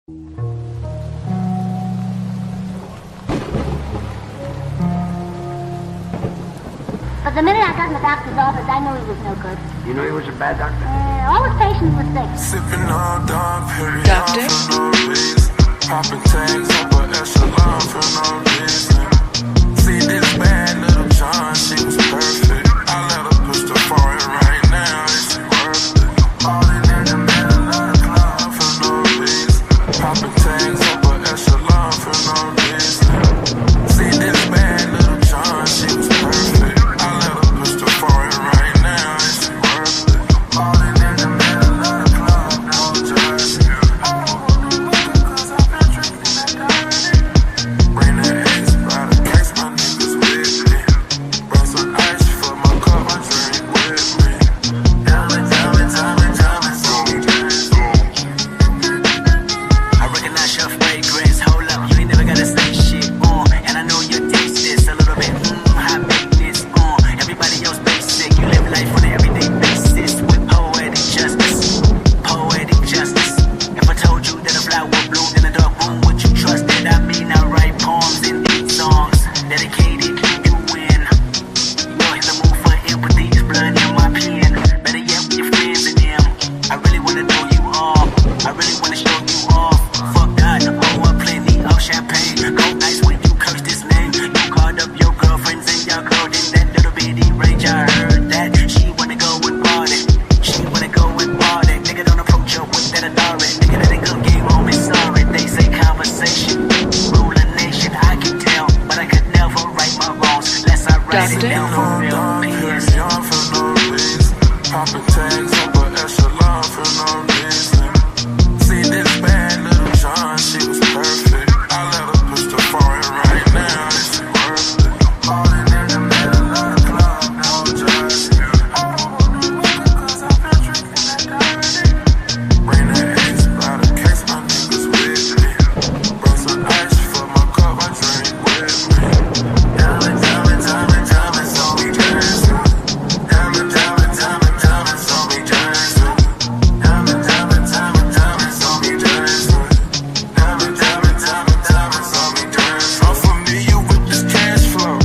But the minute I got in the doctor's office, I knew he was no good. You knew he was a bad doctor? All his patients were sick. Sipping on Dom Perignon Doctor? for no reason. Popping tags up a echelon for no reason. See this bad little John, she was perfect. I let her push the foreign right now, is she worth it? Falling in the middle of the club for no reason. Popping tags up a echelon for no reason. See this bad little John, she was perfect. I let her push the foreign right now, is she worth it? Falling in the middle of the club, no jersey. I don't wanna look at cause I've been drinking that dirty. Bring that ace by the case, my niggas with me. Bring some ice for my cup, my drink with me. Diamond, diamond, diamond, diamonds on me. I recognize your fragrance. Hold up, you ain't never gotta say shit on. And I know you taste this a little bit. High maintenance on. Everybody else basic. You live life on an everyday basis with poetic justice. Poetic justice. If I told you that a flower bloomed in a dark room, would you trust it? I mean, I write poems and beat songs dedicated to you win. You're in the mood for empathy. It's blood in my pen. Better yet, with your friends and them. I really wanna know you all. I really wanna show you off. Fuck that, pour up plenty of champagne. Go nice when you curse this name. You called up your girlfriends and y'all called in that little bitty range. I heard that she wanna go and party. She wanna go and party. Nigga, don't approach her with that authority. Nigga, that ain't good game home is sorry. They say conversation, rule a nation. I can tell, but I could never right my wrongs unless I write it Doctor? down for real. Dom Yes. Perignon for no reason. Popping tags up a echelon for no reason. See this bad little John, she was perfect. I let her push the foreign right now, is she worth it? Falling in the middle of the club, no jersey. I don't wanna look at cause I've been drinking that dirty. Bring that ace by the case, my niggas with me. Bring some ice for my cup, my drink with me. Diamond, diamond, diamond, diamonds on me, jersey. Diamond, diamond, diamond, diamonds on me, jersey. Diamond, diamond, diamond, diamonds on me, jersey. Diamond, diamond, diamond, diamonds on me, jersey. I'm familiar with this cash flow,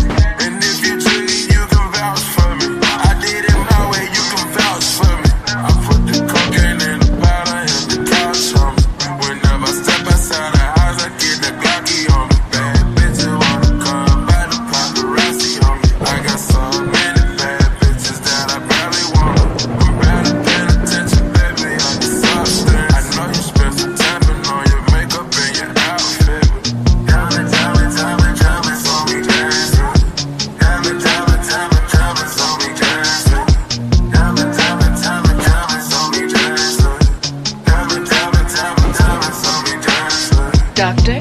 and if you jiggy, you can vouch for me. I did it my way, you can vouch for me. I put the cocaine in the powder and the couch on me. Whenever I step outside the house, I get the Glocky on me. Bad bitches wanna come by the paparazzi on me. I got so many bad bitches that I barely want 'em. I'm better paying attention, baby, on your substance. I know you spend some time on your makeup and your outfit. Diamond, diamond, diamond, diamonds on me, jersey. Diamond, diamond, diamond, diamonds on me, jersey. Diamond, diamond, diamond, diamonds on me, jersey. Diamond, diamond, diamond, diamonds on me, jersey. Doctor?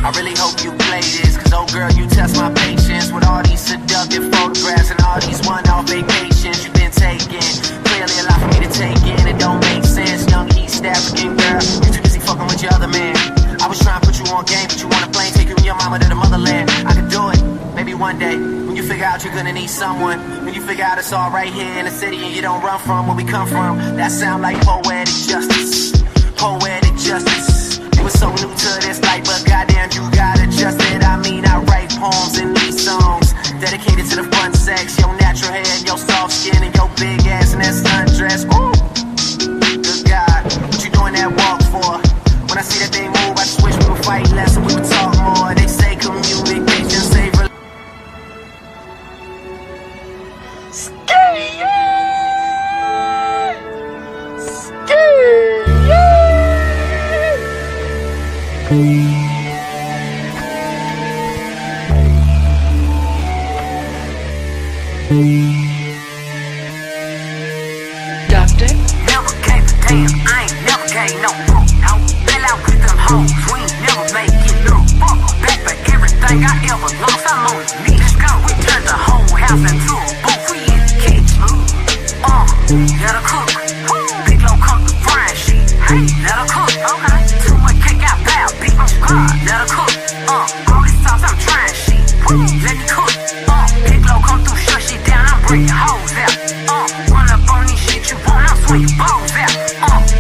I really hope you play this, cause oh girl, you test my patience with all these seductive photographs and all these one-off vacations you've been taking. Clearly a lot for me to take in, it don't make sense. Young East African girl, you too busy fucking with your other man. I was trying to put you on game, but you want a plane, take you and your mama to the motherland. I could do it, maybe one day, when you figure out you're gonna need someone. When you figure out it's all right here in the city and you don't run from where we come from. That sound like poetic justice. Poetic justice. You were so new to this life, but goddamn, you got adjusted. I mean, I write poems and these songs dedicated to the fun sex, your natural hair and your soft skin and your big ass and that sundress. Ooh, good God, what you doing that walk for? When I see that they move, I just wish we would fight less and we would talk more. They say communication save Doctor? Never came to damn, I ain't never gave no proof. No, fell out with them hoes, we ain't never make it look. Fuck back for everything I ever lost. I'm on the knees, go. We turned the whole house into a booth. We in the kitchen. Let her cook. Big low cook the frying shit. Hey, let her cook. Okay. Too much cake out bad, big on God. Let her cook. All these times I'm trying shit. Let me cook. Big low come through, shut shit down. I'm breaking hoes out. Run up on these shit you want, I'm swinging. swing your balls out.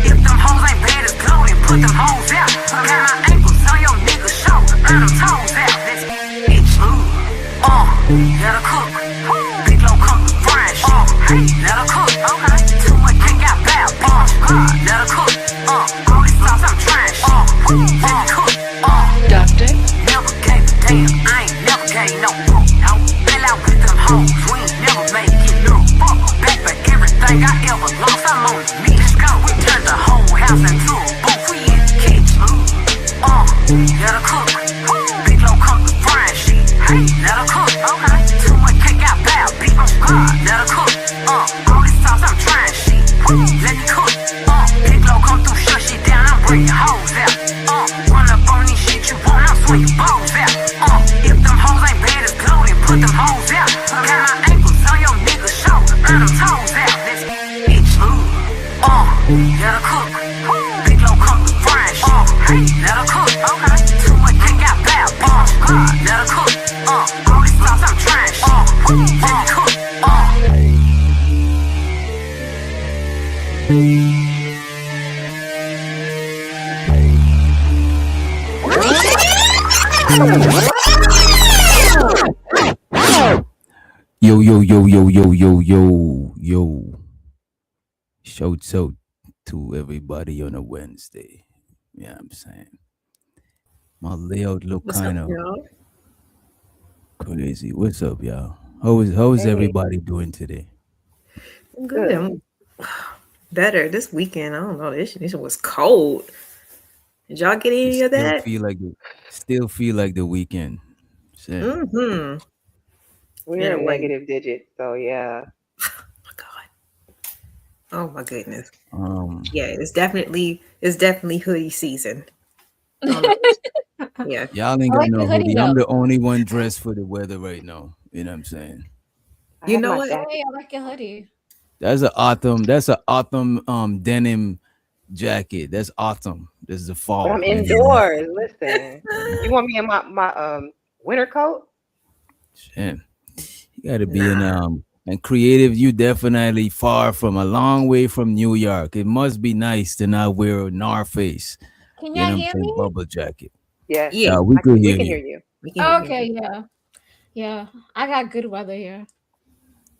If them hoes ain't bad as glow, then put them hoes out. Got my ankles on your nigga show, burn them toes out. Let's get smooth. Let her cook. Big low come to frying shit. Hey, let her cook. Okay. Too much cake got bad. Let her cook. All these sauce I'm trying shit. Let her cook. Doctor, Never gave a damn. I ain't never gave no. Fell out with them hoes. We ain't never made it no. Back for everything I ever lost. I'm on me. Let's go. We turned the whole house into a booth. We in the kitchen. Let her cook. Big low come to frying shit. Hey, let her cook. Okay. Too much cake got bad. Beat on God. Let her cook. All this sauce I'm trying shit. Let me cook. Big low come through, shut shit down. I'm bringing hoes out. Run up on these shit you want. I'm swinging balls out. If them hoes ain't bad as glow, then put them hoes out. Got my ankles on your nigga show. Burn them toes out. Let's get smooth. Let her cook. Big low come to frying shit. Hey, let her cook. Okay. Too much cake got bad. God, let her cook. All this sauce I'm trying shit. Let me cook. Yo, yo, yo, yo, yo, yo, yo, yo. Shouts out to everybody on a Wednesday. Yeah, I'm saying. My layout look What's up, kind of y'all? crazy. What's up, y'all? How is everybody doing today? I'm good. I'm better this weekend. I don't know. This was cold. Did y'all get any of that? Still feel like the weekend. Shit. Mm-hmm. We're in Anyway. negative digits, so yeah. Oh my God. Oh my goodness. Um, Yeah, it's definitely hoodie season. I don't know. Yeah. y'all ain't I got like no the hoodie hoodie. I'm though. the only one dressed for the weather right now. You know what I'm saying? I You have know my what? jacket. Hey, I like your hoodie. That's an autumn denim jacket. That's autumn. This is the fall. But I'm you know? indoors. Listen. You want me in my winter coat? Shit. You gotta be Nah. and creative. You definitely far from a long way from New York. It must be nice to not wear a North Face. Can You know y'all what I'm hear saying? me? Bubble jacket. Yes. Yeah, Yeah, we could We hear can you. hear you. we can Oh, hear okay, you. yeah. I got good weather here.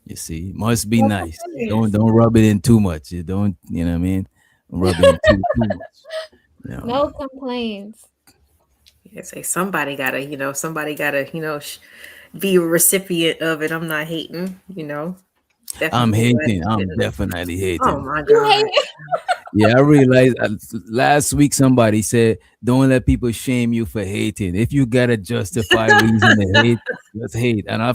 You see, must be What's nice. the hoodie? Don't rub it in too much. You don't. You know what I mean? Don't rub it in too much. You know. No complaints. Yeah, say somebody gotta, be a recipient of it. I'm not hating, I'm Definitely glad hating. to I'm get it. definitely Oh hating. my You God. hate it? Yeah, I realized last week somebody said, "Don't let people shame you for hating. If you got a justified reason to hate, just hate." And I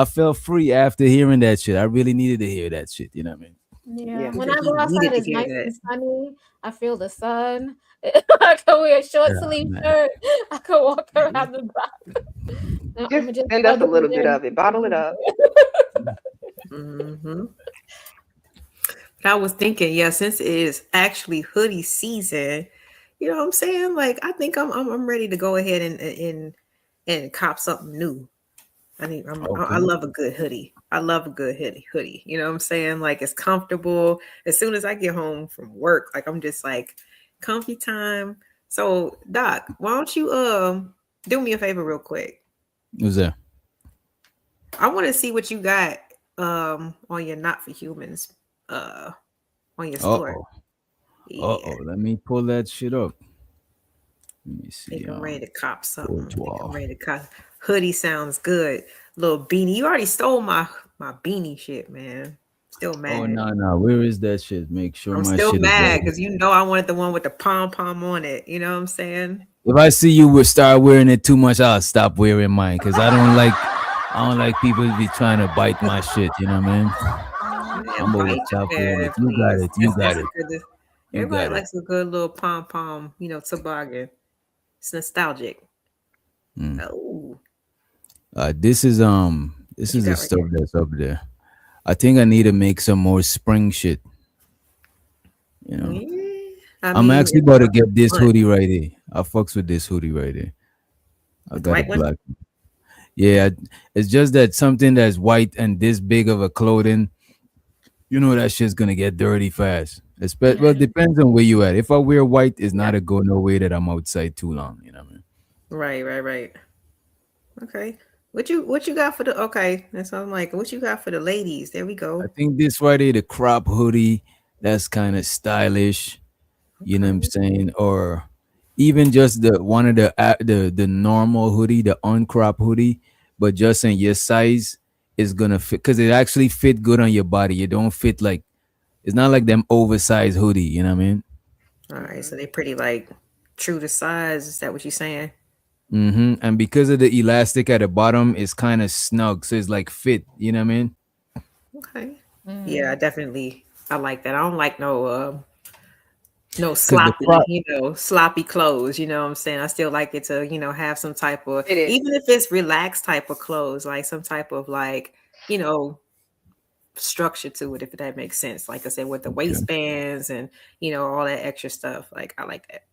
felt free after hearing that shit. I really needed to hear that shit. You know what I mean? Yeah. Yeah. He When said I he go outside, needed to it's hear nice that. and sunny. I feel the sun. I can wear a short Yeah, sleeve man. shirt. I can walk around the block. No, Just I'm just send us plug a it in little bit there and of it. keep it Bottle it moving. up. Hmm. But I was thinking, yeah, since it is actually hoodie season, you know what I'm saying? Like, I think I'm ready to go ahead and cop something new. I Okay. love a good hoodie. I love a good hoodie. You know what I'm saying? Like, it's comfortable. As soon as I get home from work, like I'm just like comfy time. So, Doc, why don't you do me a favor real quick? Who's that? I want to see what you got on your Not for Humans uh on your Uh store. oh. Yeah. Let me pull that shit up. Let me see. Think I'm ready to cop something. Think I'm Bourgeois. ready to cop. Hoodie sounds good. Little beanie. You already stole my beanie shit, man. Still Oh mad. no. Where is that shit? Make sure I'm my still shit is mad right. because I wanted the one with the pom pom on it. You know what I'm saying? If I see you will start wearing it too much, I'll stop wearing mine because I don't like people to be trying to bite my shit. You know what I mean? Man, I'm gonna bite stop wearing man, it. You got please. it. You got It's a it. good. You Everybody got it. likes a good little pom pom, toboggan. It's nostalgic. Mm. Oh, This is what this you is the got right stuff that's up there. I think I need to make some more spring shit. You there? know, Yeah. I I'm mean, actually about to get it's this fun. hoodie right here. I fucks with this hoodie right here. I With the got a white one. black. Yeah, it's just that something that's white and this big of a clothing. you know that shit's gonna get dirty fast. Well, Yeah. it depends on where you at. If I wear white, it's not a go no way that I'm outside too long. You know what I mean? Right. Okay. What you got for the okay? That's what I'm like. What you got for the ladies? There we I go. think this right here, the crop hoodie, that's kind of stylish. You know what I'm Okay. saying? Or even just the one of the normal hoodie, the uncrop hoodie, but just in your size is gonna fit because it actually fit good on your body. It don't fit like it's not like them oversized hoodie. You know what I mean? All right. So they pretty like true to size. Is that what you're saying? And because of the elastic at the bottom, it's kind of snug, so it's like fit. You know what I mean? Okay. Yeah, Mm. I like that. I don't like no Because the sloppy, crop, sloppy clothes. You know what I'm saying? I still like it to, have some type of, It is. even if it's relaxed type of clothes, like some type of like, you know, structure to it, if that makes sense. Like I said, with the okay. waistbands and, all that extra stuff. Like I like that.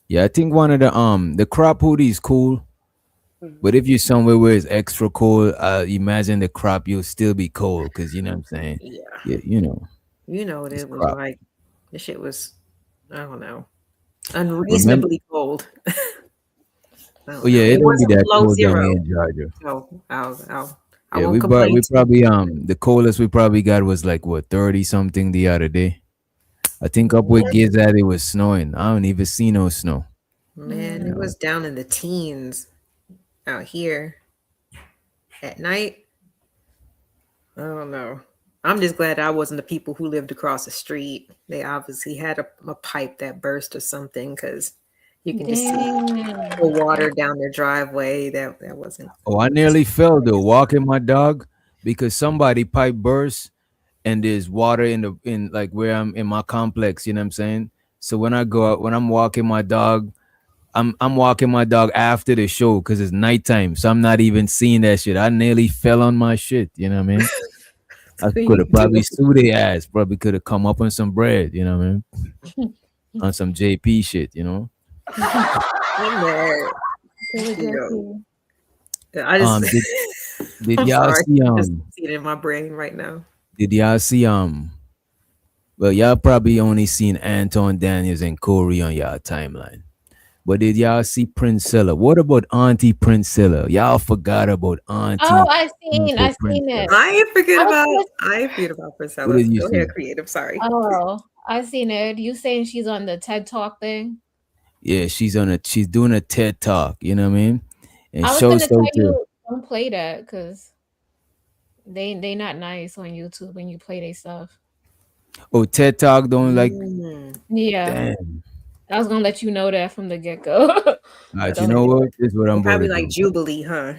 Yeah, I think one of the crop hoodie is cool. But if you're somewhere where it's extra cold, imagine the crop, you'll still be cold because you know what I'm saying. Yeah. Yeah, it's It was crop. like, this shit was, I don't know, Remember? unreasonably cold. I Oh don't yeah, know. it It don't be wasn't that below cold down zero. here in Georgia. So I Yeah, won't complain we too much. probably the coldest we probably got was like what 30 something the other day. I think up where Giz at it was snowing. I don't even see no snow. Man, You it know. was down in the teens out here at night. I don't know. I'm just glad I wasn't the people who lived across the street. They obviously had a pipe that burst or something because you can just see Damn. the water down their driveway. That wasn't Oh, I just nearly fell though walking my dog because somebody pipe burst and there's water in like where I'm in my complex, you know what I'm saying? So when I go out when I'm walking my dog, I'm walking my dog after the show because it's nighttime. So I'm not even seeing that shit. I nearly fell on my shit, you know what I mean? I what could you have do. probably sued their ass, probably could have come up on some bread, you know what I mean? On some JP shit, you know. I'm mad. Really You guilty. I just Did did I'm y'all sorry. see I just see it in my brain right now. did y'all see well y'all probably only seen Anton Daniels and Corey on y'all timeline. But did y'all see Princella? What about Auntie Princella? Y'all forgot about Oh, Auntie I Beautiful seen it. Princella. I was gonna, I ain't forget about What Priscilla. did you Go ahead, see? creative. Sorry. oh, I seen it. You saying she's on the TED Talk thing? Yeah, she's doing a TED talk, you know what I mean? And I was shows gonna tell so too. you don't play that because they not nice on YouTube when you play their stuff. Oh, TED talk don't like Mm. Yeah, damn. I was gonna let you know that from the get go. All right, you Don't know do what? it. This is what They I'm about probably to like do. Jubilee, huh?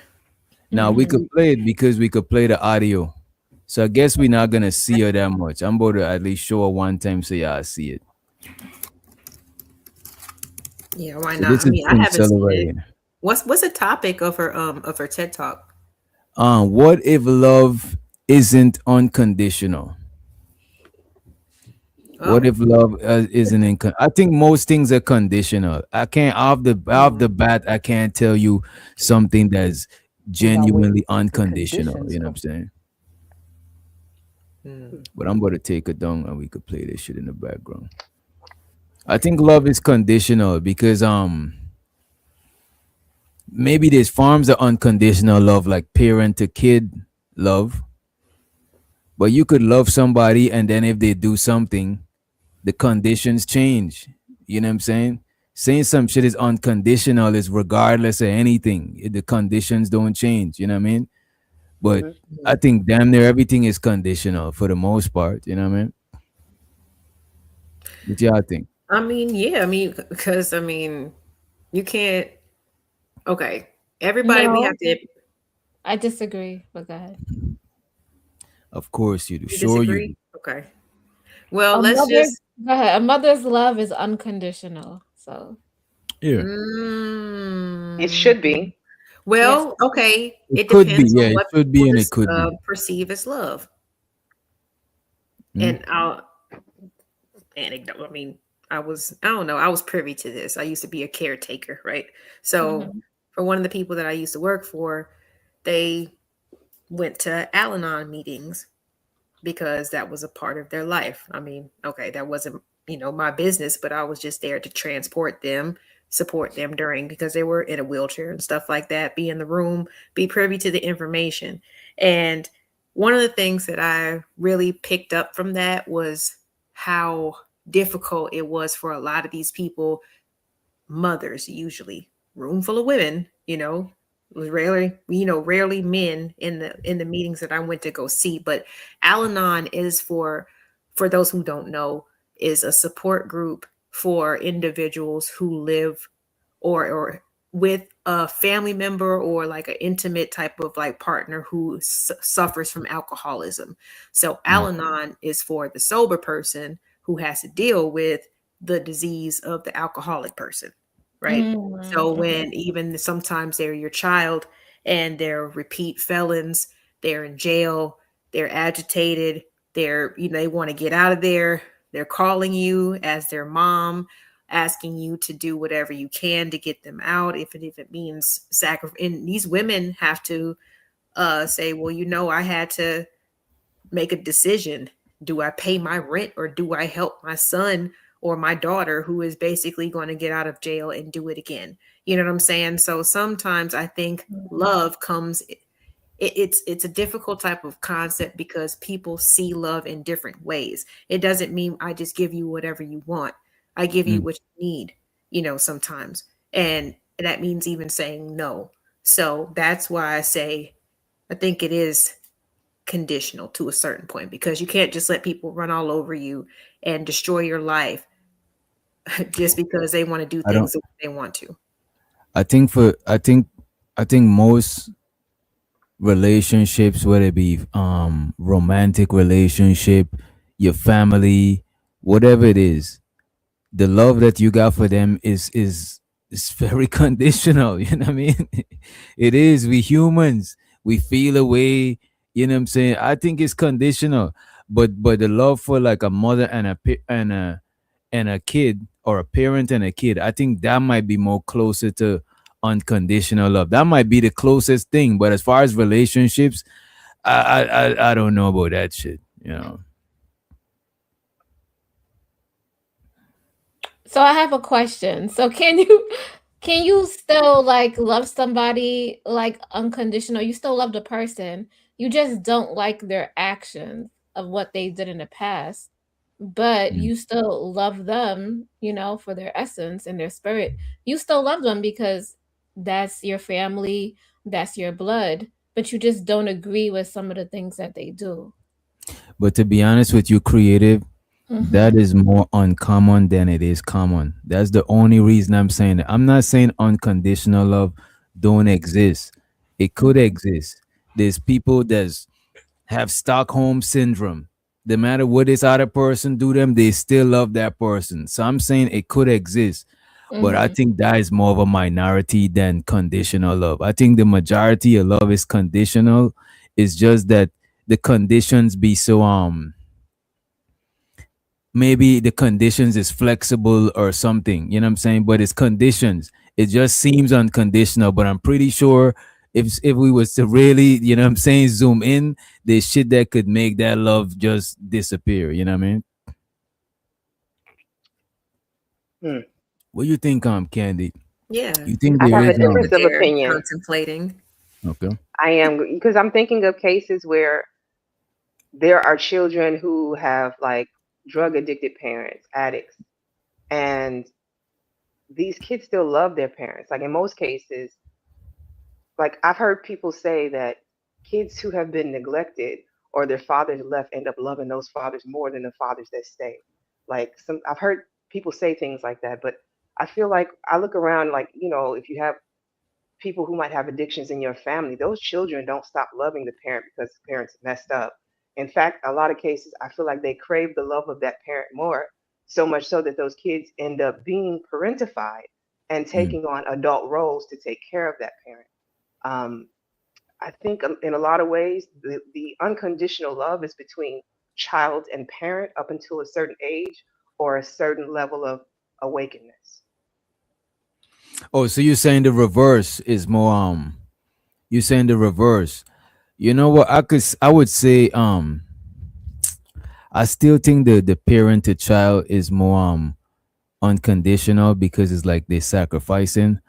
Now we could Mhm. play it because we could play the audio. So I guess we're not gonna see her that much. I'm about to at least show her one time so y'all see it. Yeah, why So not? this I is mean, I haven't Princella seen right it. here. What's the topic of her TED Talk? What if love isn't unconditional? What Oh, if love isn't I think most things are conditional. I can't off the bat. I can't tell you something that's What about with genuinely the unconditional. conditions You know what I'm though? saying? mm. But I'm going to take it down and we could play this shit in the background. I think love is conditional because maybe there's forms of unconditional love like parent to kid love, but you could love somebody and then if they do something, the conditions change. You know what I'm saying? Saying some shit is unconditional is regardless of anything. The conditions don't change. You know what I mean? But Hmm. I think damn near everything is conditional for the most part. You know what I mean? What y'all think? I mean, yeah, I mean, because I mean, you can't. Okay, everybody, we No, have to. I disagree. But go ahead. Of course you do. You Sure you disagree? do. Okay. Well, A let's mother's just. go ahead. A mother's love is unconditional. So Yeah. It Mm, should be. yes. well, okay. It It could be. depends Yeah, on it what should people be and it could be. perceive as love. Hmm? And I'll anecdote. I mean, I don't know, I was privy to this. I used to be a caretaker, right? So Mhm. for one of the people that I used to work for, they went to Al-Anon meetings because that was a part of their life. I mean, okay, that wasn't, my business, but I was just there to transport them, support them during, because they were in a wheelchair and stuff like that, be in the room, be privy to the information. And one of the things that I really picked up from that was how difficult it was for a lot of these people, mothers usually, room full of women, was rarely men in the meetings that I went to go see. But Al-Anon is for those who don't know, is a support group for individuals who live or with a family member or like an intimate type of like partner who suffers from alcoholism. So Al-Anon is for the sober person who has to deal with the disease of the alcoholic person, right? So when even sometimes they're your child and they're repeat felons, they're in jail, they're agitated, they want to get out of there, they're calling you as their mom, asking you to do whatever you can to get them out, if it means sacrifice. And these women have to say, well, I had to make a decision. Do I pay my rent or do I help my son or my daughter who is basically going to get out of jail and do it again? You know what I'm saying? So sometimes I think love comes, it's a difficult type of concept because people see love in different ways. It doesn't mean I just give you whatever you want. I give you what you need, sometimes. And that means even saying no. So that's why I say, I think it is conditional to a certain point, because you can't just let people run all over you and destroy your life just because they want to do things the way they want to. I think most relationships, whether it be romantic relationship, your family, whatever it is, the love that you got for them is very conditional. You know what I mean? It is. We humans, we feel a way. You know what I'm saying? I think it's conditional, but the love for like a mother and a kid, or a parent and a kid, I think that might be more closer to unconditional love. That might be the closest thing. But as far as relationships, I don't know about that shit. So I have a question. So can you still like love somebody like unconditional? You still love the person. You just don't like their actions of what they did in the past. But Mm. you still love them, for their essence and their spirit. You still love them because that's your family, that's your blood, but you just don't agree with some of the things that they do. But to be honest with you, creative, that Mhm. is more uncommon than it is common. That's the only reason I'm saying it. I'm not saying unconditional love don't exist. It could exist. There's people that have Stockholm syndrome. No matter what this other person do them, they still love that person. So I'm saying it could exist. But I Mhm. think that is more of a minority than conditional love. I think the majority of love is conditional. It's just that the conditions be so maybe the conditions is flexible or something, you know what I'm saying? But it's conditions. It just seems unconditional, but I'm pretty sure if we was to really, you know what I'm saying, zoom in, there's shit that could make that love just disappear, you know what I mean? Hmm. What do you think, Candy? Yeah. You think I there have a is difference of There opinion. contemplating. okay. I am, because I'm thinking of cases where there are children who have like drug addicted parents, addicts, and these kids still love their parents. Like in most cases, like I've heard people say that kids who have been neglected or their fathers left end up loving those fathers more than the fathers that stay. Like I've heard people say things like that, but I feel like I look around, like, if you have people who might have addictions in your family, those children don't stop loving the parent because the parents messed up. In fact, a lot of cases, I feel like they crave the love of that parent more, so much so that those kids end up being parentified and Mm. taking on adult roles to take care of that parent. Um, I think in a lot of ways, the unconditional love is between child and parent up until a certain age or a certain level of awakeness. Oh, so you're saying the reverse is more you're saying the reverse. You know what? I would say I still think the parent to child is more unconditional because it's like they're sacrificing.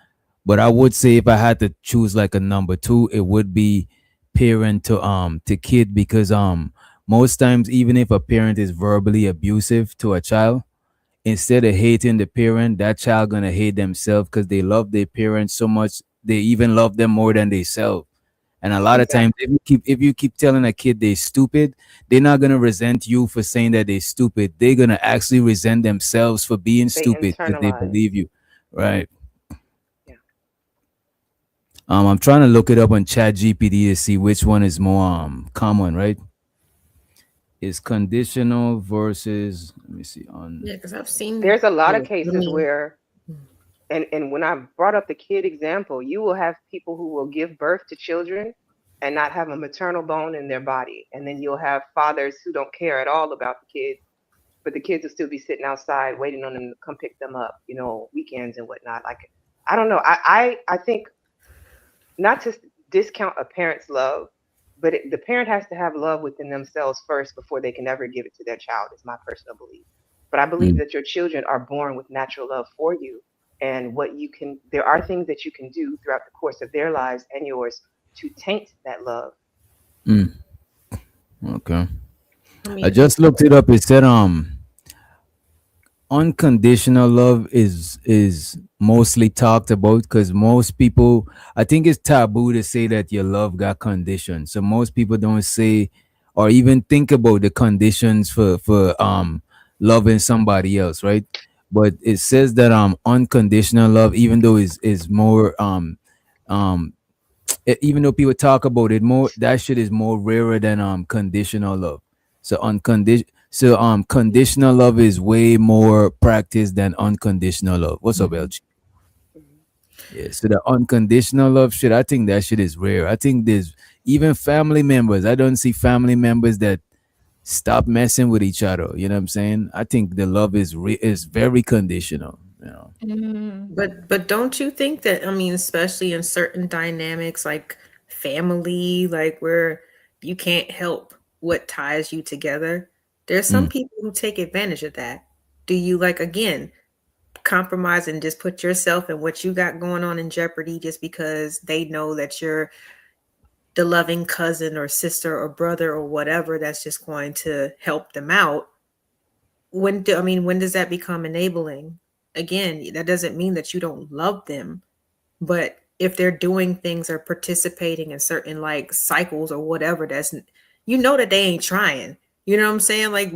But I would say if I had to choose like a number two, it would be parent to kid because most times even if a parent is verbally abusive to a child, instead of hating the parent, that child gonna hate themselves because they love their parents so much they even love them more than they self. And a lot of times, Exactly. if you keep telling a kid they're stupid, they're not gonna resent you for saying that they're stupid. They're gonna actually resent themselves for being They stupid because they internalize. believe you, right? Yeah. I'm trying to look it up on Chat GPT to see which one is more common, right? Is conditional versus let me see on Yeah, because I've seen. There's a lot of Oh, I cases mean, where, and when I brought up the kid example, you will have people who will give birth to children and not have a maternal bone in their body. And then you'll have fathers who don't care at all about the kids, but the kids will still be sitting outside waiting on them to come pick them up, weekends and whatnot. Like, I don't know. I think not to discount a parent's love, but the parent has to have love within themselves first before they can ever give it to their child, is my personal belief. But I believe mm, that your children are born with natural love for you. And there are things that you can do throughout the course of their lives and yours to taint that love. mm, okay. I I mean, just looked it up. It said unconditional love is mostly talked about because most people, I think it's taboo to say that your love got conditions, so most people don't say or even think about the conditions for loving somebody else, right? But it says that unconditional love, even though is more um even though people talk about it more, that shit is more rarer than conditional love. So conditional love is way more practiced than unconditional love. What's up, LG? Mhm. Yeah, so the unconditional love shit, I think that shit is rare. I think there's even family members. I don't see family members that stop messing with each other. You know what I'm saying? I think the love is very conditional. You know. Mm. but don't you think that, I mean, especially in certain dynamics like family, like where you can't help what ties you together, there's some Mm. people who take advantage of that. Do you, like, again, compromise and just put yourself and what you got going on in jeopardy just because they know that you're the loving cousin or sister or brother or whatever that's just going to help them out? When does that become enabling? Again, that doesn't mean that you don't love them, but if they're doing things or participating in certain like cycles or whatever, that's, you know, that they ain't trying. You know what I'm saying? Like,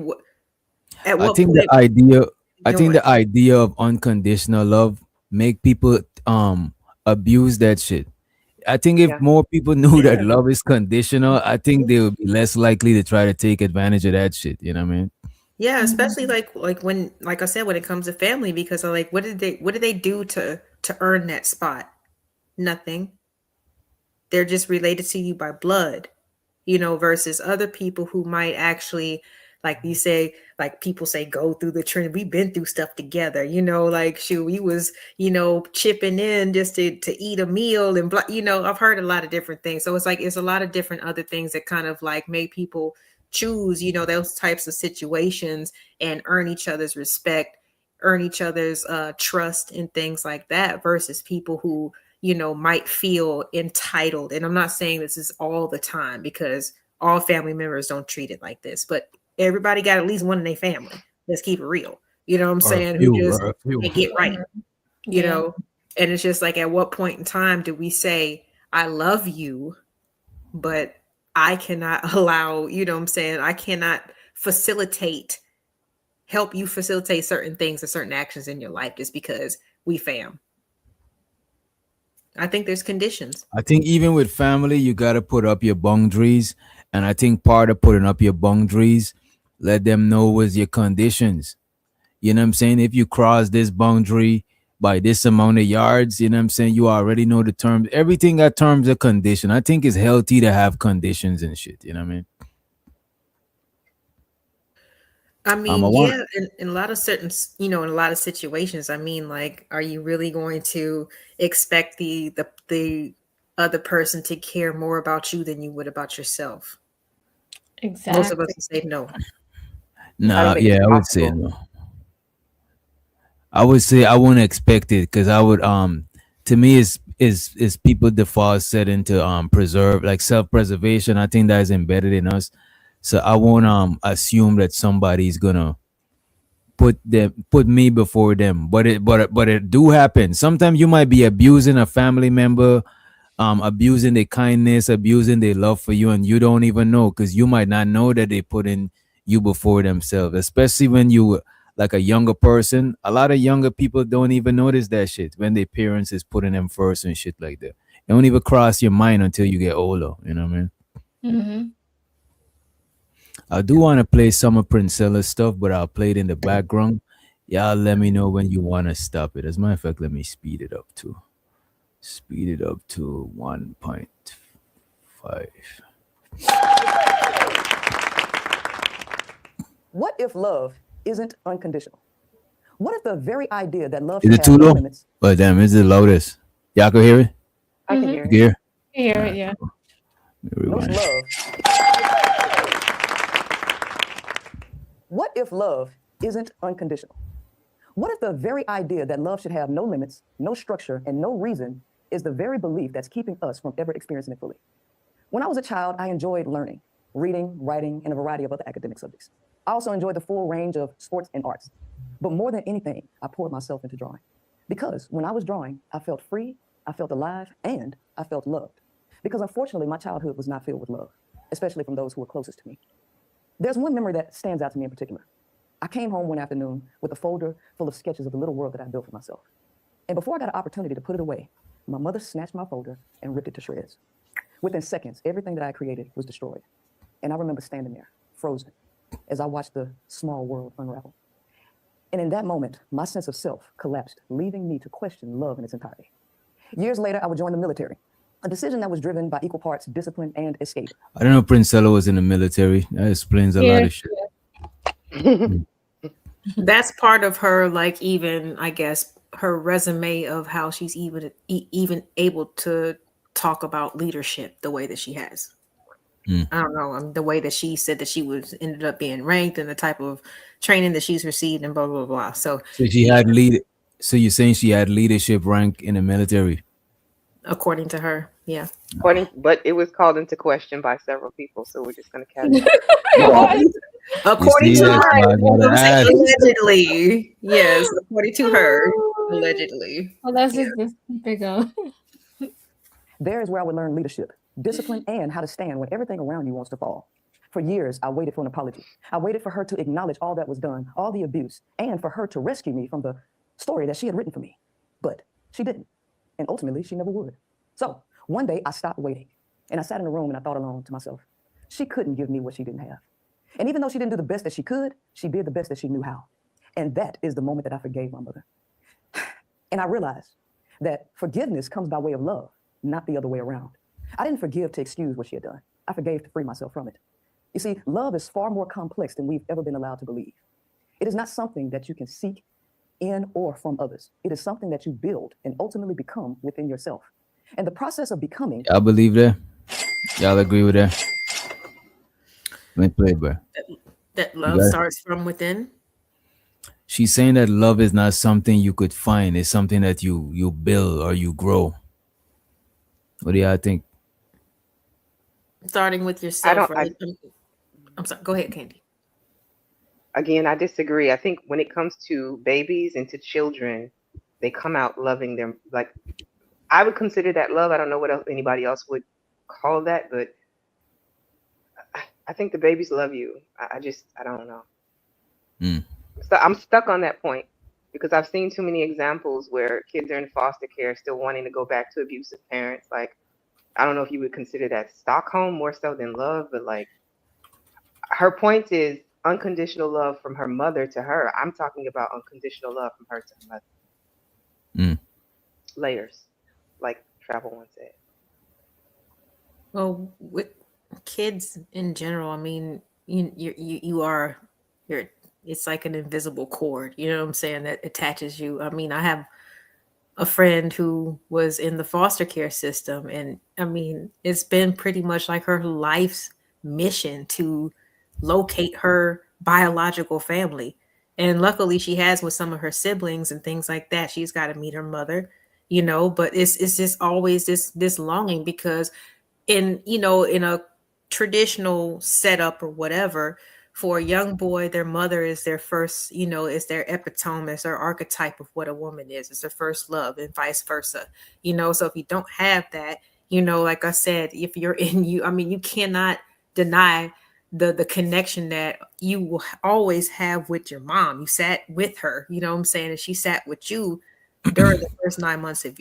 at I what think the point idea I think doing? the idea of unconditional love make people abuse that shit. I think if Yeah. more people knew that Yeah. love is conditional, I think they would be less likely to try to take advantage of that shit. You know what I mean? Yeah, especially like when, like I said, when it comes to family, because like what did they do to earn that spot? Nothing. They're just related to you by blood, versus other people who might actually, like you say, like people say, go through the trend. We've been through stuff together, like shoot, we was, chipping in just to eat a meal and blah, I've heard a lot of different things. So it's like it's a lot of different other things that kind of like make people choose, those types of situations and earn each other's respect, earn each other's trust and things like that, versus people who might feel entitled. And I'm not saying this is all the time because all family members don't treat it like this, but everybody got at least one in their family. Let's keep it real. You know what I'm Or a saying? Who few, just or a few. can't get right, you Yeah. know? And it's just like, at what point in time do we say, I love you, but I cannot allow, what I'm saying? I cannot help you facilitate certain things or certain actions in your life just because we fam. I think there's conditions. I think even with family, you gotta put up your boundaries, and I think part of putting up your boundaries, let them know was your conditions. You know what I'm saying? If you cross this boundary by this amount of yards, you know what I'm saying? You already know the terms. Everything got terms of condition. I think it's healthy to have conditions and shit. You know what I mean? I I mean, want. yeah, in a lot of in a lot of situations, I mean, like, are you really going to expect the other person to care more about you than you would about yourself? Most of us Exactly. would say no. I don't Nah, think it's yeah, I would say possible. no. I would say I wouldn't expect it because I would to me is people default set into preserve like self-preservation. I think that is embedded in us. So I won't assume that somebody's gonna put me before them. But it do happen. Sometimes you might be abusing a family member, abusing their kindness, abusing their love for you, and you don't even know because you might not know that they put in you before themselves. Especially when you like a younger person. A lot of younger people don't even notice that shit when their parents is putting them first and shit like that. It don't even cross your mind until you get older. You know what I mean? Mm-hmm. I do want to play some of Princella's stuff, but I'll play it in the background. Y'all let me know when you want to stop it. As a matter of fact, let me speed it up to 1.5. What if love isn't unconditional? What if the very idea that love Is should it too have no low? limits? Oh damn, is it loudest? Y'all can hear it? I can Mhm. hear You can it. hear? I hear it, yeah. Let me No rewind. love. What if love isn't unconditional? What if the very idea that love should have no limits, no structure, and no reason is the very belief that's keeping us from ever experiencing it fully? When I was a child, I enjoyed learning, reading, writing, and a variety of other academic subjects. I also enjoyed the full range of sports and arts. But more than anything, I poured myself into drawing. Because when I was drawing, I felt free, I felt alive, and I felt loved. Because unfortunately, my childhood was not filled with love, especially from those who were closest to me. There's one memory that stands out to me in particular. I came home one afternoon with a folder full of sketches of the little world that I built for myself. And before I got an opportunity to put it away, my mother snatched my folder and ripped it to shreds. Within seconds, everything that I created was destroyed. And I remember standing there, frozen, as I watched the small world unravel. And in that moment, my sense of self collapsed, leaving me to question love in its entirety. Years later, I would join the military, a decision that was driven by equal parts discipline and escape. I don't know if Princella was in the military. That explains a lot Yeah. of shit. That's part of her, like, even I guess her resume of how she's even able to talk about leadership the way that she has. Mm. I don't know, the way that she said that she was ended up being ranked and the type of training that she's received and blah blah blah. So So she had lead. So you're saying she had leadership rank in the military? according to her, yeah. But it was called into question by several people, so we're just going to caveat. According see to that? her, I gotta I'm saying ask. allegedly. Yes, according to her, allegedly. Well, let's just keep it going. There is where I would learn leadership, discipline, and how to stand when everything around you wants to fall. For years, I waited for an apology. I waited for her to acknowledge all that was done, all the abuse, and for her to rescue me from the story that she had written for me. But she didn't. And ultimately, she never would. So one day, I stopped waiting. And I sat in a room and I thought alone to myself, she couldn't give me what she didn't have. And even though she didn't do the best that she could, she did the best that she knew how. And that is the moment that I forgave my mother. And I realized that forgiveness comes by way of love, not the other way around. I didn't forgive to excuse what she had done. I forgave to free myself from it. You see, love is far more complex than we've ever been allowed to believe. It is not something that you can seek in or from others. It is something that you build and ultimately become within yourself. And the process of becoming. Y'all believe that? Y'all agree with that? Let me play it, bro. That You love got it? starts from within. She's saying that love is not something you could find. It's something that you build or you grow. What do y'all think? Starting with I yourself, don't. right? I'm sorry. Go ahead, Candy. Again, I disagree. I think when it comes to babies and to children, they come out loving them. Like, I would consider that love. I don't know what else anybody else would call that, but I think the babies love you. I don't know. Mm. So I'm stuck on that point because I've seen too many examples where kids are in foster care still wanting to go back to abusive parents. Like, I don't know if you would consider that Stockholm more so than love, but like, her point is unconditional love from her mother to her. I'm talking about unconditional love from her to her mother. Mm. Layers, like Travel once said. Well, with kids in general, I mean, you're it's like an invisible cord, you know what I'm saying, that attaches you. I mean, I have a friend who was in the foster care system, and I mean, it's been pretty much like her life's mission to locate her biological family. And luckily she has with some of her siblings and things like that. She's got to meet her mother, but it's just always this longing, because in a traditional setup or whatever, for a young boy, their mother is their first, is their epitome, is their archetype of what a woman is. It's their first love, and vice versa. So if you don't have that, like I said, if you're you cannot deny the connection that you will always have with your mom. You sat with her, you know what I'm saying? And she sat with you during the first 9 months of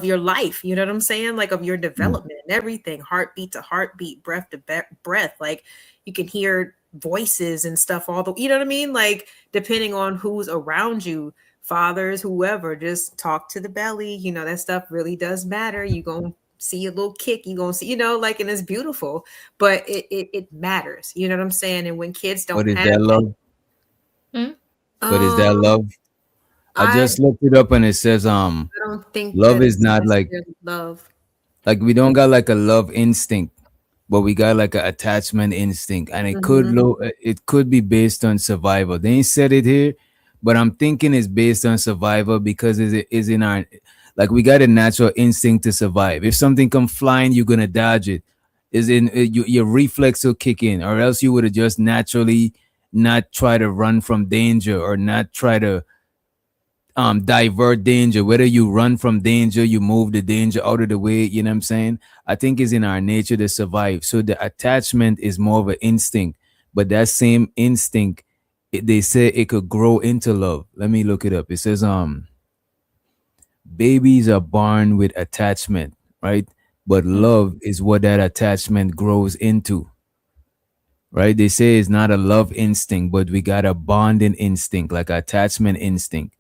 your life, you know what I'm saying? Like, of your development and everything, heartbeat to heartbeat, breath to breath. Like, you can hear voices and stuff, you know what I mean? Like, depending on who's around you, fathers, whoever, just talk to the belly, that stuff really does matter. You gonna see a little kick, you gonna see, like, and it's beautiful, but it matters, you know what I'm saying? And when kids don't What is have that love? What is that love? I just looked it up and it says I don't think love that is it's not like necessarily love. we don't got like a love instinct, but we got like an attachment instinct, and it could be based on survival. They ain't said it here, but I'm thinking it's based on survival, because it is in our, like, we got a natural instinct to survive. If something come flying, you're gonna dodge it. Is in your reflex will kick in, or else you would have just naturally not try to run from danger, or not try to divert danger. Whether you run from danger, you move the danger out of the way, you know what I'm saying? I think it's in our nature to survive. So the attachment is more of an instinct, but that same instinct, they say it could grow into love. Let me look it up. It says babies are born with attachment, right? But love is what that attachment grows into, right? They say it's not a love instinct, but we got a bonding instinct, like attachment instinct,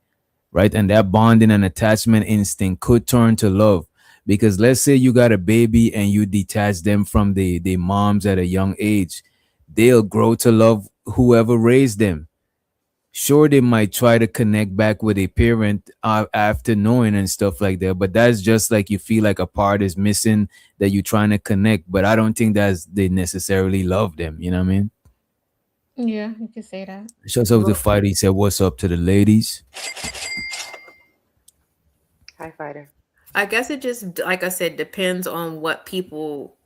right? And that bonding and attachment instinct could turn to love, because let's say you got a baby and you detach them from the moms at a young age, they'll grow to love whoever raised them. Sure, they might try to connect back with a parent after knowing and stuff like that, but that's just like you feel like a part is missing that you're trying to connect. But I don't think they necessarily love them, you know what I mean? Yeah, you can say that. Shouts out to Fighter. He said, "What's up to the ladies?" Hi, Fighter. I guess it just, like I said, depends on what people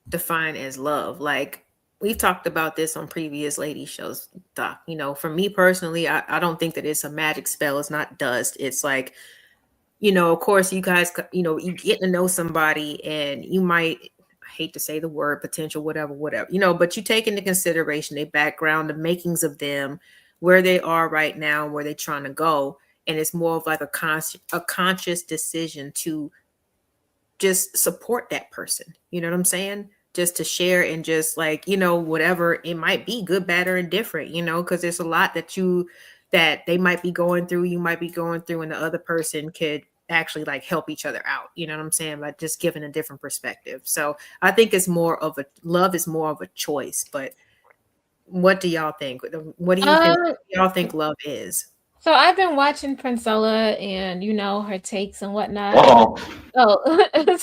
define as love. Like, we've talked about this on previous lady shows, Doc. For me personally, I don't think that it's a magic spell. It's not dust. It's like, of course, you guys, you get to know somebody, and you might, I hate to say the word, potential, whatever, but you take into consideration their background, the makings of them, where they are right now, where they're trying to go. And it's more of like a conscious decision to just support that person. You know what I'm saying? Just to share, and just like, whatever it might be, good, bad, or indifferent, because there's a lot that they might be going through, you might be going through, and the other person could actually like help each other out. You know what I'm saying? By just giving a different perspective. So I think it's more of love is more of a choice. But what do y'all think? What do y'all think love is? So I've been watching Princella and her takes and whatnot. I don't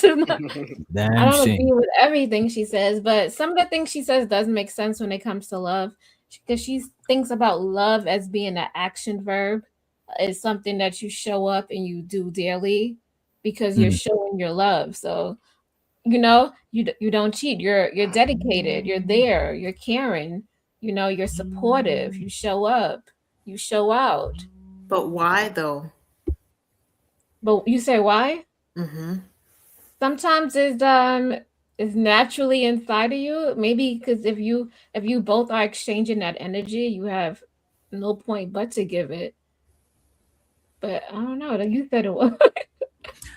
agree with everything she says, but some of the things she says does make sense when it comes to love, because she thinks about love as being an action verb. It's something that you show up and you do daily because you're showing your love. So you don't cheat. You're dedicated. You're there. You're caring. You're supportive. You show up. You show out. But why though? But you say why? Mm-hmm. Sometimes it's naturally inside of you. Maybe because if you both are exchanging that energy, you have no point but to give it. But I don't know. You said it was.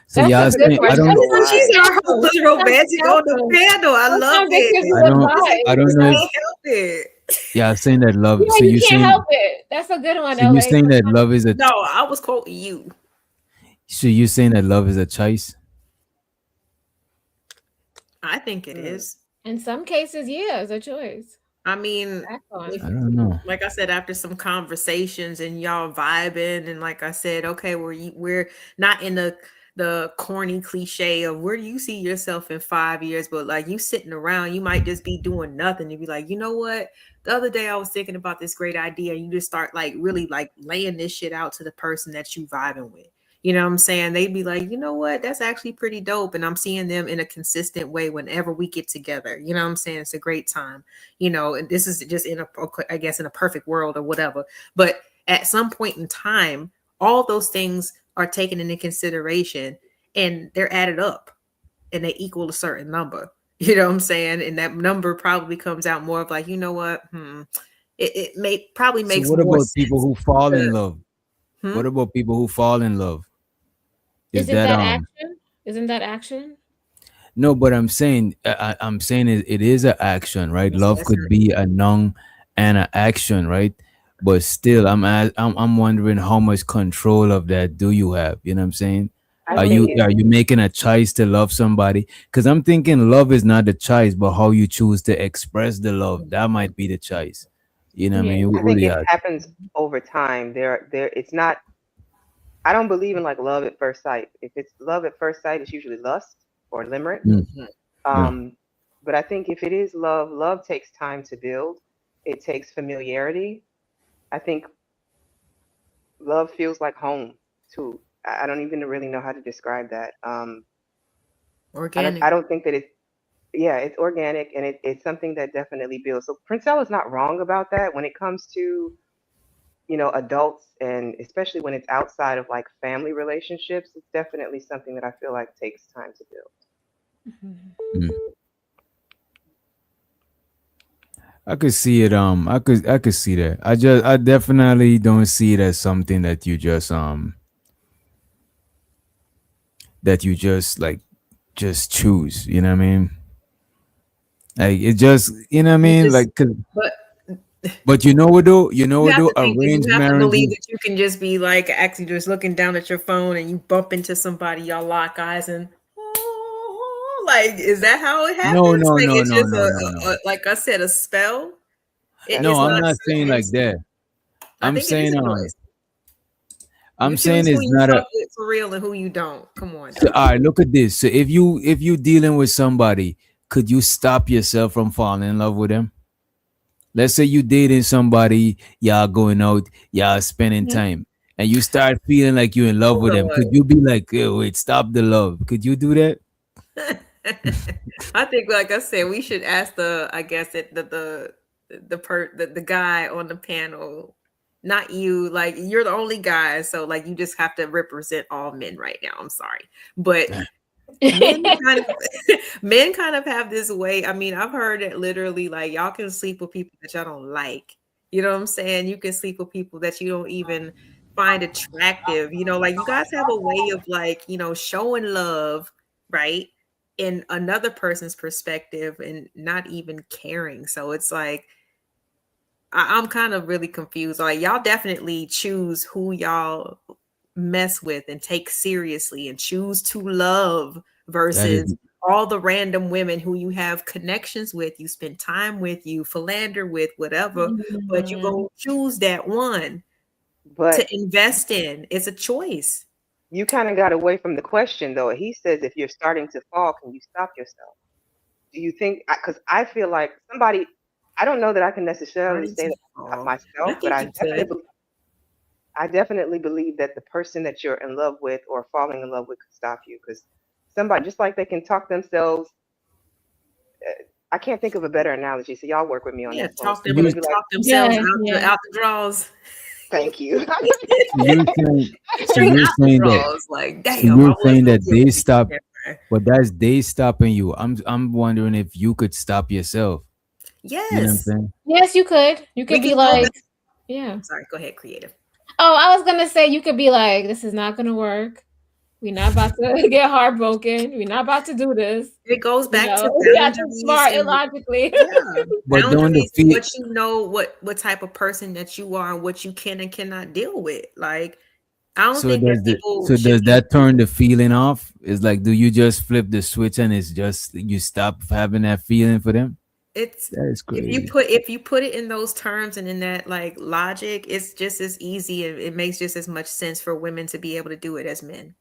So y'all saying, I don't know. She's our romantic on the panel. I love it. I don't know. Help it. Yeah, saying that love. So you can't help it. That's a good one. So you're saying that love is a. No, I was quoting you. So you're saying that love is a choice? I think it is. In some cases, yeah, it's a choice. I mean, I don't know. Like I said, after some conversations and y'all vibing, and like I said, okay, we're not in the the corny cliche of where do you see yourself in 5 years, but like you sitting around, you might just be doing nothing. You'd be like, you know what? The other day I was thinking about this great idea. You just start like really like laying this shit out to the person that you vibing with. You know what I'm saying? They'd be like, you know what? That's actually pretty dope. And I'm seeing them in a consistent way whenever we get together. You know what I'm saying? It's a great time. You know, and this is just I guess in a perfect world or whatever. But at some point in time, all those things are taken into consideration and they're added up and they equal a certain number. You know what I'm saying? And that number probably comes out more of like, you know what? It may probably So makes what more about people who fall in because- love? What about people who fall in love? Isn't that action? Isn't that action? No, but I'm saying I'm saying it is an action, right? Yes, Love yes, could sir. be a noun and an action, right? But still, I'm wondering how much control of that do you have? You know what I'm saying? I Are think you making a choice to love somebody? Because I'm thinking love is not the choice, but how you choose to express the love. That might be the choice. You know what I Yeah. mean? I think it happens over time. It's not. I don't believe in like love at first sight. If it's love at first sight, it's usually lust or limerence. But I think if it is love, love takes time to build. It takes familiarity. I think love feels like home too. I don't even really know how to describe that. Organic. I don't think that it's organic and it's something that definitely builds. So Princella is not wrong about that when it comes to, adults, and especially when it's outside of like family relationships. It's definitely something that I feel like takes time to build. I could see it. I could see that. I definitely don't see it as something that you just like just choose. You know what I mean? Like it just, you know what I mean? Like, but you know what though? You know You what have though? to think that Arranged you have to believe marriages. that you can just be like actually just looking down at your phone and you bump into somebody, y'all lock eyes and like, is that how it happens? No, Like it's just no. a like I said, a spell. No, It's I'm not not saying like certain. that. I I'm think it is saying a choice. I'm You saying choose who it's you not a. fuck with for real and who you don't. Come on. So, all right, look at this. So if you dealing with somebody, could you stop yourself from falling in love with them? Let's say you dating somebody, y'all going out, y'all spending time, and you start feeling like you're in love with them. Could you be like, "Hey, wait, stop the love"? Could you do that? I think, like I said, we should ask the guy on the panel, not you. Like you're the only guy, so like you just have to represent all men right now. I'm sorry, but men kind of have this way. I mean, I've heard it literally like y'all can sleep with people that y'all don't like. You know what I'm saying? You can sleep with people that you don't even find attractive. You know, like you guys have a way of like, showing love, right? In another person's perspective and not even caring. So it's like I'm kind of really confused. Like y'all definitely choose who y'all mess with and take seriously and choose to love versus all the random women who you have connections with, you spend time with, you philander with, whatever, but you go choose that one to invest in. It's a choice. You kind of got away from the question though. He says if you're starting to fall, can you stop yourself? Do you think, because I feel like somebody, I don't know that I can necessarily say that myself, but I definitely believe that the person that you're in love with or falling in love with could stop you, because somebody, just like they can talk themselves, I can't think of a better analogy, so y'all work with me on that. Talk themselves out the draws. Thank you. You're saying that they stop, but that's they stopping you. I'm wondering if you could stop yourself. Yes. You know what I'm saying? Yes, you could. You could be like, yeah. Sorry, go ahead, creative. Oh, I was gonna say you could be like, this is not gonna work. We're not about to get heartbroken. We're not about to do this. It goes back to we have to smart and logically. Yeah. But boundaries, what you know, what type of person that you are, and what you can and cannot deal with. Like, I don't think that people. Does that turn the feeling off? It's like, do you just flip the switch and it's just you stop having that feeling for them? That is crazy. If you put it in those terms and in that like logic, it's just as easy. It makes just as much sense for women to be able to do it as men.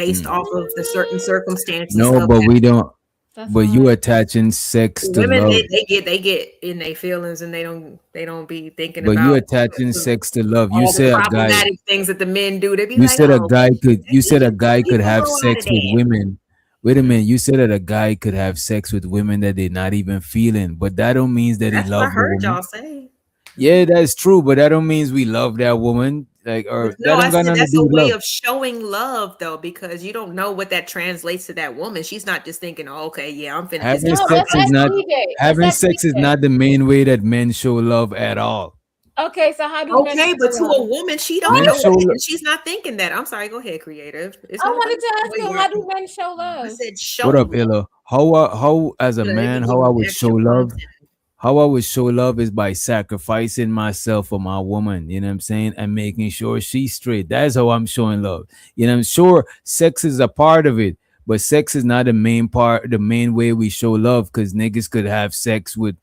based off of the certain circumstances. No, of but that. we don't. That's But you hard. attaching sex to Women, love. they get in their feelings and they don't be thinking But about you attaching sex to love. You all the said a guy. problematic things that the men do. They be You like, said a oh, guy could. You said a can- guy he could can have grow out sex of with that. women. Wait a minute. You said that a guy could have sex with women that they're not even feeling, but that don't means that That's he what I loves the heard woman. y'all say. Yeah, that's true, but that don't means we love that woman. Like, or No, that I don't got said nothing to that's do a with way love. of showing love, though, because you don't know what that translates to that woman. She's not just thinking, oh, okay, yeah, I'm finna. Having No, sex that's is not DJ. That's having that sex is DJ. not the main way that men show love at all. Okay, so how do men Okay, show but to a love? woman, she don't Men know show that, lo- and she's not thinking that. I'm sorry, go ahead, creative. It's I not wanted to ask the way you, you're- how do men show I love? said show. What up, Ella? How as a Yeah, they man, be how I giving would extra show love? content. How I would show love is by sacrificing myself for my woman, you know what I'm saying, and making sure she's straight. That's how I'm showing love. You know, I'm sure sex is a part of it, but sex is not the main part, the main way we show love, because niggas could have sex with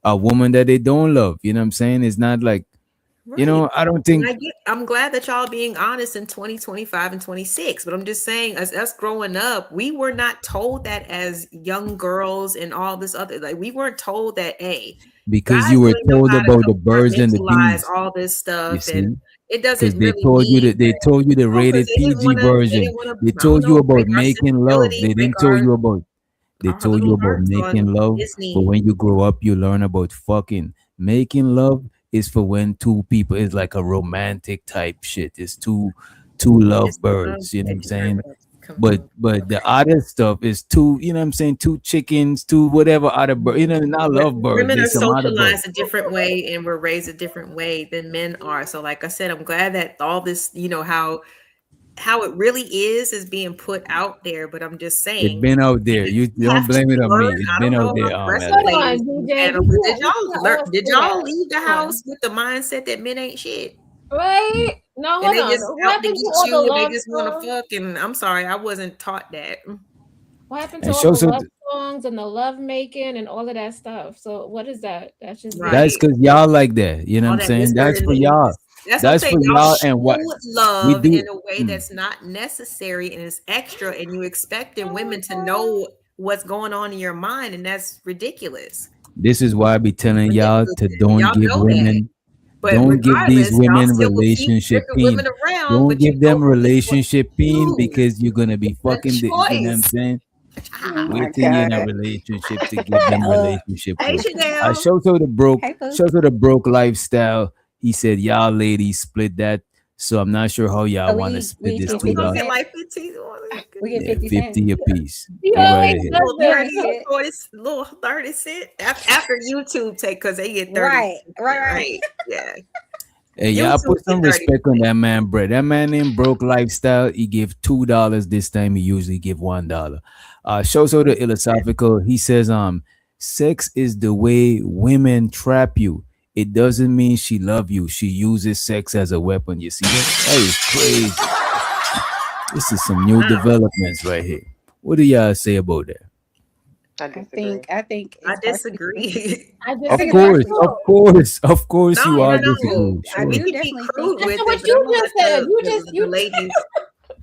a woman that they don't love. You know what I'm saying? It's not like, you Right. know, I don't And think I'm glad that y'all being honest in 2025 and 26, but I'm just saying, as us growing up, we were not told that as young girls and all this other, like we weren't told that, hey, because guys you were really know told how to about the birds and the compartmentalize bees. all this You stuff, see? and it Because doesn't they really told you mean that they told you the no, 'cause rated they didn't PG wanna, version. They I told don't you know, about break our making love. sensibility, They break didn't tell you our about they our told you little about hearts making on love. But Disney. when you grow up, you learn about fucking. Making love is for when two people, it's like a romantic type shit. It's two It's the love lovebirds, you know what I'm that saying? come But from. the Okay. other stuff is two, you know what I'm saying, two chickens, two whatever other bird, you know, not But love birds, women are there's some other birds. socialized a different way and we're raised a different way than men are. So, like I said, I'm glad that all this, how it really is being put out there. But I'm just It's saying, been out there. You you don't have to blame it on me. learn. It's I been don't out know there, about the rest of Hold the on, ladies and DJ. panel, but did You can't always did say y'all that. leave the Hold on. house with the mindset that men ain't shit? Right? No, And hold they on. just What out to happened to get all the you and they love just want to songs? fuck. And I'm sorry, I wasn't taught that. What happened to and all shows the us love songs and the love making and all of that stuff? So what is that? That's just Right. that's because y'all like that. You know All what I'm that saying? whisper That's in for the y'all. That's what I'm That's saying. for Y'all y'all. show And what we love do. in a way Mm. that's not necessary and is extra, and you expecting women to know what's going on in your mind, and that's ridiculous. This is why I be telling y'all to don't Y'all give know that. women, But don't give these regardless, y'all women still will keep relationship different women pain. around, Don't but you give them know who relationship pain you. because you're gonna be It's a fucking. You know what I'm choice. saying? Oh my Wait till you're in a God. relationship to give them relationship Hey, with. Chanel. Show to the broke, Hey, Pooh. show to the broke lifestyle. He said, y'all ladies split that. So I'm not sure how y'all So want to we split this get We gonna $2. get like 15. We get Yeah, 50 cents. 50 a piece. You Go right always ahead. does Little this. 30, 40, little 30 cent after YouTube take, because they get 30. Right. Yeah. Hey, y'all YouTube put some get 30. respect on that man, Brett. That man named Broke Lifestyle. He give $2 this time. He usually give $1. Shows out the philosophical. He says, sex is the way women trap you. It doesn't mean she love you. She uses sex as a weapon. You see that? That is crazy. This is some new developments right here. What do y'all say about that? I disagree. I it's disagree. I just Of think course, it's of course, you No, are no, no. disagreeing. I mean, we Sure. can be crude with That's it, what but I'm you gonna just let said. the You ladies.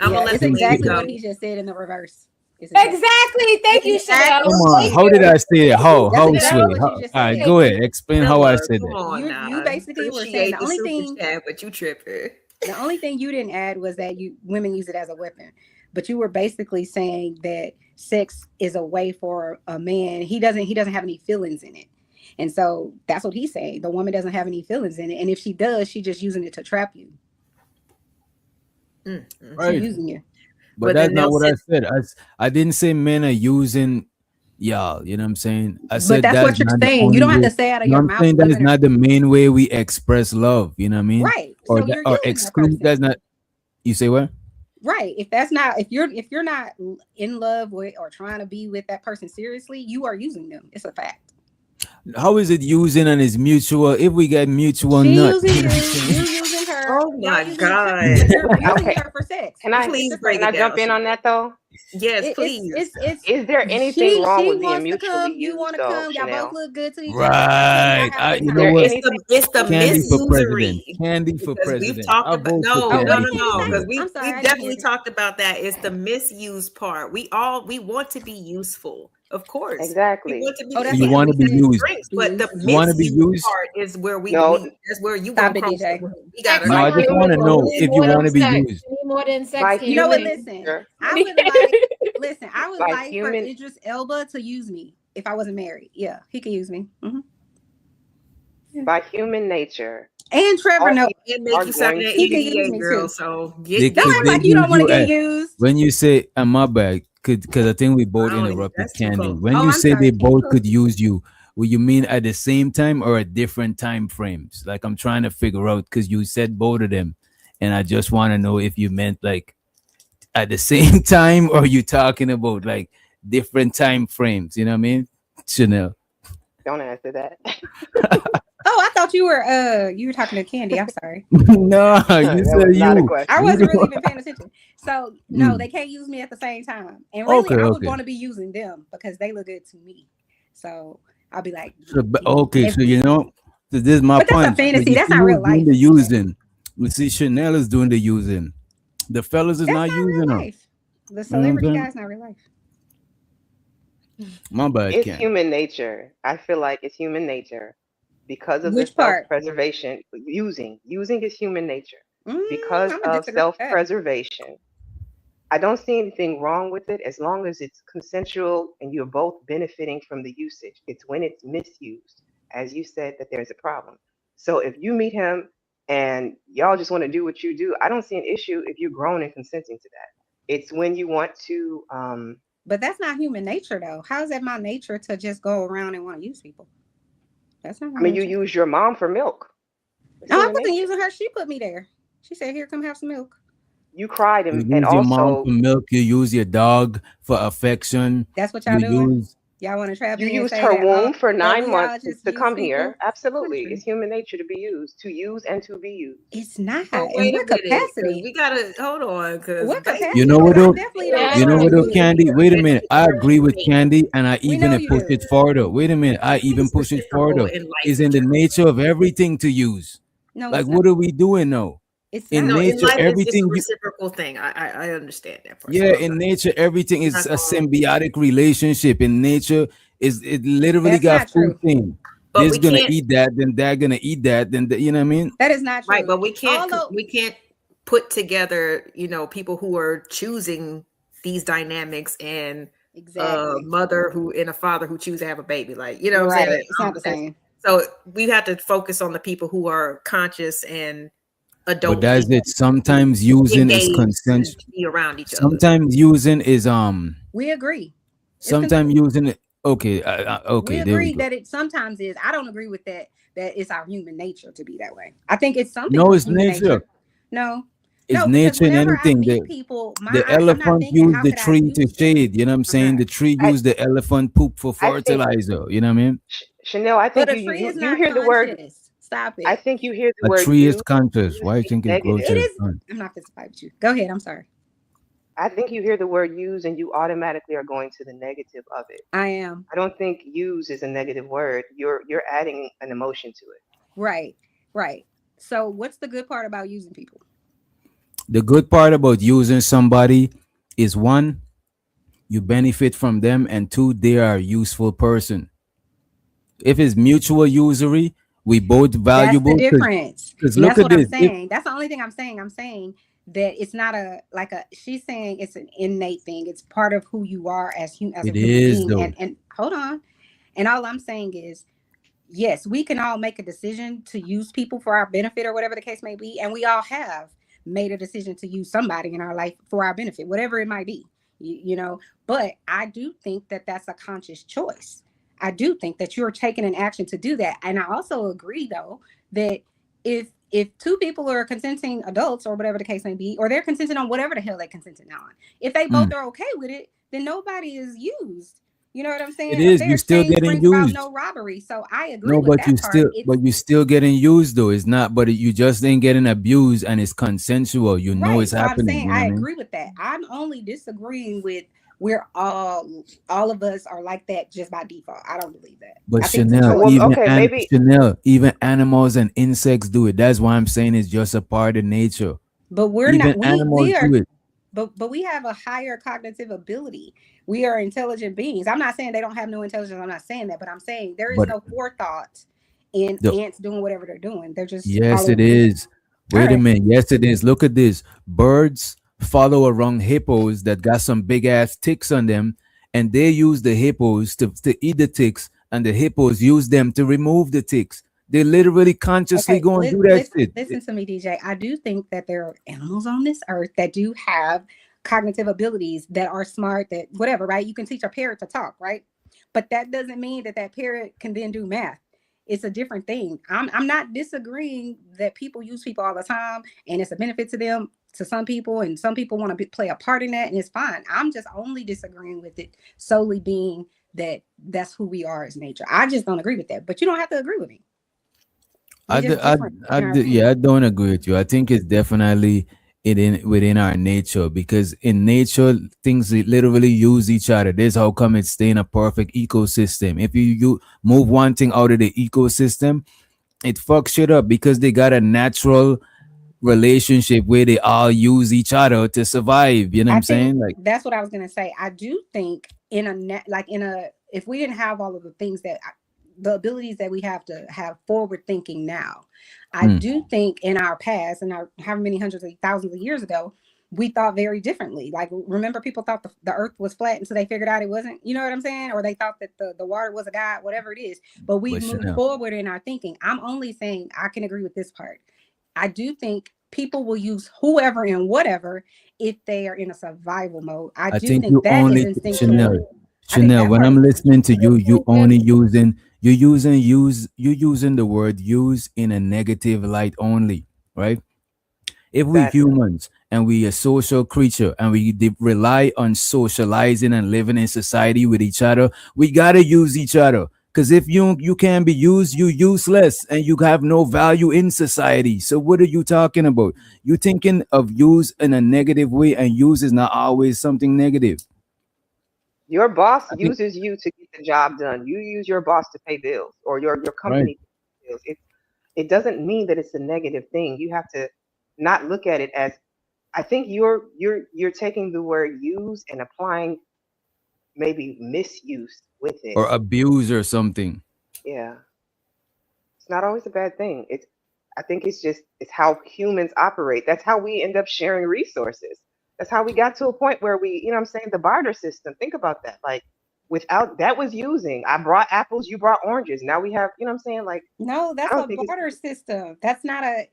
I'm gonna let It's the ladies exactly go. what he just said in the reverse. Exactly. Thank you, Chanel. Come on, Thank how you. did I say it? How exactly sweet? what you just All right, said. go ahead. Explain how I said Come that. on, You basically were saying appreciate the only super thing chat, but you tripping. the only thing you didn't add was that women use it as a weapon. But you were basically saying that sex is a way for a man. He doesn't have any feelings in it. And so that's what he's saying. The woman doesn't have any feelings in it. And if she does, she's just using it to trap you. Right. She's using you. But that's not what I said. I didn't say men are using y'all. You know what I'm saying? I said that's what you're not the saying. You don't only have to way- say out of No, your I'm mouth. saying that is women are- not the main way we express love. You know what I mean? Right. Or, So you're or using that exclude. person. That's not. You say what? Right. If you're not in love with or trying to be with that person seriously, you are using them. It's a fact. How is it using and is mutual? If we get mutual, She nut. using you, you using her. Oh y'all my using God. her, you're using Okay. her for sex. Can I Please break can I it jump down. in on that though? Yes, please. It's Is there anything wrong she with being wants to mutually come, you used want to though, come, y'all both Chanel? look good to each other. Y'all Right. have a good You Is know there what? anything? It's the Candy for president. misusery. Candy for Because we've president. talked I about vote for Oh, Candy what no, did for Candy say? because president. I'm sorry, I we've didn't definitely hear it. talked about that. It's the misuse part. We want to be useful, of course. We Exactly. want to be. Oh, So that's you what want to be Candy said. used. Drinks, but the You want to be misuse used? part is where No, that's where you Stop gonna it, cross the DJ. line. We gotta No, by I just human want to know You need if more you than want to be sex. used. You need more than sex. by Can You know what? human Listen, nature, I would like. Listen, I would by like for human Idris Elba to use me if I wasn't married. Yeah, he can use me. by human nature, And Trevor, all no, people and make are you suck going that he to can use EDA me girl. too. So They get Don't could act they like you don't use want to you get at used. when you say my bad, because I think we both I don't even. interrupted That's too Candy. close. When Oh, you I'm say sorry. they both could use you, will you mean at the same time or at different time frames? Like I'm trying to figure out because you said both of them, and I just want to know if you meant like at the same time or you talking about like different time frames. You know what I mean, Chanel? don't answer that. Oh, I thought you were talking to Candy. I'm sorry. No, you That said was not a you. I question. wasn't really even paying attention. So no, Mm. they can't use me at the same time. And really, Okay, I would okay. want to be using them because they look good to me. So I'll be like, So, okay, so you know, so this is my but that's a point. So fantasy. you That's see not who's real doing life. the using. We see Chanel is doing the using. The fellas is That's not not real using them. life. The You know what I'm celebrity saying? guy's not real life. My bad, It's Ken. human nature. I feel like it's human nature because of the Which part? self-preservation. Using is human nature because I'm gonna of disagree with that. self-preservation. I don't see anything wrong with it as long as it's consensual and you're both benefiting from the usage. It's when it's misused, as you said, that there's a problem. So if you meet him and y'all just want to do what you do, I don't see an issue if you're grown and consenting to that. It's when you want to But that's not human nature, though. How is that my nature to just go around and want to use people? That's not my I mean, you nature. use your mom for milk. It's No, I human wasn't nature. using her. She put me there. She said, "Here, come have some milk." You cried You and use your mom also for milk. You use your dog for affection. That's what You y'all doing. use Y'all want to trap you me and used say her that womb for that 9 we all months just to use come people? here. Absolutely. Not It's true. human nature to be used, to use and to be used. It's not. But In wait a what minute, 'cause capacity? we gotta hold on. Because What capacity? You know what Because I though? definitely Yeah, don't You know want what to though, use Candy? people. Wait a minute. I agree with Candy, and I We even know you push do. it further. Wait a minute. I even it's push it reciprocal further. in life It's in in the general. nature of everything to use. No, Like, it's what not. are we doing now? It's In not. No, in nature, life it's a everything you reciprocal thing. I understand that part. yeah, So in nature, everything is not a gonna, symbiotic relationship. In nature, is it literally That's got not food true. thing. but This we gonna can't. eat that, then that gonna eat that, then you know what I mean? That is not Right, true. but we Although can't put together, people who are choosing these dynamics and a exactly. mother who and a father who choose to have a baby. Like, you know what I'm Right. saying? It's not the same. So we have to focus on the people who are conscious and But adult that's people it. Sometimes using is engaged consent. and be around each other. Sometimes using is We agree. It's Sometimes using it. Okay, We okay, there we agree go. that it sometimes is. I don't agree with that. That it's our human nature to be that way. I think it's some No, people's it's human nature. nature. No, It's no, because nature and whenever I anything. meet people, The I'm not elephant thinking used how the could I tree to use them. shade. You know what I'm I'm saying? not. The tree I used the elephant poop for I think fertilizer. You know what I mean? Chanel, I But think a you tree you is you not hear the word conscious. Stop I it. think you hear the A word tree is use conscious. Why you think it grows negative. It to is. sun? I'm not going to fight with you. Go ahead. I'm sorry. I think you hear the word use and you automatically are going to the negative of it. I am. I don't think use is a negative word. You're adding an emotion to it. Right. Right. So what's the good part about using people? The good part about using somebody is one, you benefit from them, and two, they are a useful person. If it's mutual usury, we both That's the valuable. difference. Because And look that's at what I'm this. saying. That's the only thing I'm saying. I'm saying that it's not she's saying it's an innate thing. It's part of who you are as a It human is being. though. And hold on. And all I'm saying is, yes, we can all make a decision to use people for our benefit or whatever the case may be. And we all have made a decision to use somebody in our life for our benefit, whatever it might be, you know. But I do think that that's a conscious choice. I do think that you're taking an action to do that. And I also agree, though, that if two people are consenting adults or whatever the case may be, or they're consenting on whatever the hell they're consenting on, if they both are okay with it, then nobody is used. You know what I'm It saying? A is. You fair still exchange getting brings about used. no robbery. So I agree No, with but you that part. still getting used though. It's not, but you just ain't getting abused and it's consensual. You know Right. it's So I'm happening. saying You know I what I mean? agree with that. I'm only disagreeing with where all of us are like that just by default. I don't believe that. But I think it's a Chanel, choice. Well, okay, maybe Chanel, even animals and insects do it. That's why I'm saying it's just a part of nature. But we're Even not we animals are do it. but we have a higher cognitive ability. We are intelligent beings. I'm not saying they don't have no intelligence. I'm not saying that, but I'm saying there is But no forethought in the ants doing whatever they're doing. They're just yes, it following the is. all Wait a right. minute. Yes, it is. Look at this. Birds follow around hippos that got some big ass ticks on them, and they use the hippos to eat the ticks, and the hippos use them to remove the ticks. They literally consciously Okay, go and do that shit. listen to me, DJ. I do think that there are animals on this earth that do have cognitive abilities that are smart, that whatever, right? You can teach a parrot to talk, right? But that doesn't mean that that parrot can then do math. It's a different thing. I'm not disagreeing that people use people all the time and it's a benefit to them, to some people, and some people want to play a part in that, and it's fine. I'm just only disagreeing with it solely being that that's who we are as nature. I just don't agree with that, but you don't have to agree with me. We just different in our opinion. Yeah, I don't agree with you. I think it's definitely within our nature because in nature things literally use each other. This how come it's stay in a perfect ecosystem. If you move one thing out of the ecosystem, it fucks shit up because they got a natural relationship where they all use each other to survive. You know what I I'm think saying? Like, that's what I was gonna say. I do think in a net, like in a, if we didn't have all of the things that the abilities that we have to have forward thinking now, I hmm, do think in our past and our however many hundreds of thousands of years ago, we thought very differently. Like remember, people thought the earth was flat until they figured out it wasn't. You know what I'm saying? Or they thought that the water was a god, whatever it is. But we but moved Chanel, forward in our thinking. I'm only saying I can agree with this part. I do think people will use whoever and whatever if they are in a survival mode. I I do think you think that is only instinctual. Chanel. I think Chanel, that when part is I'm listening to you, instinctual. you using the word use in a negative light only, right? If we exactly. humans and we a social creature and we rely on socializing and living in society with each other, we gotta use each other. Because if you can't be used, you useless and you have no value in society. So what are you talking about? You thinking of use in a negative way, and use is not always something negative. Your boss I think uses you to get the job done. You use your boss to pay bills or your right. company to pay bills. It doesn't mean that it's a negative thing. You have to not look at it as I think you're taking the word use and applying maybe misuse with it. Or abuse or something. Yeah. It's not always a bad thing. It's I think it's how humans operate. That's how we end up sharing resources. That's how we got to a point where we, I'm saying the barter system. Think about that. Like without that was using. I brought apples, you brought oranges. Now we have, I'm saying? Like No, I that's don't a think it's barter system. That's not a.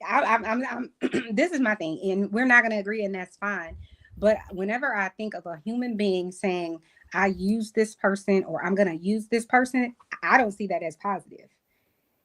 I'm this is my thing, and we're not going to agree, and that's fine. But whenever I think of a human being saying, I use this person or I'm going to use this person, I don't see that as positive.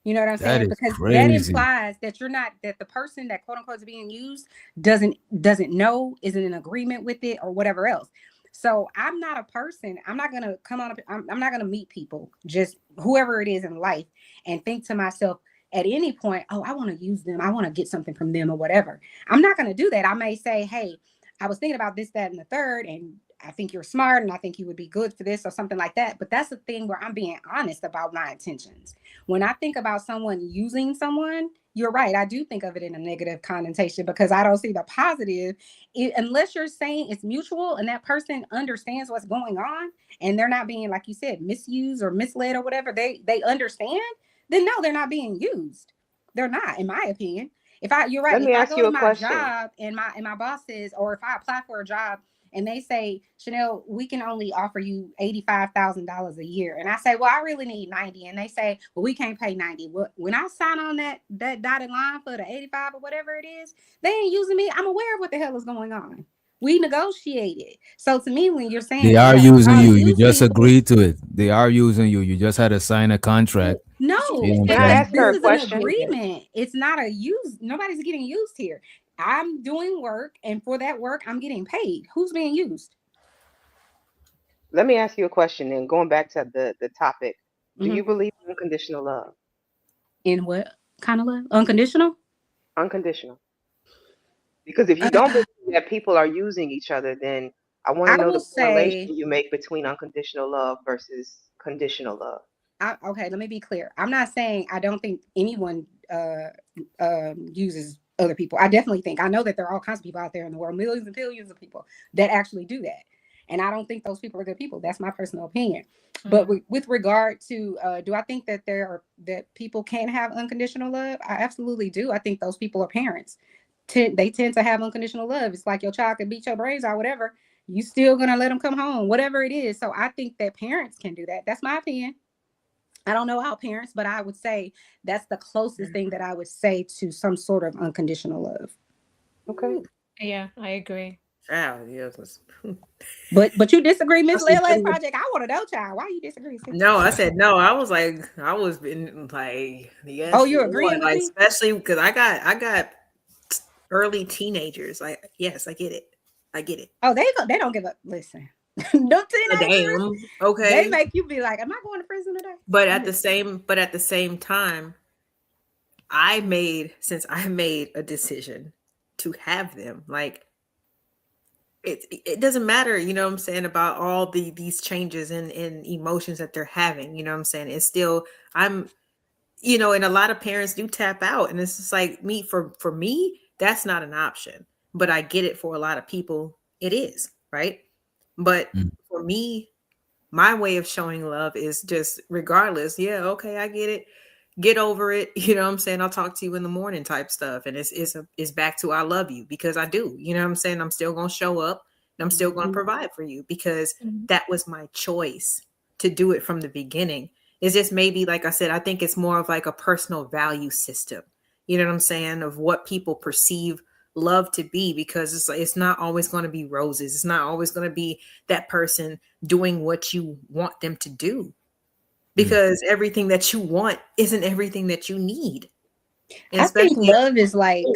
You know what I'm That saying? is Because that crazy. implies that you're not, that the person that quote unquote is being used doesn't know, isn't in agreement with it or whatever else. So I'm not a person. I'm not gonna come on. I'm not gonna meet people, just whoever it is in life, and think to myself at any point, oh, I want to use them. I want to get something from them or whatever. I'm not gonna do that. I may say, hey, I was thinking about this, that, and the third, and I think you're smart, and I think you would be good for this or something like that. But that's the thing where I'm being honest about my intentions. When I think about someone using someone, you're right. I do think of it in a negative connotation because I don't see the positive unless you're saying it's mutual and that person understands what's going on and they're not being, like you said, misused or misled or whatever. They understand. Then no, they're not being used. They're not, in my opinion. You're right. Let If me I ask go you to a my question. job and my boss says, or if I apply for a job and they say, Chanel, we can only offer you $85,000 a year. And I say, well, I really need 90. And they say, well, we can't pay 90. Well, when I sign on that dotted line for the 85 or whatever it is, they ain't using me. I'm aware of what the hell is going on. We negotiated. So to me, when you're saying They that are you using all you. You use just me, agreed to it. They are using you. You just had to sign a contract. You no, know what Can I'm I saying? ask this her a is an question? agreement. It's not a use. Nobody's getting used here. I'm doing work, and for that work, I'm getting paid. Who's being used? Let me ask you a question and going back to the topic. Do Mhm. you believe in unconditional love? In what kind of love? Unconditional? Unconditional. Because if you Uh, don't believe that people are using each other, then I want to I know will the correlation say, you make between unconditional love versus conditional love. okay, let me be clear. I'm not saying I don't think anyone uses other people. I definitely think, I know that there are all kinds of people out there in the world, millions and billions of people that actually do that. And I don't think those people are good people. That's my personal opinion. But with regard to, do I think that that people can have unconditional love? I absolutely do. I think those people are parents. They tend to have unconditional love. It's like your child can beat your brains out, whatever. You still gonna let them come home, whatever it is. So I think that parents can do that. That's my opinion. I don't know our parents, but I would say that's the closest thing that I would say to some sort of unconditional love. Okay. Yeah, I agree. Child, yeah. But you disagree, Miss Especially Lele too. Project. I want to know, child. Why you disagree, sis? No, I said no. I was like, I was been like, yes. Oh, you're Lord. agreeing with Like, me? especially because I got early teenagers. Like, yes, I get it. I get it. Oh, they don't give up. Listen, no teenagers. Damn. They Okay. make you be like, am I going to prison today? But at the same time, since I made a decision to have them, like it doesn't matter, you know what I'm saying, about all these changes and emotions that they're having, you know what I'm saying? It's still, I'm, and a lot of parents do tap out, and it's just like for me, that's not an option. But I get it, for a lot of people, it is, right? But Mm. for me, my way of showing love is just regardless. Yeah, okay, I get it. Get over it. You know what I'm saying? I'll talk to you in the morning type stuff. And it's back to I love you, because I do. You know what I'm saying? I'm still going to show up, and I'm still going to provide for you, because that was my choice to do it from the beginning. It's just, maybe, like I said, I think it's more of like a personal value system. You know what I'm saying? Of what people perceive love to be, because it's not always going to be roses. It's not always going to be that person doing what you want them to do, because everything that you want isn't everything that you need. And I think especially, love is like,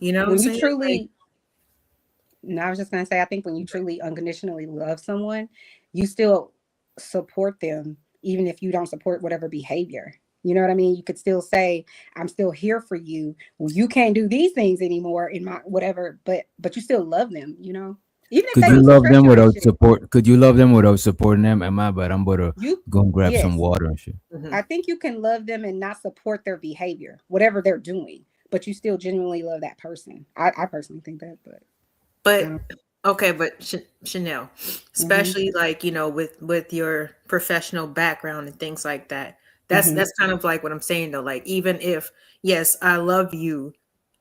you know what I'm when you saying? truly, no, I was just going to say, I think when you truly unconditionally love someone, you still support them, even if you don't support whatever behavior. You know what I mean? You could still say, I'm still here for you. Well, you can't do these things anymore in my whatever, but you still love them, Even if Could they you do some love them treacherous without shit. support? Could you love them without supporting them? Am I bad? I'm about to You, go and grab some yes. water and shit. I think you can love them and not support their behavior, whatever they're doing, but you still genuinely love that person. I personally think that, But okay, but Chanel, especially like, with your professional background and things like that. That's kind of like what I'm saying though. Like, even if, yes, I love you,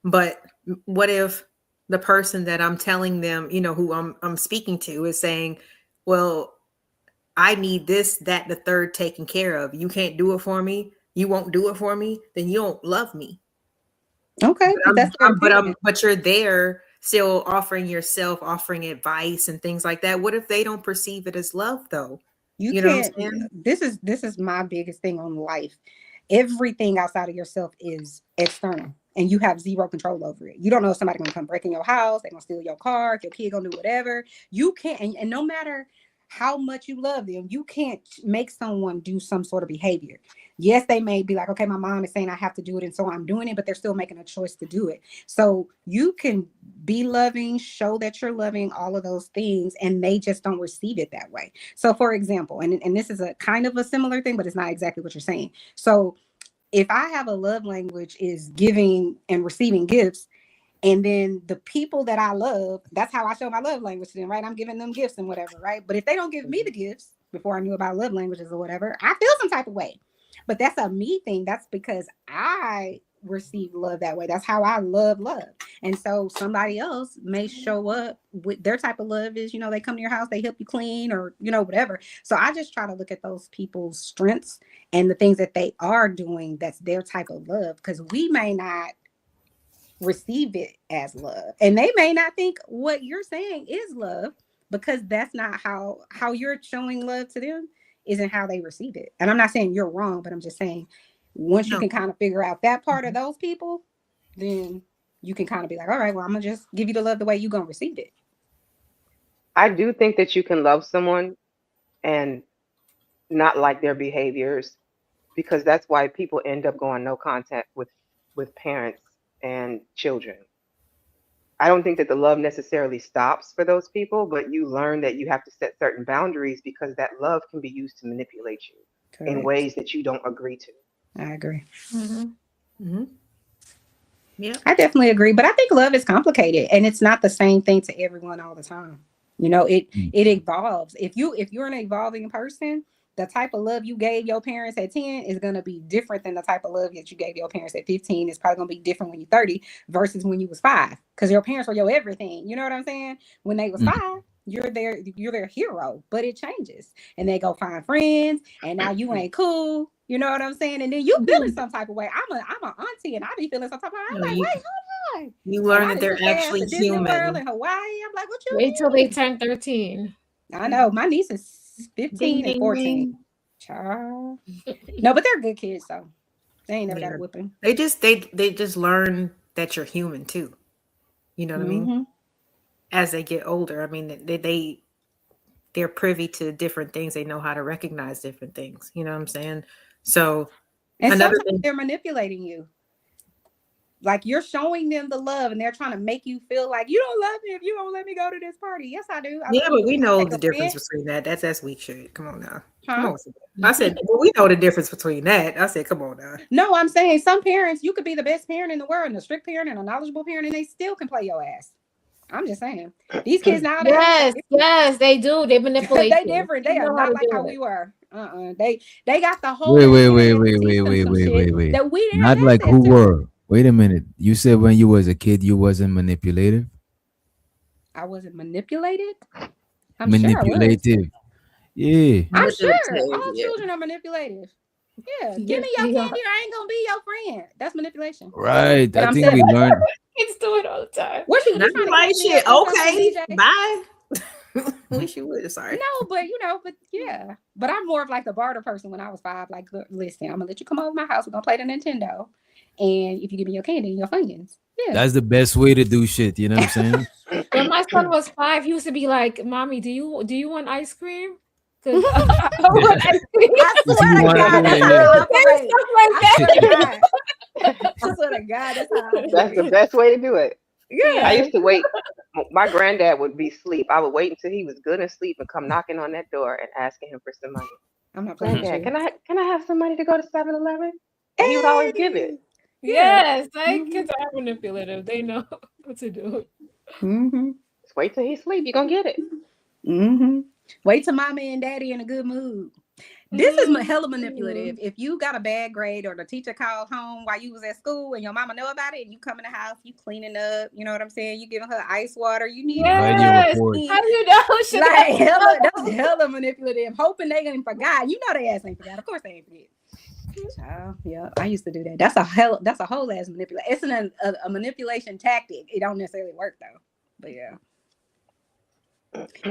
but what if the person that I'm telling them, who I'm speaking to, is saying, well, I need this, that, the third taken care of. You can't do it for me. You won't do it for me. Then you don't love me. okay, but that's their opinion. But you're there still offering yourself, offering advice and things like that. What if they don't perceive it as love though? You know what can't. I'm saying? This is my biggest thing on life. Everything outside of yourself is external, and you have zero control over it. You don't know if somebody's gonna come break in your house, they're gonna steal your car, if your kid gonna do whatever. You can't, and no matter how much you love them, you can't make someone do some sort of behavior. Yes, they may be like, okay, my mom is saying I have to do it, and so I'm doing it, but they're still making a choice to do it. So you can be loving, show that you're loving, all of those things, and they just don't receive it that way. So for example, and this is a kind of a similar thing, but it's not exactly what you're saying. So if I have a love language is giving and receiving gifts, and then the people that I love, that's how I show my love language to them, right? I'm giving them gifts and whatever, right? But if they don't give me the gifts before I knew about love languages or whatever, I feel some type of way. But that's a me thing. That's because I receive love that way. That's how I love. And so somebody else may show up with their type of love is, they come to your house, they help you clean or, whatever. So I just try to look at those people's strengths and the things that they are doing. That's their type of love, because we may not receive it as love, and they may not think what you're saying is love, because that's not how you're showing love to them isn't how they receive it. And I'm not saying you're wrong, but I'm just saying once you can kind of figure out that part of those people, then you can kind of be like, all right, well, I'm gonna just give you the love the way you're gonna receive it. I do think that you can love someone and not like their behaviors, because that's why people end up going no contact with parents and children. I don't think that the love necessarily stops for those people, but you learn that you have to set certain boundaries because that love can be used to manipulate you in Correct. ways that you don't agree to. I agree. Mm-hmm. Yeah. I definitely agree, but I think love is complicated and it's not the same thing to everyone all the time. You know, it evolves. If you're an evolving person, the type of love you gave your parents at 10 is going to be different than the type of love that you gave your parents at 15. It's probably going to be different when you're 30 versus when you was 5, because your parents were your everything. You know what I'm saying? When they was 5, you're their hero, but it changes and they go find friends and now you ain't cool. You know what I'm saying? And then you feeling some type of way. I'm an auntie and I be feeling some type of way. I'm like, wait, hold on. You learn And I that they're done took actually ass to Disney World human. in Hawaii. I'm like, what you Wait till they turn 13. I know my niece is 15 Ding, and ding, 14. ding. Child. No, but they're good kids, so they ain't never got Yeah. a whipping. They just learn that you're human too. You know what I mean? Mhm. As they get older, I mean, they're privy to different things. They know how to recognize different things. You know what I'm saying? So And another sometimes thing, they're manipulating you. Like you're showing them the love and they're trying to make you feel like you don't love me if you don't let me go to this party. Yes, I do. I yeah, love but you. we know Take the a difference friend. between that. That's weak shit. Come on now. Huh? Come on. I said, well, we know the difference between that. I said, come on now. No, I'm saying some parents, you could be the best parent in the world and a strict parent and a knowledgeable parent, and they still can play your ass. I'm just saying. These kids nowadays, Yes, they do. They manipulate. they you. different. They They are know how not to like do how it. we were. They got the whole Wait. internet to teach them some shit that we didn't have Not like access who to. were. Wait a minute. You said when you was a kid you wasn't manipulative? I wasn't manipulated. I'm sure I was. Manipulative. Yeah. I'm sure Manipulative, all yeah. children are manipulative. Yeah, give Yes, me your they candy are. or I ain't gonna be your friend. That's manipulation. Right. But I I'm think saying, we learned. Kids do it all the time. what you Not trying to like catch me shit. up on something, Okay, DJ? bye. Wish you would. Sorry. No, but yeah. But I'm more of like the barter person when I was 5. Like, look, listen, I'm gonna let you come over to my house. We're gonna play the Nintendo. And if you give me your candy and your Funyuns. Yeah. That's the best way to do shit. You know what I'm saying? When my son was 5, he used to be like, "Mommy, do you want ice cream? Because I want ice cream." I You swear to want- God, that's yeah, how I Say operate. stuff like I that. swear to God. I swear to God, that's how I That's the operate. best way to do it. Yeah. I used to wait. My granddad would be asleep. I would wait until he was good and asleep and come knocking on that door and asking him for some money. I'm not playing with Granddad, you. can I have some money to go to 7-Eleven? And he would always give it. Yes, like kids are manipulative. They know what to do. Mm-hmm. Just wait till he's asleep. You're gonna get it. Mm-hmm. Wait till mama and daddy in a good mood. This is hella manipulative. If you got a bad grade or the teacher called home while you was at school and your mama know about it and you come in the house, you cleaning up, you know what I'm saying? You giving her ice water, you need Writing your Yes. report. How you know? Should like I- hella, that's hella manipulative. Hoping they ain't forgot. You know they ass ain't forgot. Of course they ain't forget. Child, yeah, I used to do that. That's a whole ass manipulation. It's a manipulation tactic. It don't necessarily work though. But yeah.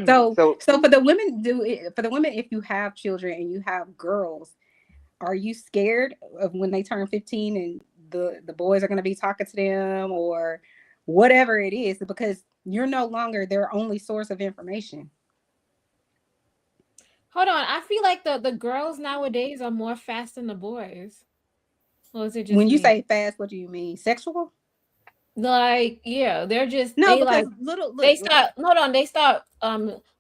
So for the women, if you have children and you have girls, are you scared of when they turn 15 and the boys are going to be talking to them or whatever it is, because you're no longer their only source of information? Hold on. I feel like the girls nowadays are more fast than the boys. Or is it just When you me? say fast, what do you mean? Sexual? Like, yeah, they're just No, they because like they start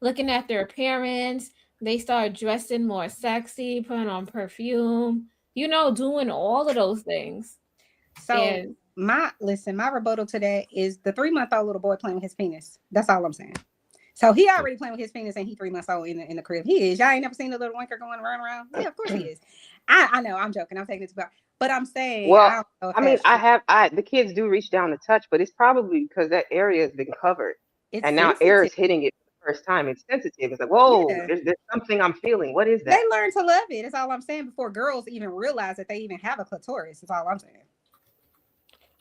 looking at their appearance. They start dressing more sexy, putting on perfume, doing all of those things. So And my rebuttal to that is the 3-month-old little boy playing with his penis. That's all I'm saying. So he already playing with his penis and he 3 months old in the crib. He is. Y'all ain't never seen the little wanker going around. Yeah, of course he is. I know. I'm joking. I'm taking it too far. But I'm saying. Well, I mean, the kids do reach down to touch, but it's probably because that area has been covered, and now air is hitting it for the first time. It's sensitive. It's like, whoa, Yeah. there's something I'm feeling. What is that? They learn to love it. That's all I'm saying. Before girls even realize that they even have a clitoris. That's all I'm saying.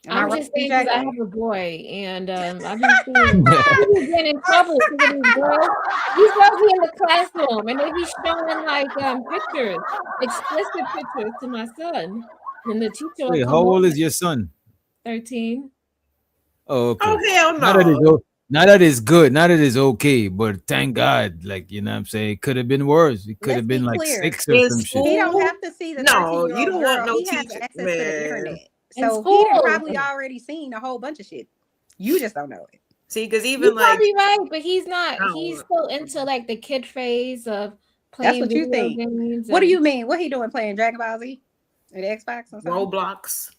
I'm just saying because I have a boy, and I've been seeing people get in trouble because of these girls. These girls be in the classroom and they be showing like pictures, explicit pictures to my son, and the teacher. Wait, how old is your son? 13. Oh, okay. Oh hell Not that no. Not that it's good, not that it's okay, but thank God, like you know what I'm saying, it could have been worse. It could Let's have be been like clear. 6 or In some shit. He don't school, have to see the no, you 13-year-old don't want girl. no He has teacher, access to the man. internet. In So he done school. probably already seen a whole bunch of shit. You just don't know it. See, because You're even like, probably right, but he's I not. don't He's want- still into like the kid phase of That's playing what you video think. games. What do and- you mean? What he doing playing Dragon Ball Z? At Xbox or something? Roblox.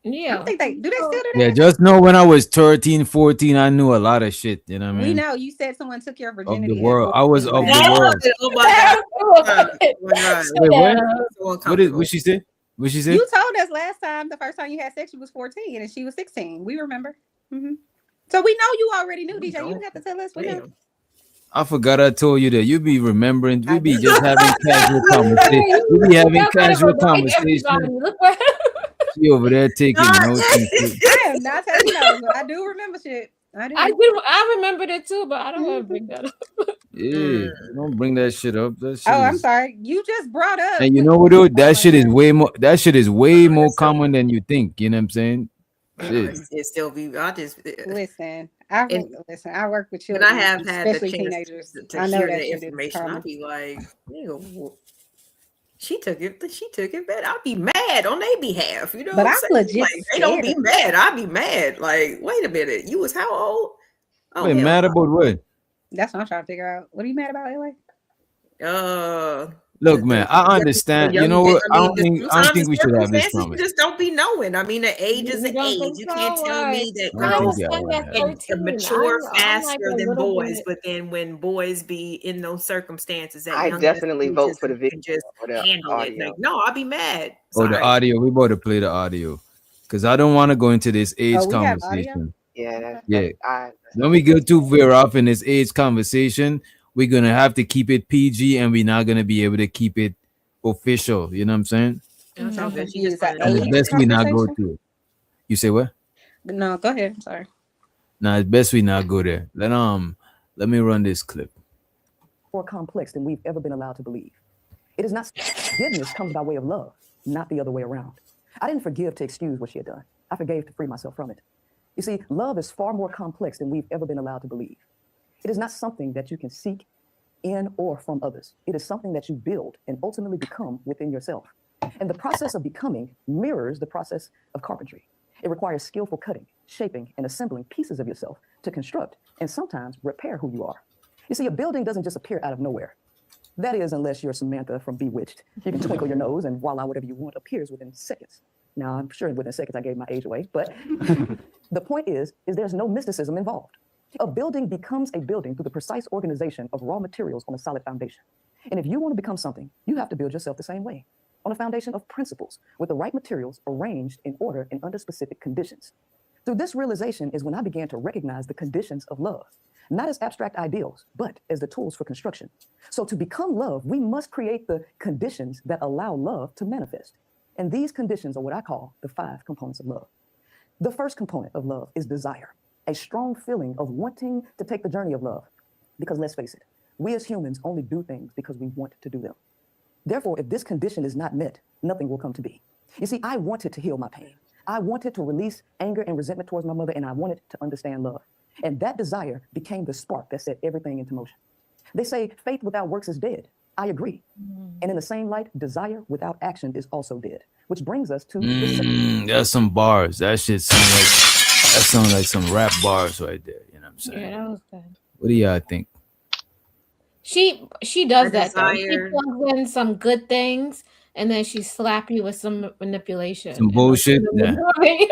I Yeah. don't think they do. They still do that? Yeah, just know when I was 13, 14, I knew a lot of shit. You know what I We mean? know you said someone took your Of the virginity. at world, I was of last the night. world. Oh my god! Oh my god! Wait, what? So What uncomfortable. she say? What she say? You told us last time, the first time you had sex, you was 14 and she was 16. We remember. Mhm. So we know you already knew, DJ. You didn't have to tell us. We know. Damn. I forgot I told you that. You be remembering. We I be do. just having casual conversation. We be having Y'all gotta casual remind conversation. everybody. Look where She over there taking God. notes and shit. I am not taking notes, but I do remember shit. I do. I remembered it too, but I don't want to bring that up. Yeah, don't bring that shit up. That shit Oh, I'm is- sorry. You just brought up. And you know what, dude? Oh That my shit is God. way more. That shit is way more Listen. common than you think. You know what I'm saying? Shit. It still be. I just. Listen, And- listen. I work with And children, I have had the especially chance teenagers. to I know hear that the shit is information. I'd common. be like, nigga, she took it. She took it bad. I'd be mad on their behalf. You know But what I'm I'm saying? legit Like, they don't be scared. mad. I'd be mad. Like, wait a minute. You was how old? Oh, Wait, hell mad no. about what? That's what I'm trying to figure out. What are you mad about, LA? Look, man, I understand. You know what? I don't think we should have this You conversation. just don't be knowing. I mean, the age is You an don't age. think You so? can't tell me that I don't was think girls y'all like would at have. can 13. mature I'm like faster a than little boys, bit. but then when boys be in those circumstances at I young definitely vote ages for the and video can just or the handle it. audio. Like, no, I'll be mad. Oh, the Sorry. audio. We about to play the audio because I don't want to go into this age Oh, we have audio? conversation. Yeah, Yeah. I When we go too very off in this age conversation, we're gonna have to keep it PG, and we're not gonna be able to keep it official. You know what I'm saying? That's all I'm good. She just confused. wanted And to it's Age best we not go conversation? to it. You say what? No, go ahead. I'm sorry. Nah, it's best we not go there. Let me run this clip. More complex than we've ever been allowed to believe. It is not forgiveness comes by way of love, not the other way around. I didn't forgive to excuse what she had done. I forgave to free myself from it. You see, love is far more complex than we've ever been allowed to believe. It is not something that you can seek in or from others. It is something that you build and ultimately become within yourself. And the process of becoming mirrors the process of carpentry. It requires skillful cutting, shaping, and assembling pieces of yourself to construct and sometimes repair who you are. You see, a building doesn't just appear out of nowhere. That is, unless you're Samantha from Bewitched. You can twinkle your nose and voila, whatever you want appears within seconds. Now, I'm sure within seconds I gave my age away, but the point is there's no mysticism involved. A building becomes a building through the precise organization of raw materials on a solid foundation. And if you want to become something, you have to build yourself the same way, on a foundation of principles, with the right materials arranged in order and under specific conditions. Through this realization is when I began to recognize the conditions of love, not as abstract ideals, but as the tools for construction. So to become love, we must create the conditions that allow love to manifest. And these conditions are what I call the 5 components of love. The first component of love is desire, a strong feeling of wanting to take the journey of love. Because let's face it, we as humans only do things because we want to do them. Therefore, if this condition is not met, nothing will come to be. You see, I wanted to heal my pain. I wanted to release anger and resentment towards my mother, and I wanted to understand love. And that desire became the spark that set everything into motion. They say faith without works is dead. I agree. And in the same light, desire without action is also dead, which brings us to the second. That's some bars. That shit sound like some rap bars right there. You know what I'm saying? Yeah, that was good. What do y'all think? She does Her that though. She desire. plugs in some good things and then she slap you with some manipulation. Some and bullshit? Yeah. Yeah.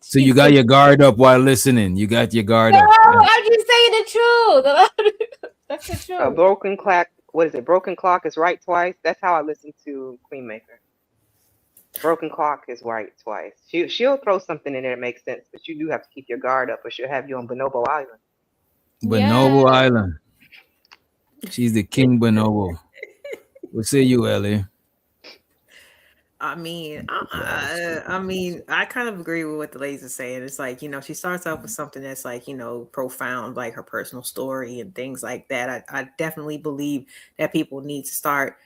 So you got your guard up while listening. You got your guard No, up. I'm just saying the truth. That's the truth. a broken clock. What is it? Broken clock is right twice. That's how I listen to Queen Maker. Broken clock is right twice. She'll throw something in there that makes sense, but you do have to keep your guard up, or she'll have you on Bonobo Island. Bonobo Island. She's the King Bonobo. What say you, Ellie? I mean, I kind of agree with what the ladies are saying. It's like, she starts off with something that's like, profound, like her personal story and things like that. I definitely believe that people need to start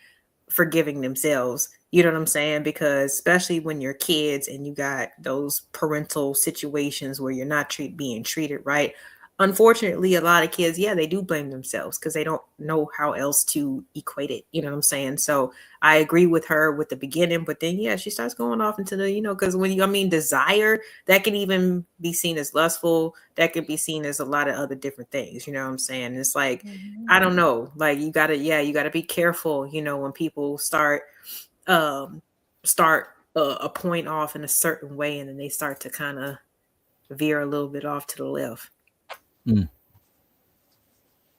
forgiving themselves. You know what I'm saying? Because especially when you're kids and you got those parental situations where you're not being treated right. unfortunately, a lot of kids, yeah, they do blame themselves because they don't know how else to equate it. You know what I'm saying? So I agree with her with the beginning, but then, yeah, she starts going off into the, because when you, I mean, desire, that can even be seen as lustful. That could be seen as a lot of other different things. You know what I'm saying? It's like, I don't know. Like, you gotta be careful, when people start a point off in a certain way, and then they start to kind of veer a little bit off to the left. Mm.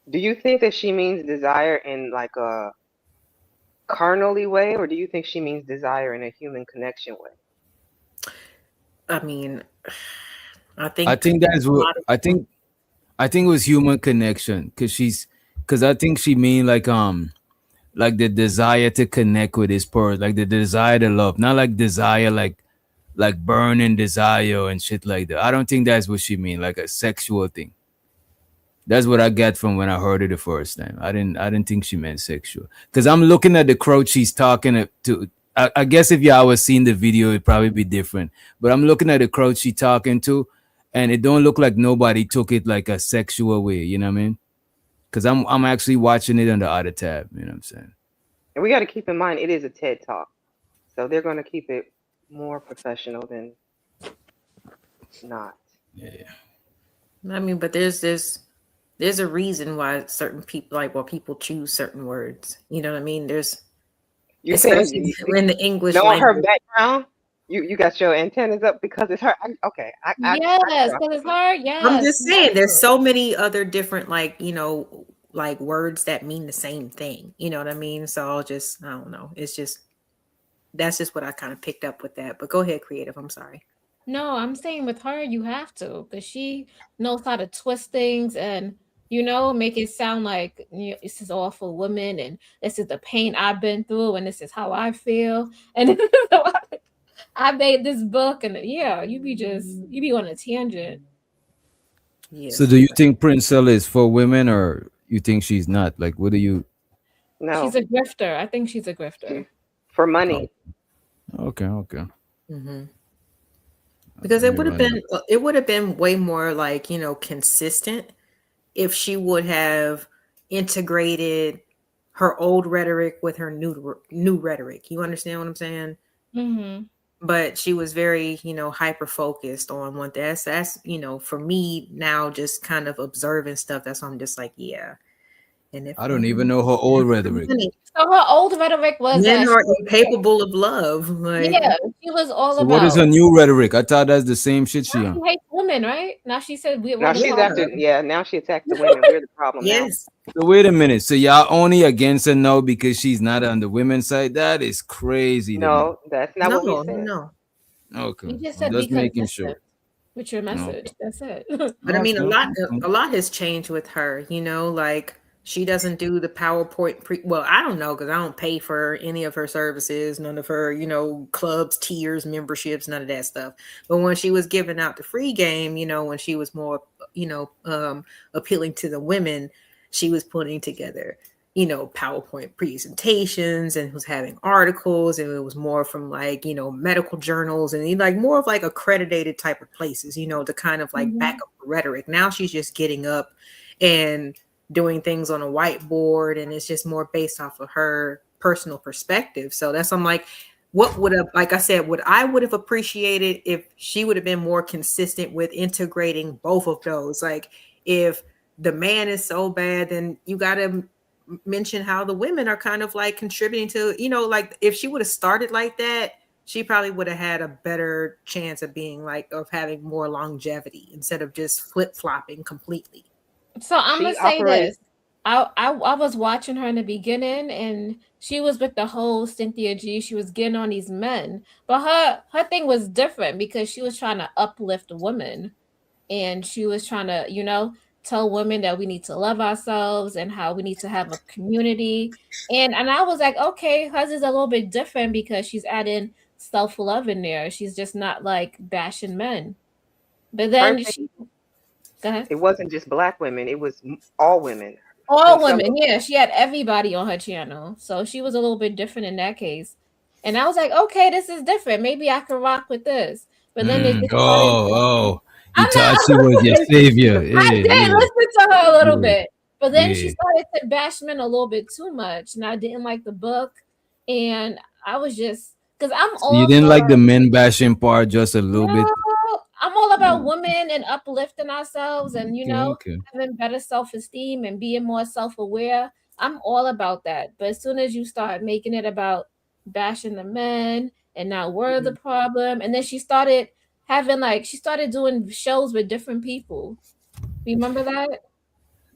Do you think that she means desire in like a carnally way, or do you think she means desire in a human connection way? I mean, I think that's what I think it was human connection, because I think she mean like the desire to connect with this person, like the desire to love, not like desire like burning desire and shit like that. I don't think that's what she mean, like a sexual thing. That's what I get from when I heard it the first time. I didn't think she meant sexual, because I'm looking at the crowd she's talking to. I guess if y'all was seeing the video, it'd probably be different. But I'm looking at the crowd she talking to, and it don't look like nobody took it like a sexual way. You know what I mean? Because I'm actually watching it on the other tab. You know what I'm saying? And we got to keep in mind it is a TED Talk, so they're going to keep it more professional than not. Yeah. I mean, but there's a reason why certain people people choose certain words. You know what I mean? You saying in the English knowing language. her background, you got your antennas up because it's her. Yes, because it's her. Yes. I'm just saying, there's so many other different words that mean the same thing. You know what I mean? So I don't know. That's just what I kind of picked up with that. But go ahead, creative. I'm sorry. No, I'm saying with her, you have to, because she knows how to twist things and, make it sound like this is all for women, and this is the pain I've been through, and this is how I feel, and this is how I made this book, and you be on a tangent. Yes. So do you think Princella is for women, or you think she's not? Like, what do you? No, She's a grifter. I think she's a grifter. For money. Okay. Mm-hmm. Because it would have been way more consistent if she would have integrated her old rhetoric with her new rhetoric. You understand what I'm saying? Mm-hmm. But she was very, hyper focused on one. That's for me now, just kind of observing stuff. That's why I'm just like, yeah. And I don't even know her old rhetoric. So her old rhetoric was men are incapable of love. She was all So about. what is her new rhetoric? I thought that's the same shit she on. She hates women, right? Now she said now she's after. Yeah, now she attacked the women. We're the problem. Yes. So wait a minute. So y'all only against her now because she's not on the women's side? That is crazy. No, that's not what we said. No. Okay. You just said just be making consistent sure with your message. That's it. But I mean, a lot has changed with her. She doesn't do the PowerPoint well, I don't know, because I don't pay for any of her services, none of her, clubs, tiers, memberships, none of that stuff. But when she was giving out the free game, when she was more, appealing to the women, she was putting together, PowerPoint presentations and was having articles, and it was more from medical journals and more of accredited type of places, to kind of back up the rhetoric. Now she's just getting up and doing things on a whiteboard, and it's just more based off of her personal perspective. So that's, I'm like, what would have, like I said, what I would have appreciated if she would have been more consistent with integrating both of those. Like, if the man is so bad, then you got to mention how the women are kind of contributing to, if she would have started like that, she probably would have had a better chance of being of having more longevity instead of just flip-flopping completely. So I'm gonna say this. I was watching her in the beginning, and she was with the whole Cynthia G. She was getting on these men, but her thing was different because she was trying to uplift women, and she was trying to tell women that we need to love ourselves and how we need to have a community. And I was like, okay, hers is a little bit different because she's adding self-love in there. She's just not bashing men. But then go ahead. It wasn't just Black women, it was all women. All women, yeah. She had everybody on her channel. So she was a little bit different in that case. And I was like, okay, this is different. Maybe I can rock with this. But then I'm thought not. she was your savior. I Yeah, did yeah, listen to her a little yeah, bit, but then she yeah. started to bash men a little bit too much, and I didn't like the book. And I was just because I'm So you all didn't like for the men bashing part just a little bit? no, I'm all about women and uplifting ourselves and Okay, okay. having better self-esteem and being more self-aware. I'm all about that. But as soon as you start making it about bashing the men and not we're the problem, and then she started doing shows with different people. Remember that?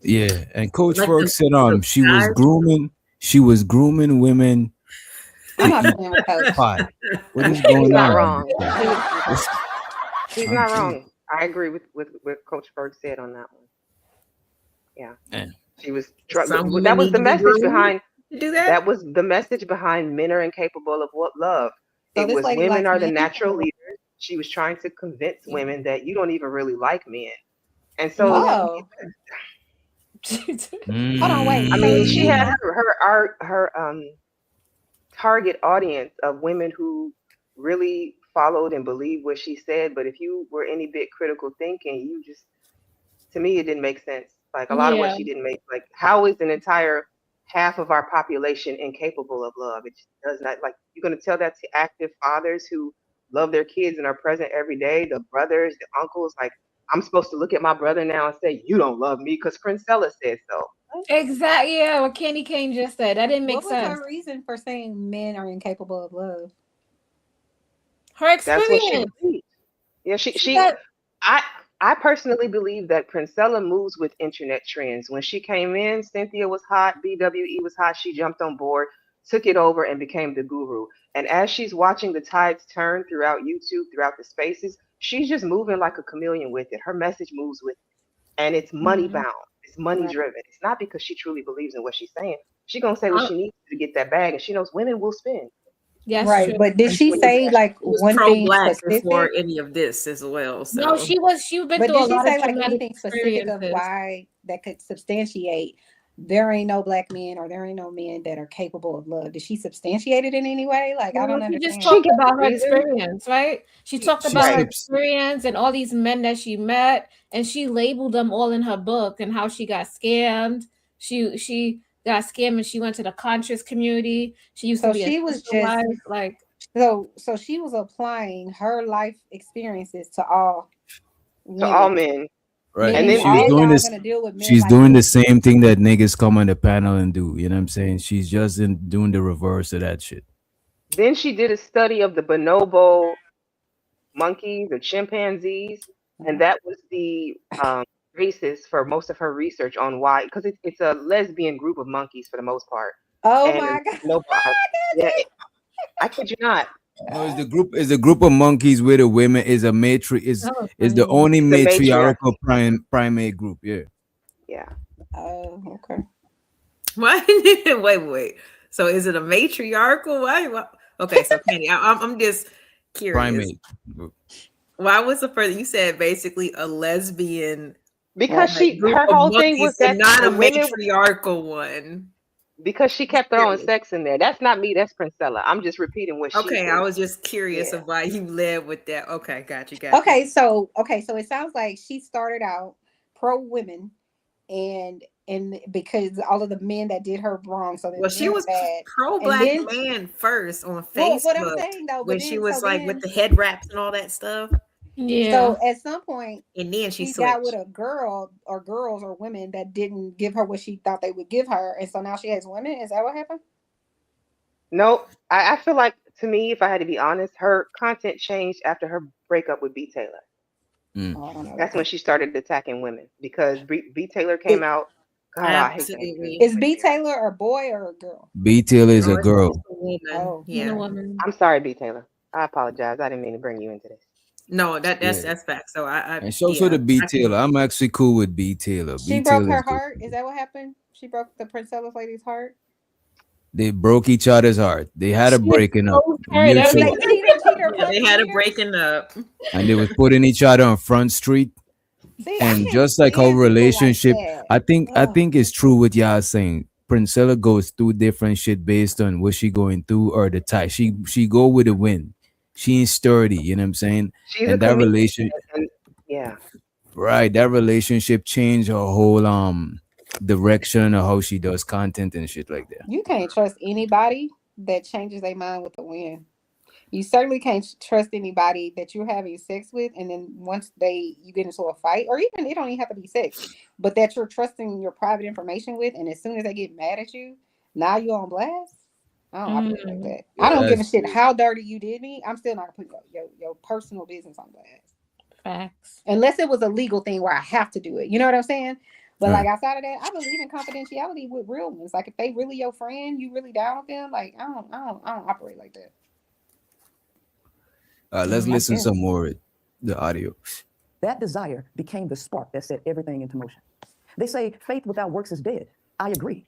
Yeah, and Coach Like Ferg said she was guys. grooming women I'm to not eat playing with Coach. pie. What is He's going not on? wrong. What's- He's I'm not telling wrong. I agree with what Coach Berg said on that one. Yeah, Man. she was. Some That women was need the to be message groomed behind. to do that. That was the message behind men are incapable of what love. So It this was lady women likes are the men. natural leaders. She was trying to convince women that you don't even really like men, and so Oh, hold on, wait. I So mean, is she she? had her target audience of women who really followed and believed what she said. But if you were any bit critical thinking, you just, to me, it didn't make sense. Like a lot of what Yeah. she didn't make. Like, how is an entire half of our population incapable of love? It just does not. Like, you're gonna tell that to active fathers who love their kids and are present every day, the brothers, the uncles. Like, I'm supposed to look at my brother now and say, you don't love me because Princella said so. Exactly. Yeah, what Candy Kane just said. That didn't make What was sense. her reason for saying men are incapable of love? Her That's what she experience. believes. Yeah, she That- I personally believe that Princella moves with internet trends. When she came in, Cynthia was hot, BWE was hot, she jumped on board, took it over and became the guru. And as she's watching the tides turn throughout YouTube, throughout the spaces, she's just moving like a chameleon with it. Her message moves with it. And it's money bound. It's money driven. It's not because she truly believes in what she's saying. She's gonna say what she needs to get that bag, and she knows women will spend. Yes, Right, true. but did she When say like She was one thing pro-black specific? before any of this as well. So No, she's been But through a did she lot say of like traumatic anything specific of experiences. why that could substantiate there ain't no black men or there ain't no men that are capable of love? Did she substantiate it in any way? Like I No, don't she just understand. talked about her reason. experience, right? She talked She about her Right. experience and all these men that she met, and she labeled them all in her book and how she got scammed. She got scammed and she went to the conscious community. She used So to be she a was sister just wife, like so she was applying her life experiences to all To all women. men. Right. And Meaning then She was all doing y'all this. gonna deal with men She's like doing the this. same thing that niggas come on the panel and do. You know what I'm saying? She's just doing the reverse of that shit. Then she did a study of the bonobo monkeys or chimpanzees, and that was the basis for most of her research on why, because it's a lesbian group of monkeys for the most part. Oh And my god. no, yeah, I kid you not. No, it's the group. Is a group of monkeys where the women is a is that was is the funny. only It's the matriarchal matriarchy. primate group. Yeah. Yeah. Oh, okay. what? wait. So is it a matriarchal? Why? Okay, so Kenny, I'm just curious. Primate. Why was the first you said basically a lesbian Because group her of whole thing monkeys was and that not a the women, matriarchal one? because she kept throwing Curious. sex in there. That's not me. That's Princella. I'm just repeating what she Okay, said. I was just curious Yeah. of why you led with that. Okay, got you. Okay, so it sounds like she started out pro women and because all of the men that did her wrong, so Well, she was bad. pro-black And then- man first on Well, Facebook what I'm saying though, when but she then, was so like then, with the head wraps and all that stuff, Yeah. so at some point and then she she switched. got with a girl or girls or women that didn't give her what she thought they would give her, and so now she has women. Is that what happened? No, I feel like, to me, if I had to be honest, her content changed after her breakup with B. Taylor. Oh, I don't know. That's when she started attacking women, because B. Taylor came out. God, I hate that. Absolutely. Is B. Taylor a boy or a girl? B Taylor is a it's girl. a woman. Oh. You know Yeah. what? I'm sorry, B. Taylor. I apologize. I didn't mean to bring you into this. No, that's Yeah. fact. So I And so yeah, the B I can- Taylor. I'm actually cool with B Taylor. She B broke Taylor her heart. Is that what happened? She broke the Princella lady's heart. They broke each other's heart. They had a She breaking up. so hurt. They Mutual, cheated her Yeah, they had a years? breaking up. and they was putting each other on Front Street. See, I And can't just like stand our people like relationship, that. I think Ugh. it's true what y'all saying. Princella goes through different shit based on what she going through or the type. She go with the wind. She ain't sturdy, you know what I'm saying? She's And a that comedian, relation, and yeah, Right, that relationship changed her whole direction of how she does content and shit like that. You can't trust anybody that changes their mind with the wind. You certainly can't trust anybody that you're having sex with, and then once you get into a fight, or even it don't even have to be sex, but that you're trusting your private information with, and as soon as they get mad at you, now you're on blast. I don't operate like that. I Yeah, don't give a that's shit true. how dirty you did me. I'm still not gonna put your personal business on blast. Facts. Unless it was a legal thing where I have to do it. You know what I'm saying? But Right. like outside of that, I believe in confidentiality with real ones. Like if they really your friend, you really down with them. Like I don't operate like that. Let's I listen guess. some more the audio. That desire became the spark that set everything into motion. They say faith without works is dead. I agree.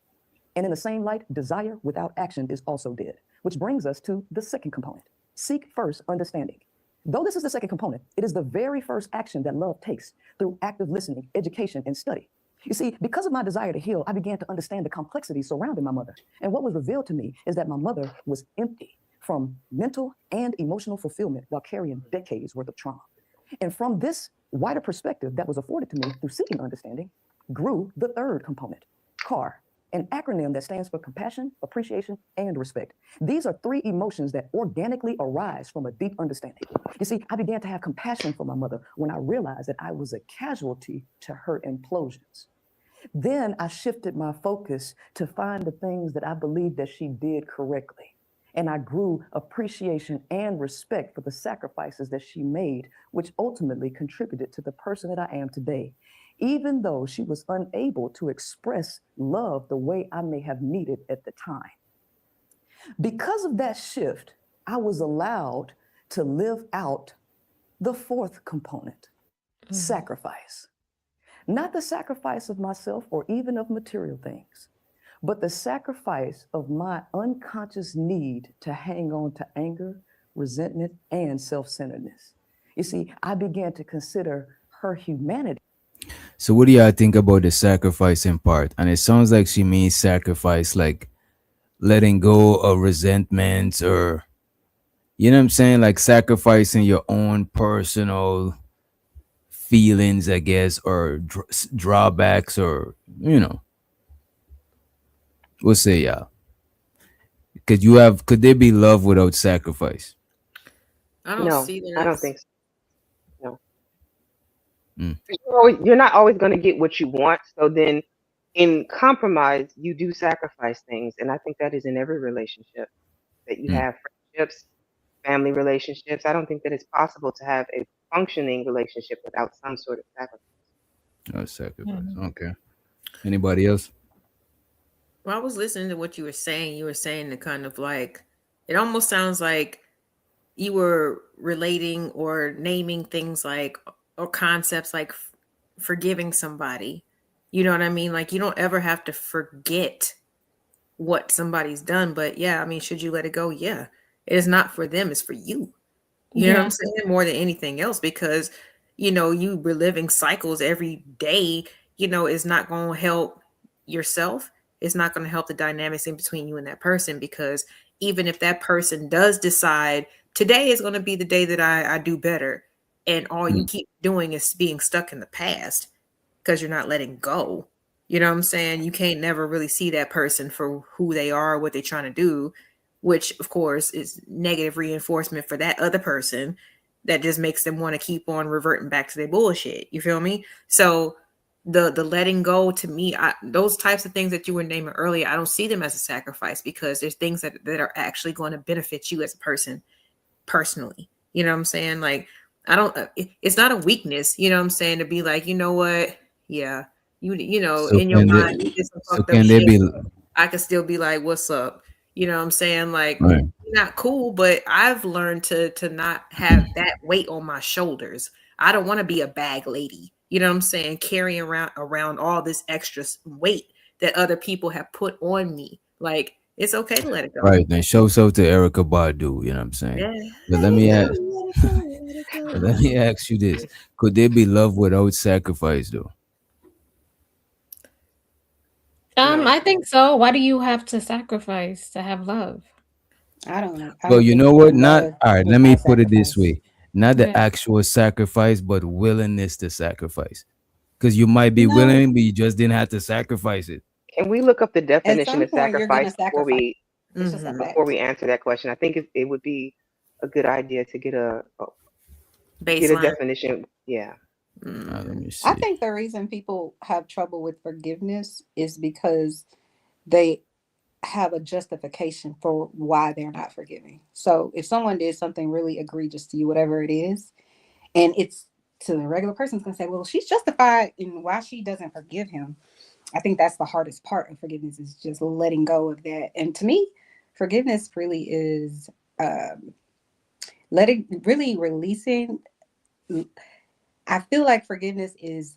And in the same light, desire without action is also dead, which brings us to the second component. Seek first understanding. Though this is the second component, it is the very first action that love takes through active listening, education, and study. You see, because of my desire to heal, I began to understand the complexities surrounding my mother. And what was revealed to me is that my mother was empty from mental and emotional fulfillment while carrying decades worth of trauma. And from this wider perspective that was afforded to me through seeking understanding, grew the third component, CAR, an acronym that stands for compassion, appreciation, and respect. These are three emotions that organically arise from a deep understanding. You see, I began to have compassion for my mother when I realized that I was a casualty to her implosions. Then I shifted my focus to find the things that I believed that she did correctly. And I grew appreciation and respect for the sacrifices that she made, which ultimately contributed to the person that I am today, even though she was unable to express love the way I may have needed at the time. Because of that shift, I was allowed to live out the fourth component, sacrifice. Not the sacrifice of myself or even of material things, but the sacrifice of my unconscious need to hang on to anger, resentment, and self-centeredness. You see, I began to consider her humanity. So what do y'all think about the sacrificing part? And it sounds like she means sacrifice like letting go of resentments, or you know what I'm saying, like sacrificing your own personal feelings, I guess, or drawbacks, or we'll say y'all. Could there be love without sacrifice? I don't No, see I don't there's think so. No. Mm. You're not always going to get what you want. So then in compromise, you do sacrifice things. And I think that is in every relationship that you Mm. have, friendships, family relationships. I don't think that it's possible to have a functioning relationship without some sort of sacrifice. No sacrifice. Okay. Anybody else? Well, I was listening to what you were saying. You were saying the kind of like, it almost sounds like you were relating or naming things like, or concepts like forgiving somebody. You know what I mean? Like you don't ever have to forget what somebody's done. But yeah, I mean, should you let it go? Yeah. It is not for them, it's for you. You know what I'm saying? More than anything else, because you reliving cycles every day, is not going to help yourself. It's not going to help the dynamics in between you and that person, because even if that person does decide today is going to be the day that I do better, and all you keep doing is being stuck in the past because you're not letting go. You know what I'm saying? You can't never really see that person for who they are, what they're trying to do, which of course is negative reinforcement for that other person that just makes them want to keep on reverting back to their bullshit. You feel me? So the letting go, to me, those types of things that you were naming earlier, I don't see them as a sacrifice, because there's things that are actually going to benefit you as a person personally. You know what I'm saying? Like, it's not a weakness, you know what I'm saying, to be like, you know what? Yeah. So In your can mind, they, you did some so fucked up can there shit. be I could still be like, what's up? You know what I'm saying? Like, right? not cool, but I've learned to not have that weight on my shoulders. I don't want to be a bag lady. You know what I'm saying? Carrying around all this extra weight that other people have put on me. Like, it's okay to let it go. Right. Then show out to Erica Badu, you know what I'm saying? Yeah. But let me ask you this. Could there be love without sacrifice though? I think so. Why do you have to sacrifice to have love? I don't know. Well, you know what? Not all right. Let me put it this way. not the Yeah. actual sacrifice, but willingness to sacrifice. Because you might be You know, willing, but you just didn't have to sacrifice it. Can we look up the at definition some of point you're gonna sacrifice sacrifice. It's just a Mhm. before fact. we answer that question? I think it would be a good idea to get a Baseline. definition. Yeah. Let Mm. me I see. think the reason people have trouble with forgiveness is because they have a justification for why they're not forgiving. So if someone did something really egregious to you, whatever it is, and it's to the regular person's gonna say, well, she's justified in why she doesn't forgive him. I think that's the hardest part of forgiveness is just letting go of that. And to me, forgiveness really is really releasing. I feel like forgiveness is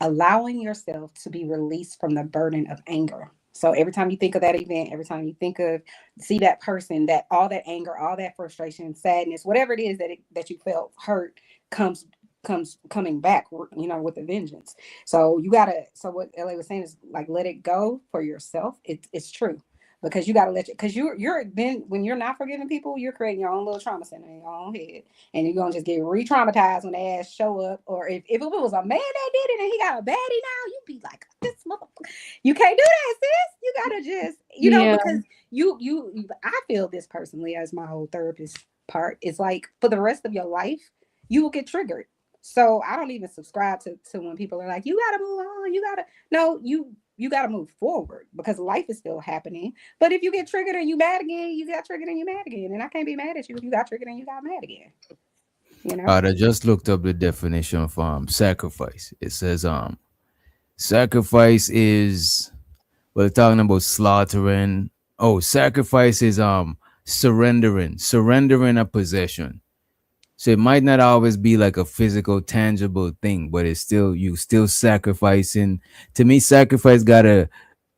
allowing yourself to be released from the burden of anger. So every time you think of that event, every time you think of see that person, that all that anger, all that frustration, sadness, whatever it is that you felt hurt comes coming back, with a vengeance. So you gotta. So what LA was saying is like let it go for yourself. It's true because you gotta let you because you're then when you're not forgiving people, you're creating your own little trauma center in your own head, and you're gonna just get re-traumatized when they ass show up. Or if it was a man that did it and he got a baddie now, you'd be like, this motherfucker, you can't do that, sis. You gotta just Yeah. because you I feel this personally as my whole therapist part is like for the rest of your life you will get triggered. So I don't even subscribe to when people are like, you gotta move on, you gotta move forward because life is still happening. But if you get triggered and you mad again, you got triggered and you mad again. And I can't be mad at you if you got triggered and you got mad again. I just looked up the definition of sacrifice. It says sacrifice is we're talking about slaughtering. Oh, sacrifice is surrendering a possession. So it might not always be like a physical, tangible thing, but it's still you still sacrificing. To me, sacrifice gotta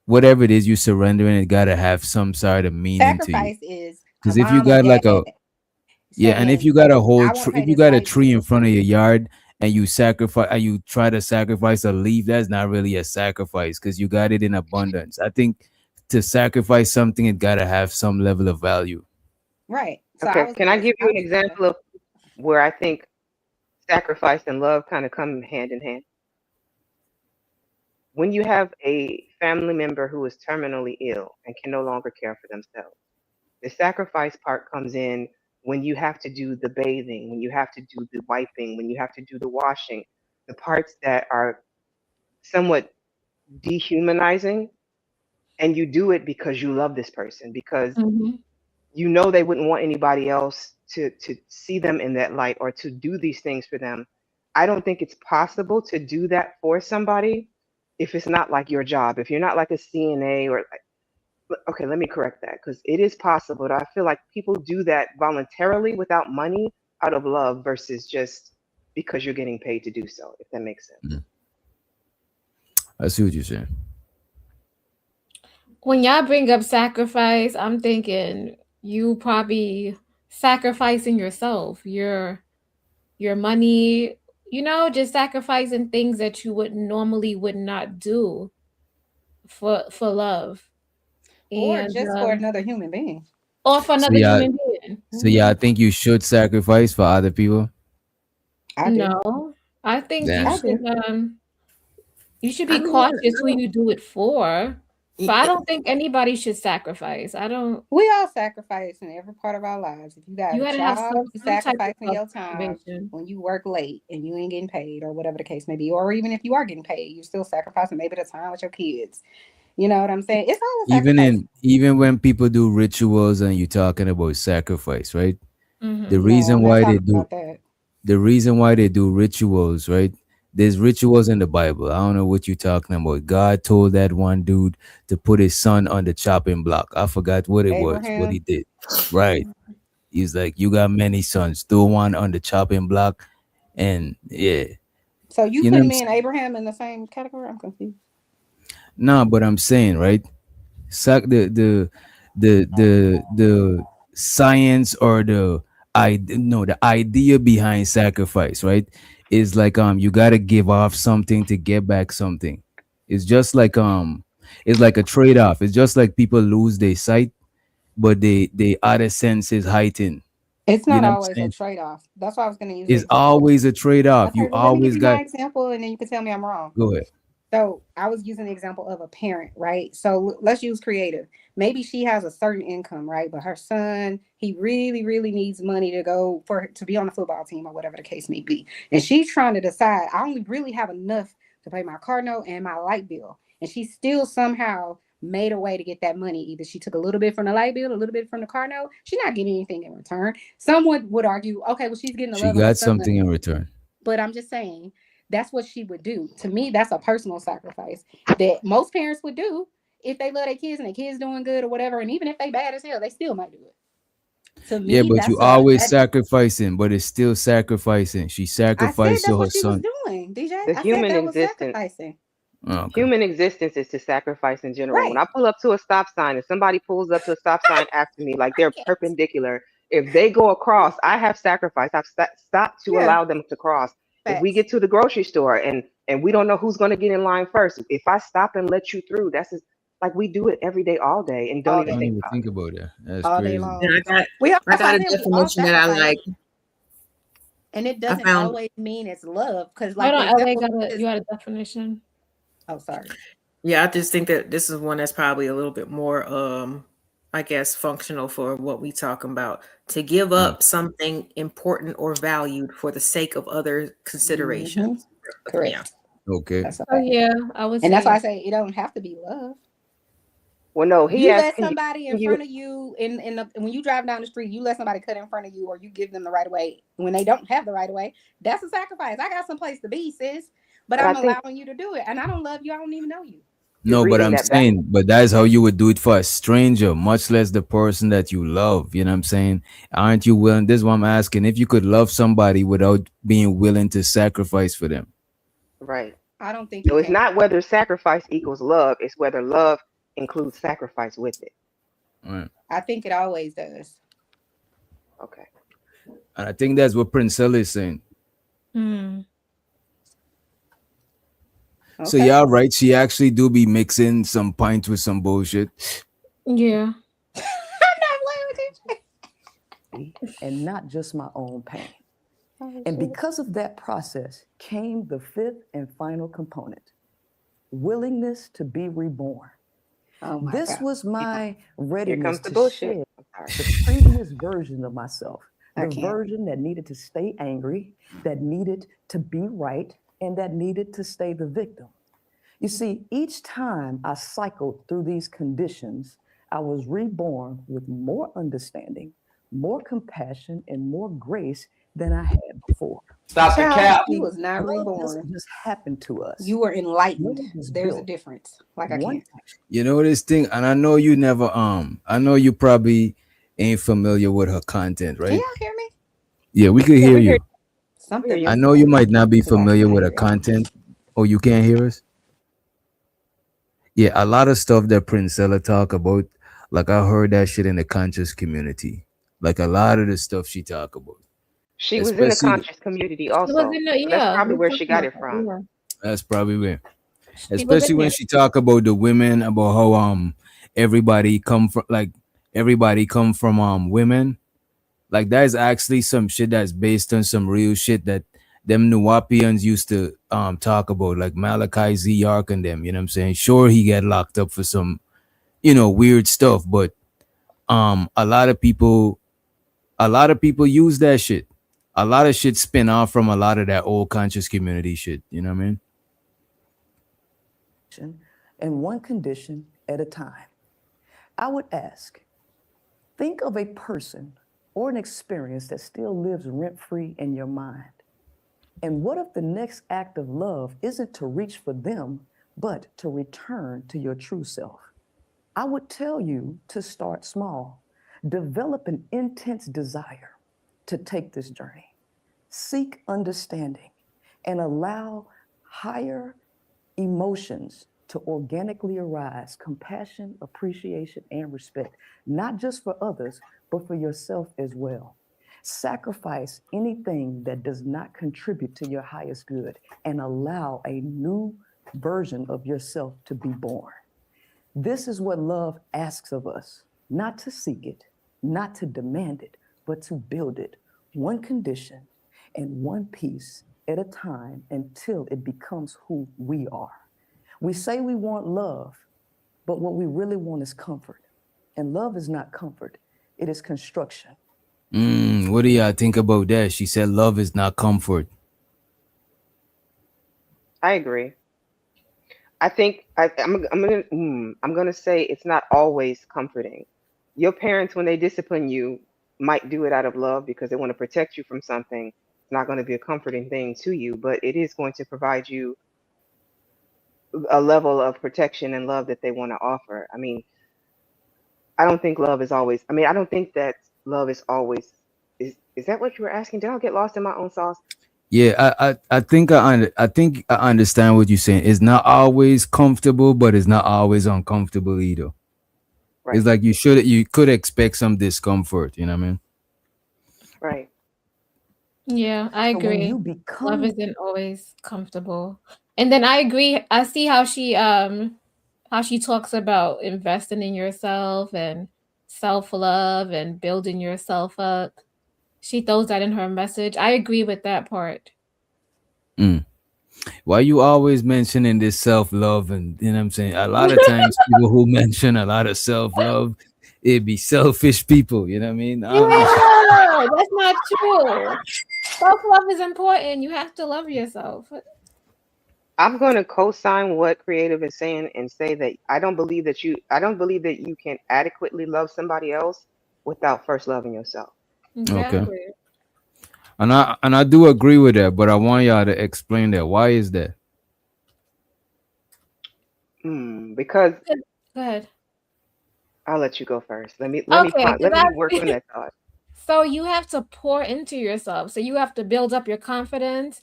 whatever it is you surrendering, it gotta have some sort of meaning to you. Sacrifice is a Because if you mom or got like dad and if saying, you got a whole I want to pay if you this got a light tree in bill. front of your yard and you sacrifice and you try to sacrifice a leaf, that's not really a sacrifice because you got it in abundance. I think to sacrifice something, it gotta have some level of value. Right. So Okay. Can I give you an example of where I think sacrifice and love kind of come hand in hand? When you have a family member who is terminally ill and can no longer care for themselves, the sacrifice part comes in when you have to do the bathing, when you have to do the wiping, when you have to do the washing, the parts that are somewhat dehumanizing, and you do it because you love this person, because Mhm. you know they wouldn't want anybody else to see them in that light or to do these things for them. I don't think it's possible to do that for somebody if it's not like your job, if you're not like a CNA or okay, let me correct that because it is possible. But I feel like people do that voluntarily without money out of love versus just because you're getting paid to do so, if that makes sense. I see what you're saying. When y'all bring up sacrifice, I'm thinking you probably sacrificing yourself, your money, just sacrificing things that you would not do for love. Or And just for another human being. or for So another yeah, human being. I think you should sacrifice for other people. I do. No. I think Damn. you should I be mean, cautious who you do it for. But I don't think anybody should sacrifice. We all sacrifice in every part of our lives. If you got You a gotta have job, you some type sacrificing of your time self-motivation. when you work late and you ain't getting paid or whatever the case may be. Or even if you are getting paid, you're still sacrificing maybe the time with your kids. You know what I'm saying? It's all a sacrifice. Even when people do rituals and you're talking about sacrifice, right? Mhm. The No, reason I'm not why talking they do about that. the reason why they do rituals, right? There's rituals in the Bible. I don't know what you're talking about. God told that one dude to put his son on the chopping block. I forgot what it was, what he Abraham. did. Right. He's like, you got many sons, throw one on the chopping block. And yeah, So you you know what putting I'm me and saying? Abraham in the same category? I'm confused. No, but I'm saying, right? The science or the idea behind sacrifice, right? Is like you gotta give off something to get back something. It's just like it's like a trade-off. It's just like people lose their sight, but they other senses heighten. It's You not know what I'm always a saying? trade-off. That's why I was going to use the It's example. always a trade-off. Okay, You well, let me give always you got my example, and then you can tell me I'm wrong. go ahead. So I was using the example of a parent, right? So let's use creative. Maybe she has a certain income, right? But her son, he really, really needs money to be on the football team or whatever the case may be. And she's trying to decide, I only really have enough to pay my car note and my light bill. And she still somehow made a way to get that money. Either she took a little bit from the light bill, a little bit from the car note. She's not getting anything in return. Someone would argue, okay, well, she's getting the She love of her got son. something in return. But I'm just saying, that's what she would do. To me, that's a personal sacrifice that most parents would do if they love their kids and their kids doing good or whatever. And even if they bad as hell, they still might do it. To me, Yeah, but that's you always sacrificing, but it's still sacrificing. She I said sacrificed that's to her what she was son. doing, DJ. The I said human that was existence. sacrificing. Oh, okay. Human existence is to sacrifice in general. Right. When I pull up to a stop sign and somebody pulls up to a stop sign after me, like they're perpendicular, if they go across, I have sacrificed. I've stopped to Yeah. allow them to cross. If we Facts. get to the grocery store and we don't know who's going to get in line first, if I stop and let you through, that's just, like we do it every day, all day, and All don't I even don't day. think even about think it. about that. That's All day crazy. long. And I That's got why a I said we all definition that I sacrifice. like. And it I doesn't found always mean it's love. Because Hold like on, the LA example you got a definition. oh, sorry. Yeah, I just think that this is one that's probably a little bit more I guess functional for what we talking about. To give up something important or valued for the sake of other considerations. Correct. Yeah. Okay. That's a Oh fact. yeah, I would And say that's why I say it don't have to be love. Well, no, he You asked, let can somebody in can you front of you when you drive down the street, you let somebody cut in front of you, or you give them the right of way when they don't have the right of way. That's a sacrifice. I got some place to be, sis, but But I I'm think allowing you to do it, and I don't love you. I don't even know you. No, but reading I'm that back. saying, but that's how you would do it for a stranger, much less the person that you love. You know what I'm saying? Aren't you willing? This is what I'm asking. If you could love somebody without being willing to sacrifice for them. Right. I don't think So you it's can. not whether sacrifice equals love, it's whether love includes sacrifice with it. Right. I think it always does. Okay. And I think that's what Princella is saying. Hmm. So Okay. yeah, right. She actually do be mixing some pints with some bullshit. Yeah. I'm not playing with you. And not just my own pain. Oh, And shit. because of that process came the fifth and final component, willingness to be reborn. Oh my This God. was my Here readiness comes the to bullshit. shed I'm the sorry. previous version of myself, I the can't. version that needed to stay angry, that needed to be right, and that needed to stay the victim. You see, each time I cycled through these conditions, I was reborn with more understanding, more compassion, and more grace than I had before. Stop the Child, cap. you was not Love reborn. doesn't just happen to us. You were enlightened. Love is There's a built difference. Like I one can't. You know this thing, and I know you never I know you probably ain't familiar with her content, Can right? y'all hear me? Yeah, we could Yeah, hear we hear you. Something. you. I know you might not be Because I familiar can't with her hear. content. Oh, you can't hear us? Yeah, a lot of stuff that Princella talk about, like I heard that shit in the conscious community. Like a lot of the stuff she talk about. She was in the Especially conscious community She was also. in the So that's yeah. probably we where talked she got about it that, from. yeah. that's probably where. She was Especially in when there. she talk about the women, about how everybody come from women. Like that is actually some shit that's based on some real shit that them Nuwapians used to talk about, like Malachi Z. Yark and them, you know what I'm saying? Sure, he got locked up for some, weird stuff, but a lot of people use that shit. A lot of shit spin off from a lot of that old conscious community shit, you know what I mean? and one condition at a time. I would ask, think of a person or an experience that still lives rent-free in your mind. And what if the next act of love isn't to reach for them, but to return to your true self? I would tell you to start small. Develop an intense desire to take this journey. Seek understanding and allow higher emotions to organically arise: compassion, appreciation, and respect, not just for others, but for yourself as well. Sacrifice anything that does not contribute to your highest good and allow a new version of yourself to be born. This is what love asks of us: not to seek it, not to demand it, but to build it one condition and one piece at a time until it becomes who we are. We say we want love, but what we really want is comfort. And love is not comfort, it is construction. What do y'all think about that? She said love is not comfort. I agree. I think I'm gonna say it's not always comforting. Your parents, when they discipline you, might do it out of love because they want to protect you from something. It's not going to be a comforting thing to you, but it is going to provide you a level of protection and love that they want to offer. I mean, I don't think love is always. I mean, I don't think that love is always. Is that what you were asking? Did I get lost in my own sauce? Yeah, I think I think I understand what you're saying. It's not always comfortable, but it's not always uncomfortable either. Right. It's like you could expect some discomfort, you know what I mean? Right. Yeah, I So when agree. you Love become isn't always comfortable. And then I agree. I see how she talks about investing in yourself and self-love and building yourself up. She throws that in her message. I agree with that part. Why you always mentioning this self-love? And you know what I'm saying? A lot of times people who mention a lot of self-love, it be selfish people, you know what I mean? Yeah, that's not true. Self-love is important. You have to love yourself. I'm going to co-sign what Creative is saying and say that I don't believe that you can adequately love somebody else without first loving yourself. Exactly. And I do agree with that, but I want y'all to explain that. Why is that? Because Go ahead. I'll let you go first. Let me Okay, work on that thought. So you have to pour into yourself. So you have to build up your confidence.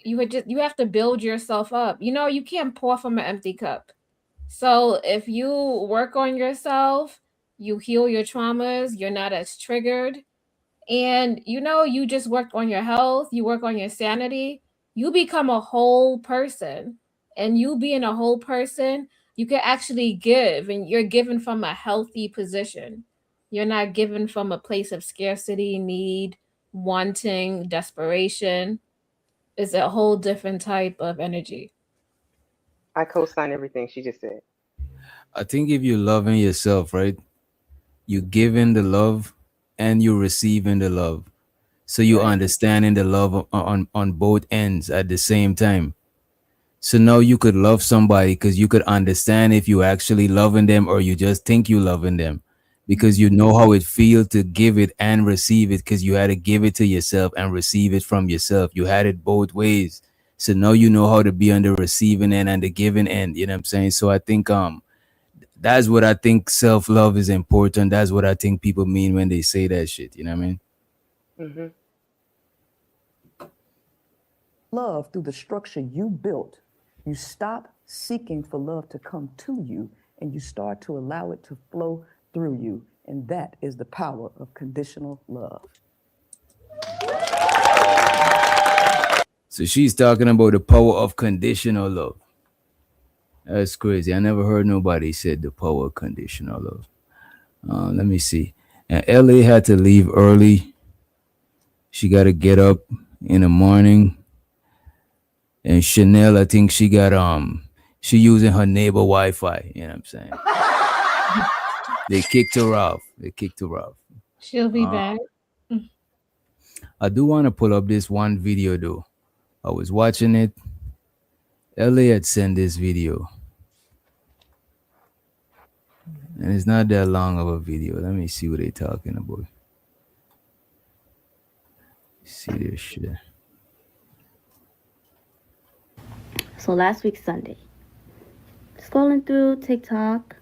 You have to build yourself up. You know, you can't pour from an empty cup. So if you work on yourself, you heal your traumas, you're not as triggered, and you just work on your health, you work on your sanity, you become a whole person. And you being a whole person, you can actually give, and you're given from a healthy position. You're not given from a place of scarcity, need, wanting, desperation. It's a whole different type of energy. I co-sign everything she just said. I think if you're loving yourself, right, you giving the love and you receiving the love. So you understanding the love on both ends at the same time. So now you could love somebody because you could understand if you actually loving them or you just think you loving them, because you know how it feels to give it and receive it, because you had to give it to yourself and receive it from yourself. You had it both ways. So now you know how to be on the receiving end and the giving end. You know what I'm saying? So I think that's what I think self-love is important. That's what I think people mean when they say that shit. You know what I mean? Mm-hmm. love through the structure you built, you stop seeking for love to come to you and you start to allow it to flow through you. And that is the power of conditional love. So she's talking about the power of conditional love. That's crazy. I never heard nobody said the power of conditional love. Let me see. And Ellie had to leave early. She got to get up in the morning. And Chanel, I think she got she using her neighbor Wi-Fi. You know what I'm saying? They kicked her off. She'll be back. I do want to pull up this one video though. I was watching it. Ellie had sent this video. And it's not that long of a video. Let me see what they're talking about. See this shit. So last week Sunday, scrolling through TikTok,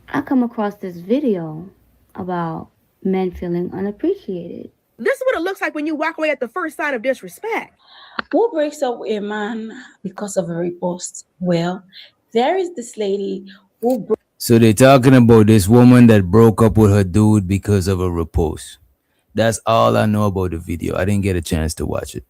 I come across this video about men feeling unappreciated. This is what it looks like when you walk away at the first sign of disrespect. Who breaks up with a man because of a repost? Well, there is this lady who So they're talking about this woman that broke up with her dude because of a repost. That's all I know about the video. I didn't get a chance to watch it.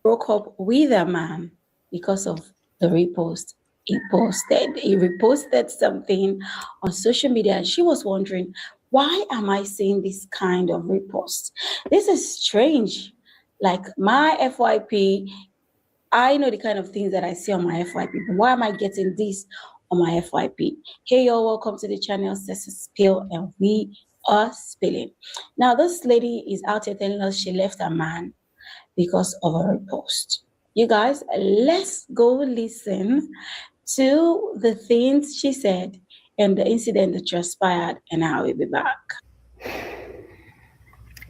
broke up with a man because of the repost. He reposted something on social media and she was wondering, why am I seeing this kind of repost? This is strange. Like my FYP, I know the kind of things that I see on my FYP, but why am I getting this on my FYP? Hey, y'all, welcome to the channel, Sessa Spill, and we are spilling. Now, this lady is out here telling us she left her man because of a repost. You guys, let's go listen to the things she said and the incident that transpired, and I will be back.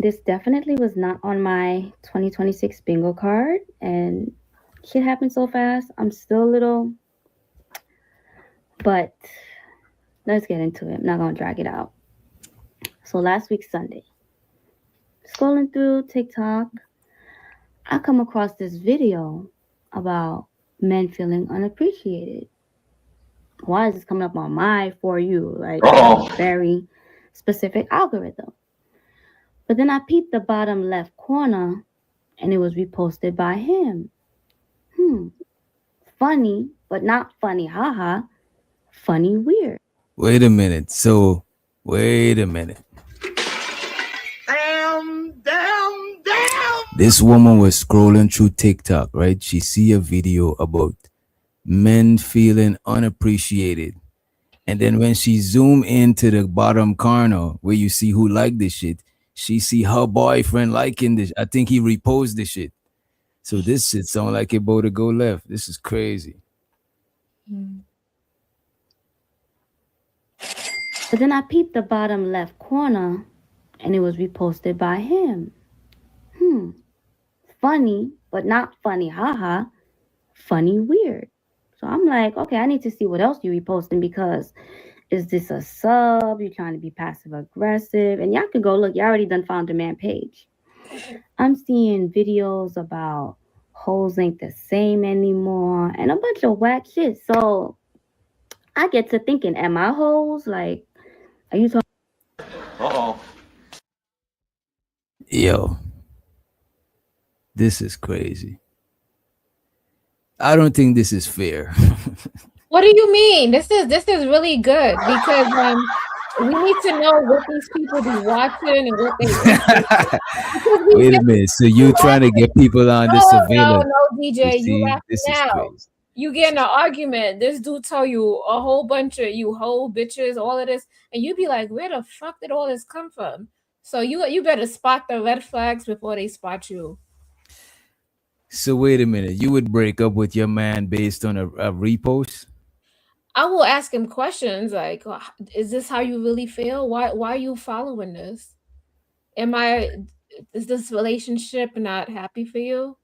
This definitely was not on my 2026 bingo card, and shit happened so fast. I'm still a little, but let's get into it. I'm not gonna drag it out. So last week Sunday, scrolling through TikTok, I come across this video about men feeling unappreciated. Why is this coming up on my For You? Like, very specific algorithm. But then I peeped the bottom left corner, and it was reposted by him. Funny, but not funny, haha. Funny, weird. Wait a minute. So, wait a minute. Damn. This woman was scrolling through TikTok, right? She see a video about men feeling unappreciated. And then when she zoom into the bottom corner where you see who liked this shit, she see her boyfriend liking this. I think he reposted this shit. So this shit sound like it about to go left. This is crazy. But then I peeped the bottom left corner, and it was reposted by him. Funny, but not funny, haha. Funny, weird. So I'm like, okay, I need to see what else you reposting, because is this a sub? You trying to be passive aggressive? And y'all can go look. You already done found the man page. I'm seeing videos about hoes ain't the same anymore and a bunch of whack shit. So I get to thinking, am I hoes? Like, are you talking? Yo, this is crazy. I don't think this is fair. What do you mean? This is really good, because we need to know what these people be watching and what they. Wait a minute. So you trying to get people on the surveillance? No, DJ, see, you this is now. crazy. You get in an argument. This dude tell you a whole bunch of you whole bitches, all of this, and you be like, where the fuck did all this come from? So you better spot the red flags before they spot you. So wait a minute. You would break up with your man based on a repost? I will ask him questions like, is this how you really feel? Why are you following this? Is this relationship not happy for you?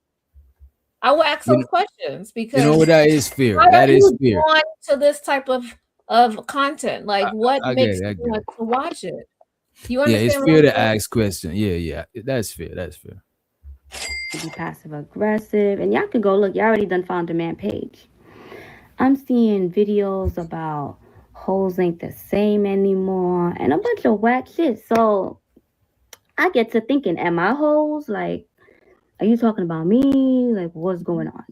I will ask those questions, because you know what, that is fair. why That are is you fair. drawn to this type of content? Like, what I makes get it, you want to watch it? You Yeah, understand? it's what fair I'm to saying? ask questions. Yeah, that's fair. That's fair. To be passive aggressive, and y'all can go look. You already done found the man page. I'm seeing videos about hoes ain't the same anymore and a bunch of whack shit. So I get to thinking, am I hoes? Like, are you talking about me? Like, what's going on?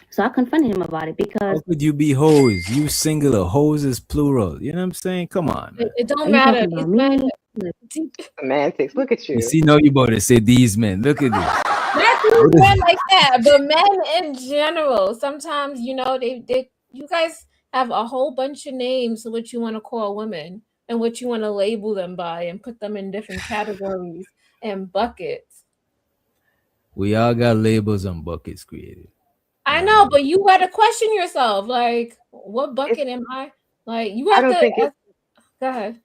So I confronted him about it, because How could you be hoes? You singular. Hoes is plural. You know what I'm saying? Come on, man. It don't are you matter. talking about It's me? matter. Semantics. Look at you. You see, now you about to say these men. Look at this. Not these men like that, but men in general. Sometimes, you guys have a whole bunch of names of what you want to call women and what you want to label them by and put them in different categories and buckets. We all got labels and buckets created. I know, but you got to question yourself. Like, what bucket am I? Like, you have to. Go ahead.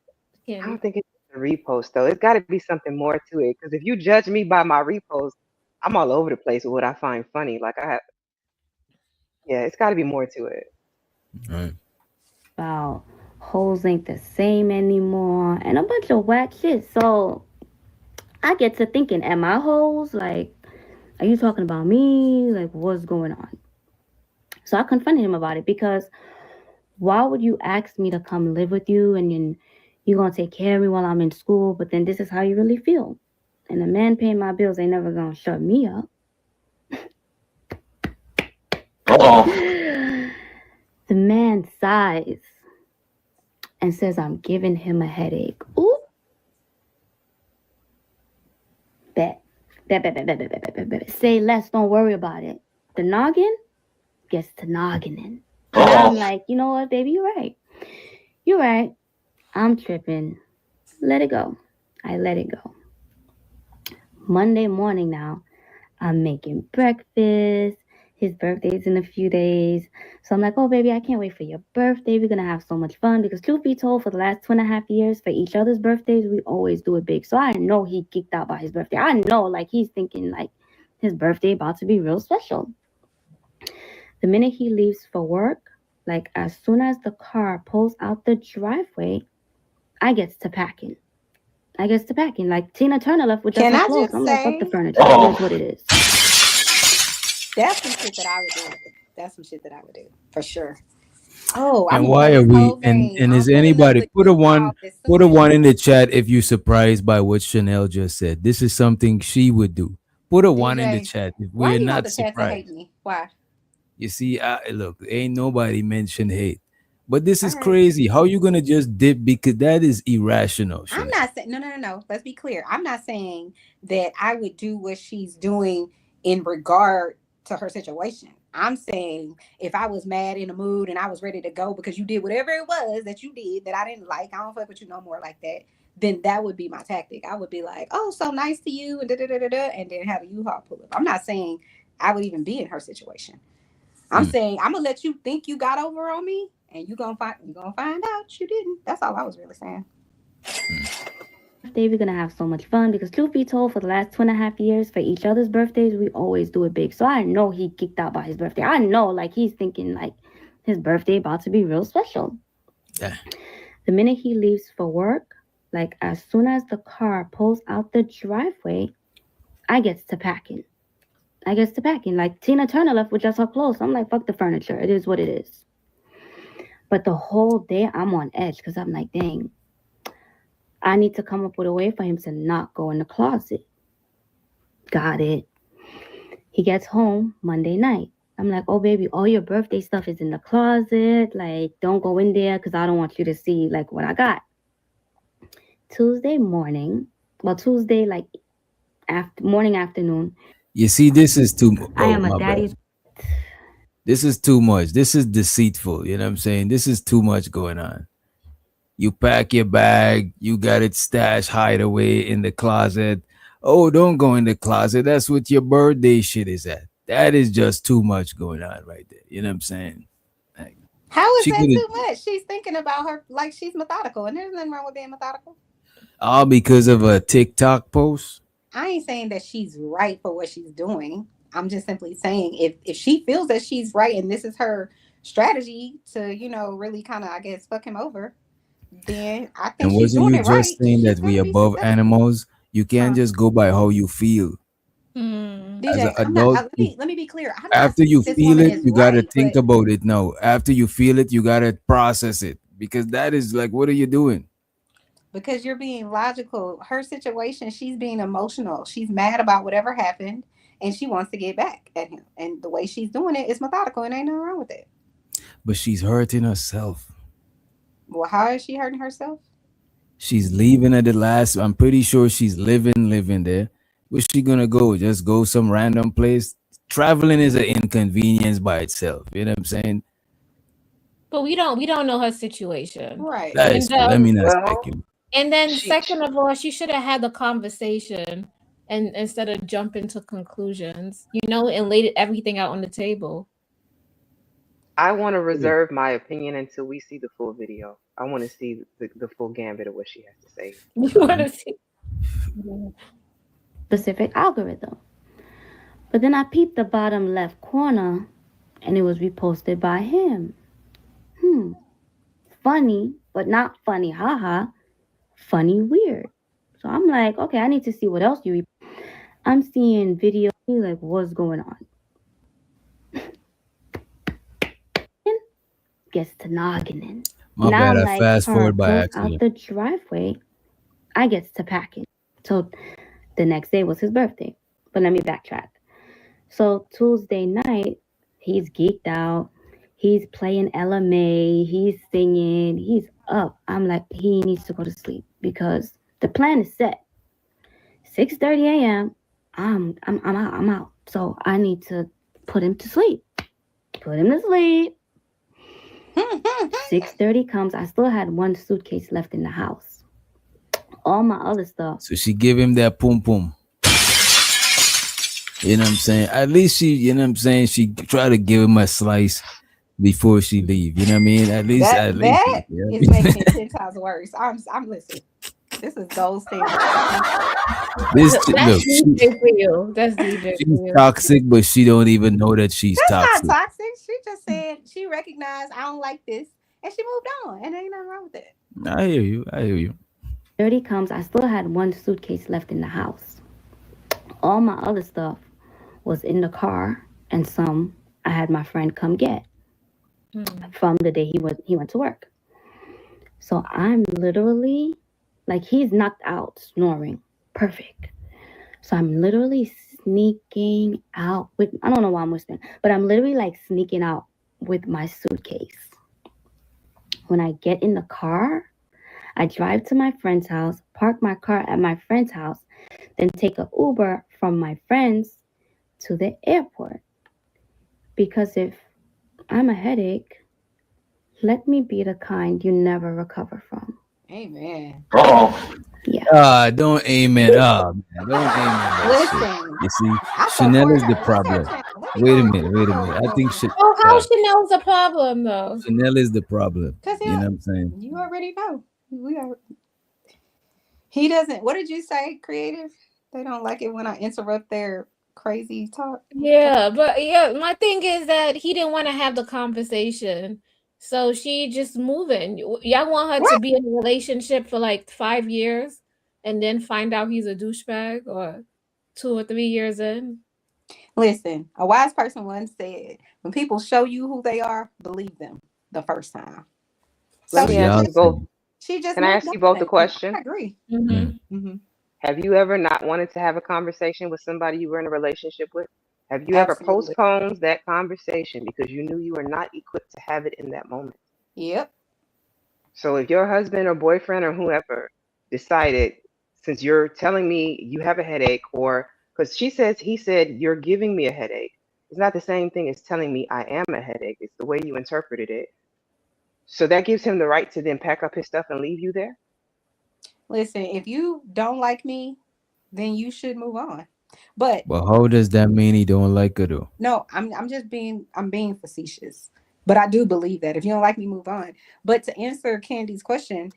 I don't think it's a repost though. It's got to be something more to it. Because if you judge me by my repost, I'm all over the place with what I find funny. Like it's got to be more to it. All right. About hoes ain't the same anymore and a bunch of whack shit. So I get to thinking, am I hoes? Like, are you talking about me? Like, what's going on? So I confronted him about it, because why would you ask me to come live with you and then you're going to take care of me while I'm in school, but then this is how you really feel? And the man paying my bills ain't never going to shut me up. The man sighs and says I'm giving him a headache. Ooh. Say less, don't worry about it. The noggin gets to noggining. And I'm like, you know what, baby, you're right. You're right. I'm tripping. Let it go. I let it go. Monday morning now, I'm making breakfast. His birthday's in a few days. So I'm like, oh, baby, I can't wait for your birthday. We're going to have so much fun. Because truth be told, for the last 2.5 years, for each other's birthdays, we always do it big. So I know he geeked out by his birthday. I know, like, he's thinking, like, his birthday about to be real special. The minute he leaves for work, like, as soon as the car pulls out the driveway, I gets to packing. Like Tina Turner left with just Can her I clothes. just I'm like, fuck the say, furniture. It is what it is. that's some shit that I would do. That's some shit that I would do for sure. Oh, I'm And gonna why play are this we? whole And game. and I'm is pulling up anybody the put a one U-Haul as put soon a as one in the chat if you're surprised by what Chanel just said? This is something she would do. Put a one in the DJ. chat if Why we're you want not the chat to hate surprised. me? Why? You see, look, ain't nobody mentioned hate, but this All is right. crazy. How you gonna just dip because that is irrational, I'm Chanel? not saying no. Let's be clear. I'm not saying that I would do what she's doing in regard to her situation. I'm saying if I was mad in the mood and I was ready to go because you did whatever it was that you did that I didn't like, I don't fuck with you no more like that, then that would be my tactic. I would be like, oh, so nice to you, and and then have a U-Haul pull up. I'm not saying I would even be in her situation. I'm Mm. saying I'm gonna let you think you got over on me, and you're gonna find out you didn't. That's all I was really saying. Birthday, we're gonna have so much fun because truth be told, for the last 2.5 years, for each other's birthdays, we always do it big. So I know he geeked out by his birthday. I know, like, he's thinking, like, his birthday about to be real special. Yeah. The minute he leaves for work, like, as soon as the car pulls out the driveway, I gets to packing. Like Tina Turner left with just her clothes. I'm like, fuck the furniture. It is what it is. But the whole day I'm on edge because I'm like, dang, I need to come up with a way for him to not go in the closet. Got it. He gets home Monday night. I'm like, oh, baby, all your birthday stuff is in the closet. Like, don't go in there because I don't want you to see, like, what I got. Tuesday, like, morning, afternoon. You see, this is too. I Oh, am a my daddy's. bad. This is too much. This is deceitful. You know what I'm saying? This is too much going on. You pack your bag, you got it stashed, hide away in the closet. Oh, don't go in the closet. That's what your birthday shit is at. That is just too much going on right there. You know what I'm saying? Like, How is she that could too much? She's thinking about her like she's methodical, and there's nothing wrong with being methodical. all because of a TikTok post. I ain't saying that she's right for what she's doing. I'm just simply saying if she feels that she's right and this is her strategy to, really kind of, I guess, fuck him over, then I think And she's wasn't doing you it right. just saying She's that we gonna be above successful. animals? You can't just go by how you feel. As an DJ, I'm adult, not. Let me be clear. I'm not after saying you this feel woman it, is you gotta right, think but about it now. After you feel it, you gotta process it because that is like, what are you doing? because you're being logical, her situation, she's being emotional. She's mad about whatever happened, and she wants to get back at him. And the way she's doing it is methodical, and ain't nothing wrong with it. But she's hurting herself. Well, how is she hurting herself? She's leaving at the last. I'm pretty sure she's living there. Where's she gonna go? Just go some random place? Traveling is an inconvenience by itself. You know what I'm saying? But we don't know her situation. Right. That And is true. Let me not Well, speculate. and then she, second of all, she should have had the conversation and instead of jumping to conclusions, and laid everything out on the table. I want to reserve my opinion until we see the full video. I want to see the full gambit of what she has to say. You want to see? Specific algorithm. But then I peeped the bottom left corner and it was reposted by him. Funny, but not funny, haha. Funny, weird. So I'm like, okay, I need to see what else you. I'm seeing video, like, what's going on? Gets to noggining. My Now bad. I'm I like, fast car forward by pulls out accident. the driveway. I gets to packing. So the next day was his birthday. But let me backtrack. So Tuesday night, he's geeked out. He's playing LMA. He's singing. He's up. I'm like, he needs to go to sleep because the plan is set. 6:30 a.m. I'm out. So I need to put him to sleep. Put him to sleep. 6:30 comes. I still had one suitcase left in the house. All my other stuff. So she give him that pum pum. You know what I'm saying? At least she, you know what I'm saying? She try to give him a slice before she leave. You know what I mean? At least, That yeah. is making it 10 times worse. I'm listening. This is gold standard. This That's look, DJ for you. That's DJ she's for you. toxic, but she don't even know that she's That's toxic. not toxic. She just said she recognized I don't like this, and she moved on, and there ain't nothing wrong with it. I hear you. I hear you. 30 comes. I still had one suitcase left in the house. All my other stuff was in the car, and some I had my friend come get from the day he went to work. So I'm literally like, he's knocked out, snoring, perfect. So I'm literally sneaking out with, I don't know why I'm whispering, but I'm literally like sneaking out with my suitcase. When I get in the car, I drive to my friend's house, park my car at my friend's house, then take an Uber from my friend's to the airport. Because if I'm a headache, let me be the kind you never recover from. Amen. Yeah. Don't amen. Man. Don't amen that shit. Listen, You see, I Chanel is the support her. problem. What's that, Chanel? Wait a minute. I think Oh, how Chanel's a problem though? Chanel is the problem. Because You know what I'm saying? you already know. He doesn't. What did you say, creative? They don't like it when I interrupt their crazy talk. Yeah, but yeah, my thing is that he didn't want to have the conversation. So she just moving. Y'all want her to be in a relationship for like 5 years and then find out he's a douchebag, or 2 or 3 years in? Listen, a wise person once said, when people show you who they are, believe them the first time. So Let me ask you both. she just Can I moved ask you on. both a question? I agree. Have you ever not wanted to have a conversation with somebody you were in a relationship with? Have you ever Absolutely. postponed that conversation because you knew you were not equipped to have it in that moment? Yep. So if your husband or boyfriend or whoever decided, since you're telling me you have a headache, or because he said, you're giving me a headache, it's not the same thing as telling me I am a headache. It's the way you interpreted it. So that gives him the right to then pack up his stuff and leave you there? Listen, if you don't like me, then you should move on. But how does that mean he don't like her though? no, I'm just being facetious. But I do believe that if you don't like me, move on. But to answer Candy's question,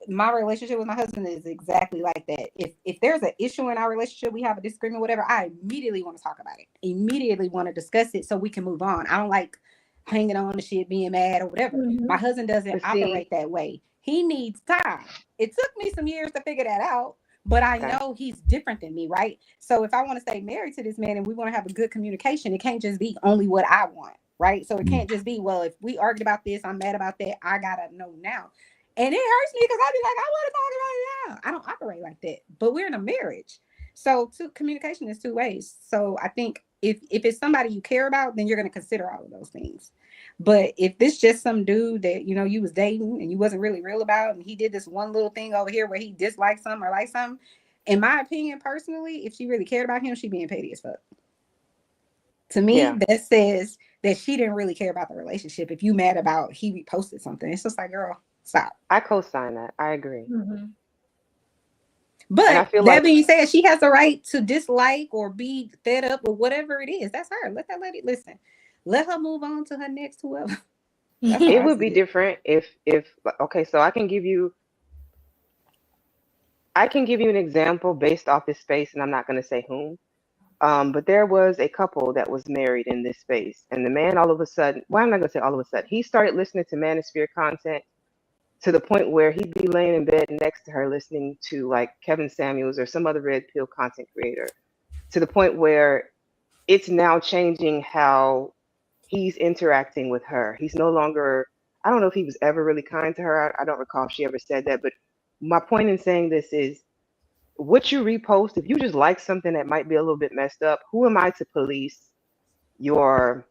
my relationship with my husband is exactly like that. If there's an issue in our relationship, we have a disagreement, whatever, I immediately want to talk about it. Immediately want to discuss it so we can move on. I don't like hanging on to shit, being mad or whatever. My husband doesn't operate that way. He needs time. It took me some years to figure that out, but I know he's different than me, right? So if I want to stay married to this man and we want to have a good communication, it can't just be only what I want, right? So it can't just be, well, if we argued about this, I'm mad about that, I gotta know now. And it hurts me because I'd be like, I want to talk about it now. I don't operate like that, but we're in a marriage. So communication is 2 ways. So I think if it's somebody you care about, then you're going to consider all of those things. But if this just some dude that, you was dating and you wasn't really real about, and he did this one little thing over here where he disliked something or liked something, in my opinion, personally, if she really cared about him, she'd being petty as fuck. To me, that says that she didn't really care about the relationship. If you mad about he reposted something, it's just like, girl, stop. I co-sign that. I agree. But I feel that being said, she has the right to dislike or be fed up with whatever it is. That's her. Let that lady listen. Let her move on to her next whoever. It would be different if okay, so I can give you an example based off this space, and I'm not going to say whom. But there was a couple that was married in this space, and the man all of a sudden, well, I'm not going to say all of a sudden, he started listening to Manosphere content to the point where he'd be laying in bed next to her listening to like Kevin Samuels or some other red pill content creator, to the point where it's now changing how he's interacting with her. He's no longer, I don't know if he was ever really kind to her. I don't recall if she ever said that, but my point in saying this is, what you repost, if you just like something that might be a little bit messed up, who am I to police your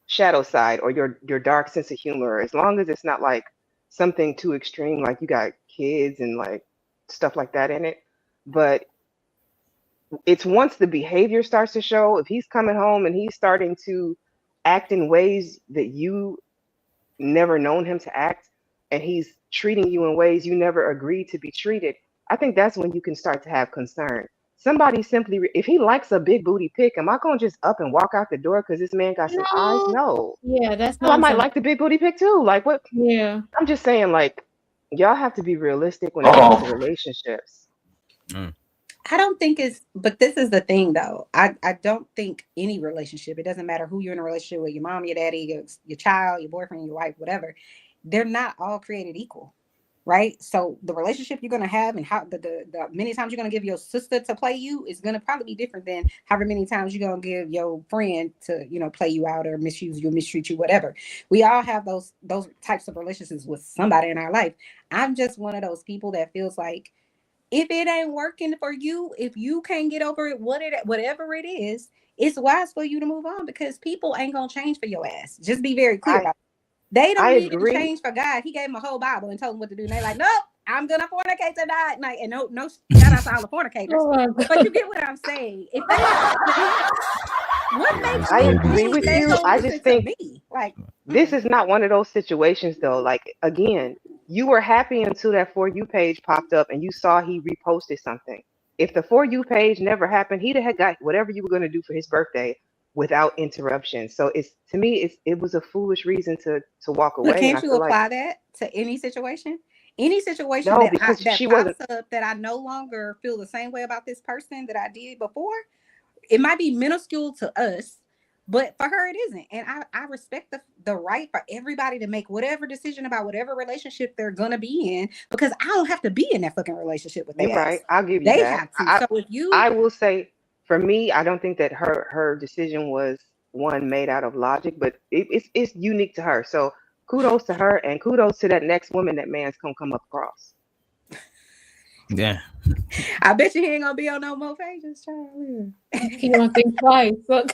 shadow side or your dark sense of humor, as long as it's not like something too extreme, like you got kids and like stuff like that in it. But it's once the behavior starts to show, if he's coming home and he's starting to act in ways that you never known him to act, and he's treating you in ways you never agreed to be treated, I think that's when you can start to have concern. Somebody simply, if he likes a big booty pic, am I gonna just up and walk out the door because this man got some eyes? No. Yeah, that's No, I might nonsense. like the big booty pic too. Like what? Yeah. I'm just saying, like, y'all have to be realistic when it comes to relationships. I don't think it's, but this is the thing though. I don't think any relationship, it doesn't matter who you're in a relationship with, your mom, your daddy, your child, your boyfriend, your wife, whatever, they're not all created equal, right? So the relationship you're going to have and how the many times you're going to give your sister to play you is going to probably be different than however many times you're going to give your friend to, you know, play you out or misuse you, mistreat you, whatever. We all have those types of relationships with somebody in our life. I'm just one of those people that feels like, if it ain't working for you, if you can't get over it, whatever it is, it's wise for you to move on, because people ain't gonna change for your ass. Just be very clear about it. They don't I need to agree. change for God. He gave them a whole Bible and told them what to do. And they like, nope, I'm gonna fornicate tonight. Like, and no shout out to all the fornicators. Oh my God. But you get what I'm saying. If they what makes I you agree think with they you. gonna I listen just to think me? Like, this is not one of those situations though. Like, again, you were happy until that For You page popped up and you saw he reposted something. If the For You page never happened, he'd have got whatever you were going to do for his birthday without interruption. So it's, to me, it was a foolish reason to walk away. but And I can't you feel like, apply that to any situation? Any situation no, that because that she pops wasn't. up that I no longer feel the same way about this person that I did before, it might be minuscule to us, but for her it isn't. And I respect the right for everybody to make whatever decision about whatever relationship they're gonna be in, because I don't have to be in that fucking relationship with You're their right. ass. I'll give you They that. have to. So if you I will say, for me, I don't think that her decision was one made out of logic, but it's unique to her. So kudos to her, and kudos to that next woman that man's gonna come across. Yeah. I bet you he ain't gonna be on no more pages, child. He don't think twice. Look.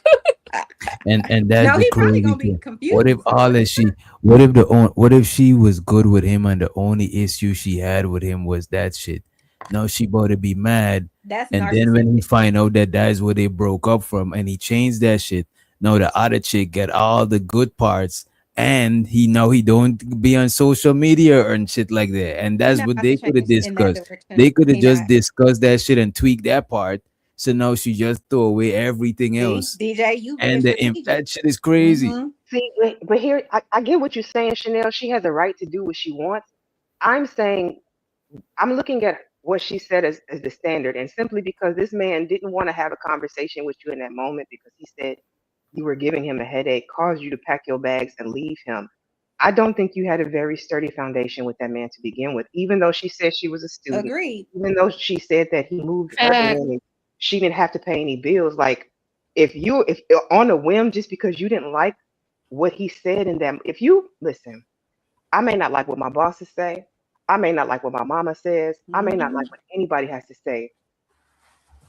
And that's No, the he probably crazy gonna be thing. confused. What if all that she what if she was good with him and the only issue she had with him was that shit? No, she about to be mad. That's And then narcissism. when he find out that is what they broke up from and he changed that shit, no, the other chick get all the good parts and he don't be on social media and shit like that. And that's not what about they to could have change in that discussed. direction. They could have He just not. discussed that shit and tweak that part. So now she just throw away everything See, else. DJ, you very And strategic. that shit is crazy. Mhm. See, but here I get what you're saying, Chanel. She has a right to do what she wants. I'm saying, I'm looking at what she said as the standard, and simply because this man didn't want to have a conversation with you in that moment because he said you were giving him a headache, caused you to pack your bags and leave him. I don't think you had a very sturdy foundation with that man to begin with, even though she said she was a student, Agreed. even though she said that he moved her in and she didn't have to pay any bills. Like, if on a whim, just because you didn't like what he said in that, if you listen, I may not like what my bosses say. I may not like what my mama says. I may not like what anybody has to say.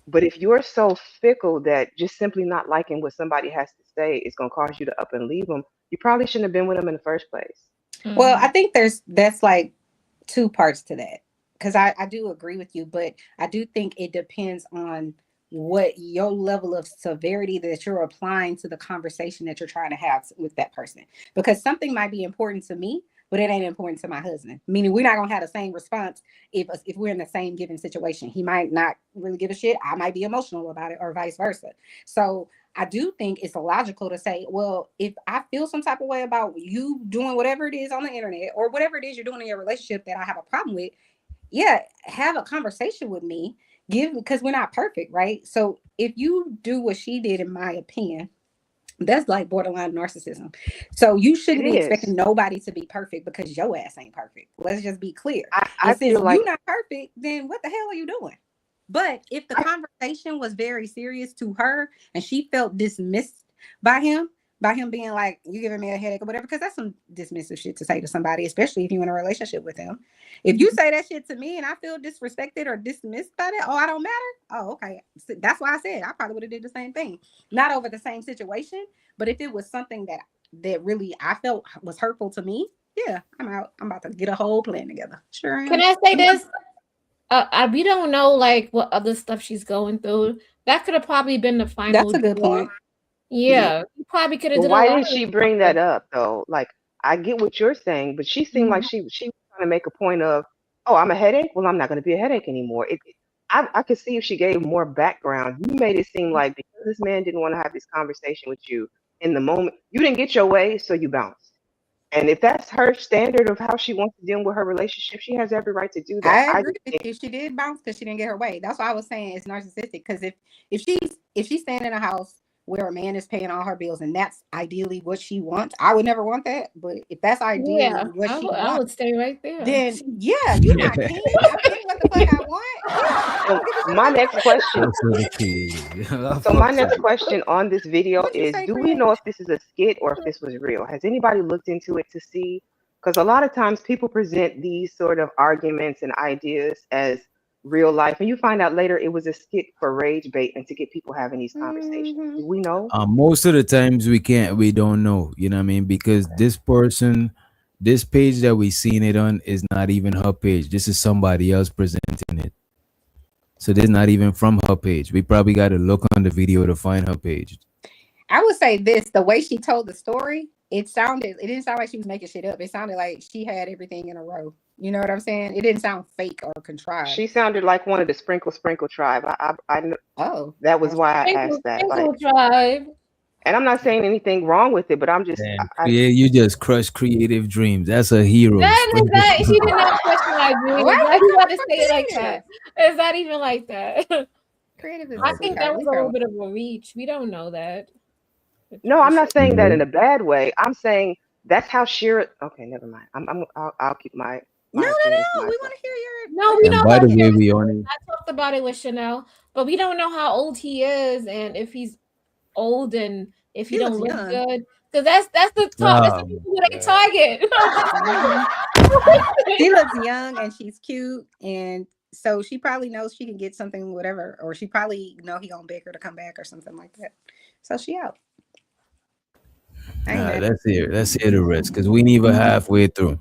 But if you're so fickle that just simply not liking what somebody has to say is going to cause you to up and leave them, you probably shouldn't have been with them in the first place. Well, I think that's like two parts to that, because I do agree with you, but I do think it depends on what your level of severity that you're applying to the conversation that you're trying to have with that person. Because something might be important to me, but it ain't important to my husband. Meaning we're not gonna have the same response if we're in the same given situation. He might not really give a shit. I might be emotional about it, or vice versa. So I do think it's illogical to say, well, if I feel some type of way about you doing whatever it is on the internet or whatever it is you're doing in your relationship that I have a problem with, yeah, have a conversation with me. Because we're not perfect, right? So if you do what she did, in my opinion, that's like borderline narcissism. So you shouldn't It be is. expecting nobody to be perfect because your ass ain't perfect. Let's just be clear. I And since feel like you're not perfect, then what the hell are you doing? But if the conversation was very serious to her and she felt dismissed by him being like, you giving me a headache or whatever, because that's some dismissive shit to say to somebody, especially if you're in a relationship with them. If you say that shit to me and I feel disrespected or dismissed by that, I don't matter. Oh, okay. So that's why I said I probably would have did the same thing. Not over the same situation, but if it was something that really I felt was hurtful to me, yeah, I'm out. I'm about to get a whole plan together. Sure. Can I say this? We don't know like what other stuff she's going through, That could have probably been the final That's a good draw. point. Yeah, you probably could have But did a why lot didn't of she stuff bring like that up though? Like I get what you're saying, but she seemed like she was trying to make a point of, oh, I'm a headache. Well, I'm not going to be a headache anymore. I could see if she gave more background. You made it seem like because this man didn't want to have this conversation with you in the moment, you didn't get your way, so you bounced. And if that's her standard of how she wants to deal with her relationship, she has every right to do that. I I agree just with think you. She did bounce because she didn't get her way. That's why I was saying it's narcissistic. Because if she's staying in a house where a man is paying all her bills and that's ideally what she wants, I would never want that. But if that's ideally Yeah, what she I wants, would stay right there. then yeah, you're my king. I'm getting what the fuck I want. Yeah, I so. don't give a shit My about next that. question. That's what the kid. I So my fucks with next it. question on this video What'd you is, say, do we Creative? know if this is a skit or if this was real? Has anybody looked into it to see? Because a lot of times people present these sort of arguments and ideas as real life, and you find out later it was a skit for rage bait and to get people having these conversations. Mhm. Do we know? Most of the times we don't know, you know what I mean? Because this person, this page that we seen it on is not even her page. This is somebody else presenting it. So this not even from her page. We probably got to look on the video to find her page. I would say this: the way she told the story, it didn't sound like she was making shit up. It sounded like she had everything in a row. You know what I'm saying? It didn't sound fake or contrived. She sounded like one of the Sprinkle tribe. Oh, that was why I Sprinkle, asked that. Like, Sprinkle Tribe. and I'm not saying anything wrong with it, but I'm just, Damn, you just crushed creative dreams. That's a hero. That she did not question my dreams. Why Why you got to fuck say it like is? that? It's not even like that. Creative is I a think sweetheart. that was Leave a her little alone. bit of a reach. We don't know that. no, I'm not saying that in No. a bad way. I'm saying that's how Shira. Okay, never mind. I'll keep my No. opinions to We myself. want to hear your. No, we And know by about the way, him. we only I talked about it with Chanel, but we don't know how old he is and if he's old and if he, He don't looks look young. good. Because that's the talk. That's the Oh, people who they target. She looks young and she's cute, and so she probably knows she can get something, whatever, or she probably know he gonna beg her to come back or something like that. So she out. I ain't mad. let's hear the rest because we ain't even halfway through.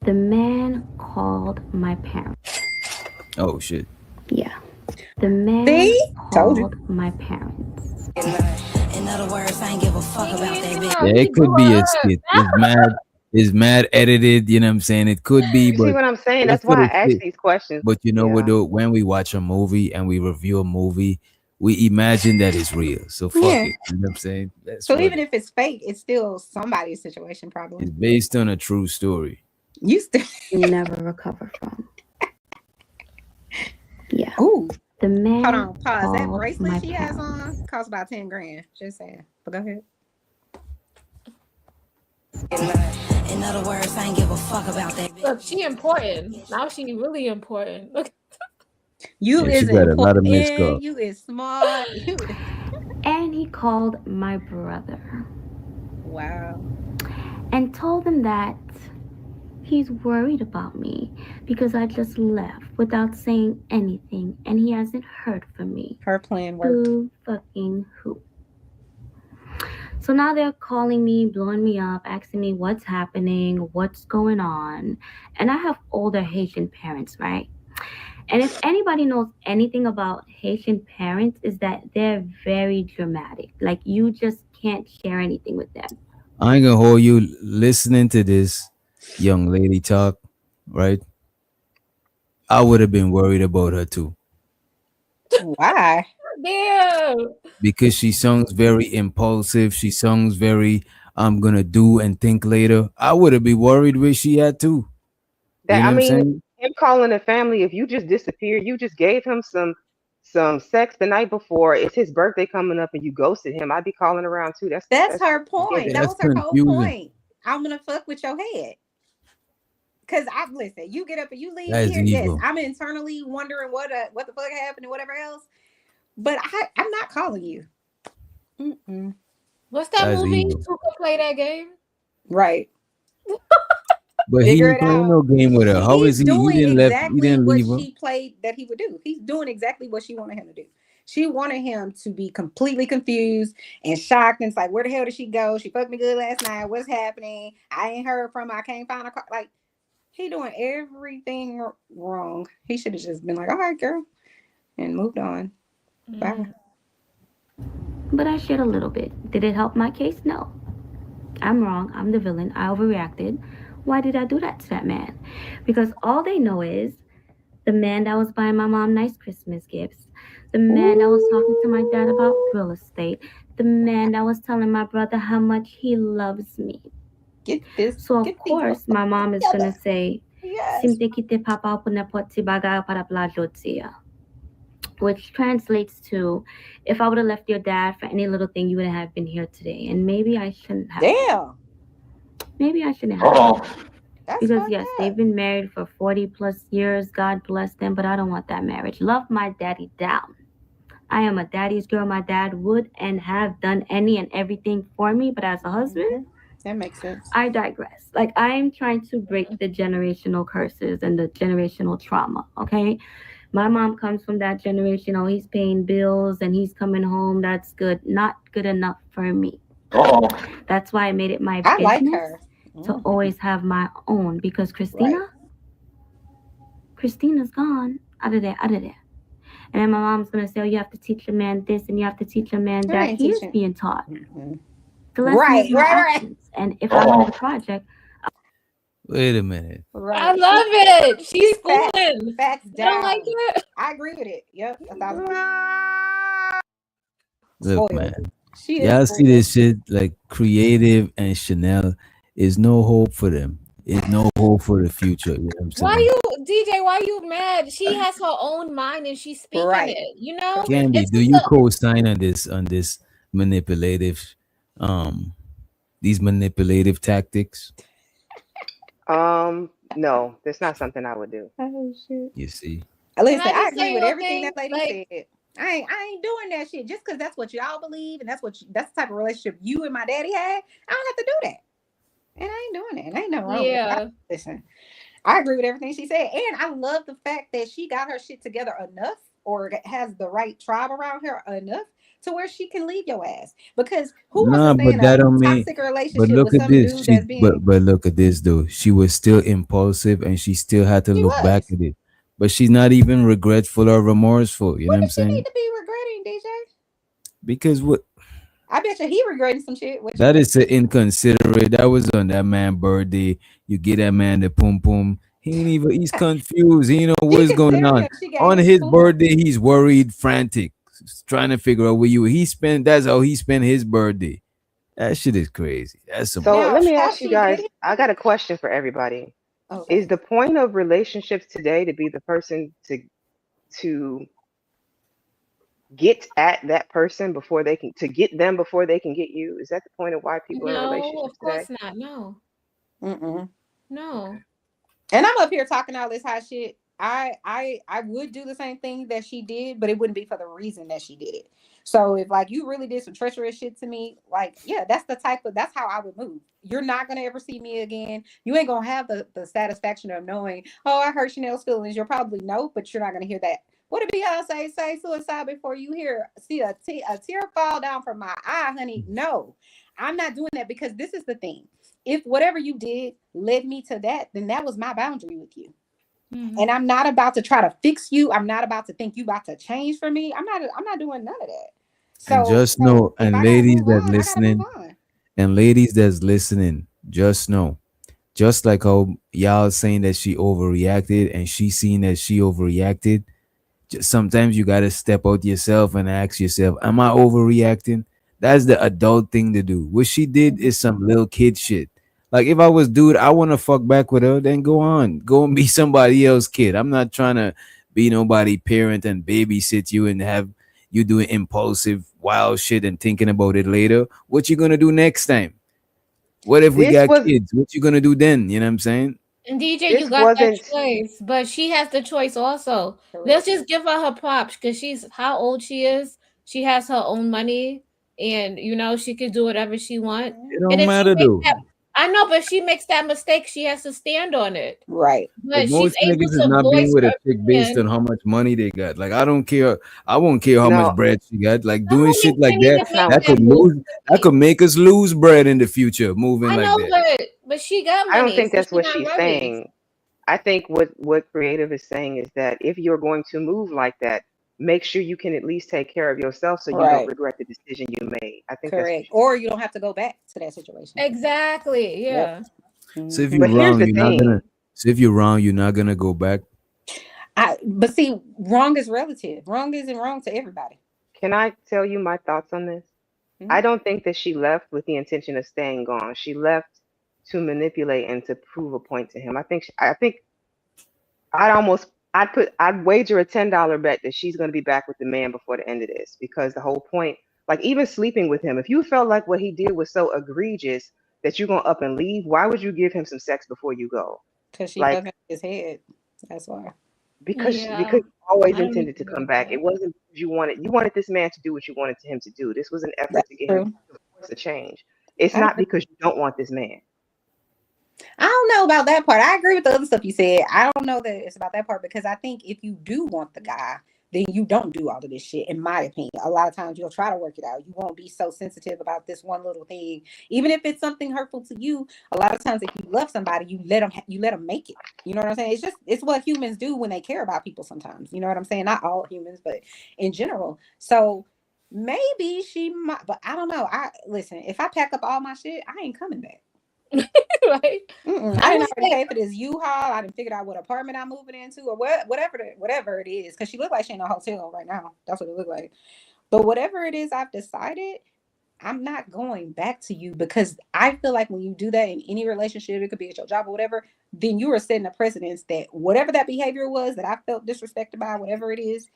The man called my parents. Oh shit. Yeah. The man See? Told you. called my parents. In other words, I ain't give a fuck about that bitch. Yeah, it could be a skit. It's mad edited, you know what I'm saying? It could be, You see but what I'm saying? that's That's why I for the ask shit. these questions. But you know what Yeah. though, when we watch a movie and we review a movie, we imagine that it's real. So fuck Yeah. it. You know what I'm saying? That's So what even if it's fake, it's still somebody's situation probably. it's based on a true story. You still Never recover from. Yeah. Ooh. The man Hold on, pause. That called my bracelet she has parents. on costs about 10 grand. Just saying. But go ahead. In other words, I ain't give a fuck about that bitch. Look, she important. Now she really important. Look. You Yeah, she is got a lot of important. missed calls. You is smart. You And he called my brother wow. and told him that he's worried about me because I just left without saying anything and he hasn't heard from me. Her plan worked. Who fucking who? So now they're calling me, blowing me up, asking me what's happening, what's going on. And I have older Haitian parents, right? And if anybody knows anything about Haitian parents, is that they're very dramatic. Like you just can't share anything with them. I ain't gonna hold you listening to this young lady talk, right? I would have been worried about her too. Why? Damn. Because she sounds very impulsive. She sounds very I'm gonna do and think later. I would have been worried where she at too. That You know I what I'm mean, saying? him calling the family. If you just disappeared, you just gave him some sex the night before. It's his birthday coming up, and you ghosted him. I'd be calling around too. That's her point. That That's was her whole confusing. point. I'm gonna fuck with your head. Cause I listen, you get up and you leave That's here. Yes, evil. I'm internally wondering what the fuck happened and whatever else. But I'm not calling you. Mm-mm. What's that That's movie? evil. Who could play that game? Right. But he Figure ain't it playing out. no game with her. How is He's he? He doing didn't exactly what leave her. she played that he would do. He's doing exactly what she wanted him to do. She wanted him to be completely confused and shocked and it's like, where the hell did she go? She fucked me good last night. What's happening? I ain't heard from her. I can't find her car. Like, he doing everything wrong. He should have just been like, all right, girl, and moved on. Bye. But I shared a little bit. Did it help my case? No. I'm wrong. I'm the villain. I overreacted. Why did I do that to that man? Because all they know is the man that was buying my mom nice Christmas gifts, the man that was talking to my dad about real estate, the man that was telling my brother how much he loves me. So of course, my mom is gonna say, "Simte kite papa po nepot si bagay para plajot siya," which translates to, if I would have left your dad for any little thing, you wouldn't have been here today. And maybe I shouldn't have. Damn. Maybe I shouldn't have. Because yes, they've been married for 40 plus years. God bless them, but I don't want that marriage. Love my daddy down. I am a daddy's girl. My dad would and have done any and everything for me, but as a husband, that makes sense. I digress. Like, I'm trying to break the generational curses and the generational trauma, okay? My mom comes from that generation. Oh, he's paying bills and he's coming home. That's good. Not good enough for me. That's why I made it my I business like her. to always have my own, because Christina's gone out of there. And then my mom's gonna say, "Oh, you have to teach a man this and you have to teach a man that." ain't He is teaching. being taught. Mm-hmm. The lesson is my actions. And if I wanted a project, Wait a minute. Right. I love it. She's schooling. Facts You down. don't like it? I agree with it. Yep. 1,000%. Look, Spoiled. man. She is Y'all see spoiled. this shit like Creative and Chanel is no hope for them. It's no hope for the future. You know what I'm saying? Why you, DJ? Why you mad? She has her own mind and she's speaking Right. it. You know, Candy, It's do just you a- co-sign on this manipulative these manipulative tactics? No, that's not something I would do. Oh shit. You see? Listen, Can I I just agree say with one everything thing? that lady Like- said. I ain't doing that shit just because that's what y'all believe and that's the type of relationship you and my daddy had. I don't have to do that. And I ain't doing it. And ain't nothing wrong with Yeah. it. Listen, I agree with everything she said. And I love the fact that she got her shit together enough or has the right tribe around her enough to where she can leave your ass. Because who wants Nah, to stay but in that a don't mean. toxic But relationship look with at some this. dude She that's being but look at this though. She was still impulsive and she still had to She look back was. at it. But she's not even regretful or remorseful. You know what I'm What does she saying? need to be regretting, DJ? Because what I bet you he regretting some shit. What you that think? is inconsiderate. That was on that man's birthday. You get that man the pum pum. He's confused. He know what's going on. She gave On him his food. birthday, he's worried, frantic, trying to figure out where that's how he spent his birthday. That shit is crazy. That's some So Now, let me how ask you she did guys, it? I got a question for everybody. Okay. Is the point of relationships today to be the person to get at that person before they can get them before they can get you? Is that the point of why people are in No, relationships of course today? not. No, Mm-mm. no. And I'm up here talking all this hot shit. I would do the same thing that she did, but it wouldn't be for the reason that she did it. So if like you really did some treacherous shit to me, like yeah, that's how I would move. You're not gonna ever see me again. You ain't gonna have the satisfaction of knowing, oh, I hurt Chanel's feelings. You'll probably know, but you're not gonna hear that. What did Beyonce say? Suicide before you see a tear fall down from my eye, honey. No, I'm not doing that because this is the thing. If whatever you did led me to that, then that was my boundary with you. Mhm. And I'm not about to try to fix you. I'm not about to think you about to change for me. I'm not doing none of that. And just know, if and I gotta ladies move that on, I gotta listening, move on. and ladies that's listening, just know, just like how y'all saying that she overreacted and she seen that she overreacted, just sometimes you gotta step out yourself and ask yourself, am I overreacting? That's the adult thing to do. What she did is some little kid shit. Like if I was dude, I want to fuck back with her, then go and be somebody else's kid. I'm not trying to be nobody parent and babysit you and have you doing impulsive wild shit and thinking about it later. What you gonna do next time? What if we This got was kids? What you gonna do then? You know what I'm saying? And DJ, this you got that wasn't choice, but she has the choice also. Let's just give her props because she's how old she is. She has her own money, and you know she can do whatever she wants. It And don't if she matter makes though. that, I know, but if she makes that mistake, she has to stand on it. Right. But But she's most able niggas is to not being voice with a her chick based opinion. on how much money they got. Like I don't care. I won't care how no. much bread she got. Like Her doing money shit like can't that, even That's make not. that that could move lose. for That could me. make us lose bread in the future. Moving I like know, that. but she got I don't money, think so that's she's what not she's ready. saying. I think what Creative is saying is that if you're going to move like that, make sure you can at least take care of yourself so you don't Right. regret the decision you made. I think that's what Correct. she Or you don't have to go back to that situation. Exactly. Yeah. So if Mhm. you're But here's wrong, the you're not thing. gonna. So if you're wrong, you're not gonna go back. But see, wrong is relative. Wrong isn't wrong to everybody. Can I tell you my thoughts on this? Mhm. I don't think that she left with the intention of staying gone. She left to manipulate and to prove a point to him. I think I'd wager a $10 bet that she's going to be back with the man before the end of this, because the whole point, like even sleeping with him, if you felt like what he did was so egregious that you're going to up and leave, why would you give him some sex before you go? Because she Like, fucking his head. That's why. because Yeah. you always I don't intended to agree come with back. that. It wasn't because you wanted this man to do what you wanted him to do. This was an effort That's to get him true. to force a change. It's I not agree. because you don't want this man. I don't know about that part. I agree with the other stuff you said. I don't know that it's about that part, because I think if you do want the guy, then you don't do all of this shit, in my opinion. A lot of times you'll try to work it out. You won't be so sensitive about this one little thing. Even if it's something hurtful to you, a lot of times if you love somebody, you let them make it. You know what I'm saying? It's what humans do when they care about people sometimes. You know what I'm saying? Not all humans, but in general. So maybe she might, but I don't know. Listen, if I pack up all my shit, I ain't coming back. Right. I didn't already pay for this U-Haul. I didn't figure out what apartment I'm moving into, or whatever it is. Because she looked like she in a hotel right now. That's what it looked like. But whatever it is I've decided, I'm not going back to you, because I feel like when you do that in any relationship, it could be at your job or whatever, then you are setting a precedence that whatever that behavior was that I felt disrespected by, whatever it is,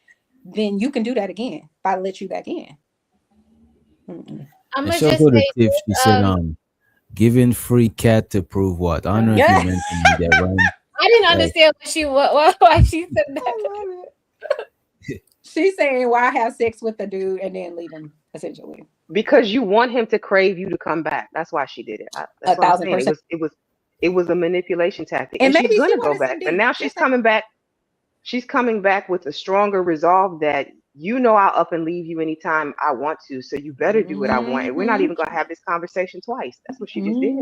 then you can do that again if I let you back in. Mm-mm. I'm And gonna she just also the say tip. She this. said, giving free cat to prove what? I don't know if you Yeah. mentioned that, right? I didn't Like, understand why she said that. I love it. She's saying, why have sex with the dude and then leave him, essentially. Because you want him to crave you to come back. That's why she did it. That's what I'm saying. 1,000%. It was a manipulation tactic, And and she's maybe she gonna go wanted some back. But dick. now she's coming back. She's coming back with a stronger resolve that I'll up and leave you anytime I want to. So you better do what I want, and we're not even gonna have this conversation twice. That's what she just did.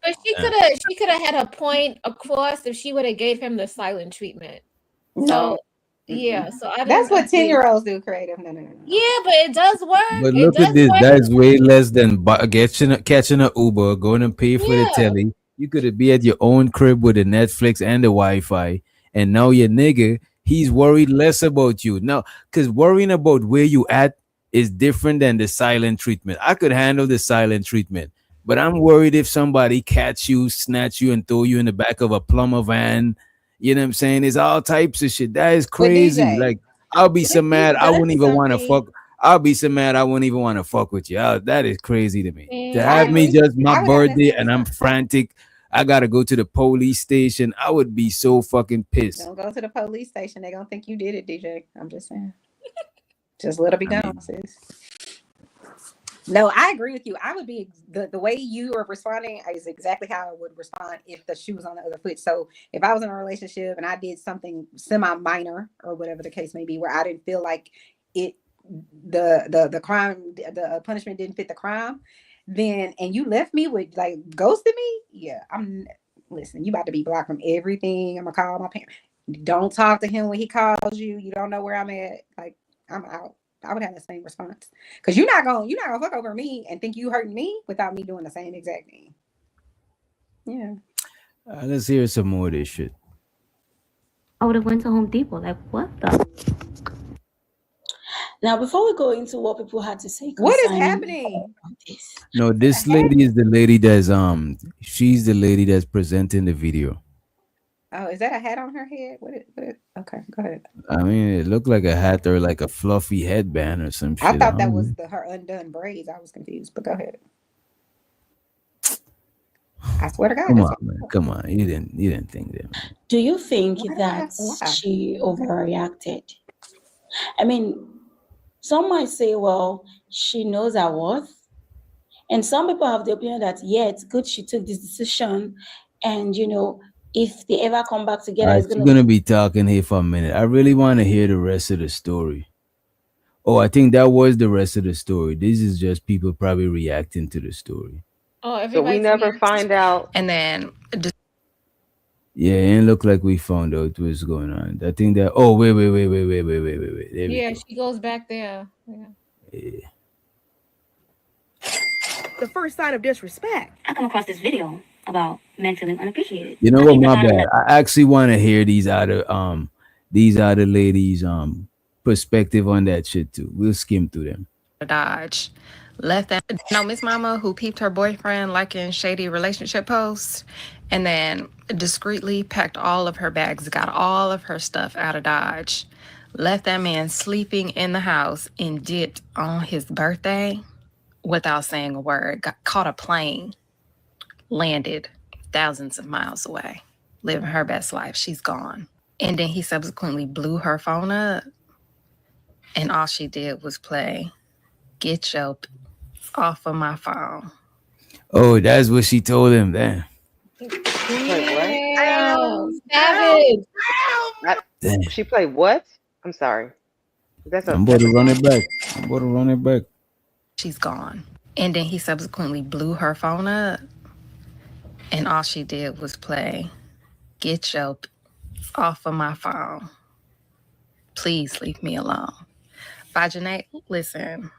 But she could have had a point across if she would have gave him the silent treatment. No. So yeah, so I That's didn't what agree. 10-year-olds do, creative. No. Yeah, but it does work. but It look does at this. work. That's way less than catching a Uber, going and pay for the telly. You could be at your own crib with the Netflix and the Wi-Fi, and now your nigga, he's worried less about you now, because worrying about where you at is different than the silent treatment. I could handle the silent treatment, but I'm worried if somebody catch you, snatch you, and throw you in the back of a plumber van. You know what I'm saying? It's all types of shit. That is crazy. DJ, Like, I'll be so mad I done wouldn't even want to something- fuck. I'll be so mad I wouldn't even want to fuck with you. That is crazy to me. To I have me agree. just I my would have that birthday same and I'm frantic. I gotta go to the police station. I would be so fucking pissed. Don't go to the police station. They're gonna think you did it, DJ. I'm just saying. Just let it be done, sis. No, I agree with you. I would be the way you are responding is exactly how I would respond if the shoe was on the other foot. So if I was in a relationship and I did something semi-minor or whatever the case may be, where I didn't feel like the crime, the punishment didn't fit the crime, then and you left me with like ghosted me, yeah, listen, you about to be blocked from everything. I'm gonna call my parents. Don't talk to him when he calls you. You don't know where I'm at. Like, I'm out. I would have the same response, because you're not gonna fuck over me and think you hurting me without me doing the same exact thing. Yeah. Let's hear some more of this shit. I would have went to Home Depot. Like, what the? Now, before we go into what people had to say, What is concerning happening? this, No, this lady is the lady that's she's the lady that's presenting the video. Oh, is that a hat on her head? Okay, go ahead. I mean, it looked like a hat or like a fluffy headband or some shit. I thought that don't was know. her undone braids. I was confused, but go ahead. I swear to God. Come that's on, man. Come on. You didn't think that. Man. do you think Why? that she overreacted? I mean, some might say, well, she knows her worth. And some people have the opinion that, yeah, it's good she took this decision. And, if they ever come back together, All it's right, going you're gonna be talking here for a minute. I really want to hear the rest of the story. Oh, I think that was the rest of the story. This is just people probably reacting to the story. Oh, So we never find out. And then Yeah, it ain't look like we found out what's going on. I think that. Oh, wait. There we Yeah, go. she goes back there. Yeah. Yeah. The first sign of disrespect. I come across this video about men feeling unappreciated. You know I what? think the My title bad. I actually want to hear these other ladies perspective on that shit too. We'll skim through them. Dodge. Left that Miss Mama who peeped her boyfriend liking shady relationship posts and then discreetly packed all of her bags, got all of her stuff out of Dodge, left that man sleeping in the house and dipped on his birthday without saying a word, caught a plane, landed thousands of miles away, living her best life. She's gone. And then he subsequently blew her phone up and all she did was play "Get Your Off of My Phone." Oh, that's what she told him then. Wait, what? Damn, savage. Damn. She played what? I'm sorry. That's I'm about to run it back. She's gone. And then he subsequently blew her phone up and all she did was play "Get Your Off of My Phone. Please leave me alone." By Janae, listen,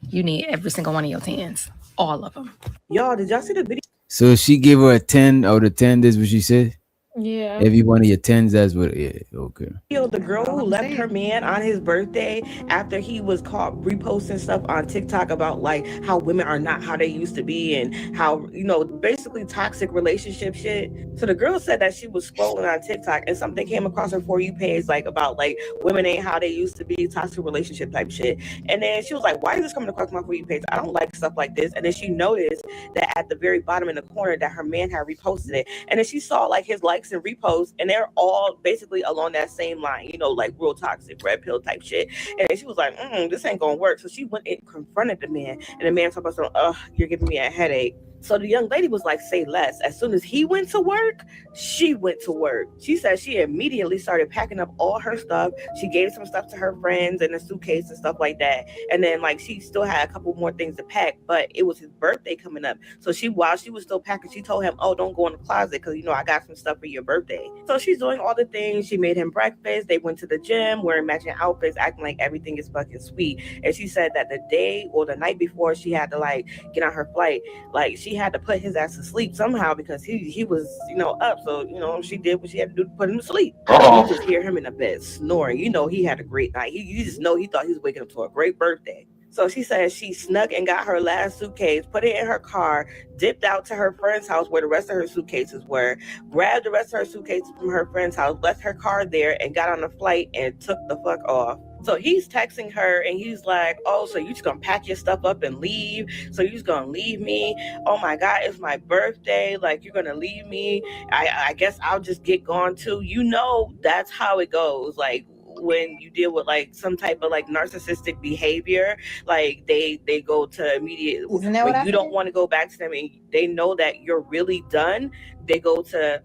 you need every single one of your 10s. All of them. Y'all, did y'all see the video? So she gave her a 10 out of 10. That's what she said. Yeah. Every one of your 10s. That's what. Yeah. Okay. The girl who left her man on his birthday after he was caught reposting stuff on TikTok about like how women are not how they used to be and how, you know, basically toxic relationship shit. So the girl said that she was scrolling on TikTok and something came across her For You page like about like women ain't how they used to be, toxic relationship type shit. And then she was like, why is this coming across my For You page? I don't like stuff like this. And then she noticed that at the very bottom in the corner that her man had reposted it. And then she saw like his likes and reposts and they're all basically along that same line, you know, like real toxic red pill type shit. And then she was like, this ain't gonna work. So she went and confronted the man, and the man talked about something, you're giving me a headache. So the young lady was like, say less. As soon as he went to work, she went to work. She said she immediately started packing up all her stuff. She gave some stuff to her friends in a suitcase and stuff like that. And then like she still had a couple more things to pack, but it was his birthday coming up. So while she was still packing, she told him, don't go in the closet because, you know, I got some stuff for your birthday. So she's doing all the things. She made him breakfast. They went to the gym, wearing matching outfits, acting like everything is fucking sweet. And she said that the day or the night before she had to like get on her flight, like she had to put his ass to sleep somehow because he was, you know, up. So, you know, she did what she had to do to put him to sleep. You just hear him in the bed snoring. You know, he had a great night. You just know he thought he was waking up to a great birthday. So she says she snuck and got her last suitcase, put it in her car, dipped out to her friend's house where the rest of her suitcases were, grabbed the rest of her suitcases from her friend's house, left her car there, and got on a flight and took the fuck off. So he's texting her and he's like, so you just gonna pack your stuff up and leave? So you just gonna leave me? Oh my God, it's my birthday. Like, you're gonna leave me? I guess I'll just get gone too. You know, that's how it goes. Like, when you deal with like some type of like narcissistic behavior, like they go to immediate, when you don't want to go back to them and they know that you're really done, they go to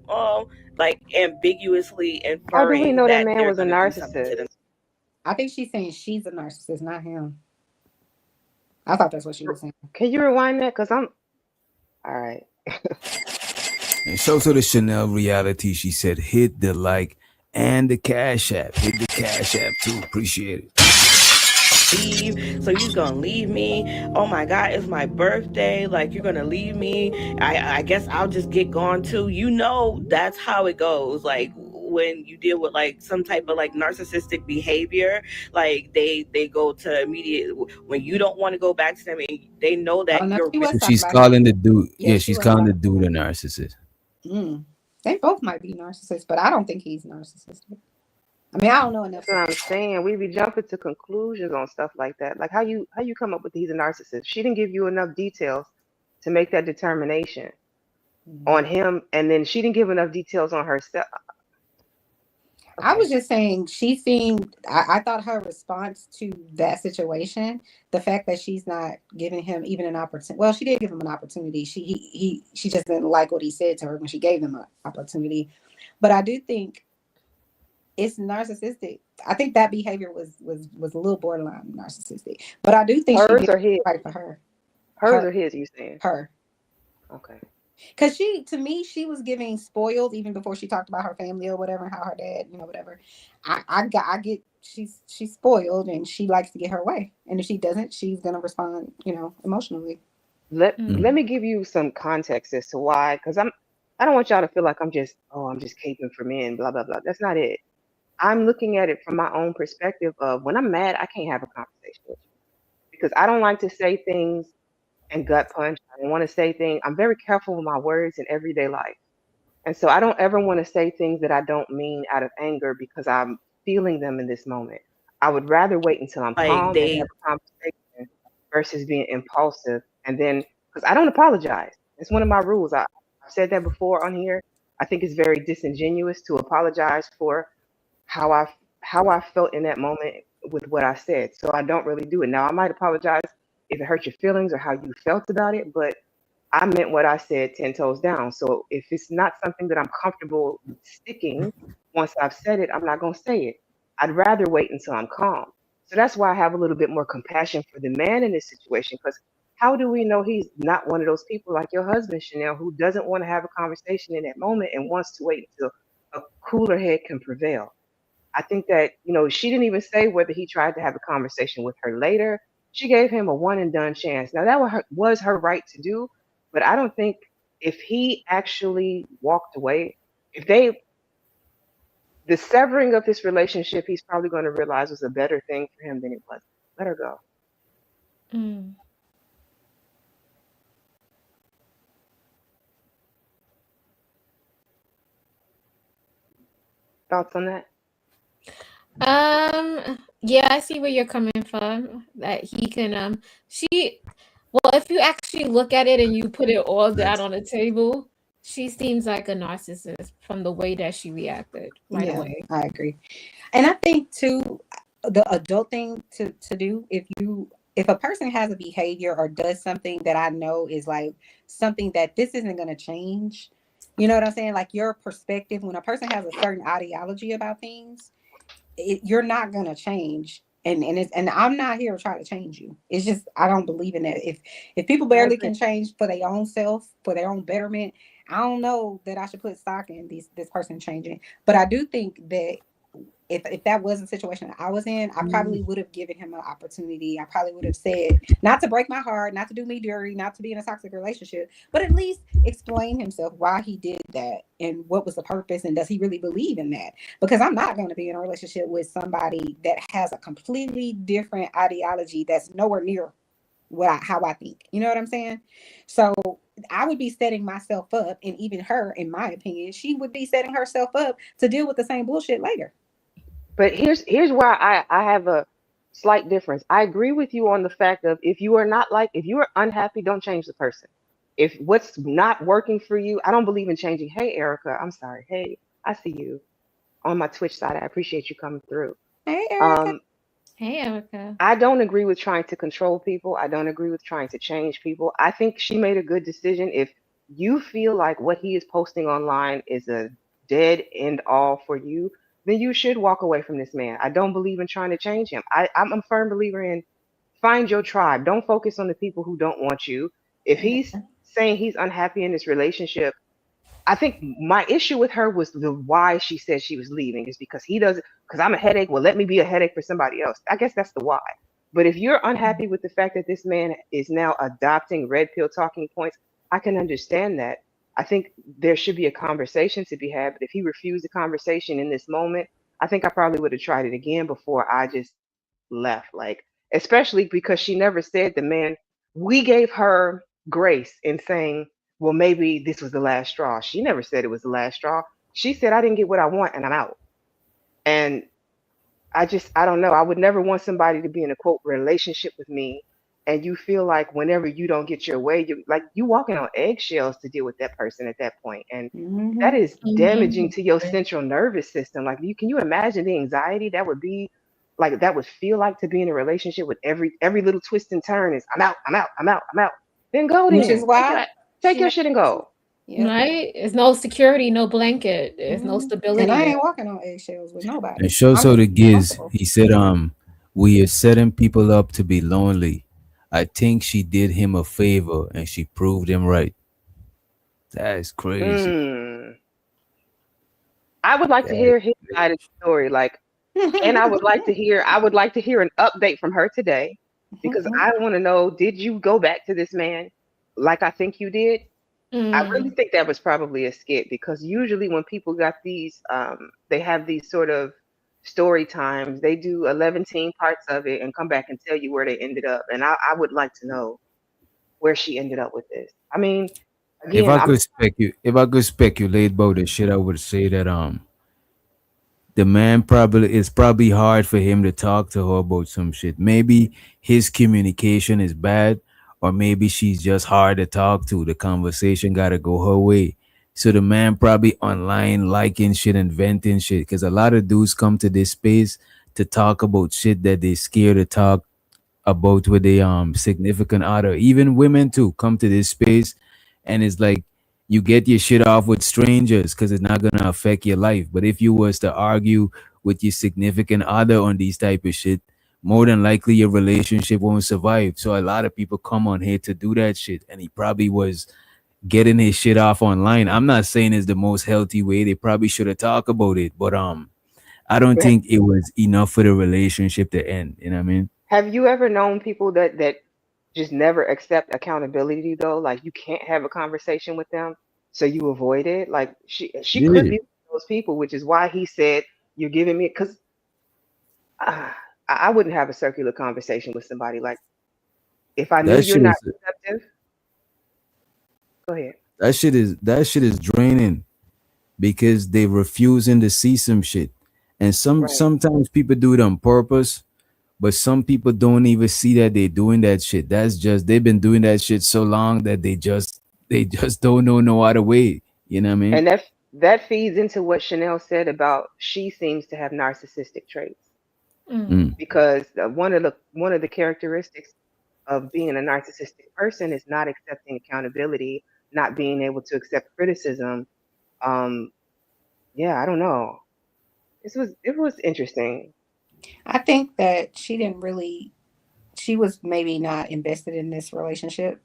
like ambiguously inferring. How do we know that man was a narcissist? I think she's saying she's a narcissist, not him. I thought that's what she was saying. Can you rewind that? Because I'm all right. And show to the Chanel reality, she said, hit the like and the Cash App. Hit the Cash App too. Appreciate it. Leave, so you're gonna leave me? Oh my God, it's my birthday. Like, you're gonna leave me? I guess I'll just get gone too. You know, that's how it goes. Like, when you deal with like some type of like narcissistic behavior, like they go to immediate, when you don't want to go back to them and they know that you're. So she's calling the dude. Yeah, she's calling the dude a narcissist. They both might be narcissists, but I don't think he's narcissistic. I mean, I don't know enough. That's what I'm saying. We be jumping to conclusions on stuff like that. Like how you come up with he's a narcissist? She didn't give you enough details to make that determination on him, and then she didn't give enough details on herself. I was just saying she seemed, I thought her response to that situation, the fact that she's not giving him even an opportunity. Well, she did give him an opportunity. She just didn't like what he said to her when she gave him an opportunity. But I do think it's narcissistic. I think that behavior was a little borderline narcissistic. But I do think hers she did or his? right for her. Hers or his, you saying? Her. Okay. Because she, to me, she was giving spoiled even before she talked about her family or whatever, and how her dad, whatever. I get she's spoiled and she likes to get her way, and if she doesn't, she's gonna respond, emotionally. Let Mm. let me give you some context as to why, because I don't want y'all to feel like I'm just caping for men, blah blah blah. That's not it. I'm looking at it from my own perspective of when I'm mad, I can't have a conversation with you because I don't like to say things and gut punch. I don't want to say things. I'm very careful with my words in everyday life. And so I don't ever want to say things that I don't mean out of anger because I'm feeling them in this moment. I would rather wait until I'm Like calm and they have a conversation versus being impulsive. And then, because I don't apologize. It's one of my rules. I've said that before on here. I think it's very disingenuous to apologize for how I felt in that moment with what I said. So I don't really do it. Now I might apologize if it hurt your feelings or how you felt about it, but I meant what I said 10 toes down. So if it's not something that I'm comfortable sticking, once I've said it, I'm not going to say it. I'd rather wait until I'm calm. So that's why I have a little bit more compassion for the man in this situation. Because how do we know he's not one of those people like your husband, Chanel, who doesn't want to have a conversation in that moment and wants to wait until a cooler head can prevail? I think that, she didn't even say whether he tried to have a conversation with her later. She gave him a one and done chance. Now, that was her right to do, but I don't think if he actually walked away, the severing of this relationship, he's probably going to realize was a better thing for him than it was. Let her go. Mm. Thoughts on that? Yeah, I see where you're coming from. That he can well, if you actually look at it and you put it all down on the table, she seems like a narcissist from the way that she reacted right Yeah, away. I agree. And I think too, the adult thing to do, if a person has a behavior or does something that I know is like something that this isn't going to change, you know what I'm saying? Like your perspective, when a person has a certain ideology about things, you're not going to change. And I'm not here to try to change you. It's just I don't believe in that. If people barely can change for their own self, for their own betterment, I don't know that I should put stock in this person changing. But I do think that if that was a situation that I was in, I probably would have given him an opportunity. I probably would have said, not to break my heart, not to do me dirty, not to be in a toxic relationship, but at least explain himself why he did that and what was the purpose and does he really believe in that? Because I'm not going to be in a relationship with somebody that has a completely different ideology that's nowhere near how I think. You know what I'm saying? So I would be setting myself up, and even her, in my opinion, she would be setting herself up to deal with the same bullshit later. But here's where I have a slight difference. I agree with you on the fact of if you are unhappy, don't change the person. If what's not working for you, I don't believe in changing. Hey, Erica, I'm sorry. Hey, I see you on my Twitch side. I appreciate you coming through. Hey, Erica. Hey, Erica. I don't agree with trying to control people. I don't agree with trying to change people. I think she made a good decision. If you feel like what he is posting online is a dead end all for you, then you should walk away from this man. I don't believe in trying to change him. I'm a firm believer in find your tribe. Don't focus on the people who don't want you. If he's saying he's unhappy in this relationship, I think my issue with her was the why she said she was leaving is because because I'm a headache. Well, let me be a headache for somebody else. I guess that's the why. But if you're unhappy with the fact that this man is now adopting red pill talking points, I can understand that. I think there should be a conversation to be had. But if he refused the conversation in this moment, I think I probably would have tried it again before I just left. Like, especially because she never said we gave her grace in saying, well, maybe this was the last straw. She never said it was the last straw. She said, I didn't get what I want and I'm out. And I don't know. I would never want somebody to be in a quote relationship with me. And you feel like whenever you don't get your way, you walking on eggshells to deal with that person at that point. And that is damaging to your central nervous system. Like can you imagine the anxiety that would be like, that would feel like to be in a relationship with every little twist and turn is I'm out. Then go then. Which is why Take your shit and go. Yeah. Right? There's no security, no blanket. There's no stability. And I ain't walking on eggshells with nobody. And show so the Giz, he said, we are setting people up to be lonely. I think she did him a favor and she proved him right. That's crazy. I would like to hear his side of the story, like, and I would like to hear an update from her today, because I want to know, did you go back to this man like I think you did? I really think that was probably a skit, because usually when people got these, they have these sort of story times, they do 11 parts of it and come back and tell you where they ended up. And I would like to know where she ended up with this. I mean, again, If I could speculate about this shit, I would say that the man it's probably hard for him to talk to her about some shit. Maybe his communication is bad, or maybe she's just hard to talk to. The conversation gotta go her way. So the man probably online liking shit and venting shit. Because a lot of dudes come to this space to talk about shit that they scared to talk about with a significant other. Even women too come to this space, and it's like you get your shit off with strangers because it's not gonna affect your life. But if you was to argue with your significant other on these type of shit, more than likely your relationship won't survive. So a lot of people come on here to do that shit, and he probably was getting his shit off online. I'm not saying it's the most healthy way. They probably should have talked about it, but I don't think it was enough for the relationship to end. You know what I mean? have you ever known people that just never accept accountability though? Like, you can't have a conversation with them, so you avoid it. Like, she Yeah. could be one of those people, which is why he said, "You're giving me," because I wouldn't have a circular conversation with somebody like, if I knew That you're shit not is receptive. Go ahead. that shit is draining because they refusing to see some shit. And Right. sometimes people do it on purpose, but some people don't even see that they're doing that shit. That's just they've been doing that shit so long that they just don't know no other way. You know what I mean? And that feeds into what Chanel said about she seems to have narcissistic traits, because one of the characteristics of being a narcissistic person is not accepting accountability, not being able to accept criticism. Yeah, I don't know. It was interesting. I think that she was maybe not invested in this relationship,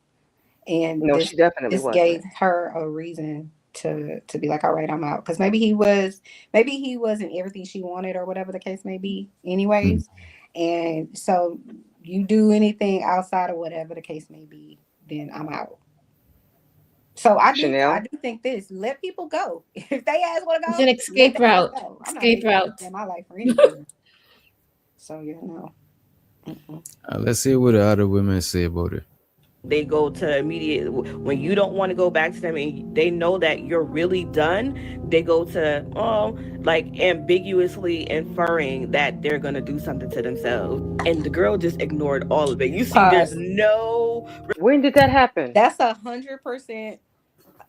and No, she definitely this gave wasn't. her a reason to be like, all right, I'm out, because maybe he wasn't everything she wanted, or whatever the case may be, anyways. And so you do anything outside of whatever the case may be, then I'm out. So I Chanel, do think this: let people go if they ask want to It's go. an Let escape them route. go. I'm not Escape leaving route. in my life for anything. So Let's see what the other women say about it. They go to immediate when you don't want to go back to them and they know that you're really done. They go to like ambiguously inferring that they're gonna do something to themselves, and the girl just ignored all of it. You see, there's Pause. no. when did that happen? That's 100%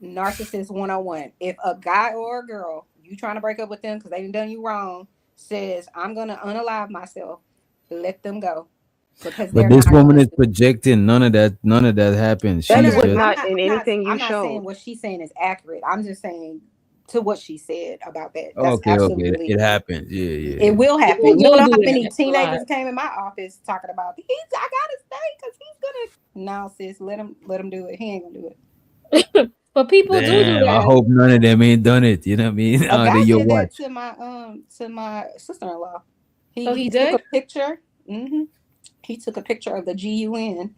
narcissist 101. If a guy or a girl, you trying to break up with them because they done you wrong, says, I'm gonna unalive myself, let them go, because But they're this not woman going is to. projecting. None of that happened. That She's was just not in anything you I'm not saying showed. what she's saying is accurate. I'm just saying to what she said about that. That's okay. absolutely. It happened. Yeah. It will happen. People You don't know do how that many a lot. teenagers came in my office talking about I gotta stay because he's gonna. No, sis, let him do it. He ain't gonna do it. But people do Damn. I that. hope none of them ain't done it. You know what I mean? A guy They your did that watch. to my sister-in-law. So he took did? a picture. He took a picture of the GUN,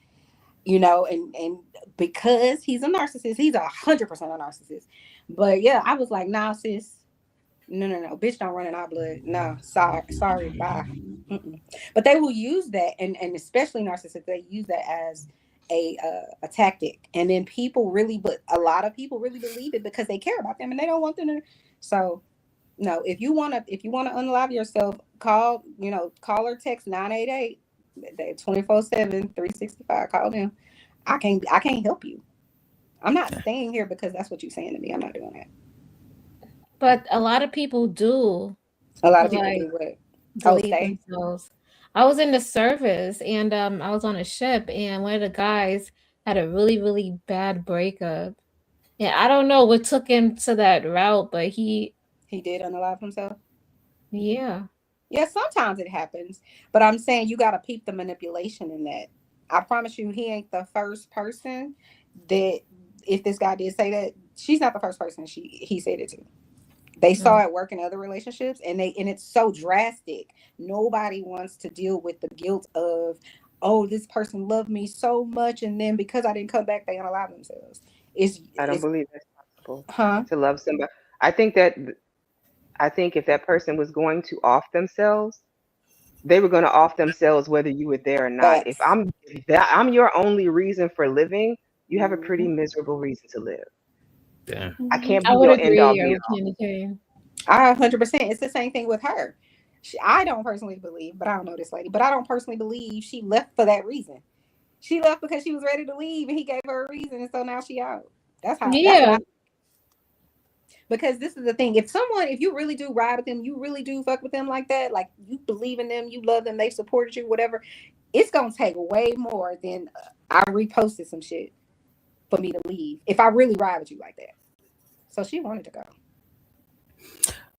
and because he's a narcissist, he's 100% a narcissist. But yeah, I was like, nah, sis, no, bitch, don't run in our blood. No, sorry, bye. But they will use that, and especially narcissists, they use that as a tactic, and then but a lot of people really believe it because they care about them and they don't want them to. So no, if you want to unalive yourself, call or text 988 24/7 365. Call them. I can't help you. I'm not staying here because that's what you're saying to me. I'm not doing that. But a lot of people do. A lot of people do what? Delete themselves. I was in the service, and I was on a ship, and one of the guys had a really, really bad breakup. And I don't know what took him to that route, but he did unalive himself. Yeah. Yeah, sometimes it happens, but I'm saying you got to peep the manipulation in that. I promise you, he ain't the first person that, if this guy did say that, she's not the first person he said it to. They saw it work in other relationships, and it's so drastic. Nobody wants to deal with the guilt of, oh, this person loved me so much, and then because I didn't come back, they unalive themselves. I don't believe that's possible Huh? to love somebody. I think if that person was going to off themselves, they were going to off themselves whether you were there or not. If I'm your only reason for living, you have a pretty miserable reason to live. Yeah. I can't be I would your end all agree. be all. Candy cane. I 100%. It's the same thing with her. I don't personally believe, but I don't know this lady, but I don't personally believe she left for that reason. She left because she was ready to leave, and he gave her a reason, and so now she out. That's how. Yeah. Because this is the thing. If you really do ride with them, you really do fuck with them like that, like you believe in them, you love them, they supported you, whatever, it's going to take way more than I reposted some shit for me to leave if I really ride with you like that. So she wanted to go.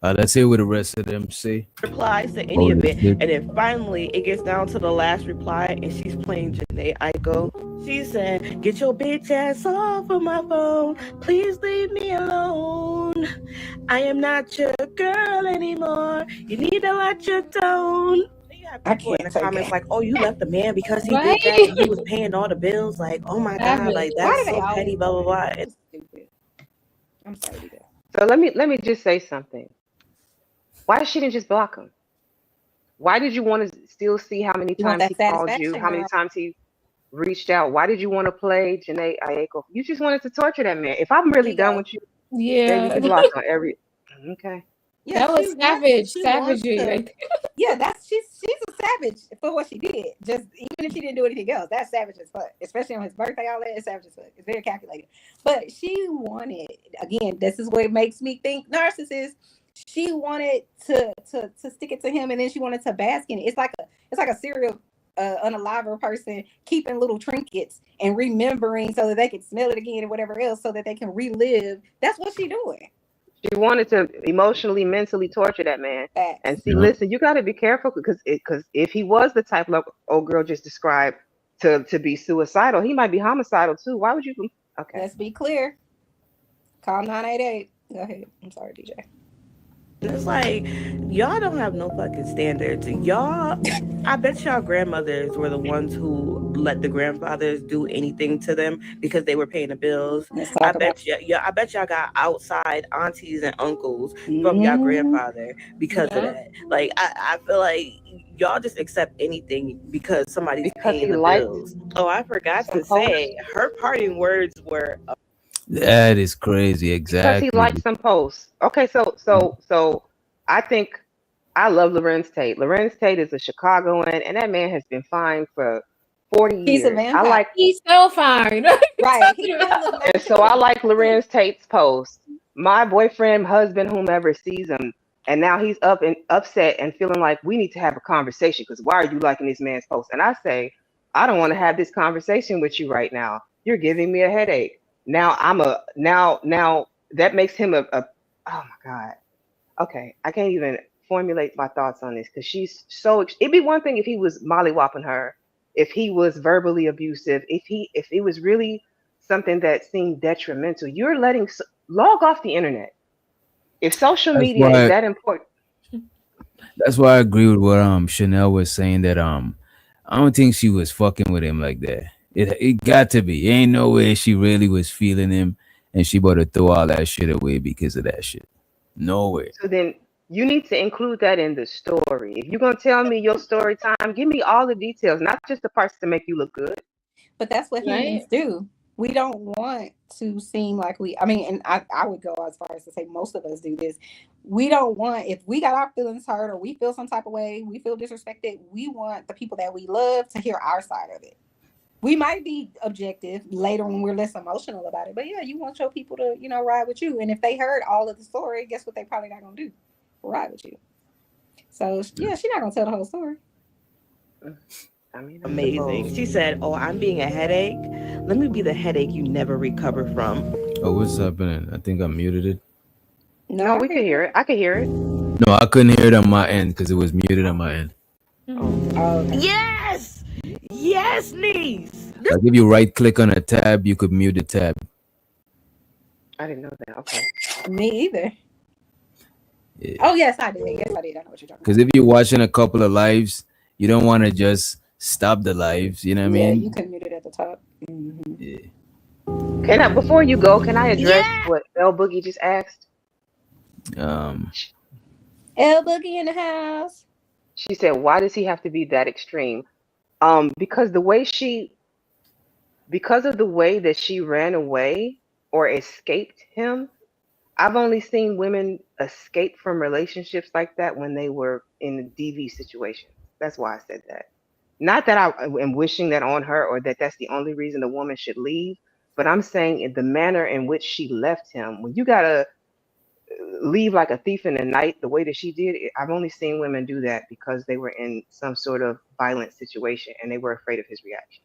Let's hear what the rest of them say. Replies to any of it, and then finally it gets down to the last reply, and she's playing Janae Aiko. She said, "Get your bitch ass off of my phone. Please leave me alone. I am not your girl anymore. You need to let your tone." I can't in the comments like, "Oh, you left the man because he did that and he was paying all the bills." Like, oh my god, like that's so petty, blah blah blah. It's stupid. I'm sorry. So let me just say something. Why she didn't just block him? Why did you want to still see how many times he called you, how many times he reached out? Why did you want to play Janae Aiko? You just wanted to torture that man. If I'm really done with you, then you can block on every. Okay. Yeah, that was savagery right there. Yeah, she's a savage for what she did. Just even if she didn't do anything else, that's savage as fuck. Especially on his birthday, all that is savage as fuck. It's very calculated. But she wanted, again, this is what makes me think narcissist. She wanted to stick it to him, and then she wanted to bask in it. It's like a serial unaliver person keeping little trinkets and remembering so that they can smell it again and whatever else, so that they can relive. That's what she's doing. She wanted to emotionally, mentally torture that man. And see, listen, you got to be careful because if he was the type like old girl just described to be suicidal, he might be homicidal too. Why would you? Okay. Let's be clear. Call 988. Go ahead. I'm sorry, DJ. It's like, y'all don't have no fucking standards. Y'all, I bet y'all grandmothers were the ones who let the grandfathers do anything to them because they were paying the bills. I bet y'all got outside aunties and uncles from y'all grandfather because of that. Like, I feel like y'all just accept anything because somebody's paying the bills. Oh, I forgot to say, her parting words were... That is crazy. Exactly. Because he liked some posts. Okay, so I think I love Lorenz Tate. Lorenz Tate is a Chicagoan, and that man has been fine for 40 years. He's a vampire. He's so fine. Right. And so I like Lorenz Tate's post. My boyfriend, husband, whomever sees him, and now he's up and upset and feeling like we need to have a conversation because why are you liking this man's post? And I say, I don't want to have this conversation with you right now. You're giving me a headache. Now now that makes him a oh my God. Okay, I can't even formulate my thoughts on this because she's so. It'd be one thing if he was mollywhopping her, if he was verbally abusive, if it was really something that seemed detrimental. You're letting log off the internet. If social media is that important. That's why I agree with what Chanel was saying that I don't think she was fucking with him like that. It got to be. Ain't no way she really was feeling him and she about to throw all that shit away because of that shit. No way. So then you need to include that in the story. If you're going to tell me your story time, give me all the details, not just the parts to make you look good. But that's what humans do. We don't want to seem like and I would go as far as to say most of us do this. We don't want, if we got our feelings hurt or we feel some type of way, we feel disrespected, we want the people that we love to hear our side of it. We might be objective later when we're less emotional about it, but yeah, you want your people to, ride with you. And if they heard all of the story, guess what they probably not gonna do? Ride with you. So yeah, she's not gonna tell the whole story. I mean, amazing. She said, "Oh, I'm being a headache. Let me be the headache you never recover from." Oh, what's happening? I think I muted it. No, we could hear it. I could hear it. No, I couldn't hear it on my end because it was muted on my end. Yes, yes, niece. Like if you right click on a tab, you could mute the tab. I didn't know that. Okay. Me either. Yeah. Oh yes, I did. Yes, I did. I know what you're talking Because if you're watching a couple of lives, you don't want to just stop the lives. You know what I about. Yeah, mean? you can mute it at the top. Mm-hmm. Yeah. Can I, before you go, can I address Yeah. what L Boogie just asked? L Boogie in the house. She said, "Why does he have to be that extreme?" Because because of the way that she ran away or escaped him. I've only seen women escape from relationships like that when they were in a DV situation. That's why I said that. Not that I am wishing that on her or that that's the only reason a woman should leave, but I'm saying in the manner in which she left him. When you gotta leave like a thief in the night, the way that she did, I've only seen women do that because they were in some sort of violent situation and they were afraid of his reaction.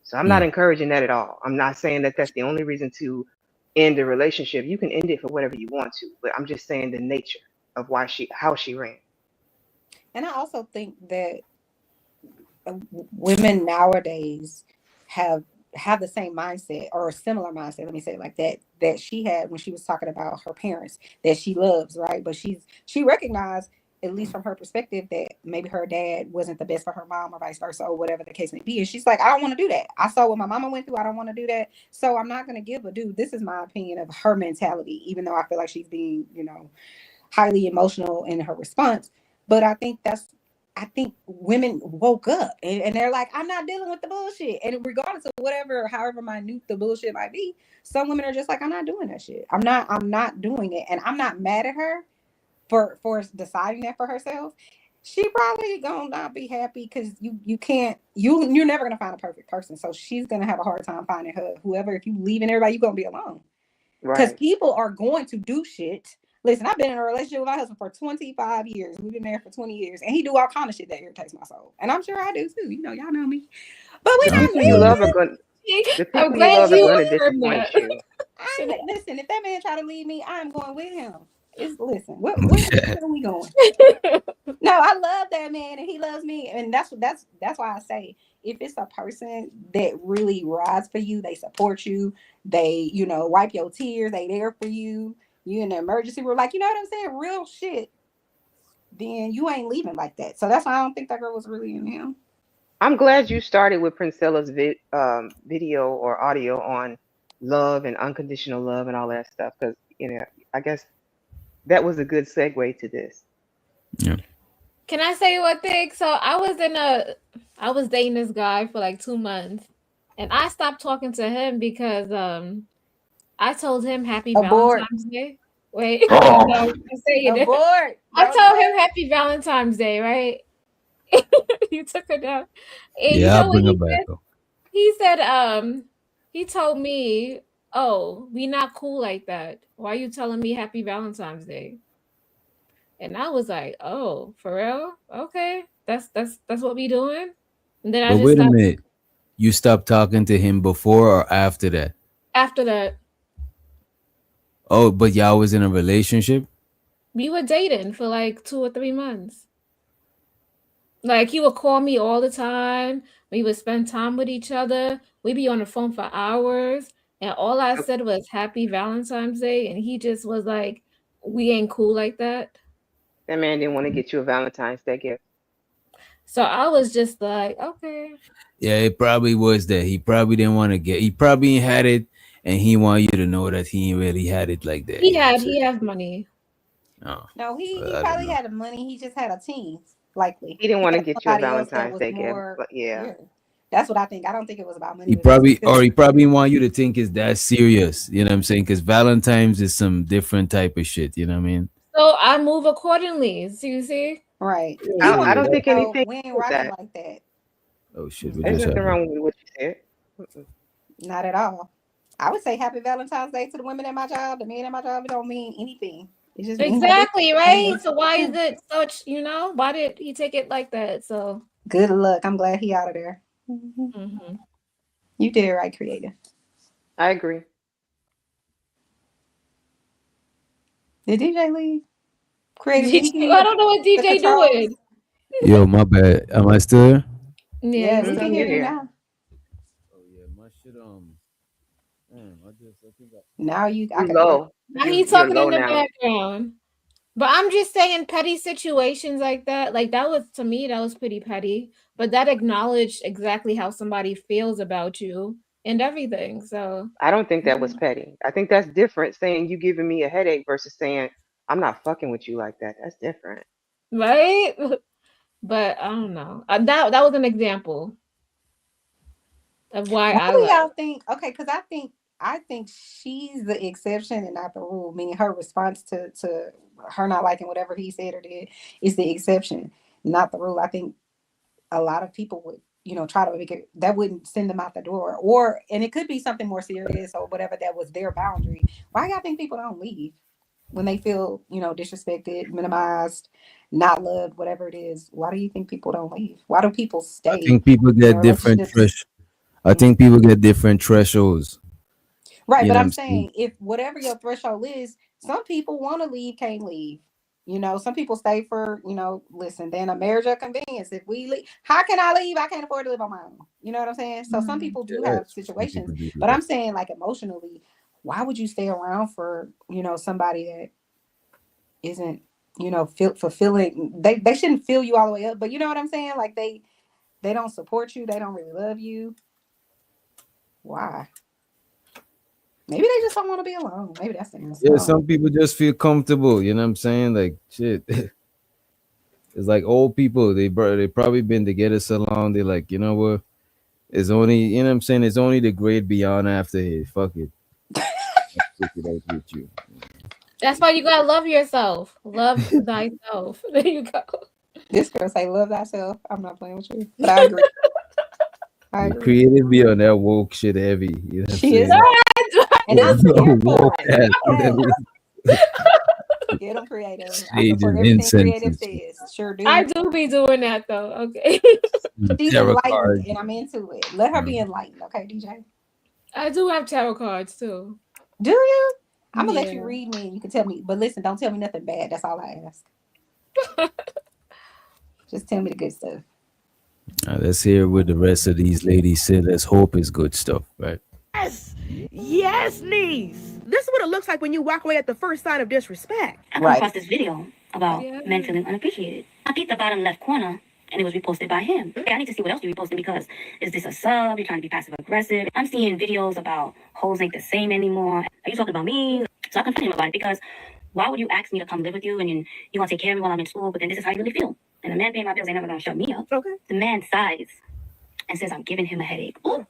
So I'm not encouraging that at all. I'm not saying that that's the only reason to end a relationship. You can end it for whatever you want to, but I'm just saying the nature of how she ran. And I also think that women nowadays have the same mindset or a similar mindset, let me say it like that she had when she was talking about her parents that she loves, right? But she recognized, at least from her perspective, that maybe her dad wasn't the best for her mom or vice versa or whatever the case may be. And she's like, I don't want to do that. I saw what my mama went through. I don't want to do that. So I'm not going to give a dude. This is my opinion of her mentality, even though I feel like she's being, highly emotional in her response. But I think women woke up and they're like, I'm not dealing with the bullshit. And regardless of however minute the bullshit might be, some women are just like, I'm not doing that shit. I'm not doing it. And I'm not mad at her for deciding that for herself. She probably gonna not be happy because you're never gonna find a perfect person. So she's gonna have a hard time finding whoever. If you leaving everybody, you're gonna be alone. Because people are going to do shit. Listen, I've been in a relationship with my husband for 25 years. We've been married for 20 years. And he do all kind of shit that irritates my soul. And I'm sure I do too. Y'all know me. But we The not people you love are going I'm glad you to heard disappoint that. you. Listen, if that man try to leave me, I'm going with him. Where are we going? No, I love that man and he loves me. And that's why I say, if it's a person that really rides for you, they support you, they, wipe your tears, they there for you, you in the emergency room, like, you know what I'm saying? Real shit. Then you ain't leaving like that. So that's why I don't think that girl was really in him. I'm glad you started with Princella's video or audio on love and unconditional love and all that stuff. Because, I guess that was a good segue to this. Yeah. Can I say one thing? So I was dating this guy for like 2 months, and I stopped talking to him because I told him Happy Valentine's Day. Wait, no, I'm saying it. I told him Happy Valentine's Day, right? You took it down. And Yeah, I'll bring what it back. he said, he told me, "Oh, we not cool like that. Why are you telling me Happy Valentine's Day?" And I was like, "Oh, for real? Okay, that's what we doing." And then I But just wait a stopped minute. You stopped talking to him before or after that? after that. Oh, but y'all was in a relationship? We were dating for like 2 or 3 months. Like he would call me all the time. We would spend time with each other. We'd be on the phone for hours. And all I said was Happy Valentine's Day. And he just was like, we ain't cool like that. That man didn't want to get you a Valentine's Day gift. So I was just like, okay. Yeah, it probably was that. He probably didn't want to he probably had it and he wanted you to know that he really had it like that. He had money. Oh. No, he probably had the money. He just had a team, likely. He didn't want to get you a Valentine's Day gift. But yeah. That's what I think. I don't think it was about money. He probably want you to think it's that serious. You know what I'm saying? Because Valentine's is some different type of shit. You know what I mean? So I move accordingly. So you see? Right. I don't think anything we ain't rocking like that. Oh shit. There's nothing wrong with what you said. Not at all. I would say Happy Valentine's Day to the women at my job. The men at my job, it don't mean anything. It just exactly, right? So why is it such, why did he take it like that? So good luck. I'm glad he out of there. Mm-hmm. You did it right, Creative. I agree. Did DJ leave? Creative. I don't know what DJ doing. Yo, my bad. Am I still here? Yeah, we can hear you now. Oh yeah, my shit. I Now you, I You can barely. low. Now You're he's talking low in the now. background. But I'm just saying petty situations like that was, to me, that was pretty petty. But that acknowledged exactly how somebody feels about you and everything. So I don't think that was petty. I think that's different saying you giving me a headache versus saying I'm not fucking with you like that. That's different. right? But I don't know. That was an example of why Why I do love. y'all think? Okay, because I think she's the exception and not the rule. Meaning her response to her not liking whatever he said or did is the exception, not the rule. I think a lot of people would, try to make it, that wouldn't send them out the door, and it could be something more serious or whatever that was their boundary. Why y'all think people don't leave when they feel, disrespected, minimized, not loved, whatever it is? Why do you think people don't leave? Why do people I stay think people in their get different relationships? I think people get different thresholds. Right, You but know what I'm I'm saying? saying if whatever your threshold is, some people want to leave, can't leave. Some people stay for, listen, then a marriage of convenience. If we leave, how can I leave? I can't afford to live on my own. You know what I'm saying? So some people do have Yes, some situations, people do but that. I'm saying like emotionally, why would you stay around for, somebody that isn't, fulfilling? They shouldn't fill you all the way up, but you know what I'm saying? Like they don't support you. They don't really love you. Why? Maybe they just don't want to be alone. Maybe that's the answer. Yeah, some people just feel comfortable. You know what I'm saying? Like shit. It's like old people. They probably been together so long. They're like, you know what? It's only, you know what I'm saying? It's only the great beyond after it. Fuck it. Stick it out with you. That's why you gotta love yourself. Love thyself. There you go. This girl say, "Love thyself." I'm not playing with you, but I agree. I The agree. creative be on that woke shit heavy. You know what I'm She is, saying? and I'm here for Woke it. ass. Get them creative. I Sage support and everything incense creative and shit. says. Sure I do. do be doing that though. Okay. She's Tarot enlightened, cards. and I'm into it. Let her be enlightened, okay, DJ? I do have tarot cards too. Do you? I'm gonna let Yeah. you read me, and you can tell me. But listen, don't tell me nothing bad. That's all I ask. Just tell me the good stuff. Let's hear what the rest of these ladies said. Let's hope it's good stuff, right? Yes, niece. This is what it looks like when you walk away at the first sign of disrespect. I come across this video about men feeling unappreciated. I peeped the bottom left corner and it was reposted by him. Okay, I need to see what else you reposted because is this a sub? You're trying to be passive aggressive. I'm seeing videos about hoes ain't the same anymore. Are you talking about me? So I confronted him about it because why would you ask me to come live with you and you want to take care of me while I'm in school, but then this is how you really feel? And the man paying my bills ain't never gonna shut me up. Okay. The man sighs and says I'm giving him a headache. Ooh.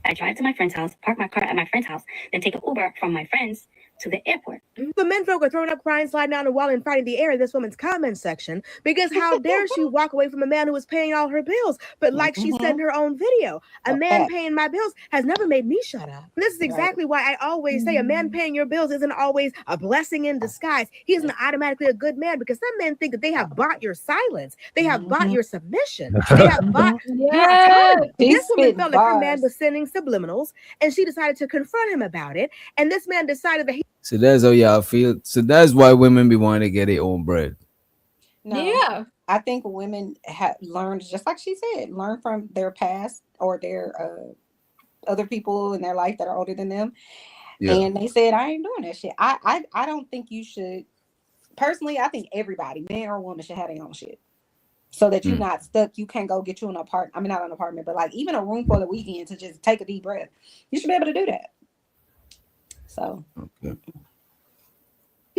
I drive to my friend's house, park my car at my friend's house, then take an Uber from my friends to the airport. The menfolk are throwing up, crying, sliding down the wall, and fighting the air in this woman's comment section because how dare she walk away from a man who was paying all her bills? But like she said in her own video, a man paying my bills has never made me shut up. This is exactly why I always say a man paying your bills isn't always a blessing in disguise. He isn't automatically a good man because some men think that they have bought your silence. They have bought your submission. They have bought your autonomy. This woman felt like her man was sending subliminals and she decided to confront him about it. And this man decided that he So that's how y'all feel. So that's why women be wanting to get their own bread. No. Yeah. I think women have learned, just like she said, learn from their past or their other people in their life that are older than them. Yeah. And they said, I ain't doing that shit. I don't think you should. Personally, I think everybody, man or woman, should have their own shit. So that you're not stuck. You can't go get you an apartment. I mean, not an apartment, but like even a room for the weekend to just take a deep breath. You should be able to do that. So. Okay.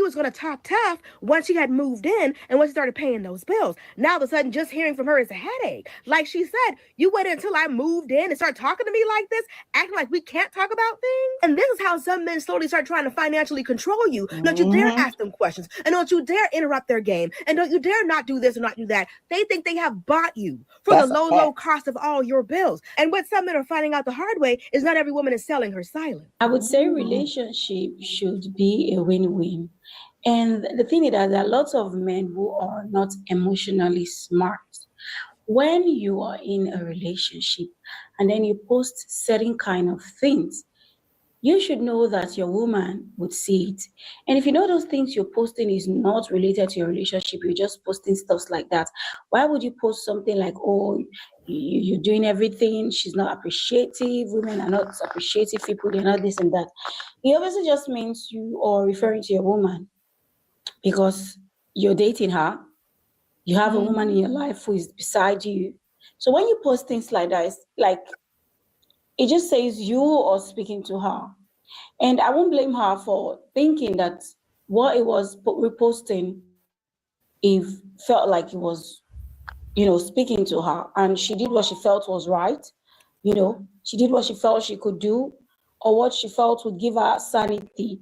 he was going to talk tough once she had moved in and once she started paying those bills. Now, all of a sudden, just hearing from her is a headache. Like she said, you waited until I moved in and started talking to me like this, acting like we can't talk about things. And this is how some men slowly start trying to financially control you. Don't you dare ask them questions. And don't you dare interrupt their game. And don't you dare not do this or not do that. They think they have bought you for the low cost of all your bills. And what some men are finding out the hard way is not every woman is selling her silence. I would say relationship should be a win-win. And the thing is that there are lots of men who are not emotionally smart. When you are in a relationship and then you post certain kind of things, you should know that your woman would see it. And if you know those things you're posting is not related to your relationship, you're just posting stuff like that, why would you post something like, oh, you're doing everything, she's not appreciative, women are not appreciative people, they're not this and that. It obviously just means you are referring to your woman because you're dating her. You have a woman in your life who is beside you. So when you post things like that, it's like, it just says you are speaking to her. And I won't blame her for thinking that what it was reposting, it felt like it was, speaking to her. And she did what she felt was right. She did what she felt she could do or what she felt would give her sanity.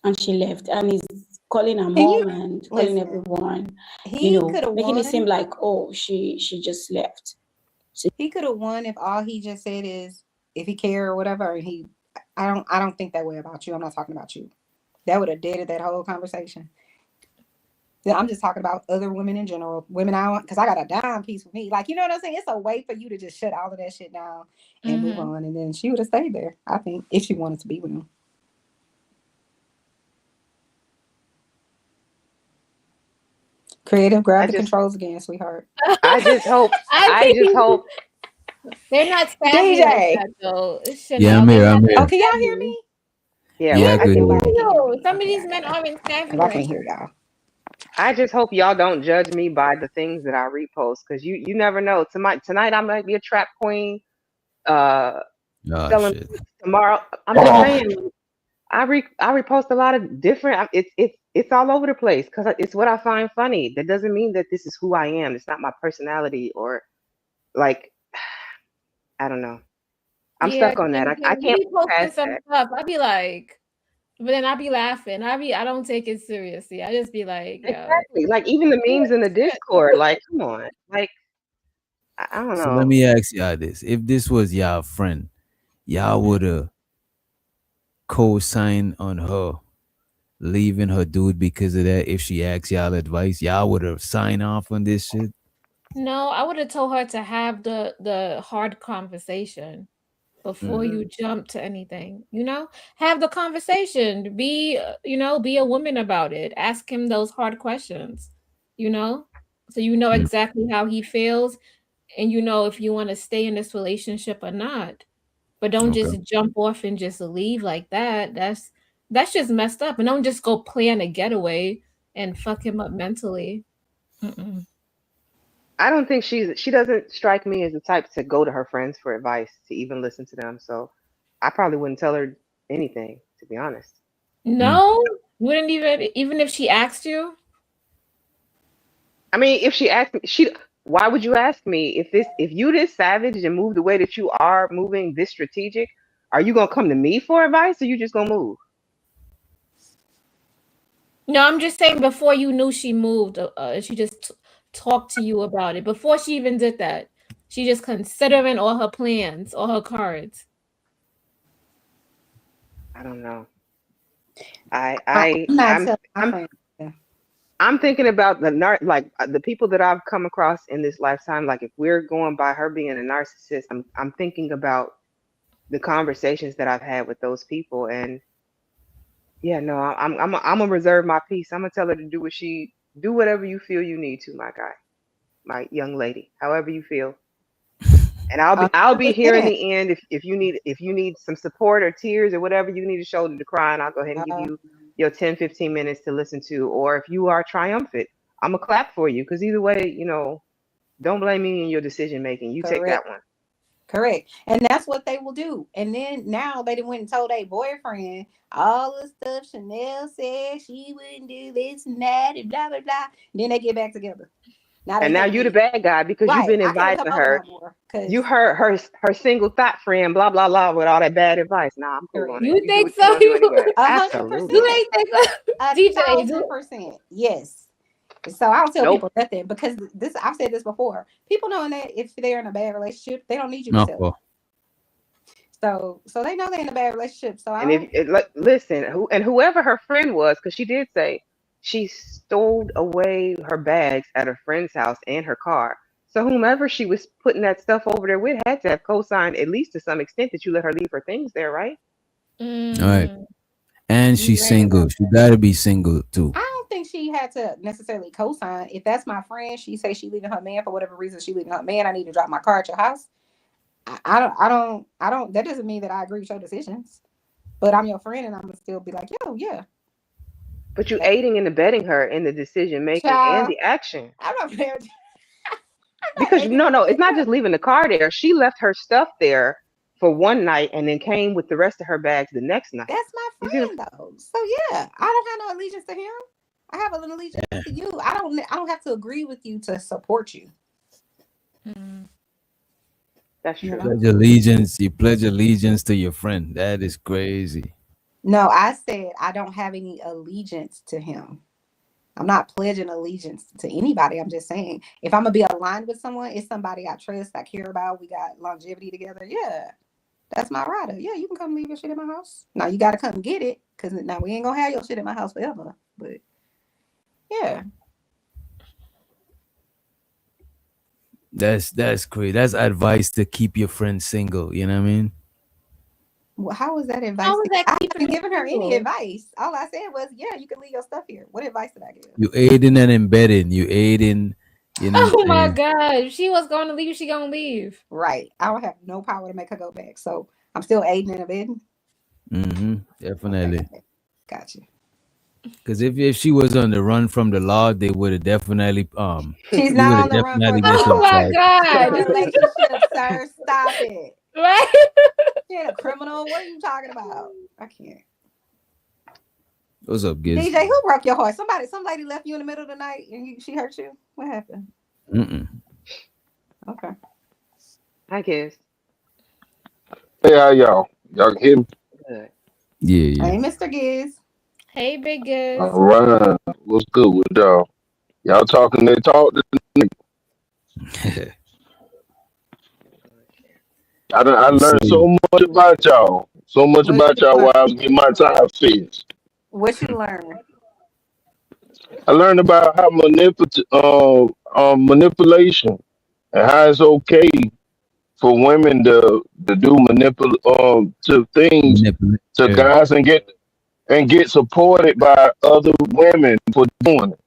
And she left. And he's calling her mom and calling listen, everyone, he could have making it seem won. like, oh, she just left. So He could have won if all he just said is if he cared or whatever. And I don't think that way about you. I'm not talking about you. That would have deaded that whole conversation. Yeah, I'm just talking about other women in general. Women I want, because I got a dime piece with me. Like, you know what I'm saying? It's a way for you to just shut all of that shit down and move on. And then she would have stayed there, I think, if she wanted to be with him. Creative, grab the controls again, sweetheart. I just hope. They're not savvy like that, though. Yeah, I'm here. Oh, can y'all hear me? Yeah, I could hear you. No, some of these men aren't savvy. I can't hear y'all. I just hope y'all don't judge me by the things that I repost, because you never know. Tonight I might be a trap queen. Selling shit. tomorrow. I'm just saying. I repost a lot of different. It's all over the place because it's what I find funny. That doesn't mean that this is who I am. It's not my personality or like I don't know. I'm stuck on that. I can't post past some that. stuff. I'd be like, but then I'd be laughing. I don't take it seriously. I just be like, yo. Exactly. Like even the memes in the Discord. Like, come on. Like, I don't know. So let me ask y'all this: if this was y'all friend, y'all would have co-signed on her leaving her dude because of that? If she asked y'all advice, y'all would have signed off on this shit? No, I would have told her to have the hard conversation before you jump to anything. Have the conversation. Be a woman about it. Ask him those hard questions. So exactly how he feels, and if you want to stay in this relationship or not. But don't just jump off and just leave like that. That's just messed up. And don't just go plan a getaway and fuck him up mentally. Mm-mm. I don't think she doesn't strike me as the type to go to her friends for advice, to even listen to them. So I probably wouldn't tell her anything, to be honest. No, wouldn't even if she asked you. I mean, if she asked me, why would you ask me if you this savage and move the way that you are moving, this strategic? Are you gonna come to me for advice, or you just gonna move? No, I'm just saying before you knew she moved, she just talked to you about it. Before she even did that, she just considering all her plans, all her cards. I don't know. I'm thinking about the people that I've come across in this lifetime. Like if we're going by her being a narcissist, I'm thinking about the conversations that I've had with those people, and yeah, no, I'm gonna reserve my peace. I'm gonna tell her to do whatever you feel you need to, my guy, my young lady, however you feel. And I'll be here in the end if you need some support or tears or whatever you need a shoulder to cry, and I'll go ahead and give you your 10-15 minutes to listen to. Or if you are triumphant, I'm gonna clap for you, because either way, don't blame me in your decision making. You take that one. Correct. And that's what they will do. And then now they went and told their boyfriend all the stuff Chanel said she wouldn't do this and that and blah, blah, blah. And then they get back together. Now you're the bad guy because you've been advising her. You heard her single thought friend, blah, blah, blah, with all that bad advice. Nah, I'm cool on it. You think so? Absolutely. You ain't think so? DJ, 1,000%. Yes. So I don't tell people nothing, because I've said this before. People knowing that if they're in a bad relationship, they don't need you to tell them. So they know they're in a bad relationship. So listen, whoever her friend was, because she did say she stowed away her bags at her friend's house and her car. So whomever she was putting that stuff over there with had to have co-signed, at least to some extent, that you let her leave her things there, right? All right. Mm. And You she's ran single. up. She gotta be single too. I don't think she had to necessarily co-sign. If that's my friend, she say she leaving her man for whatever reason. She leaving her man. I need to drop my car at your house. I don't. That doesn't mean that I agree with your decisions. But I'm your friend, and I'm gonna still be like, yo, yeah, But you aiding and abetting her in the decision making and child. the action. I'm not there. I'm not Because aiding no, it's and not abetting just leaving the car there. She left her stuff there for one night and then came with the rest of her bags the next night. That's my You see friend though. So yeah, I don't have no allegiance to him. I have an allegiance to you. I don't have to agree with you to support you. That's You true. know? Pledge allegiance. You pledge allegiance to your friend. That is crazy. No, I said I don't have any allegiance to him. I'm not pledging allegiance to anybody. I'm just saying if I'm gonna be aligned with someone, it's somebody I trust, I care about. We got longevity together. Yeah, that's my rider. Yeah, you can come leave your shit in my house. Now you gotta come get it because now we ain't gonna have your shit in my house forever. But yeah, That's crazy. That's advice to keep your friend single. You know what I mean? well, how was that advice? How was that I keeping haven't her given her any single? advice. All I said was, yeah, you can leave your stuff here. What advice did I give? You aiding and embedding. You aiding. You know what Oh I'm my saying? God. If she was going to leave, she going to leave. Right. I don't have no power to make her go back. So I'm still aiding and abetting. Definitely. Okay. Gotcha. Because if she was on the run from the law, they would have definitely She's you not would on have the run for definitely the been Oh some law. my charge. It's a God. relationship, sir. Stop it. Right? She ain't a criminal. What are you talking about? I can't. What's up, Giz? DJ, who broke your heart? Some lady left you in the middle of the night and she hurt you? What happened? Okay. I guess. Hey, how y'all? Y'all can hear me? Good. Yeah. Hey, Mr. Giz. Hey, Big Giz. All right. What's good with y'all? Y'all talking that talk? I learned so much about y'all. So much What about you y'all learn? while I was getting my time fixed. What you learn? I learned about how manipulation and how it's okay for women to do to things to guys and get supported by other women for doing it.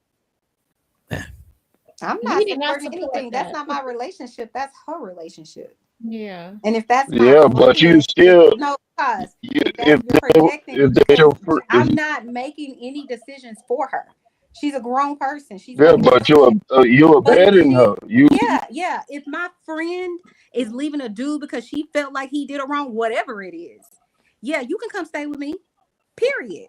I'm We not did not supporting support anything. That's that. not my relationship. That's her relationship. Yeah. And if that's my Yeah, but you friend, still no, cause you, if that's you're projecting, if they your because if I'm not making any decisions for her. She's a grown person. She's yeah, making but decisions. you're But if abandoning her. You yeah. If my friend is leaving a dude because she felt like he did her wrong, whatever it is, yeah, you can come stay with me. Period.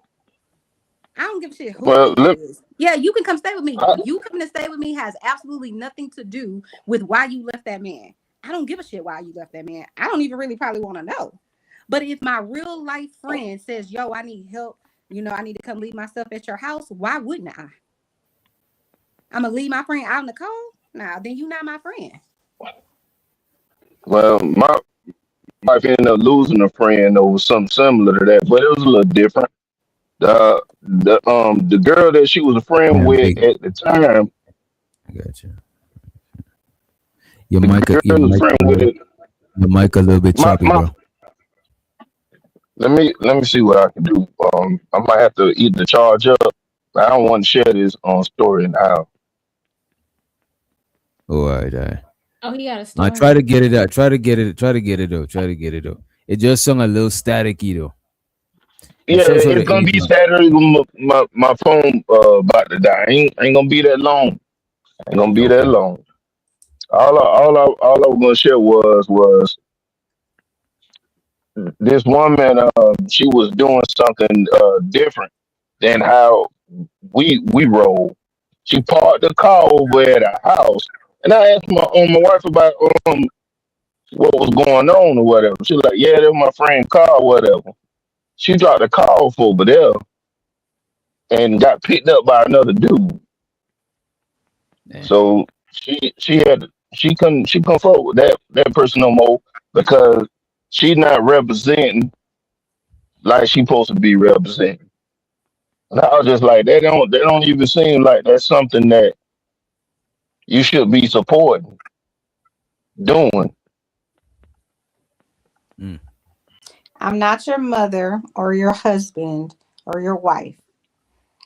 I don't give a shit who well he look. is. Yeah, you can come stay with me. You coming to stay with me has absolutely nothing to do with why you left that man. I don't give a shit why you left that man. I don't even really probably want to know. But if my real life friend says, yo, I need help, I need to come leave my stuff at your house, why wouldn't I? I'm gonna leave my friend out in the cold? Nah, then you not my friend. Well, my wife ended up losing a friend over something similar to that, but it was a little different. The girl that she was a friend Yeah, with big. at the time, I got you. Your the mic, girl was a friend with it. your mic a little bit My choppy, bro. let me see what I can do. I might have to either charge up. I don't want to share this story now. All right. Oh, he got a I story. try to get it out. Try to get it out. It just sound a little staticky though. Yeah, So it's gonna be Saturday. My phone about to die. Ain't gonna be that long. Ain't gonna be that long. All I was gonna share was this woman. She was doing something different than how we roll. She parked the car over at our house, and I asked my wife about what was going on or whatever. She was like, "Yeah, that was my friend car or whatever." She dropped the car off over there and got picked up by another dude. So she couldn't fuck with that person no more because she's not representing like she supposed to be representing. And I was just like, they don't even seem like that's something that you should be supporting doing. I'm not your mother or your husband or your wife.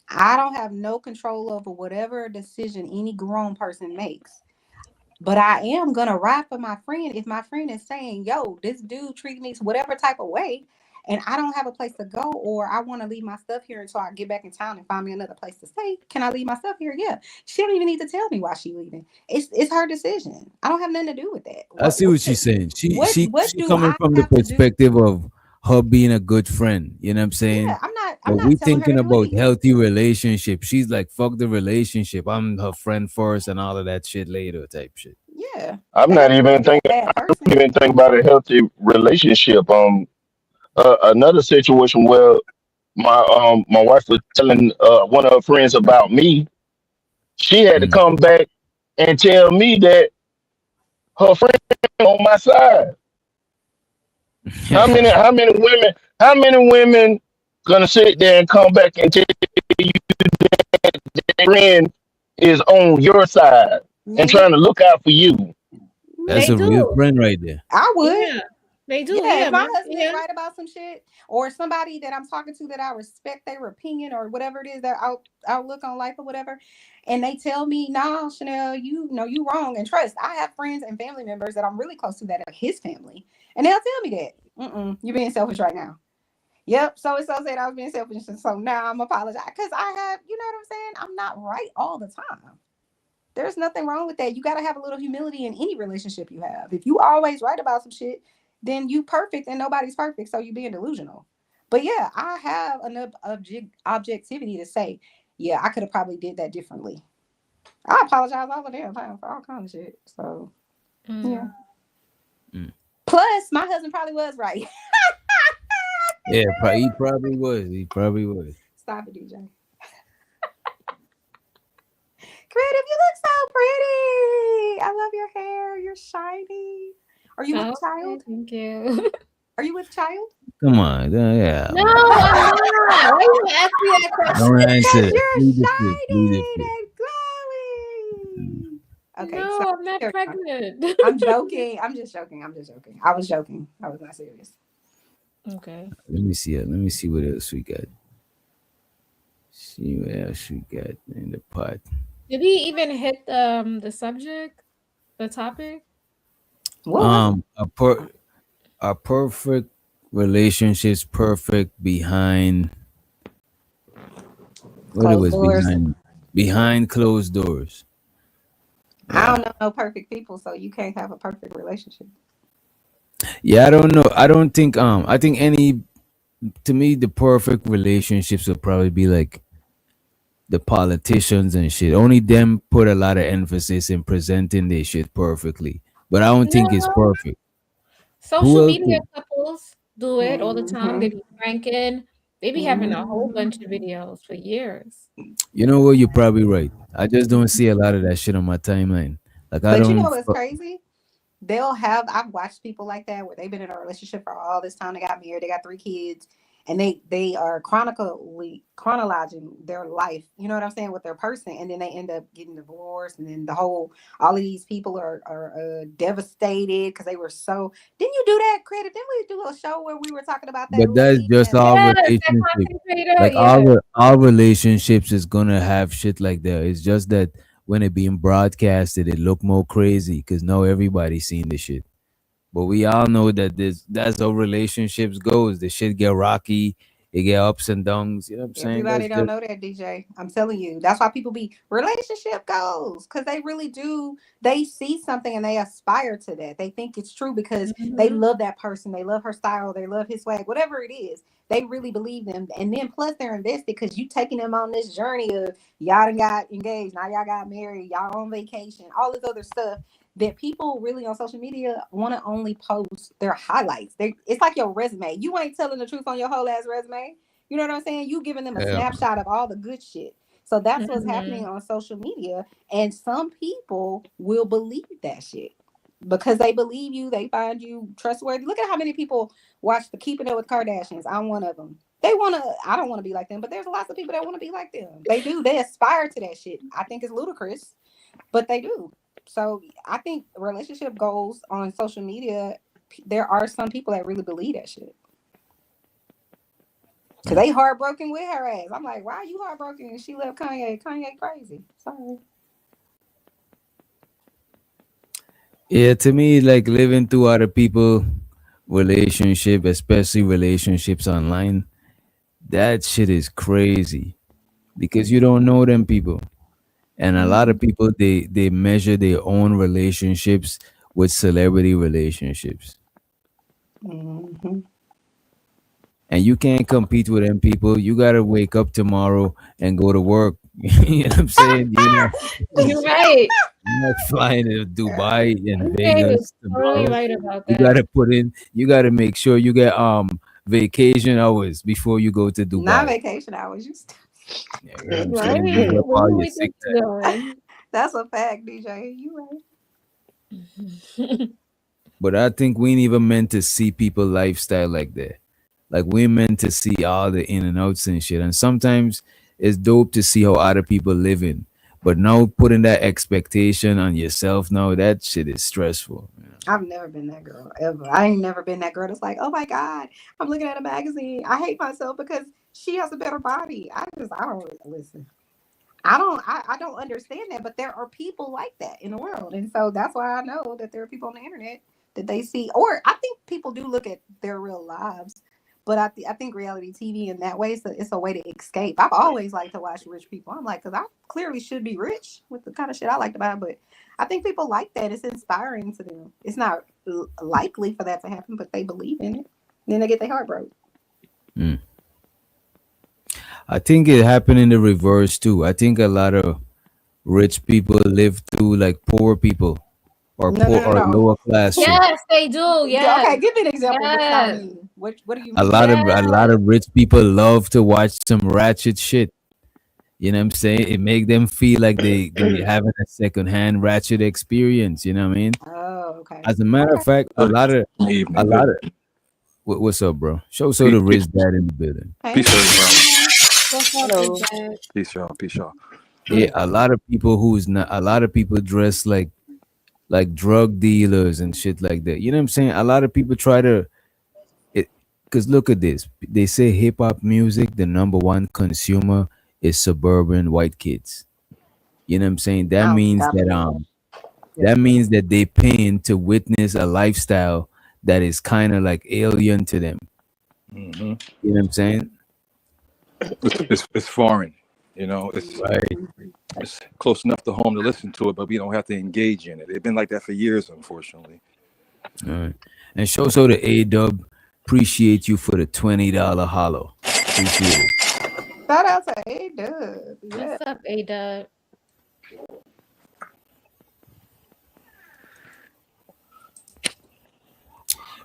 I don't have no control over whatever decision any grown person makes. But I am gonna ride for my friend if my friend is saying, yo, this dude treats me whatever type of way, and I don't have a place to go, or I want to leave my stuff here until I get back in town and find me another place to stay. Can I leave my stuff here? Yeah. She don't even need to tell me why she leaving. It's her decision. I don't have nothing to do with that. I see what she's saying. What She do coming I from the have to do? perspective of her being a good friend. You know what I'm saying? Yeah, I'm But not we telling her thinking to about leave. healthy relationship. She's like, fuck the relationship. I'm her friend first and all of that shit later type shit. Yeah. I'm not even thinking. Bad I don't person. even think about a healthy relationship. Another situation where my wife was telling one of her friends about me. She had to Mm. come back and tell me that her friend on my side. How many women gonna sit there and come back and tell you their friend is on your side and Me, trying to look out for you? That's They a real do. friend right there. I would. Yeah, they do. Yeah, Yeah, if my man. husband is Yeah. right about some shit, or somebody that I'm talking to that I respect their opinion or whatever it is, their outlook on life or whatever, and they tell me, "Nah, Chanel, you know you wrong." And trust, I have friends and family members that I'm really close to that are his family, and they'll tell me that, "You're being selfish right now." Yep, so and so said I was being selfish, and so now I'm apologizing because I have, you know what I'm saying? I'm not right all the time. There's nothing wrong with that. You got to have a little humility in any relationship you have. If you always right about some shit, then you perfect and nobody's perfect, so you being delusional. But yeah, I have enough objectivity to say, yeah, I could have probably did that differently. I apologize all the damn time for all kinds of shit. So yeah. Mm. Plus, my husband probably was right. Yeah, he probably was. He probably was. Stop it, DJ. Creative, you look so pretty. I love your hair. You're shiny. Are you with Oh, child? thank you. Are you with child? Come on. Yeah. No, I'm not. Why you ask me that question? Don't answer Because that. you're Leave the shiny shit. Leave the shit. and glowing. Okay, No, so I'm not here we go. pregnant. I'm joking. I'm just joking. I'm just joking. I was joking. I was not serious. Okay. Let me see it. Let me see what else we got. See what else we got in the pot. Did he even hit the subject, the topic? What was it? A perfect relationships perfect behind what it Closed was doors. behind closed doors. I Yeah. don't know no perfect people, so you can't have a perfect relationship. Yeah, I don't know. I don't think I think any to me the perfect relationships would probably be like the politicians and shit. Only them put a lot of emphasis in presenting their shit perfectly. But I don't think it's No. perfect. Social Who else? media couples do it all the time. They Mm-hmm. be pranking. They be having a whole bunch of videos for years. You know what? You're probably right. I just don't see a lot of that shit on my timeline. Like I But you know don't. what's crazy? I've watched people like that where they've been in a relationship for all this time. They got married, they got 3 kids, and they are chronologing their life, you know what I'm saying, with their person, and then they end up getting divorced, and then all of these people are devastated because they were so. Didn't you do that, Creative? Didn't we do a show where we were talking about that But that's lady just and our Yes, that relationship. content creator. Like Yeah. our relationships is gonna have shit like that. It's just that when it being broadcasted, it look more crazy because now everybody's seeing the shit. But we all know that that's how relationships goes. The shit get rocky, it get ups and downs. You know what I'm saying? everybody That's don't just know that, DJ. I'm telling you. That's why people be relationship goals, because they really do. They see something and they aspire to that. They think it's true because they Mhm. love that person. They love her style. They love his swag, whatever it is. They really believe them. And then plus they're invested because you taking them on this journey of y'all done got engaged. Now y'all got married. Y'all on vacation. All this other stuff that people really on social media want to only post their highlights. It's like your resume. You ain't telling the truth on your whole ass resume. You know what I'm saying? You giving them a yeah. snapshot of all the good shit. So that's what's happening Mhm. on social media. And some people will believe that shit because they believe you. They find you trustworthy. Look at how many people watch the Keeping Up with Kardashians. I'm one of them. I don't want to be like them, but there's lots of people that want to be like them. They do. They aspire to that shit. I think it's ludicrous, but they do. So I think relationship goals on social media, there are some people that really believe that shit. Cause they heartbroken with her ass. I'm like, why are you heartbroken? And she left Kanye. Kanye crazy. Sorry. Yeah, to me, like living through other people relationship, especially relationships online, that shit is crazy because you don't know them people. And a lot of people they measure their own relationships with celebrity relationships. Mm-hmm. And you can't compete with them people. You gotta wake up tomorrow and go to work. You know what I'm saying? You're right. You're not flying to Dubai and Okay, Vegas totally tomorrow. right about You that. you gotta make sure you get vacation hours before you go to Not Dubai. vacation hours. You You know what I'm Right? saying? Use up Where all do your we sick think it's time. going? That's a fact, DJ. You right. But I think we ain't even meant to see people lifestyle like that. Like we're meant to see all the in and outs and shit. And sometimes it's dope to see how other people living. But now putting that expectation on yourself now, that shit is stressful. I've never been that girl ever. I ain't never been that girl that's like, oh my God, I'm looking at a magazine. I hate myself because she has a better body. I don't really listen. I don't understand that, but there are people like that in the world. And so that's why I know that there are people on the internet that they see, or I think people do look at their real lives. But I think reality TV in that way, it's a way to escape. I've always liked to watch rich people. I'm like, because I clearly should be rich with the kind of shit I like to buy. But I think people like that. It's inspiring to them. It's not likely for that to happen, but they believe in it. Then they get their heart broke. Mm. I think it happened in the reverse too. I think a lot of rich people live through like poor people or or No. lower class shit. Yes, they do. Yes. Okay, give me an example. Yes. What do you mean? A lot of rich people love to watch some ratchet shit. You know what I'm saying? It make them feel like they having a secondhand ratchet experience. You know what I mean? Oh, okay. As a matter of fact, a lot of what's up, bro? Show the rich dad in the building. Peace, everybody. What's up, Hello. Big Dad? Peace, y'all. Peace, y'all. Yeah, a lot of people dress like drug dealers and shit like that. You know what I'm saying? A lot of people try to because look at this. They say hip hop music, the number one consumer is suburban white kids. You know what I'm saying? That means that means that they paying to witness a lifestyle that is kind of like alien to them. Mm-hmm. You know what I'm saying? It's foreign, you know. It's right. It's close enough to home to listen to it, but we don't have to engage in it. It's been like that for years, unfortunately. All right. And show the A-Dub. Appreciate you for the $20 hollow. Appreciate it. Shout out to A-Dub. Yeah. What's up, A-Dub?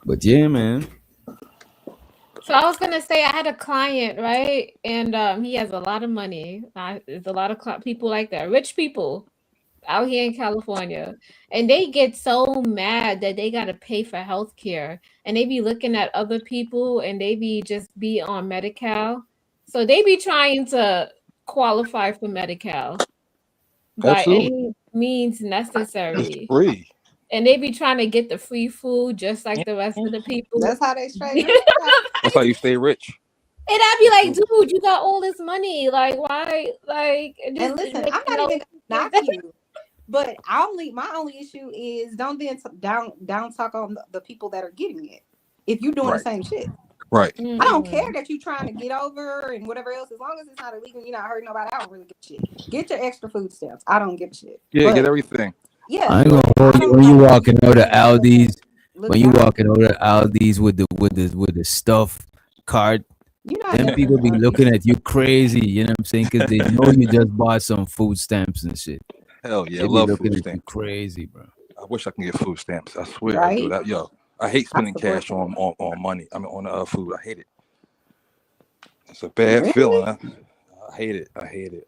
But yeah, man. So I was gonna say I had a client, right? And he has a lot of money. There's a lot of people like that, rich people out here in California, and they get so mad that they gotta pay for healthcare, and they be looking at other people, and they be on Medi-Cal, so they be trying to qualify for Medi-Cal by any means necessary. It's free. And they be trying to get the free food just like the rest of the people. That's how they straight. That's how you stay rich. And I'd be like, dude, you got all this money. Like, why? Like, And listen, I'm not even knock you, but my only issue is don't then down talk on the people that are getting it. If you're doing the same shit, right? I don't care that you're trying to get over and whatever else, as long as it's not illegal, you're not hurting nobody. I don't really give a shit. Get your extra food stamps. I don't give a shit. Yeah, get everything. Yeah, I ain't gonna hold you when you walking out of Aldi's. When you walking out of Aldi's with the stuff cart, them people be looking at you crazy. You know what I'm saying? Because they know you just bought some food stamps and shit. Hell yeah, They I be love looking food at you stamps. crazy, bro. I wish I can get food stamps. I swear I do that. Yo, I hate spending cash on money. I mean on food. I hate it. It's a bad feeling. I hate it.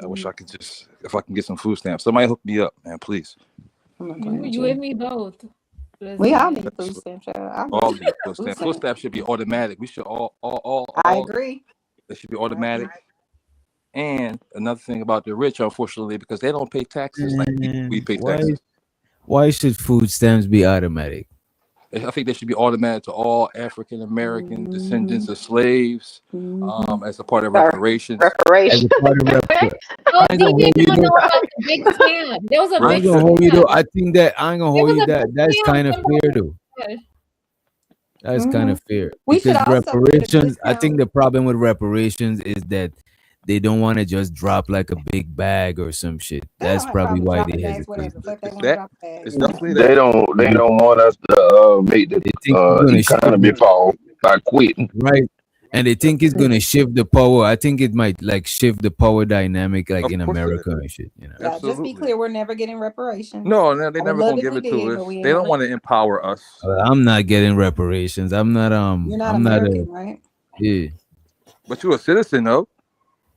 I wish I could if I can get some food stamps. Somebody hook me up, man, please. You and me both. We all need food stamps. All need food stamps. Food stamps should be automatic. We should all. I agree. It should be automatic. And another thing about the rich, unfortunately, because they don't pay taxes like we pay taxes. Why should food stamps be automatic? I think they should be automatic to all African American descendants of slaves, as a part of reparations. As Reparation. a part of reparations. Oh, I ain't gonna DJ, hold you you don't know though. about the big scam. There was a I big ain't gonna hold you scam. though. I think that I ain't gonna There hold was you a that big that's scam. kind of fair Somebody though. said. That's kind of fair We should because also get a reparations. I discount. think the problem with reparations is that they don't want to just drop like a big bag or some shit. They That's don't have probably problem why dropping they bags, whatever hesitate. the fuck they It's want to that. drop bags. It's Yeah. definitely They that. don't want us to make the They think it's gonna shift economy the fall by quitting. right, and they think it's gonna shift the power. I think it might like shift the power dynamic, like Of in course it is. America and shit. You know. Yeah, just be Absolutely. clear, we're never getting reparations. No, they I would never love gonna if give we it to did, but us. we They ain't don't gonna. want to empower us. I'm not getting reparations. I'm not. You're not I'm not a. American, right? Yeah. But you're a citizen, though.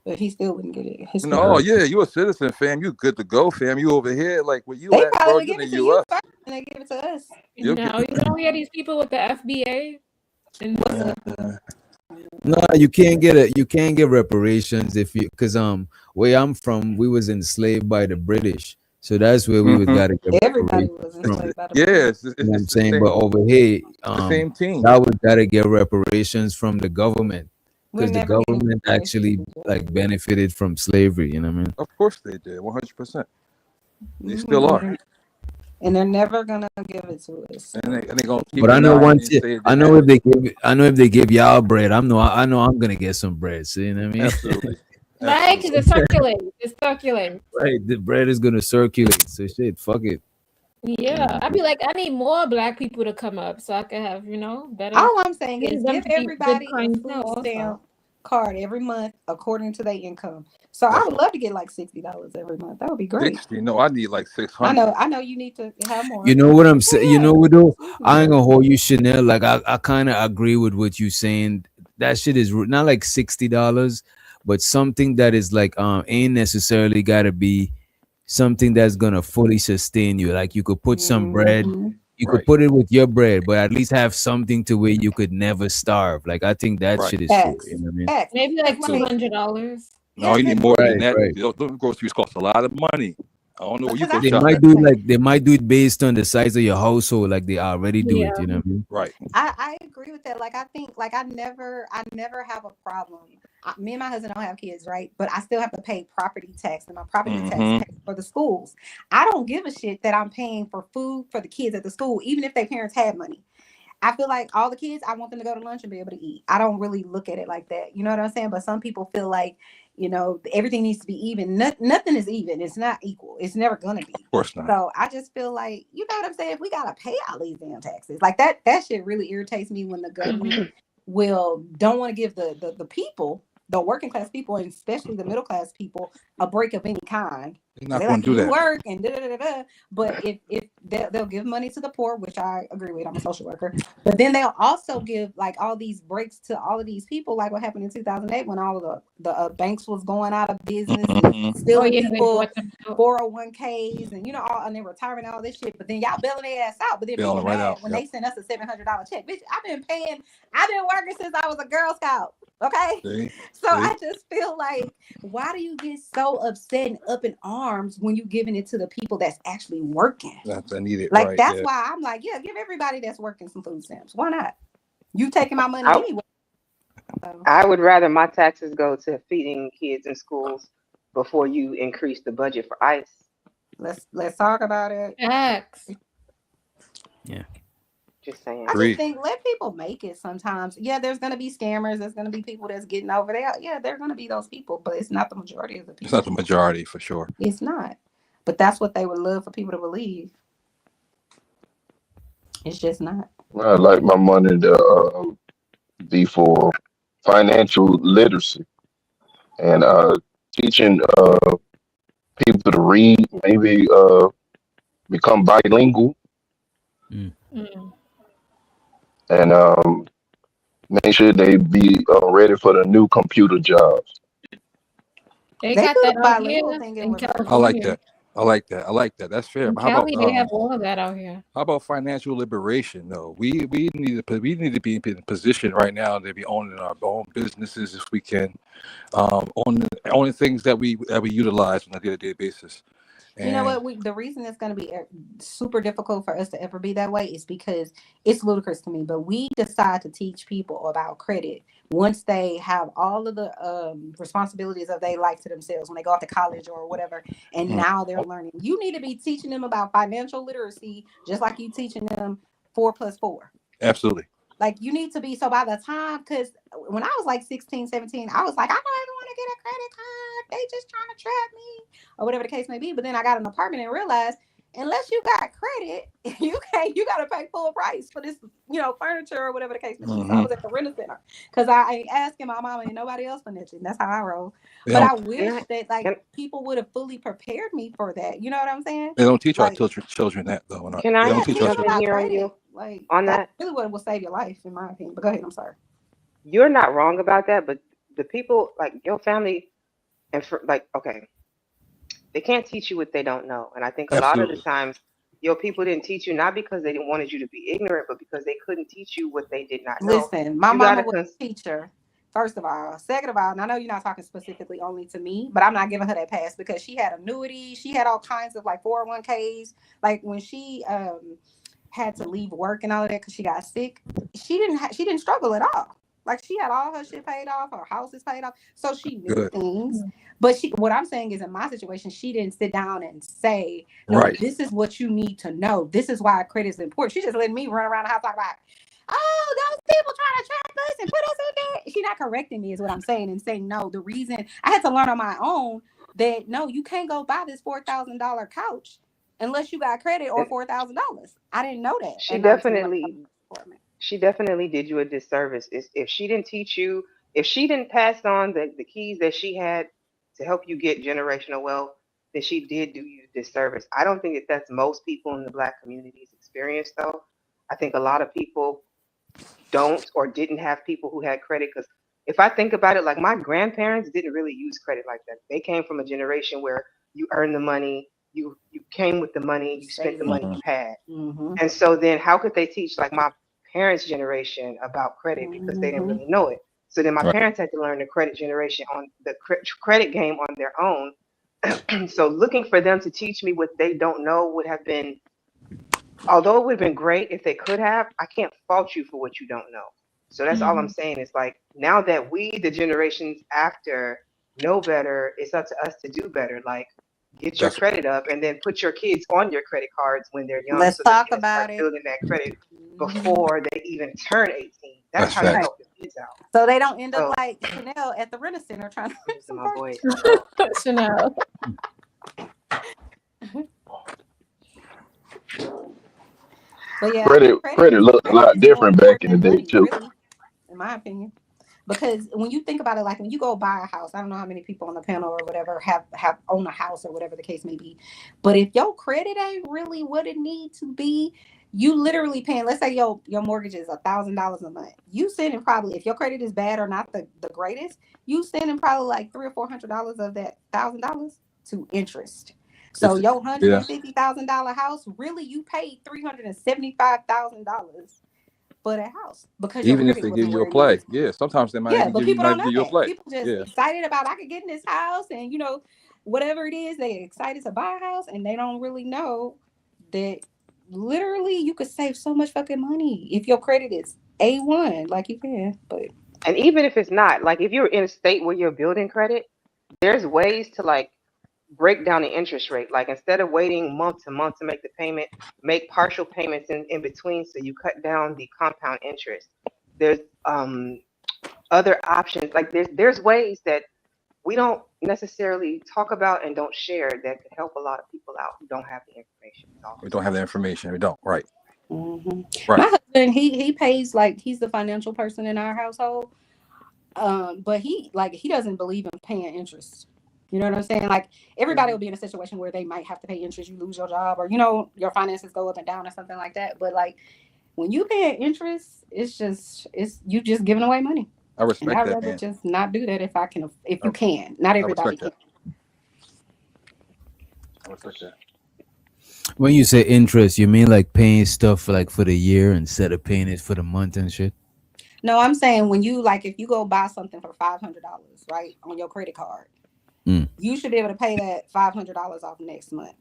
But he still wouldn't get it. His No, people. yeah, you a citizen, fam. You good to go, fam. You over here, like where you They at, probably bro? would You give in it the to you U.S. first, and they give it to us. You'll No, get. you don't hear these people with the FBA and No, you can't get it. You can't get reparations if you, because where I'm from, we was enslaved by the British, so that's where we would gotta get Everybody reparations was from. enslaved by the Yeah, British. You know what I'm it's the saying? same. But over here, The same team. that would gotta get reparations from the government We're because the never getting government reparations. actually like benefited from slavery. You know what I mean? Of course they did, 100%. They still are, And they're never gonna give it to us. and they gonna keep But I know denying once and you, say I they know have if it. they give y'all bread, I know I'm gonna get some bread. See what I mean? Absolutely. right, because it's circulating. It's circulating. Right, the bread is gonna circulate. So shit, fuck it. Yeah, I'd be like, I need more black people to come up so I can have, better. All I'm saying is them give to be good everybody a clientele food also. stamp card every month according to their income. So I would love to get like $60 every month. That would be great. 60. No, I need like 600. I know you need to have more. You know what I'm saying? You know what though? Excuse me. I ain't gonna hold you, Chanel. Like I kind of agree with what you saying. That shit is not like $60, but something that is like ain't necessarily gotta be something that's gonna fully sustain you. Like you could put some bread, you could put it with your bread, but at least have something to where you could never starve. Like I think that shit is fair. You know what I mean? Maybe like Absolutely. $200. No, you need more than that. Right. Those groceries cost a lot of money. I don't know where you go They shop might at. do like they might do it based on the size of your household, like they already do it. Yeah. You know what I mean? Right. I agree with that. Like I think like I never have a problem. Me and my husband don't have kids, right? But I still have to pay property tax, and my property tax pays for the schools. I don't give a shit that I'm paying for food for the kids at the school, even if their parents had money. I feel like all the kids, I want them to go to lunch and be able to eat. I don't really look at it like that. You know what I'm saying? But some people feel like, everything needs to be even. Nothing is even. It's not equal. It's never going to be. Of course not. So I just feel like, you know what I'm saying? If we got to pay all these damn taxes, like that shit really irritates me when the government don't want to give the people, the working class people, and especially the middle class people, a break of any kind. They're not They going like to do to that. work and da. But if they'll give money to the poor, which I agree with, I'm a social worker. But then they'll also give like all these breaks to all of these people, like what happened in 2008 when all of the banks was going out of business and stealing people 401ks and and their retirement, all this shit. But then y'all bailing their ass out. But then Bailing people right mad out, when yep. they sent us a $700 check. Bitch, I've been working since I was a Girl Scout. Okay. See? So I just feel like, why do you get so upset and up in arms when you giving it to the people that's actually working? I need it. Like right, that's yeah. why I'm like, yeah, give everybody that's working some food stamps. Why not? You taking my money I- anyway. So, I would rather my taxes go to feeding kids in schools before you increase the budget for ICE. let's talk about it. X. Just saying. I just think let people make it sometimes. Yeah, there's gonna be scammers, there's gonna be people that's getting over there. Yeah, there's gonna be those people, but it's not the majority of the people. It's not the majority for sure. It's not. But that's what they would love for people to believe. It's just not. I'd like my money to be for financial literacy and teaching people to read, maybe become bilingual, and make sure they be ready for the new computer jobs. They They got do that the out bilingual here thing in in Virginia. I like California. that. I like that. I like that. That's fair. In But how Cali, about they have all of that out here. how about financial liberation though? We need to be in a position right now to be owning our own businesses if we can, owning things that we utilize on a day-to-day basis. You know And what? The reason it's going to be super difficult for us to ever be that way is because it's ludicrous to me. But we decide to teach people about credit once they have all of the responsibilities of their life to themselves when they go off to college or whatever. And now they're learning. You need to be teaching them about financial literacy, just like you teaching them 4 + 4. absolutely. Like you need to be, so by the time, because when I was like 16, 17, I was like, I don't even want to get a credit card. They just trying to trap me or whatever the case may be. But then I got an apartment and realized unless you got credit, you got to pay full price for this, furniture or whatever the case may be. So I was at the rental center because I ain't asking my mama and nobody else for nothing. That's how I roll. They But I don't, wish that people would have fully prepared me for that. You know what I'm saying? they don't teach our Like, children that though. Can They I don't teach our teach jump in about children. here on credit. you Like on that's that? really what will save your life, in my opinion. But go ahead. I'm sorry. You're not wrong about that, but the people like your family okay, they can't teach you what they don't know. And I think a lot of the Absolutely. times your people didn't teach you not because they didn't wanted you to be ignorant, but because they couldn't teach you what they did not know. Listen, my You mama gotta was a teacher, first of all. Second of all, and I know you're not talking specifically only to me, but I'm not giving her that pass because she had annuities. She had all kinds of like 401ks. Like when she had to leave work and all of that because she got sick, she didn't struggle at all. Like she had all her shit paid off, her house is paid off. So she knew Good. things. But what I'm saying is in my situation, she didn't sit down and say, no, Right. this is what you need to know. This is why credit is important. She just letting me run around the house talk about, oh, those people trying to trap us and put us in there. She's not correcting me is what I'm saying and saying, no, the reason I had to learn on my own that, no, you can't go buy this $4,000 couch unless you got credit or $4,000. I didn't know that. She definitely did you a disservice. If she didn't teach you, if she didn't pass on the keys that she had to help you get generational wealth, then she did do you a disservice. I don't think that's most people in the Black community's experience, though. I think a lot of people don't or didn't have people who had credit. Because if I think about it, like my grandparents didn't really use credit like that. They came from a generation where you earned the money, you came with the money, you spent the money you had. And so then how could they teach like my parents' generation about credit because they didn't really know it? So then my Right. parents had to learn the credit generation on the credit game on their own. So looking for them to teach me what they don't know would have been, although it would have been great if they could have, I can't fault you for what you don't know. So that's all I'm saying is like, now that we, the generations after, know better, it's up to us to do better. Like, get your That's credit up and then put your kids on your credit cards when they're young. Let's So they talk can about start it. building that credit before they even turn 18. That's That's how you facts. help your kids out. So they don't end up So, like Chanel at the rental center trying to rent losing some my voice. furniture. Chanel. But yeah, Credit looked a lot is more different back in the important than day money, too. really, in my opinion. Because when you think about it, like when you go buy a house, I don't know how many people on the panel or whatever have own a house or whatever the case may be. But if your credit ain't really what it needs to be, you literally paying, let's say your mortgage is $1,000 a month. You sending probably, if your credit is bad or not the greatest, you sending probably like $300 or $400 of that $1,000 to interest. So your Yeah. $150,000 house, really you paid $375,000 for that house because your Even if credit they give wasn't you where a it play, needed to be. yeah. Sometimes they might Yeah, even but give you people don't know a that. play. People just Yeah. excited about I could get in this house and whatever it is, they excited to buy a house and they don't really know that literally you could save so much fucking money if your credit is A1, like you can. But and even if it's not, like if you're in a state where you're building credit, there's ways to like break down the interest rate. Like instead of waiting month to month to make the payment, make partial payments in between so you cut down the compound interest. There's other options. Like there's ways that we don't necessarily talk about and don't share that could help a lot of people out who don't have the information. We don't have the information. We don't. Right. my Right. husband, he pays, like he's the financial person in our household. But he doesn't believe in paying interest. You know what I'm saying? Like everybody will be in a situation where they might have to pay interest, you lose your job, or your finances go up and down or something like that. But like when you pay interest, it's you just giving away money. I And respect I'd that, rather man. just not do that if you can. Not I everybody respect can. that. I respect that. When you say interest, you mean like paying stuff for the year instead of paying it for the month and shit? No, I'm saying when you if you go buy something for $500, right, on your credit card, You should be able to pay that $500 off next month.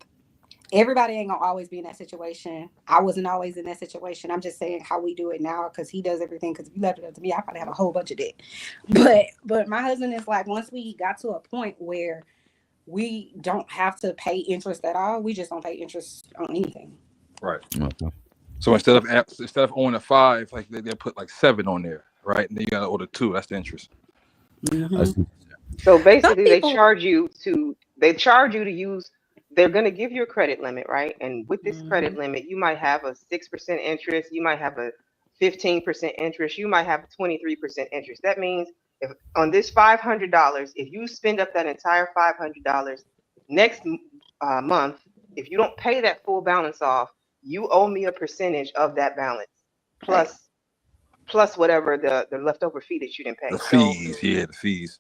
Everybody ain't gonna always be in that situation. I wasn't always in that situation. I'm just saying how we do it now because he does everything. Because if you left it up to me, I probably have a whole bunch of debt. But my husband is like, once we got to a point where we don't have to pay interest at all, we just don't pay interest on anything. Right. Okay. So instead of owing a 5, like they put like 7 on there, right? And then you gotta owe the 2. That's the interest. Mm-hmm. So basically, they charge you to use. They're going to give you a credit limit, right? And with this credit limit, you might have a 6% interest. You might have a 15% interest. You might have 23% interest. That means if on this $500, if you spend up that entire $500 next month, if you don't pay that full balance off, you owe me a percentage of that balance plus whatever the leftover fee that you didn't pay. The fees, the fees.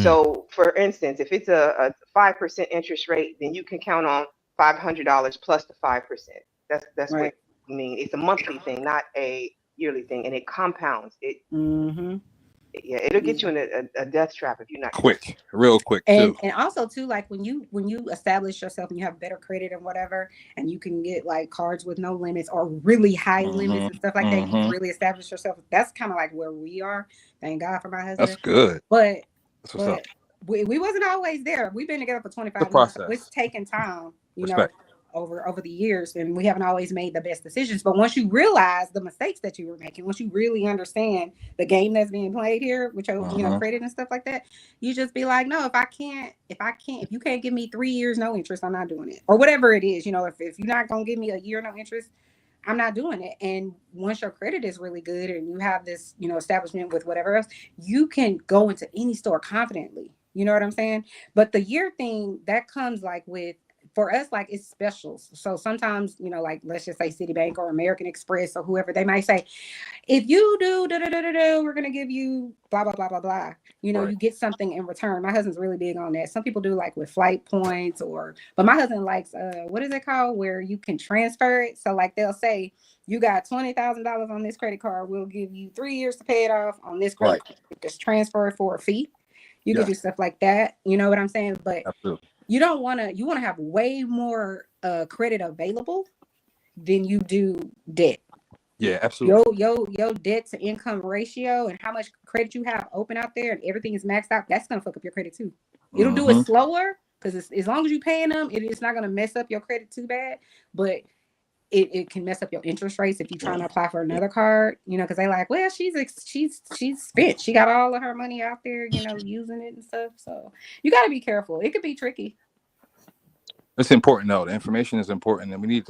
So, for instance, if it's a 5% interest rate, then you can count on $500 plus the 5%. That's right. What I mean. It's a monthly thing, not a yearly thing, and it compounds. It'll get you in a death trap if you're not real quick. And also too, like when you establish yourself and you have better credit and whatever, and you can get like cards with no limits or really high limits and stuff like that. You really establish yourself. That's kind of like where we are. Thank God for my husband. That's good. But we wasn't always there. We've been together for 25 years. So it's taken time, you know, over the years, and we haven't always made the best decisions. But once you realize the mistakes that you were making, once you really understand the game that's being played here with your you know, credit and stuff like that, you just be like, no, if you can't give me 3 years no interest, I'm not doing it. Or whatever it is, you know, if you're not gonna give me a year no interest, I'm not doing it. And once your credit is really good and you have this, you know, establishment with whatever else, you can go into any store confidently. You know what I'm saying? But the year thing, that comes like with, for us, like it's specials. So sometimes, you know, like let's just say Citibank or American Express or whoever, they might say, if you do, we're going to give you blah, blah, blah, blah, blah. You know, you get something in return. My husband's really big on that. Some people do like with flight points but my husband likes, what is it called? Where you can transfer it. So like they'll say, you got $20,000 on this credit card. We'll give you 3 years to pay it off on this credit card. Just transfer it for a fee. You can do stuff like that. You know what I'm saying? But you don't want to, you want to have way more credit available than you do debt. Yeah, absolutely. Your debt to income ratio and how much credit you have open out there and everything is maxed out, that's going to fuck up your credit too. It'll do it slower because as long as you're paying them, it's not going to mess up your credit too bad. But it can mess up your interest rates if you're trying to apply for another card, you know, because they like, well, she's spent. She got all of her money out there, you know, using it and stuff. So you got to be careful. It could be tricky. It's important though. The information is important, and we need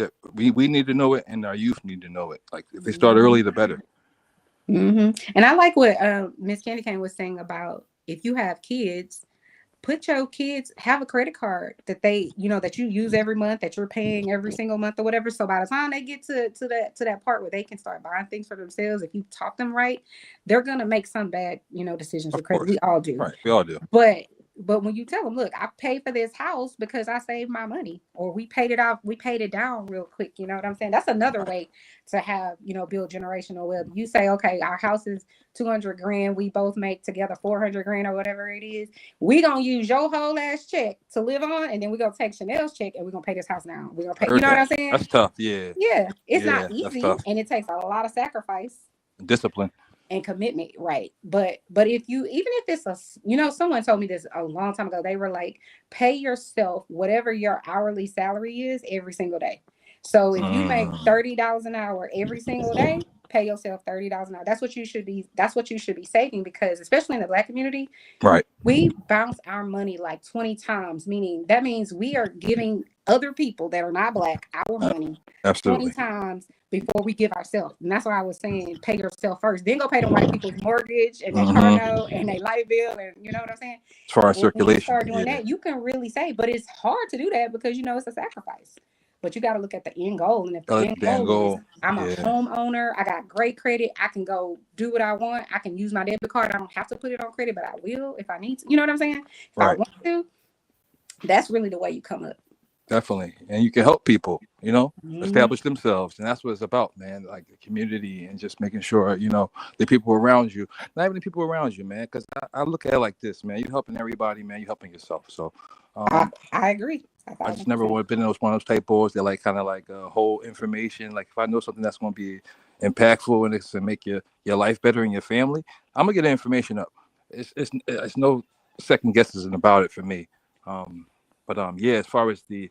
to know it, and our youth need to know it. Like if they start early, the better. And I like what Miss Candy Cane was saying about if you have kids, put your kids, have a credit card that they, you know, that you use every month, that you're paying every single month or whatever. So by the time they get to that part where they can start buying things for themselves, if you taught them right, they're gonna make some bad, you know, decisions with credit. We all do. Right, we all do. But when you tell them, look, I paid for this house because I saved my money, or we paid it down real quick. You know what I'm saying? That's another way to have, you know, build generational wealth. You say, okay, our house is $200,000. We both make together $400,000 or whatever it is. We gonna use your whole ass check to live on, and then we gonna take Chanel's check and we're gonna pay this house now. We're gonna pay. You know what I'm saying? That's tough. Yeah. Yeah, it's not easy, and it takes a lot of sacrifice, discipline, and commitment, right? But if it's a, you know, someone told me this a long time ago. They were like, pay yourself whatever your hourly salary is every single day. So if you make $30 an hour every single day, pay yourself $30 an hour. That's what you should be saving, because especially in the Black community, right, we bounce our money like 20 times, meaning that means we are giving other people that are not Black our money 20 times before we give ourselves. And that's why I was saying, pay yourself first, then go pay the white people's mortgage and their car note and their light bill, and you know what I'm saying? As far as circulation, when you start doing that, you can really save, but it's hard to do that because, you know, it's a sacrifice. But you got to look at the end goal. And if the end goal is, I'm a homeowner, I got great credit, I can go do what I want, I can use my debit card, I don't have to put it on credit, but I will if I need to. You know what I'm saying? If I want to, that's really the way you come up. Definitely. And you can help people, you know, Mhm. establish themselves. And that's what it's about, man. Like the community and just making sure, you know, the people around you, not even the people around you, man. Because I look at it like this, man. You're helping everybody, man. You're helping yourself. So I agree. I just never want to been in those one of those type boards that like kind of like hold information. Like if I know something that's going to be impactful and it's to make your life better and your family, I'm gonna get the information up. It's no second guesses about it for me. But yeah, as far as the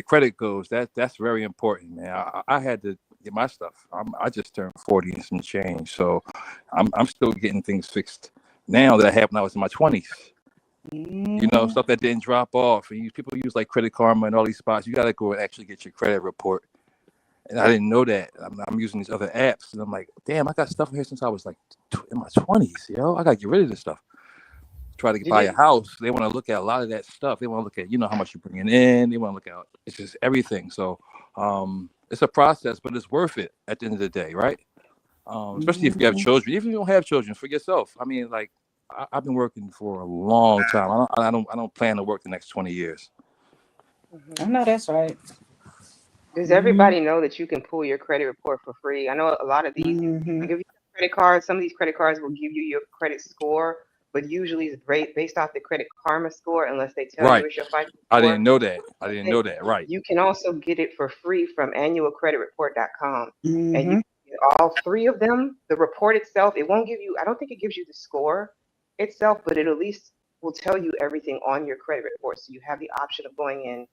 credit goes, that's very important, man. I had to get my stuff. I just turned 40 and some change, so I'm still getting things fixed now that I had when I was in my 20s. You know, stuff that didn't drop off. And people use like Credit Karma and all these spots. You got to go and actually get your credit report. And I didn't know that. I'm using these other apps, and I'm like, damn, I got stuff in here since I was like in my 20s. Yo, I got to get rid of this stuff. Try to buy a house. They want to look at a lot of that stuff. They want to look at, you know, how much you're bringing in. They want to look at, it's just everything. So it's a process, but it's worth it at the end of the day, right? Especially if you have children. Even if you don't have children, for yourself. I mean, like, I've been working for a long time. I don't plan to work the next 20 years. I know that's right. Does everybody know that you can pull your credit report for free? I know a lot of these, like if you have credit cards, some of these credit cards will give you your credit score, but usually it's based off the Credit Karma score unless they tell you it's your FICO score. I didn't know that. Right. You can also get it for free from annualcreditreport.com. And you can get all three of them. The report itself, it won't give you, I don't think it gives you the score itself, but it at least will tell you everything on your credit report. So you have the option of going in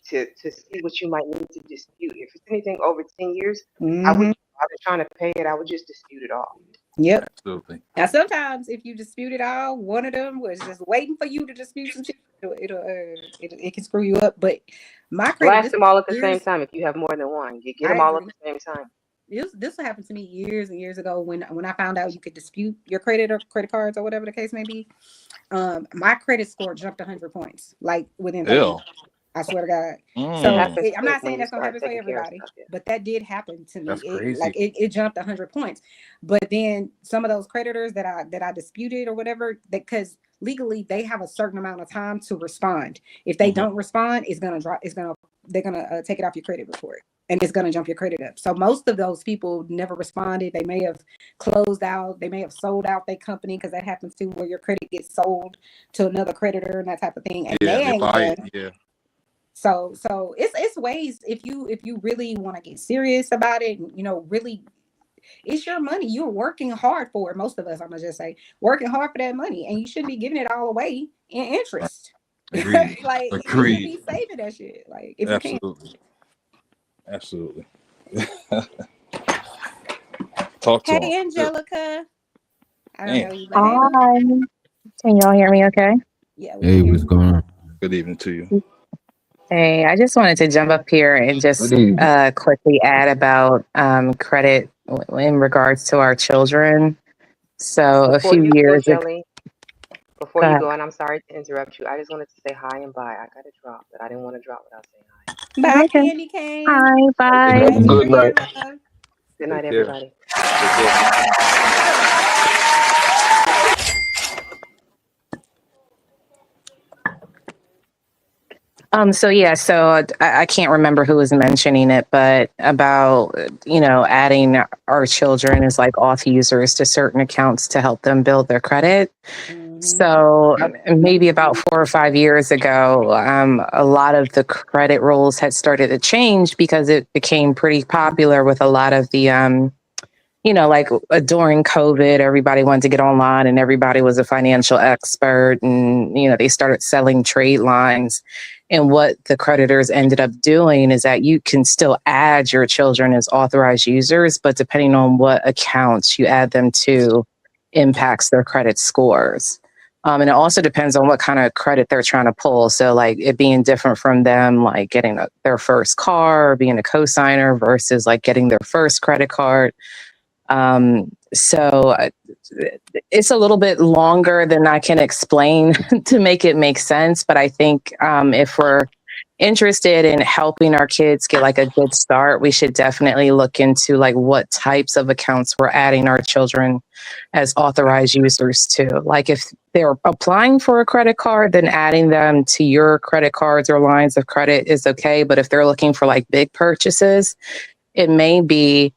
to see what you might need to dispute. If it's anything over 10 years, I wouldn't bother trying to pay it. I would just dispute it all. Yep. Absolutely. Now, sometimes if you dispute it all, one of them was just waiting for you to dispute some shit. It can screw you up. But my credit, blast them all at the same time. If you have more than one, you get them all at the same time. This happened to me years and years ago when I found out you could dispute your credit or credit cards or whatever the case may be. My credit score jumped 100 points, like within 30 minutes. I swear to God. So I'm not saying that's gonna happen for everybody, but that did happen to me. That's crazy. It jumped 100 points. But then some of those creditors that I disputed or whatever, because legally they have a certain amount of time to respond. If they don't respond, they're gonna take it off your credit report, and it's gonna jump your credit up. So most of those people never responded. They may have closed out. They may have sold out their company, because that happens too, where your credit gets sold to another creditor and that type of thing. And they ain't done. Yeah. So it's ways, if you really want to get serious about it, you know, really, it's your money. You're working hard for it. Most of us, I'm gonna just say, working hard for that money, and you should be giving it all away in interest. Agreed. Like Agreed. you should be saving that shit. Like if you can. Absolutely. Talk to Hey, him. Angelica. I don't know you. Hi. Can y'all hear me okay? Yeah. Hey, what's going on? Good evening to you. Hey, I just wanted to jump up here and just quickly add about credit in regards to our children. So Before a few years ago. Before you go, and I'm sorry to interrupt you, I just wanted to say hi and bye. I got to drop, but I didn't want to drop without saying hi. Bye, Okay. Candy Cane. Hi, bye. Have a good night. Love. Good night, Take care. everybody. So I can't remember who was mentioning it, but about, you know, adding our children as like auth users to certain accounts to help them build their credit. So maybe about 4 or 5 years ago, a lot of the credit rules had started to change because it became pretty popular with a lot of the, you know, like during COVID, everybody wanted to get online and everybody was a financial expert, and, you know, they started selling trade lines. And what the creditors ended up doing is that you can still add your children as authorized users, but depending on what accounts you add them to impacts their credit scores. And it also depends on what kind of credit they're trying to pull. So like it being different from them, like getting their first car or being a cosigner versus like getting their first credit card. So it's a little bit longer than I can explain to make it make sense. But I think if we're interested in helping our kids get like a good start, we should definitely look into like what types of accounts we're adding our children as authorized users to. Like if they're applying for a credit card, then adding them to your credit cards or lines of credit is okay. But if they're looking for like big purchases, it may be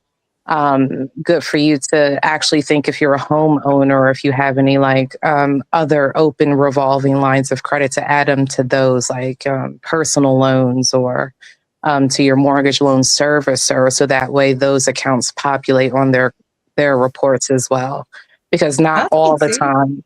good for you to actually think, if you're a homeowner or if you have any like other open revolving lines of credit, to add them to those, like personal loans or to your mortgage loan servicer, so that way those accounts populate on their reports as well, because not all the time.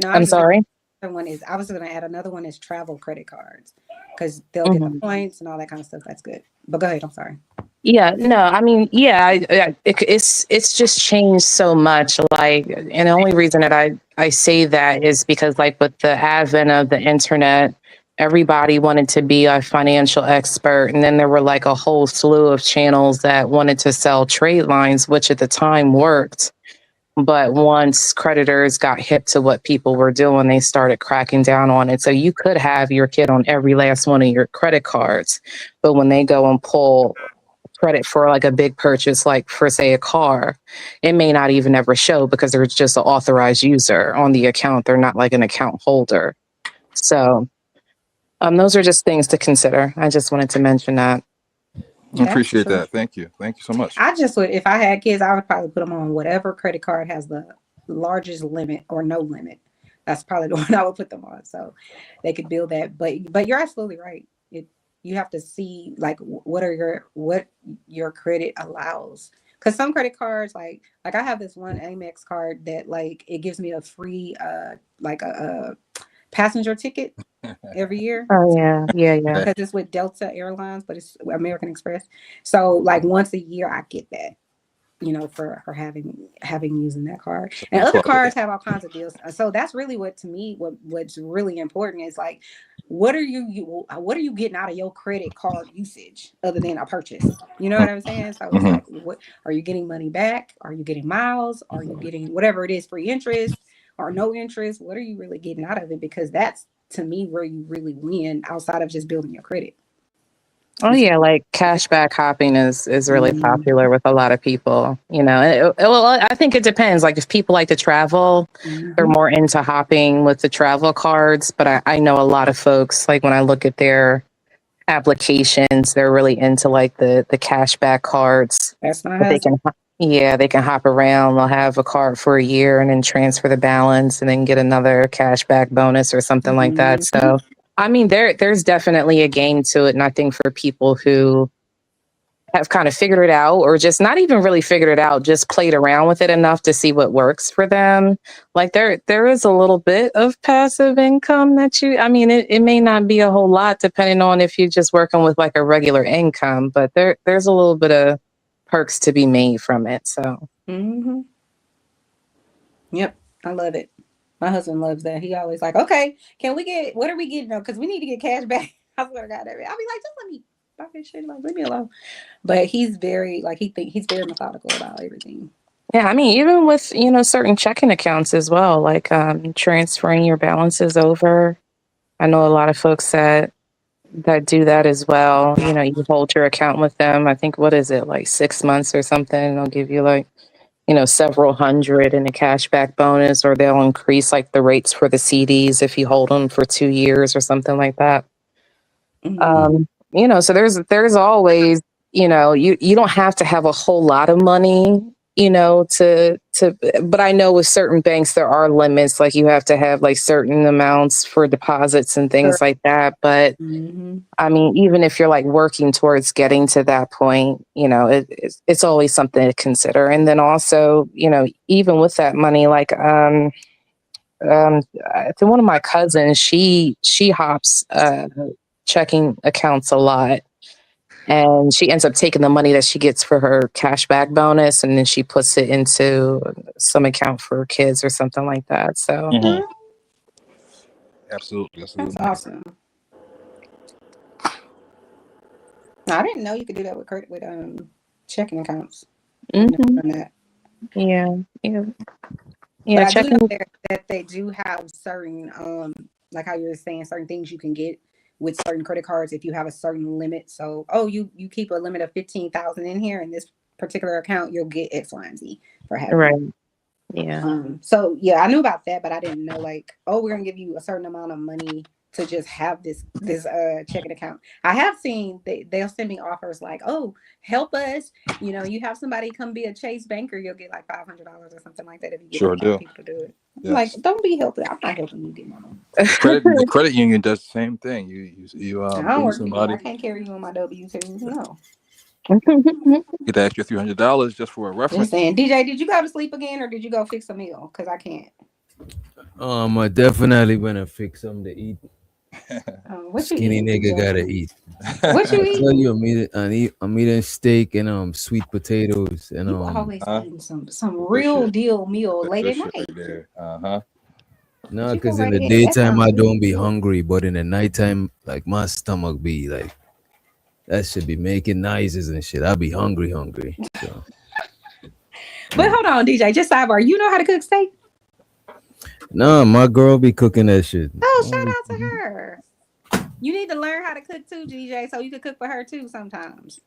No, I'm sorry. One is, I was going to add another one is travel credit cards, because they'll get the points and all that kind of stuff. That's good. But go ahead. I'm sorry. Yeah, no, I mean, yeah, it's just changed so much. Like, and the only reason that I say that is because, like, with the advent of the internet, everybody wanted to be a financial expert, and then there were like a whole slew of channels that wanted to sell trade lines, which at the time worked. But once creditors got hip to what people were doing, they started cracking down on it. So you could have your kid on every last one of your credit cards, but when they go and pull credit for like a big purchase, like for say a car, it may not even ever show because they're just an authorized user on the account. They're not like an account holder. So those are just things to consider. I just wanted to mention that. I appreciate that. Thank you so much. I just would, if I had kids, I would probably put them on whatever credit card has the largest limit or no limit. That's probably the one I would put them on, so they could build that. But you're absolutely right. You have to see like what your credit allows, because some credit cards, like I have this one Amex card that like it gives me a free like a passenger ticket every year. Oh yeah. Because it's with Delta Airlines, but it's American Express. So like once a year I get that, for having using that card. And other cards have all kinds of deals. So that's really what's really important is like, what are you getting out of your credit card usage other than a purchase? You know what I'm saying? So it's like, what are you getting money back? Are you getting miles? Are you getting whatever it is, free interest or no interest? What are you really getting out of it? Because that's, to me, where you really win outside of just building your credit. Oh yeah, like cashback hopping is really popular with a lot of people. Well, I think it depends. Like if people like to travel, they're more into hopping with the travel cards. But I know a lot of folks, like when I look at their applications, they're really into like the cashback cards. That's my husband. They can hop around. They'll have a card for a year and then transfer the balance and then get another cashback bonus or something like that. So I mean, there's definitely a game to it. And I think for people who have kind of figured it out, or just not even really figured it out, just played around with it enough to see what works for them, like there is a little bit of passive income that it may not be a whole lot depending on if you're just working with like a regular income, but there's a little bit of perks to be made from it. So Yep, I love it. My husband loves that. He always like, okay, what are we getting? Because we need to get cash back. I swear to God, I'll be like, just let me buy this shit. Like, leave me alone. But he's very he's very methodical about everything. Yeah, I mean, even with certain checking accounts as well, like transferring your balances over. I know a lot of folks that do that as well. You hold your account with them. I think, what is it, like 6 months or something? They'll give you like several hundred in a cashback bonus, or they'll increase like the rates for the CDs if you hold them for 2 years or something like that. So there's always, you don't have to have a whole lot of money, but I know with certain banks, there are limits, like you have to have like certain amounts for deposits and things like that. But I mean, even if you're like working towards getting to that point, it's always something to consider. And then also, even with that money, like, I think one of my cousins, she hops, checking accounts a lot. And she ends up taking the money that she gets for her cashback bonus, and then she puts it into some account for kids or something like that. So, Absolutely. That's awesome. I didn't know you could do that with checking accounts. Yeah. But I do know that they do have certain, like how you were saying, certain things you can get with certain credit cards if you have a certain limit. So, oh, you keep a limit of 15,000 in here in this particular account, you'll get X, Y, and Z for having. Right. Yeah. So yeah, I knew about that, but I didn't know like, oh, we're gonna give you a certain amount of money to just have this checking account. I have seen they'll send me offers like, oh, help us. You know, you have somebody come be a Chase banker, you'll get like $500 or something like that if you get Sure do. people to do it. Yes. Like, don't be helping. I'm not helping you get my money. The credit union does the same thing. You I don't bring work for you. somebody, I can't carry you on my W-2. No. get the extra $300 just for a Just reference. saying, DJ, did you go to sleep again or did you go fix a meal? Because I can't. I definitely gonna fix something to eat. What you Skinny eating, nigga DJ? gotta eat. What you I tell eating? you, I'm eating steak and sweet potatoes and You always eating some Good real shit. deal meal late Good at shit night. right there. Uh-huh. no, You go because in right the ahead. That daytime I sounds don't be good. hungry, but in the nighttime, like my stomach be like that should be making noises and shit. I'll be hungry. So But hold on, DJ, just sidebar. You know how to cook steak? no, my girl be cooking that shit. Oh, shout out to her. You need to learn how to cook too, DJ, so you can cook for her too sometimes.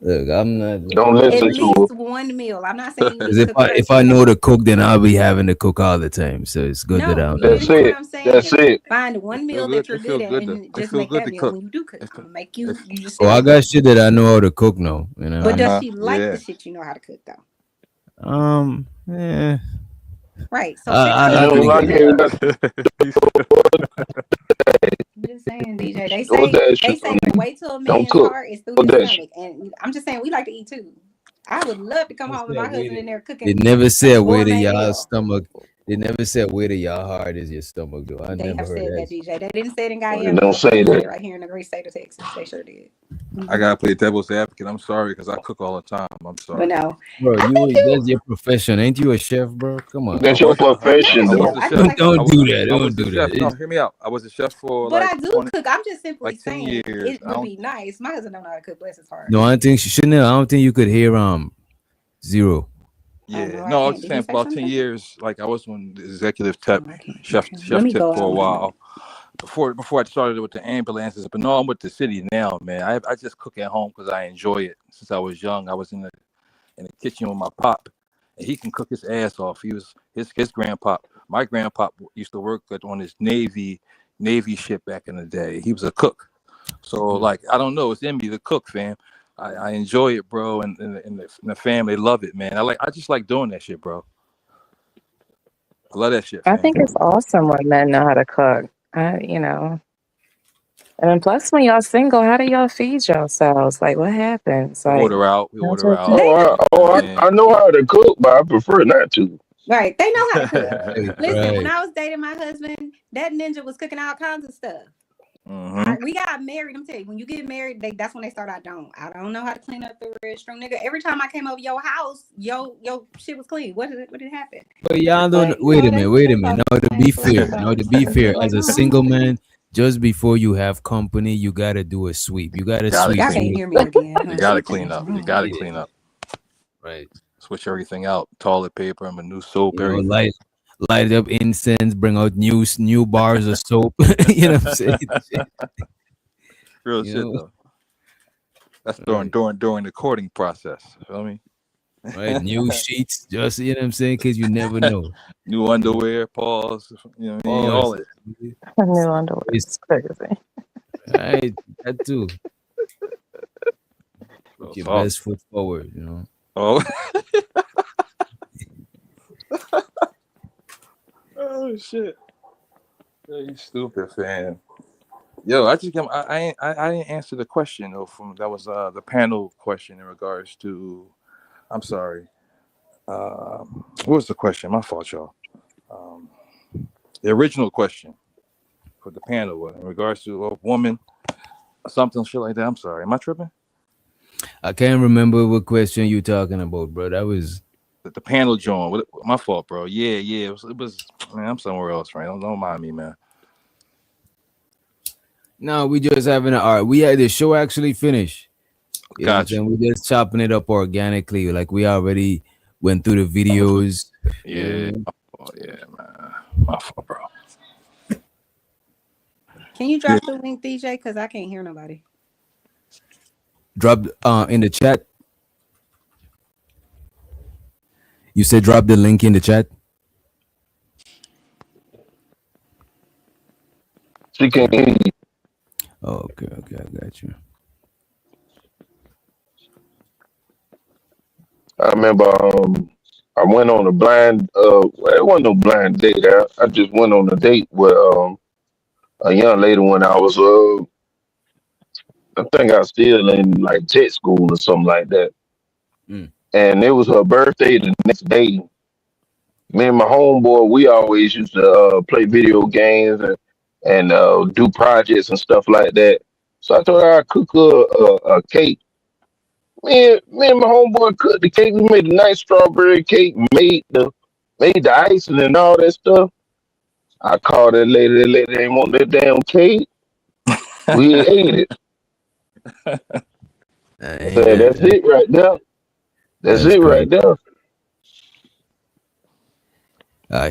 Look, I'm not. Don't At listen to least one meal. I'm not saying you need Because to if cook for her I 2 know days. to cook, then I'll be having to cook all the time. So it's good that No, I'm. you That's listen to what it. I'm That's saying. it. Find one It feel meal good. that you're It feel good at good to. and It just feel make good that to meal. cook. When you do cook, It, I'm gonna make you. it, You just Oh, said I you got cook. shit that I know how to cook now. You know. But does she like yeah. the shit you know how to cook though? Yeah. Right. So fix You I it. don't think like it. I'm just saying, DJ. They throw the extra say the way to a don't man's cook. heart is through Throw his the extra. stomach, and I'm just saying we like to eat too. I would love to come home with my husband in there They cooking never a said where to gourmet y'all meal. stomach. They never said where to y'all heart is your stomach though. I They never have heard said that. that, DJ. They didn't say it in You Guyana don't though, but say they said that. it right here in the great state of Texas. They sure did. I gotta play devil's advocate. I'm sorry because I cook all the time. I'm But sorry. no, Bro, I think that's your profession. Ain't you a chef, bro? Come on. That's I your was. I'm not a profession, I was chef. though. a I chef. just like to Don't cook. do that. I Don't was a do chef. that. No, hear me out. I was a chef for But like I do 20, cook. I'm just simply like 10 saying years. it I would don't. be nice. My husband don't know how to cook. Bless his heart. No, I think Chanel. I don't think you could hear zero. Oh Yeah. no, I No, I was can't. Did he saying say for about 10 something? years. Like I was on the executive Oh, tip, I can't. chef Let me tip go for out a in a minute. while. Before I started with the ambulances, but no, I'm with the city now, man. I just cook at home because I enjoy it. Since I was young, I was in the kitchen with my pop, and he can cook his ass off. He was his grandpa. My grandpa used to work on his Navy ship back in the day. He was a cook, so like I don't know, it's in me to cook, fam. I enjoy it, bro, and the family love it, man. I just like doing that shit, bro. I love that shit, I fam. think it's awesome when men know how to cook. You know. And then plus when y'all single, how do y'all feed yourselves? Like what happens? We Like order out. We that's order what out. They know. I know how to cook, but I prefer not to. Right. They know how to cook. Right, Listen, when right. I was dating my husband, that ninja was cooking all kinds of stuff. Mm-hmm. We got married. I'm telling you, when you get married, that's when they start. I don't know how to clean up the restroom, nigga. Every time I came over your house, yo shit was clean. What did happen? But y'all don't. But you Wait know, a minute. they Wait a both minute. Now to came be clean fair. about Now to it. be fair, Like, as a single man, just before you have company, you gotta do a sweep. You gotta Gotta sweep. y'all can't clean. hear me again. You Huh? gotta clean up. You gotta clean up. Right. Switch everything out. Toilet paper and a new soap. You know, Everything. light up incense. Bring out new bars of soap. You know what I'm saying? Real You shit know? though. That's during the courting process. Feel me? Right. New sheets. Just you know what I'm saying? Because you never know. New underwear. Pause. You know what I mean? All Pause. it. new underwear. It's crazy. Right. That too. Put your Awesome. best foot forward. You know. Oh. Oh shit. You stupid fan. Yo, I just I didn't answer the question though. That was the panel question in regards to. I'm sorry. What was the question? My fault, y'all. The original question for the panel was in regards to a woman, something shit like that. I'm sorry. Am I tripping? I can't remember what question you talking about, bro. That was The panel joined. My fault, bro. Yeah. It was. Man, I'm somewhere else, right? Don't mind me, man. no. We just having an art. We had the show actually finished. You know what I'm Gotcha. saying? We just chopping it up organically. Like we already went through the videos. Yeah. Oh yeah, man. My fault, bro. Can you drop the link, DJ? Because I can't hear nobody. Drop in the chat. You said drop the link in the chat. She can't hear you. Oh, okay, I got you. I remember I went on a blind well, it wasn't no blind date. I just went on a date with a young lady when I was I think I was still in like tech school or something like that. Mm. And it was her birthday the next day. Me and my homeboy, we always used to play video games and do projects and stuff like that. So I told her I'd cook her a cake. Me and my homeboy cooked the cake. We made a nice strawberry cake, made the icing and all that stuff. I called that lady. That lady ain't want that damn cake. We ate it. So that's it right there. That's it right there.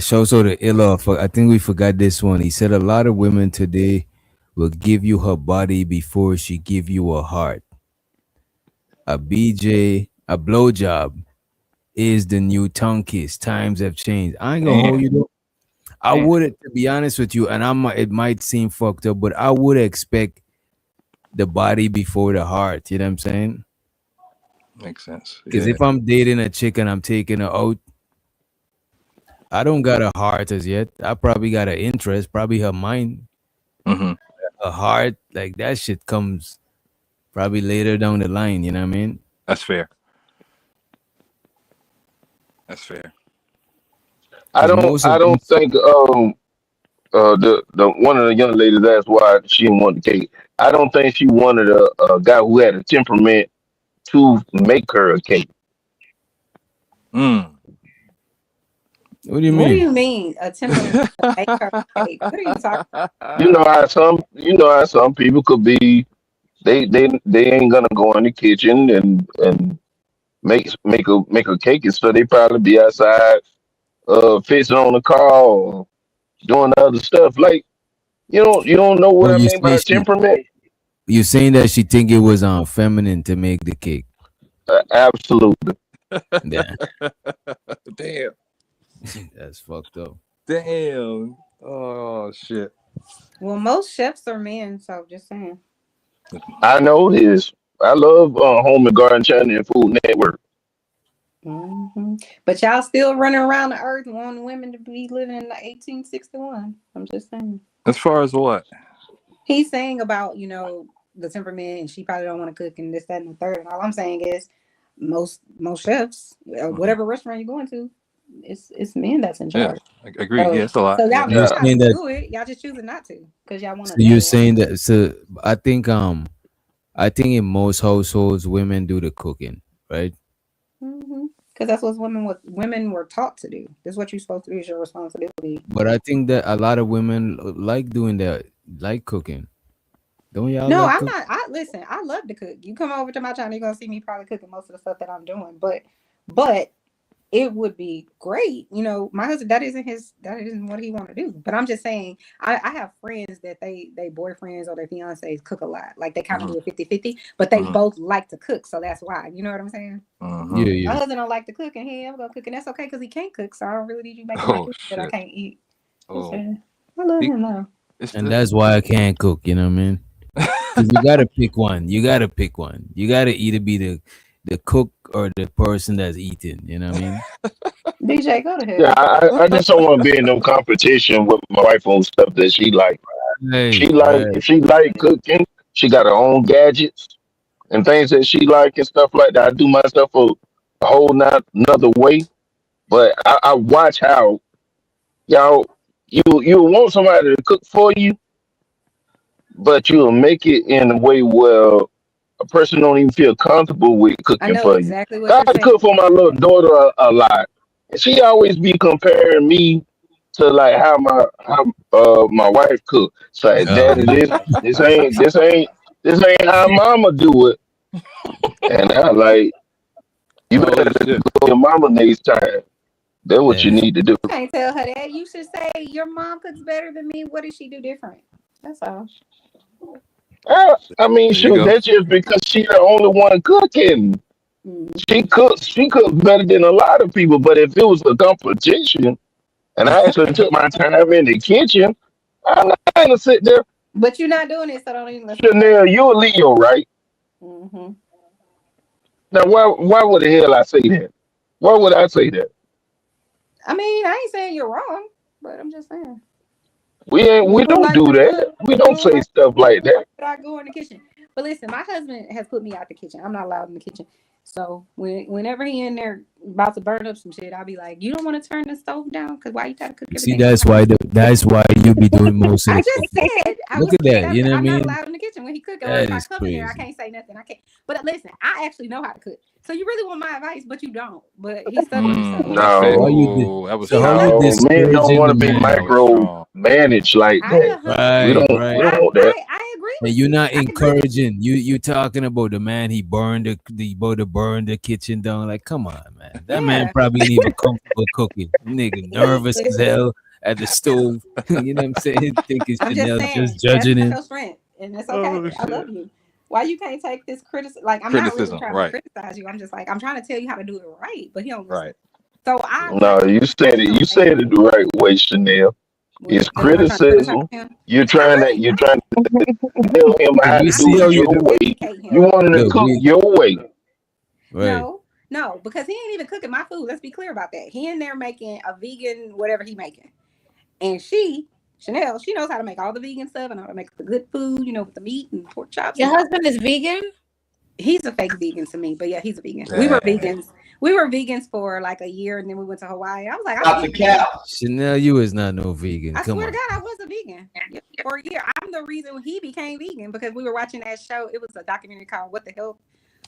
Show the Illa. I think we forgot this one. He said a lot of women today will give you her body before she give you a heart. A BJ, a blowjob is the new tongue kiss. Times have changed. I ain't gonna hold you though. I would, to be honest with you, and it might seem fucked up, but I would expect the body before the heart. You know what I'm saying? Makes sense. Because if I'm dating a chick and I'm taking her out, I don't got a heart as yet. I probably got an interest, probably her mind. Mm-hmm. A heart, like that shit comes probably later down the line. You know what I mean? That's fair. That's fair. I don't think the one of the young ladies asked why she didn't want the cake. I don't think she wanted a guy who had a temperament to make her a cake. What do you mean? What do you mean? A temperament to make her cake? What are you talking about? You know how some people could be. They ain't gonna go in the kitchen and make a cake and stuff. They probably be outside fixing on the car or doing other stuff. Like you don't know what I mean by temperament. You're saying that she think it was feminine to make the cake. Absolutely. Yeah. Damn. That's fucked up. Damn. Oh shit. Well, most chefs are men, so just saying. I know this. I love Home and Garden Channel and Food Network. Mm-hmm. But y'all still running around the earth wanting women to be living in 1861. I'm just saying. As far as what? He's saying about, the temperament and she probably don't want to cook and this, that, and the third. And all I'm saying is most chefs, whatever restaurant you're going to, it's men that's in charge. Yeah, I agree. It's a lot. So y'all You're not saying to that- do it. Y'all just choosing not to because y'all want to. So you're saying that? So I think in most households women do the cooking, right? Because that's what women were taught to do. This is what you're supposed to do. Is your responsibility. But I think that a lot of women like doing that, like cooking. Don't y'all? No, like I'm cook? not. Listen, I love to cook. You come over to my channel, you're gonna see me probably cooking most of the stuff that I'm doing. But it would be great. My husband, that isn't what he want to do. But I'm just saying, I have friends that they boyfriends or their fiancés cook a lot. Like they kind of do a 50-50, but they both like to cook. So that's why. You know what I'm saying? Yeah. My husband don't like to cook, and I'm gonna cook, and that's okay because he can't cook. So I don't really need you making my food that I can't eat. Oh. I love him though. And that's why I can't cook. You know what I mean? 'Cause you gotta pick one. You gotta either be the cook or the person that's eating. You know what I mean? DJ, go ahead. Yeah, I just don't want to be in no competition with my wife on stuff that she like. She like cooking. She got her own gadgets and things that she like and stuff like that. I do my stuff a whole another way, but I watch how you want somebody to cook for you, but you'll make it in a way where a person don't even feel comfortable with cooking for exactly you. what I you're saying. cook for my little daughter a lot, and she always be comparing me to like how my wife cook. It's like, Daddy, this ain't how Mama do it. And I like, you better go to your mama next time. That's what you need to do. You can't tell her that. You should say your mom cooks better than me. What does she do different? That's all. I mean, There you shoot, go. that's just because she the only one cooking. Mm. She cooks better than a lot of people. But if it was a competition, and I actually took my time in the kitchen, I'm not gonna sit there. But you're not doing it, so don't even listen. Chanel, you a Leo, right? Mm-hmm. Now, why would the hell I say that? Why would I say that? I mean, I ain't saying you're wrong, but I'm just saying. We You don't like do to that. cook. We You don't say like stuff like that. I go in the kitchen. But listen, my husband has put me out the kitchen. I'm not allowed in the kitchen. So whenever he in there about to burn up some shit, I'll be like, "You don't want to turn the stove down? Because why you gotta cook See, everything?" that's why you be doing most of I the just cooking. said I Look would at say that. You know what I I'm not mean? allowed in the kitchen when he cooking. Or if That I is come in there, I crazy. can't say nothing. I can't. But listen, I actually know how to cook. So you really want my advice, but you don't. But he's stubborn. So That's fair. No, How you Ooh, that was so how you strong. no, men don't discouraging want the to be man? That was strong. micromanaged like I that. We Right, don't right. want that. I agree And with you're you. not I agree with you. encouraging. You talking about the man he burned the about to burn the kitchen down. Like, come on, man. That man Yeah. probably ain't even comfortable cooking. Nigga nervous as hell at the stove. You know what I'm saying? Thinking I'm just Chanel saying just that's judging not him. your strength, and it's okay. Oh I love shit. you. Why you can't take this criticism? Like I'm not really Criticism, trying to right, criticize you. I'm just like I'm trying to tell you how to do it right, but he don't listen. right. So I Yeah. No, learned. you said it. You said it the right way, Chanel. It's What am I trying to criticize criticism. him? You're I'm trying to tell him Cause how we to do see how it you your do. way. educate You him. want him to Look, cook we your way. right. No, because he ain't even cooking my food. Let's be clear about that. He in there making a vegan whatever he making, and Chanel, she knows how to make all the vegan stuff and how to make the good food, with the meat and pork chops. Your husband is vegan? He's a fake vegan to me, but yeah, he's a vegan. We were Damn. vegans. We were vegans for like a year, and then we went to Hawaii. I was like, I'm Dr. vegan. Cal. Chanel, you is not no vegan. I Come swear to on. God, I was a vegan for a year. I'm the reason he became vegan because we were watching that show. It was a documentary called "What the Hell"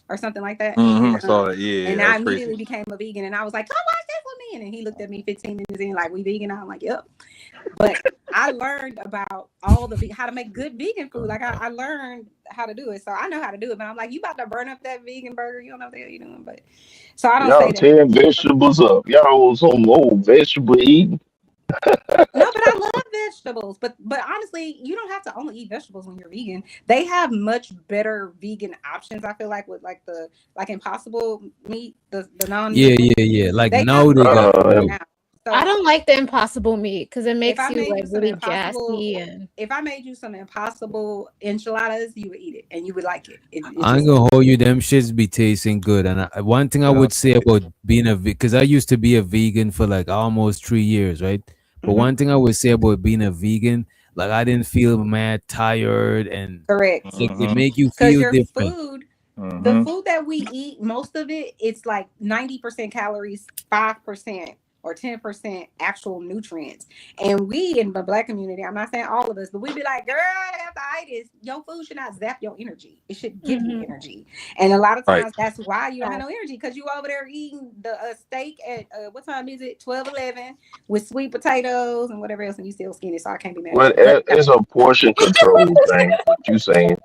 or something like that. I saw that. Yeah, And that I was immediately crazy. became a vegan, and I was like, "Come watch this with me." And he looked at me 15 minutes in, like, "We vegan?" I'm like, "Yep." But I learned about all how to make good vegan food. Like I learned how to do it, so I know how to do it. But I'm like, you about to burn up that vegan burger? You don't know what the hell you're doing. But so I don't Y'all say that. tearing vegetables up. Y'all some old vegetable eating. No, but I love vegetables. But honestly, you don't have to only eat vegetables when you're vegan. They have much better vegan options. I feel like with like the Impossible meat, the non. Yeah. Like They now have they got now. So I don't like the Impossible meat because it if makes I you made like you some really Impossible, gassy and if I made you some Impossible enchiladas, you would eat it and you would like it. It I ain't just gonna hold you. Them shits be tasting good. And one thing I would say about being because I used to be a vegan for like almost 3 years, right? But one thing I would say about being a vegan, like I didn't feel mad tired and correct. like they make you Because feel your different. food, the food that we eat, most of it, it's like 90% calories, 5% or 10% actual nutrients. And we in the Black community, I'm not saying all of us, but we be like, girl, I got the itis. Your food should not zap your energy. It should give you energy. And a lot of Right. times that's why you don't have no energy, because you over there eating the steak at what time is it? 12-11 with sweet potatoes and whatever else, and you still skinny, so I can't be mad Well, at you. it's a portion control thing. What you saying?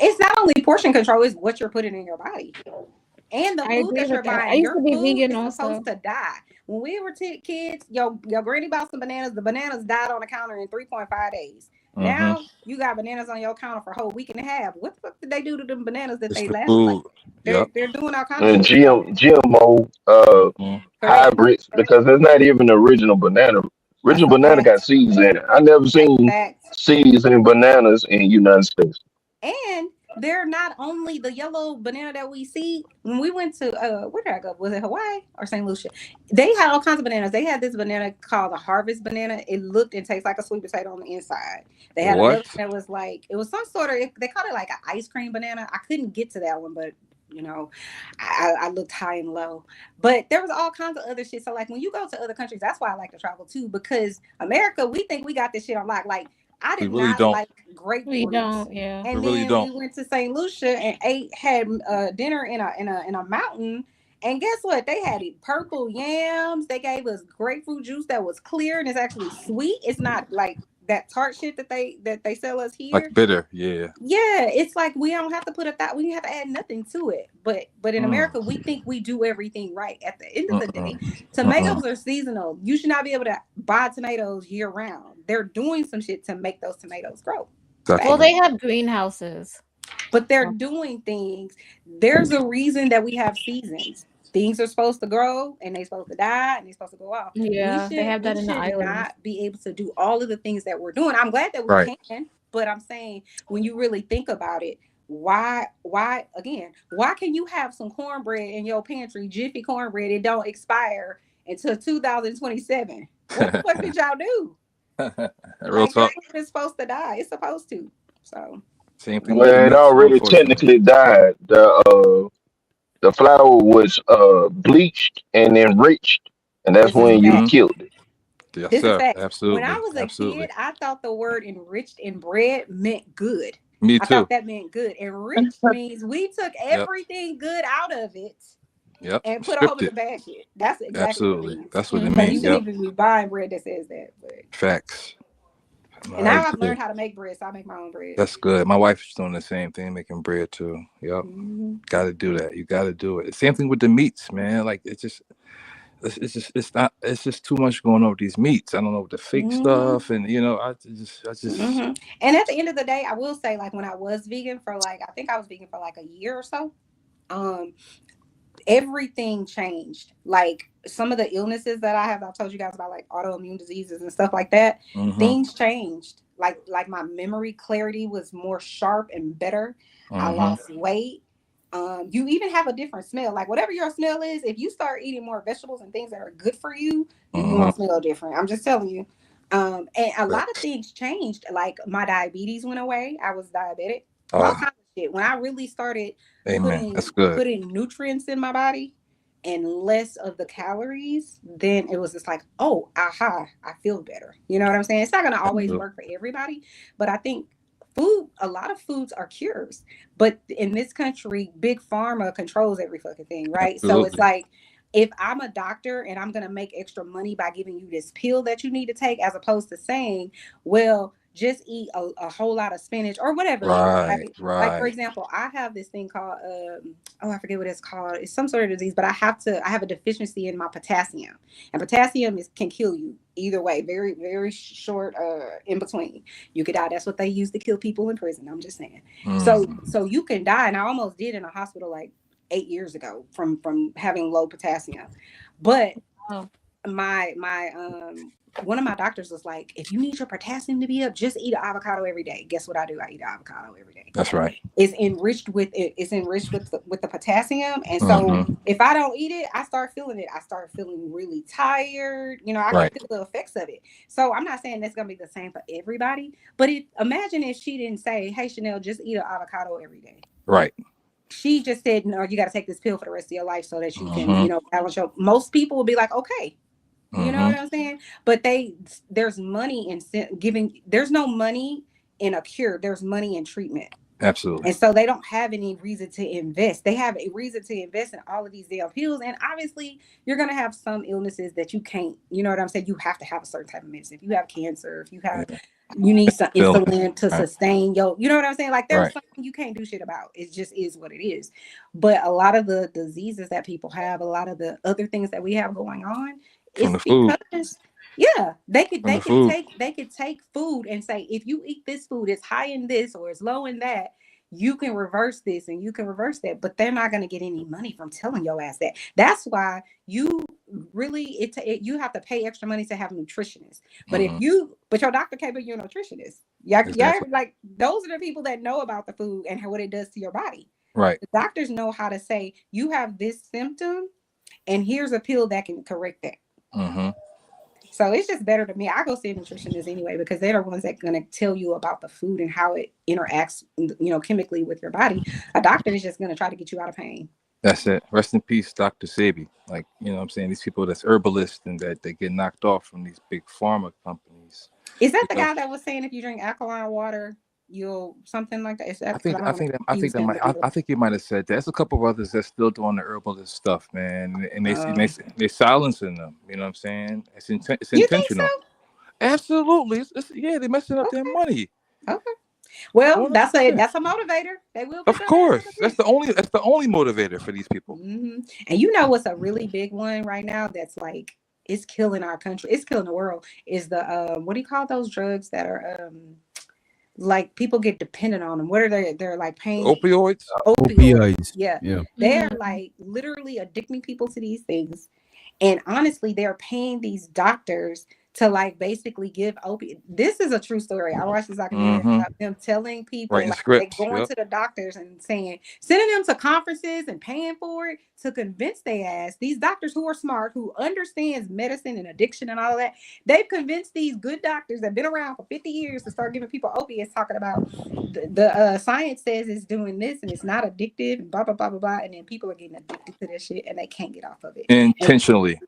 It's not only portion control, it's what you're putting in your body. And the I food agree that you're with that. I buying, used your to be food vegan is also. supposed to die. When we were kids, your granny bought some bananas. The bananas died on the counter in 3.5 days. Now you got bananas on your counter for a whole week and a half. What the fuck did they do to them bananas that It's they the last? food. They're Yep. doing all kinds of And shit. GMO hybrids, because it's not even the original banana. Original banana got seeds in it. I never seen seeds in bananas in the United States. And they're not only the yellow banana that we see. When we went to where did I go? Was it Hawaii or St. Lucia? They had all kinds of bananas. They had this banana called a harvest banana. It looked and tastes like a sweet potato on the inside. They had another that was like, it was some sort of, they called it like an ice cream banana. I couldn't get to that one, but I looked high and low. But there was all kinds of other shit. So like when you go to other countries, that's why I like to travel too, because America, we think we got this shit on lock. Like I did We really not don't. like grapefruits. We don't, yeah. And We really then don't. we went to St. Lucia and had dinner in a mountain. And guess what? They had purple yams. They gave us grapefruit juice that was clear and it's actually sweet. It's not like that tart shit that they sell us here. Like bitter, yeah. Yeah, it's like we don't have to put we have to add nothing to it. But in America, we think we do everything right. At the end of the day, tomatoes are seasonal. You should not be able to buy tomatoes year round. they're doing some shit to make those tomatoes grow. Well, they have greenhouses. But they're doing things. There's a reason that we have seasons. Things are supposed to grow and they're supposed to die and they're supposed to go off. Yeah, they have that in the islands. Not be able to do all of the things that we're doing. I'm glad that we can, but I'm saying when you really think about it, why can you have some cornbread in your pantry, Jiffy cornbread, it don't expire until 2027? What the fuck did y'all do? Real talk. It's supposed to die. It's supposed to. So same thing. Well, it already technically died. The flour was bleached and enriched, and that's when you killed it. Yes, this sir. is fact. Absolutely. When I was a kid, I thought the word enriched in bread meant good. Me too. I thought that meant good. Enriched means we took everything good out of it. Yep. And put a whole bunch of bad shit. That's exactly absolutely what it means. That's what it You means. shouldn't even be buying bread that says that. But Facts. and now I've learned how to make bread, so I make my own bread. That's good. My wife's doing the same thing, making bread too. Yep. Got to do that. You got to do it. Same thing with the meats, man. Like it's just too much going on with these meats. I don't know, with the fake stuff, and I just. And at the end of the day, I will say, like, when I was vegan for I think I was vegan for like a year or so. Everything changed. Like some of the illnesses that I've told you guys about, like autoimmune diseases and stuff like that. Things changed. Like my memory clarity was more sharp and better. I lost weight. You even have a different smell. Like whatever your smell is, if you start eating more vegetables and things that are good for you, you won't smell different. I'm just telling you. And a lot of things changed. Like my diabetes went away. I was diabetic. All kinds of shit. When I really started putting nutrients in my body and less of the calories, then it was just like, oh, aha, I feel better. You know what I'm saying? It's not going to always work for everybody, but I think a lot of foods are cures. But in this country, big pharma controls every fucking thing, right? Absolutely. So it's like, if I'm a doctor and I'm going to make extra money by giving you this pill that you need to take, as opposed to saying, well, just eat a whole lot of spinach or whatever. Right. Like, for example, I have this thing called, I forget what it's called. It's some sort of disease, but I have a deficiency in my potassium. And potassium can kill you either way. Very, very short in between. You could die. That's what they use to kill people in prison. I'm just saying. So you can die. And I almost did in a hospital like 8 years ago from having low potassium. But my one of my doctors was like, if you need your potassium to be up, just eat an avocado every day. Guess what I do? I eat an avocado every day. That's right. It's enriched with the potassium. And so if I don't eat it, I start feeling it. I start feeling really tired. I can feel the effects of it. So I'm not saying that's going to be the same for everybody, but imagine if she didn't say, hey, Chanel, just eat an avocado every day. Right. She just said, no, you got to take this pill for the rest of your life so that you can, balance your. Most people will be like, okay. You know what I'm saying? But there's money in giving. There's no money in a cure. There's money in treatment. Absolutely. And so they don't have any reason to invest. They have a reason to invest in all of these damn pills. And obviously, you're going to have some illnesses that you can't. You know what I'm saying? You have to have a certain type of medicine. If you have cancer, if you have, you need some insulin to sustain your. You know what I'm saying? Like there's something you can't do shit about. It just is what it is. But a lot of the diseases that people have, a lot of the other things that we have going on. From the food. They could take food and say, if you eat this food, it's high in this or it's low in that, you can reverse this and you can reverse that. But they're not going to get any money from telling your ass that. That's why you really you have to pay extra money to have nutritionists. But but your doctor can't be your nutritionist. Exactly. Like those are the people that know about the food and what it does to your body. Right. The doctors know how to say you have this symptom, and here's a pill that can correct that. So it's just better to me. I go see a nutritionist anyway because they're the ones that are going to tell you about the food and how it interacts, chemically with your body. A doctor is just going to try to get you out of pain. That's it. Rest in peace, Dr. Sebi. Like, what I'm saying? These people that's herbalists and that they get knocked off from these big pharma companies. Is that the guy that was saying if you drink alkaline water, you'll something like that? Is that, I think you might have said that. There's a couple of others that's still doing the herbalist stuff, man, and they silencing them. You know what I'm saying? It's intentional. You think so? Absolutely. They're messing up their money. Okay. Well, that's a motivator. They will. Of course, that's the only motivator for these people. And you know what's a really big one right now? That's like it's killing our country. It's killing the world. Is the what do you call those drugs that are like people get dependent on them? What are they? They're like pain Opioids. Opioids. Yeah. Yeah. They're like literally addicting people to these things. And honestly, they're paying these doctors to like basically give opiate. This is a true story. I watched this documentary about them telling people Writing like scripts. they going to the doctors and saying, sending them to conferences and paying for it to convince their ass. These doctors who are smart, who understands medicine and addiction and all of that, they've convinced these good doctors that have been around for 50 years to start giving people opiates, talking about the science says it's doing this and it's not addictive and blah blah blah blah blah. And then people are getting addicted to this shit and they can't get off of it Intentionally.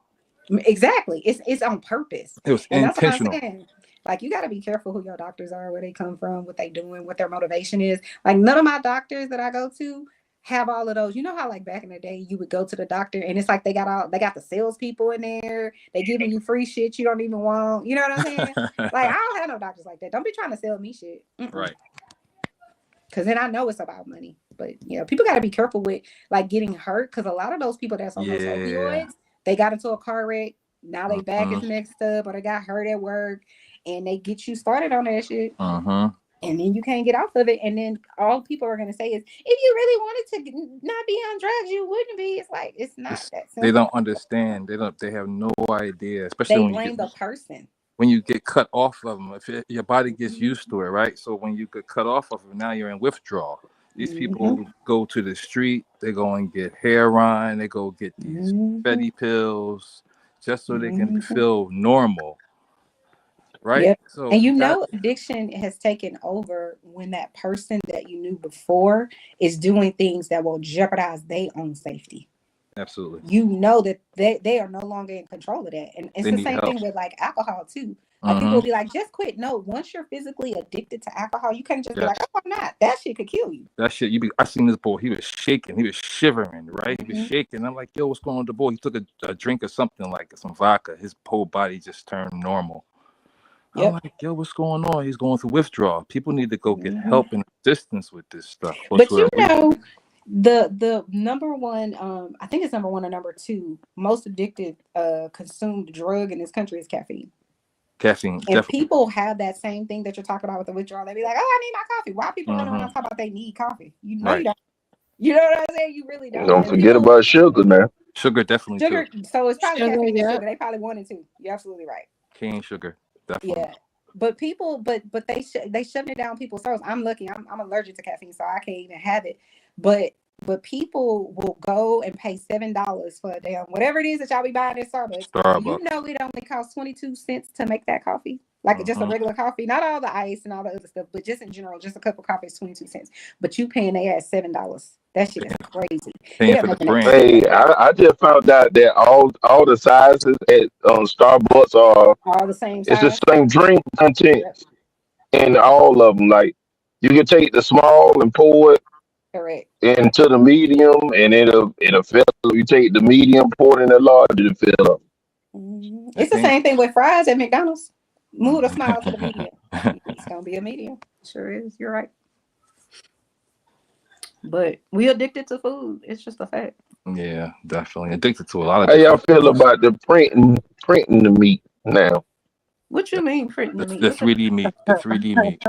Exactly. It's on purpose. It was And that's what intentional. I'm saying. Like, you got to be careful who your doctors are, where they come from, what they doing, what their motivation is. Like, none of my doctors that I go to have all of those. You know how like back in the day you would go to the doctor and it's like they got the salespeople in there. They giving you free shit you don't even want. You know what I'm saying? Like, I don't have no doctors like that. Don't be trying to sell me shit. Right. Because then I know it's about money. But you know, people got to be careful with like getting hurt, because a lot of those people that's on those opioids, they got into a car wreck. Now they back is mixed up, or they got hurt at work, and they get you started on that shit. And then you can't get off of it. And then all people are going to say is, if you really wanted to not be on drugs, you wouldn't be. It's like, it's not that simple. They don't understand. They have no idea, especially They when blame you the person. when you get cut off of them. If your body gets used to it, right? So when you get cut off of them, now you're in withdrawal. These people go to the street, they go and get heroin, they go get these fatty pills just so they can feel normal. Right. Yep. So And you know, addiction has taken over when that person that you knew before is doing things that will jeopardize their own safety. Absolutely. You know that they are no longer in control of that. And it's They the need same help. thing with like alcohol too. Like people will be like, just quit. No, once you're physically addicted to alcohol, you can't just be Yes. like, oh, I'm not. That shit could kill you. That shit, I seen this boy, he was shaking, he was shivering, right? He was shaking. I'm like, yo, what's going on with the boy? He took a drink of something like some vodka. His whole body just turned normal. I'm like, yo, what's going on? He's going through withdrawal. People need to go get help and assistance with this stuff. But you know, the number one, I think it's number one or number two most addicted consumed drug in this country is caffeine. Caffeine, And definitely. people have that same thing that you're talking about with the withdrawal. They be like, oh, I need my coffee. Why people running around talking about they need coffee? You know you Right. don't. You know what I'm saying? You really don't. Don't And forget people- about sugar, man. Sugar, definitely sugar. too. So it's probably Sugar, caffeine and yeah. sugar. They probably one and two. You're absolutely right. Cane sugar, definitely. Yeah. But people, but they shoving it down people's throats. I'm lucky. I'm allergic to caffeine, so I can't even have it. But people will go and pay $7 for a damn whatever it is that y'all be buying at Starbucks. You know it only costs 22 cents to make that coffee. Like just a regular coffee, not all the ice and all the other stuff, but just in general, just a cup of coffee is 22 cents. But you paying they at $7. That shit is crazy. Paying for the brand. Hey, I just found out that all the sizes at Starbucks are all the same it's the size. same drink content in all of them. Like you can take the small and pour it Correct. into the medium, and it'll fill up. You take the medium, pour it in the large, it'll fill up. It's the same thing with fries at McDonald's. Move the smile to the medium. It's gonna be a medium. Sure is. You're right. But we addicted to food. It's just a fact. Yeah, definitely. Addicted to a lot of How y'all different feel things. about the printing the meat now? What you mean printing the meat? The 3D meat. The 3D meat.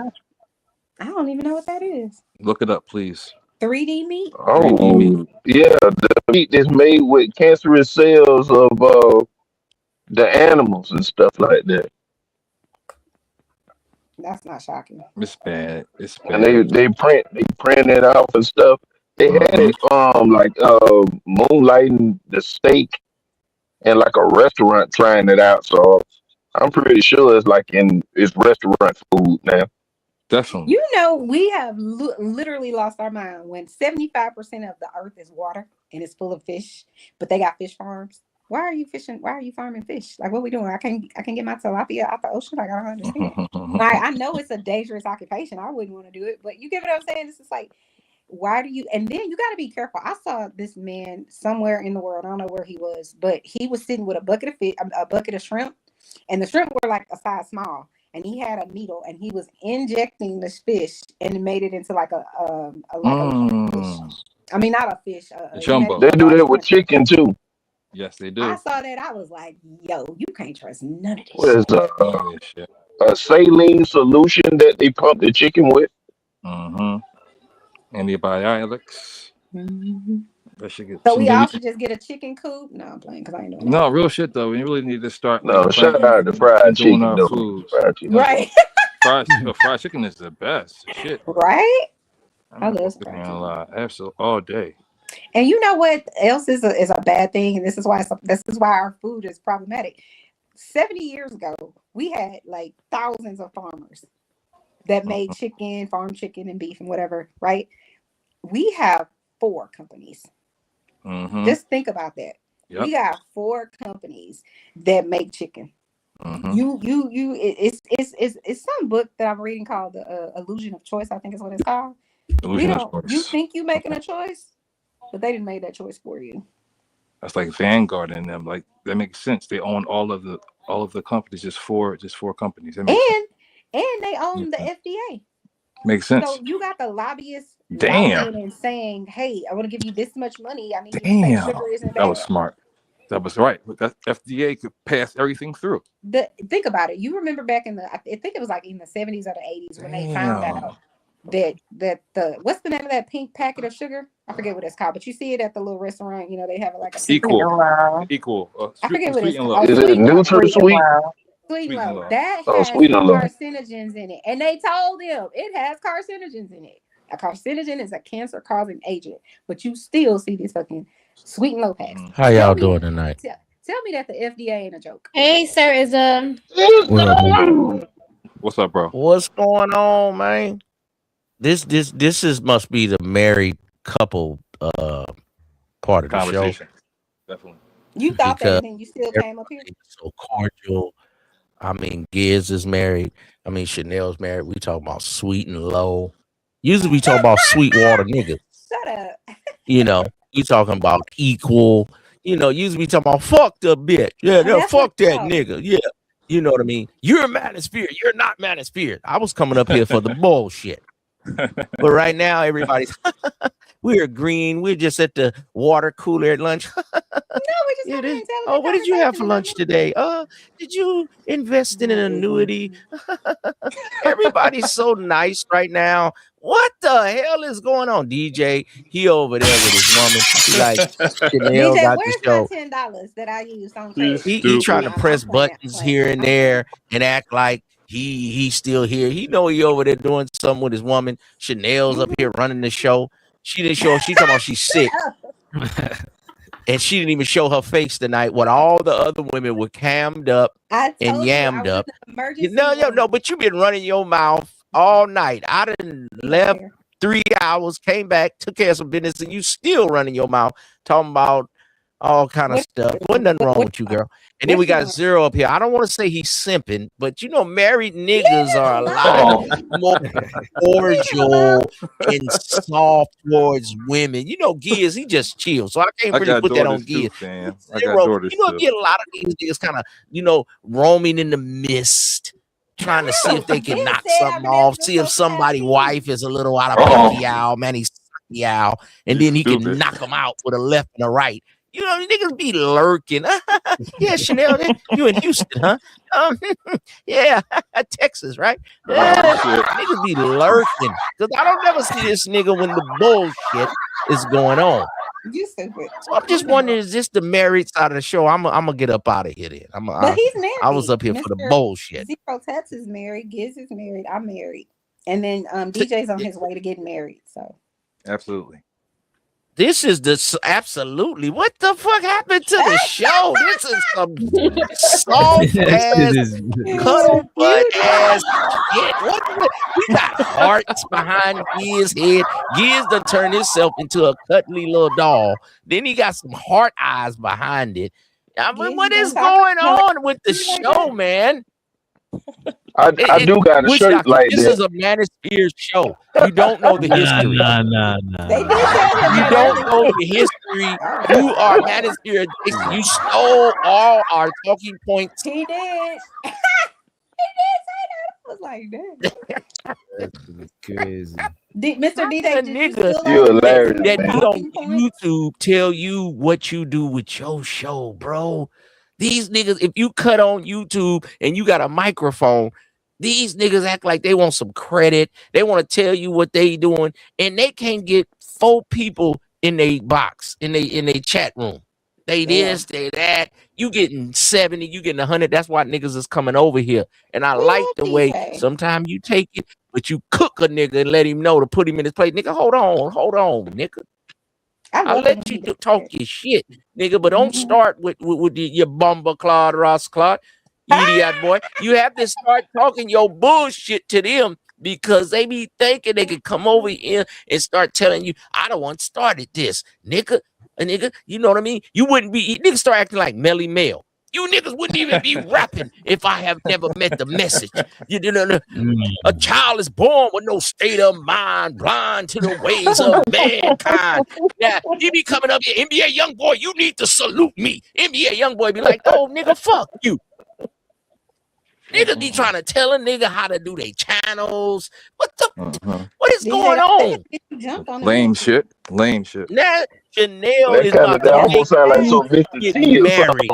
I don't even know what that is. Look it up, please. 3D meat? Oh, yeah, the meat that's made with cancerous cells of the animals and stuff like that. That's not shocking. It's bad. It's bad. And they print it off and stuff. They had it like moonlighting the steak in like a restaurant trying it out. So I'm pretty sure it's like it's restaurant food now. Definitely. You know, we have literally lost our mind when 75% of the earth is water and it's full of fish, but they got fish farms. Why are you fishing? Why are you farming fish? Like, what we doing? I can't get my tilapia out the ocean. Like, I don't understand. Like, I know it's a dangerous occupation. I wouldn't want to do it, but you get what I'm saying? It's just like, why do you? And then you got to be careful. I saw this man somewhere in the world. I don't know where he was, but he was sitting with a bucket of fish, a bucket of shrimp, and the shrimp were like a size small. And he had a needle, and he was injecting this fish, and it made it into like a fish. I mean, not a fish. They do that with chicken too. Yes, they I do. saw that. I was like, yo, you can't trust none of this What is shit. a saline solution that they pump the chicken with? Antibiotics. Mm-hmm. That should get So some we all baby. should just get a chicken coop. No, I'm playing because I ain't doing that. No, real shit though. We really need to start like No, shout planting out to and fried doing chicken our though. foods. Fried chicken. Right. Fried chicken is the best shit. Right. I'm I not love fucking fried around chicken. a lot. Absolutely all day. And you know what else is a bad thing, and this is why our food is problematic. 70 years ago, we had like thousands of farmers that made chicken, farm chicken, and beef and whatever. Right? We have 4 companies. Just think about that. Yep. We got 4 companies that make chicken. It's some book that I'm reading called The Illusion of Choice. I think is what it's called. You think you making a choice, but they didn't make that choice for you. That's like Vanguard and them. Like that makes sense. They own all of the companies. Just four companies. That makes sense. And they own the FDA. Makes sense. So you got the lobbyists Damn. lobbying and saying, "Hey, I want to give you this much money. I need you to say Damn. sugar isn't That bad." was smart. That was right. But that FDA could pass everything through. Think about it. You remember back in I think it was like in the 70s or the 80s when they found out that the what's the name of that pink packet of sugar? I forget what it's called, but you see it at the little restaurant. You know, they have it like a Equal. I forget what it's called. Is it NutraSweet? Sweet and Low. Low. That Oh, has Sweet and Low. carcinogens in it, and they told them it has carcinogens in it. A carcinogen is a cancer-causing agent, but you still see these fucking Sweet and Low packs. How y'all doing tonight? Tell me that the FDA ain't a joke. Hey, sir, is What's up, bro? What's going on, man? This must be the married couple part of the show. Conversation. Definitely. You thought Because that, and then you still came up here. so cordial. I mean, Giz is married. I mean, Chanel's married. We talk about Sweet and Low. Usually we talk about Sweetwater niggas. Shut up. You know, we talking about Equal. You know, usually we talking about fuck the bitch. Yeah, no, fuck that nigga. Yeah. You know what I mean? You're manosphere. You're not manosphere. I was coming up here for the bullshit. But right now, everybody's we're green. We're just at the water cooler at lunch. No, we just Oh, what did you have for lunch today? Did you invest in an annuity? Everybody's so nice right now. What the hell is going on? DJ, he over there with his woman. He like Chanel DJ, got the where's show. my $10 that I used on credit? He trying to press buttons here and there and act like he's still here. He know he over there doing something with his woman. Chanel's up here running the show. She didn't show. She talking about she's sick. And she didn't even show her face tonight when all the other women were cammed up and yammed up. No, but you been running your mouth all night. I done left 3 hours, came back, took care of some business, and you still running your mouth talking about all kind of stuff. Wasn't nothing wrong with you, girl. And then we got Zero up here. I don't want to say he's simping, but you know, married niggas are a lot more cordial and soft towards women. You know, Giz, he just chills. So I can't really put that on Giz. Zero, you know, get a lot of these niggas kind of, you know, roaming in the mist, trying to see if they can knock something off, see if somebody's wife is a little out of Pacquiao, man, he's Pacquiao, and then he can knock them out with a left and a right. You know, niggas be lurking. Yeah, Chanel, you in Houston, huh? Yeah, Texas, right? Yeah, niggas be lurking. Because I don't never see this nigga when the bullshit is going on. You stupid. So I'm just wondering, is this the married side of the show? I'm gonna get up out of here then. But he's married. I was up here for the bullshit. Zero Tats is married. Giz is married. I'm married. And then DJ's on his way to get married. So absolutely. This is the absolutely. What the fuck happened to the show? This is some soft ass, cuddle butt ass shit. We got hearts behind Giz head. Giz done turned himself into a cuddly little doll. Then he got some heart eyes behind it. I mean, what is going on with the show, man? I do got a shirt like this. This is a Manosphere show. You don't know the history. Nah. You don't know the history. You are Manosphere. You stole all our talking points. He did. He did say that. I was like, damn. That's crazy. Mr. How DJ, can a did you nigga feel You like hilarious, that man. be talking on points? YouTube tell you what you do with your show, bro? These niggas, if you cut on YouTube and you got a microphone, these niggas act like they want some credit. They want to tell you what they doing, and they can't get 4 people in their box, in their chat room. They Yeah. this, they that. You getting 70, you getting 100. That's why niggas is coming over here. And I We like love the way DJ. sometimes you take it, but you cook a nigga and let him know to put him in his place. Nigga, hold on, nigga. I I'll love it when let he you does talk that. your shit, nigga, but don't Mhm. start with your bumba Claude Ross Claude, idiot boy. You have to start talking your bullshit to them because they be thinking they could come over here and start telling you, I don't want started this, nigga. A nigga, you know what I mean? You wouldn't be niggas start acting like Melly Mel. You niggas wouldn't even be rapping if I have never met the message. You know, a child is born with no state of mind, blind to the ways of mankind. Yeah, he be coming up here, NBA young boy, you need to salute me. NBA young boy be like, oh, nigga, fuck you. Niggas be trying to tell a nigga how to do their channels. What is DJ, going don't let on? him get you jumped on the Lame man. shit. Lame shit. Now, Chanel That is kind of about that to almost make sound like you some Mr. get T or something. married.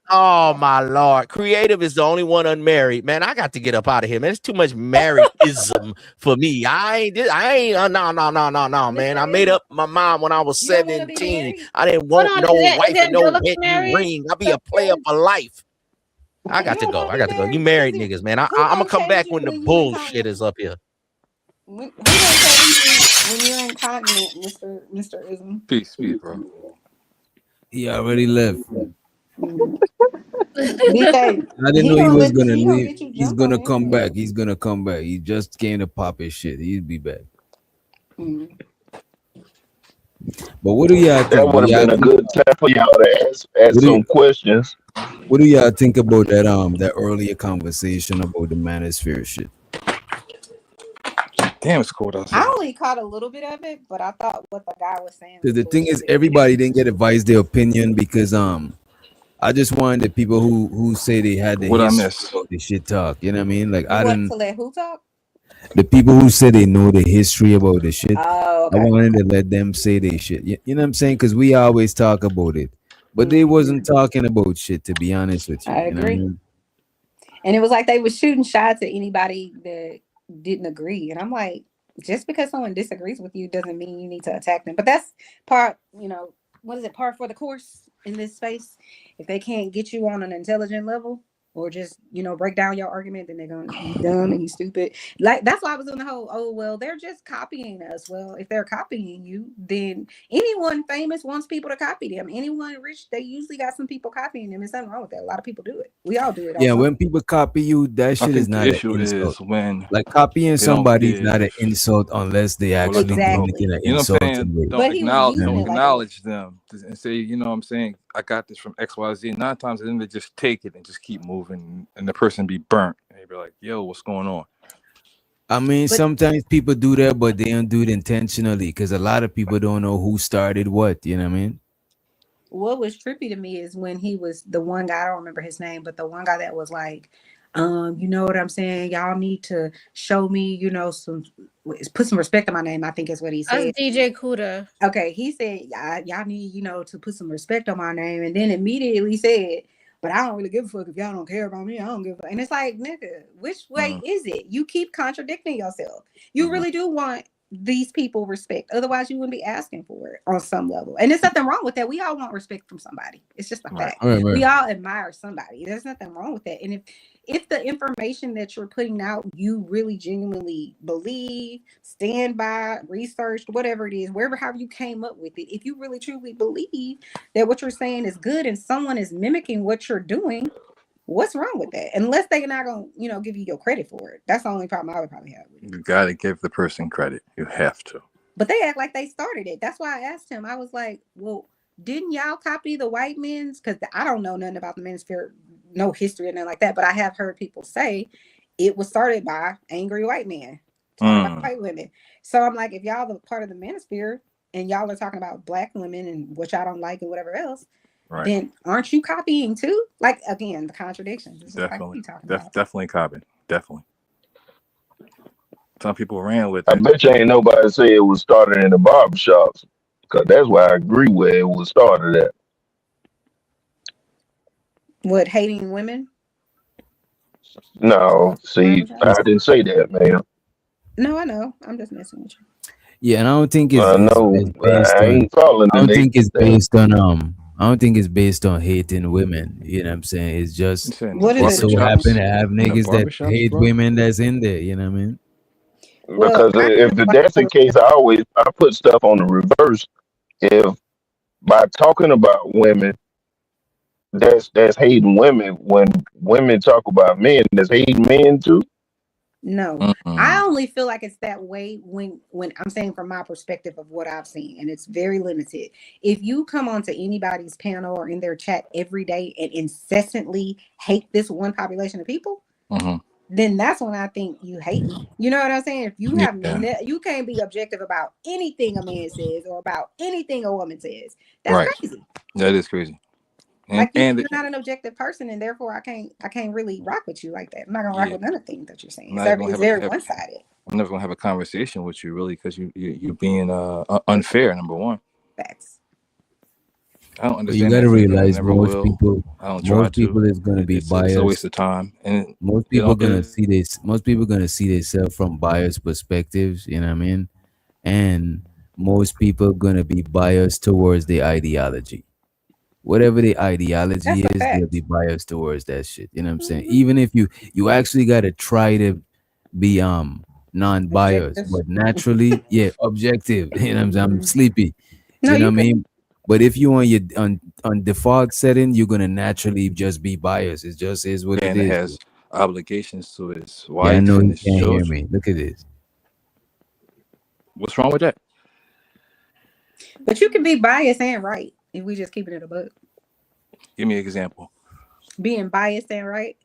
Oh my Lord. Creative is the only one unmarried. Man, I got to get up out of here, man. It's too much marriedism for me. No, man. I made up my mind when I was You don't want to be 17. married? I didn't Hold want on, no is wife and no Angelica wedding married? ring. I'll be a player for life. I got You to don't go. want I to got be to go. You married? married niggas, man. I'm Who gonna gonna come change back you when the when you bullshit incontinent? is up here. Who gonna change you when you're incontinent, Mr. Ism? Peace, bro. He already left. DJ, I didn't he know he gonna was let gonna he gonna leave. get you He's jumped on gonna the come internet. back. He's gonna come back. He just came to pop his shit. He'll be back. But what do y'all That think? would have been a good time for y'all to ask some questions. What do y'all think about that earlier conversation about the manosphere shit? Damn, it's cold I outside. only caught a little bit of it, but I thought what the guy was saying was Because the thing is, bullshit. everybody didn't get advice their opinion because I just wanted the people who say they had the What I history miss? about the shit talk. You know what I mean? Like You I want didn't. to let who talk? The people who say they know the history about the shit, Oh, I okay. wanted to let them say they shit. You know what I'm saying? Because we always talk about it, but they wasn't talking about shit. To be honest with you, I you know what I agree. mean? And it was like they was shooting shots at anybody that didn't agree. And I'm like, just because someone disagrees with you doesn't mean you need to attack them. But that's part, what is it, par for the course in this space? If they can't get you on an intelligent level or just, break down your argument, then they're going to be dumb and you stupid. Like, that's why I was on the whole, oh, well, they're just copying us. Well, if they're copying you, then anyone famous wants people to copy them. Anyone rich, they usually got some people copying them. There's nothing wrong with that. A lot of people do it. We all do it. Yeah, when people copy you, that I shit is think the not an issue insult. is when Like copying they don't somebody is not give. an insult unless they actually Exactly. make it an You know what I'm saying? insulting way. Don't But he was acknowledge, using don't it like acknowledge them and say, you know what I'm saying? I got this from XYZ. 9 times then they just take it and just keep moving, and the person be burnt. And they be like, "Yo, what's going on?" I mean, sometimes people do that, but they don't do it intentionally because a lot of people don't know who started what. You know what I mean? what was trippy to me is when he was the one guy, I don't remember his name, but the one guy that was like, you know what I'm saying? Y'all need to show me, put some respect on my name, I think is what he That's said. DJ Kuda. Okay, he said, y'all need, to put some respect on my name. And then immediately said, but I don't really give a fuck if y'all don't care about me. I don't give a fuck. And it's like, nigga, which way is it? You keep contradicting yourself. You really do want these people respect. Otherwise, you wouldn't be asking for it on some level. And there's nothing wrong with that. We all want respect from somebody. It's just a fact. Right. We all admire somebody. There's nothing wrong with that. And if the information that you're putting out, you really genuinely believe, stand by, researched, whatever it is, however you came up with it, if you really truly believe that what you're saying is good and someone is mimicking what you're doing, what's wrong with that? Unless they're not going to, give you your credit for it. That's the only problem I would probably have with it. You got to give the person credit. You have to. But they act like they started it. That's why I asked him. I was like, well, didn't y'all copy the white men's? Because I don't know nothing about the manosphere, no history or nothing like that. But I have heard people say it was started by angry white men talking about white women. So I'm like, if y'all are part of the manosphere and y'all are talking about black women and what y'all don't like and whatever else, then aren't you copying too? Like, again, the contradictions. Definitely. Like, Definitely copying. Definitely. Some people ran with I it. bet you ain't nobody say it was started in the barbershops, because that's why I agree where it was started at. What, hating women? No, see, I didn't say that, man. No, I know. I'm just messing with you. Yeah, and I don't think I know, it's but based I on. ain't calling I the don't think it's name. based on. I don't think it's based on hating women. You know what I'm saying? It's You just said in the What is it so it? happen to barbershops? have In the niggas that barbershops, hate bro? women that's in there. You know what I mean? Well, Because I if feel that's the like case, I put stuff on the reverse. If by talking about women, that's hating women. When women talk about men, that's hating men too. no. I only feel like it's that way when I'm saying from my perspective of what I've seen, and it's very limited. If you come onto anybody's panel or in their chat every day and incessantly hate this one population of people, Mm-hmm. then that's when I think you hating. You know what I'm saying? If you have Yeah. you can't be objective about anything a man says or about anything a woman says. That's Right. crazy. That is crazy. Like And you're not an objective person, and therefore I can't really rock with you like that. I'm not gonna rock yeah, with none of the things that you're saying. I'm not gonna It's very one sided. I'm never gonna have a conversation with you really because you're being unfair. Number one, Facts. I don't But you understand got that to thinking. I realize never will. I don't try most to. people is going to be It's a waste biased. of time, and Most you people know, gonna see this. Most people gonna see themselves from biased perspectives. You know what I mean? And most people gonna be biased towards the ideology. Whatever the ideology That's a is, they'll fact. be biased towards that shit. You know what I'm saying? Even if you actually gotta try to be non-biased, Objective. but naturally, yeah, objective. You know what I'm saying? I'm sleepy. No, You know you what I can. mean? But if you on your on default setting, you're gonna naturally just be biased. It just is what it man that is. has obligations to his Yeah, I wife know and you his can't hear children. me. Look at this. What's wrong with that? But you can be biased and right if we just keeping it a book. Give me an example. Being biased and right.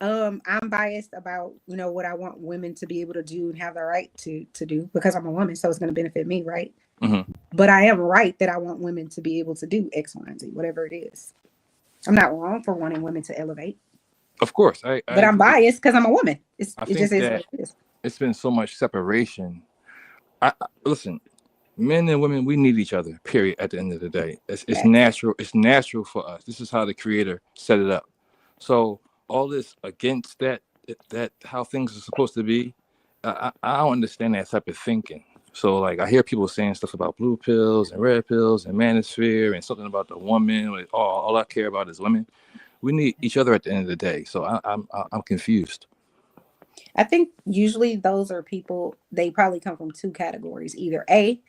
I'm biased about what I want women to be able to do and have the right to do because I'm a woman, so it's going to benefit me, right? Mm-hmm. But I am right that I want women to be able to do X, Y, and Z, whatever it is. I'm not wrong for wanting women to elevate. Of course, I But I'm agree. biased because I'm a woman. It think just is what that it is. it's been so much separation. Listen, men and women, we need each other. Period. At the end of the day, it's natural. It's natural for us. This is how the Creator set it up. So all this against that how things are supposed to be, I don't understand that type of thinking. So like I hear people saying stuff about blue pills and red pills and manosphere and something about the woman. Like, all I care about is women. We need each other at the end of the day. So I'm confused. I think usually those are people, they probably come from two categories. Either A,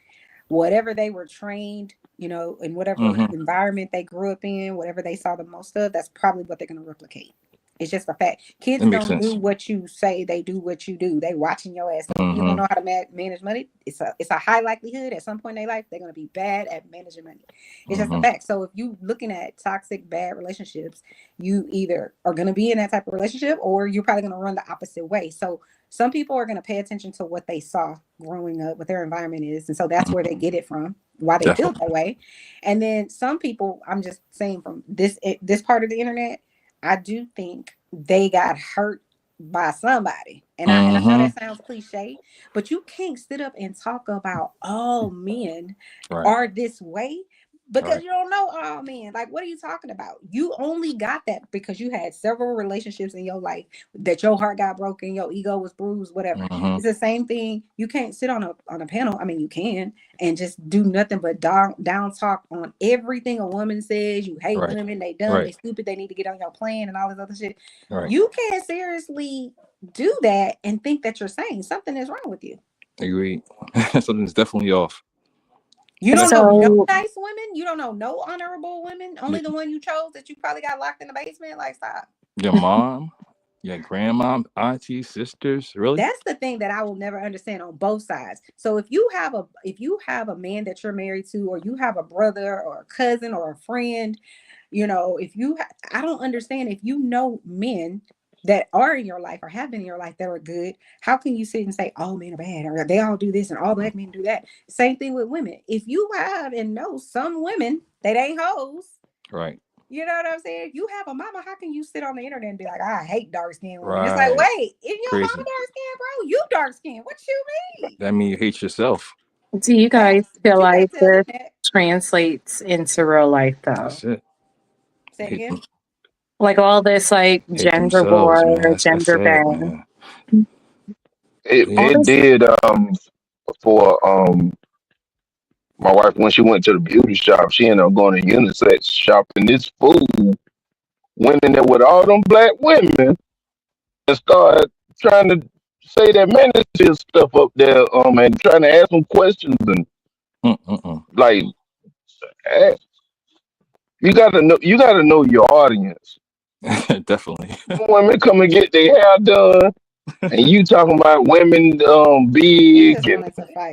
whatever they were trained, in whatever environment they grew up in, whatever they saw the most of, that's probably what they're going to replicate. It's just a fact. Kids That makes don't sense. do what you say, they do what you do. They watching your ass. So if you don't know how to manage money, it's a high likelihood at some point in their life they're going to be bad at managing money. It's just a fact. So if you looking at toxic, bad relationships, you either are going to be in that type of relationship or you're probably going to run the opposite way. So some people are going to pay attention to what they saw growing up, what their environment is. And so that's where they get it from, why they feel that way. And then some people, I'm just saying from this part of the internet, I do think they got hurt by somebody. And I know that sounds cliche, but you can't sit up and talk about all men are this way because you don't know all men. Like, what are you talking about? You only got that because you had several relationships in your life that your heart got broken, your ego was bruised, whatever. It's the same thing. You can't sit on a panel. I mean, you can, and just do nothing but down talk on everything a woman says. You hate women, they dumb, they stupid, they need to get on your plan and all this other shit. You can't seriously do that and think that you're saying something is wrong with you. Agreed. Something's definitely off. You don't know no nice women. You don't know no honorable women. Only the one you chose that you probably got locked in the basement. Like, stop. Your mom, your grandma, auntie, sisters. Really? That's the thing that I will never understand on both sides. So if you have a man that you're married to, or you have a brother or a cousin or a friend, I don't understand if you know men that are in your life or have been in your life that are good. How can you sit and say all men are bad or they all do this and all black men do that? Same thing with women. If you have and know some women that ain't hoes, right, You know what I'm saying? You have a mama. How can you sit on the internet and be like, I hate dark skinned women? It's like, wait, if your mama dark skinned, bro, you dark skinned. What you mean? That means you hate yourself. Do you guys feel like tell them this translates into real life though? That's it. Say again. Like all this like Hate gender themselves, man. war, That's gender sad, bang. man. It did for my wife when she went to the beauty shop. She ended up going to unisex shop, and this fool went in there with all them black women and started trying to say that manager stuff up there, and trying to ask them questions and like, you gotta know your audience. Definitely. Women come and get their hair done, and you talking about women big and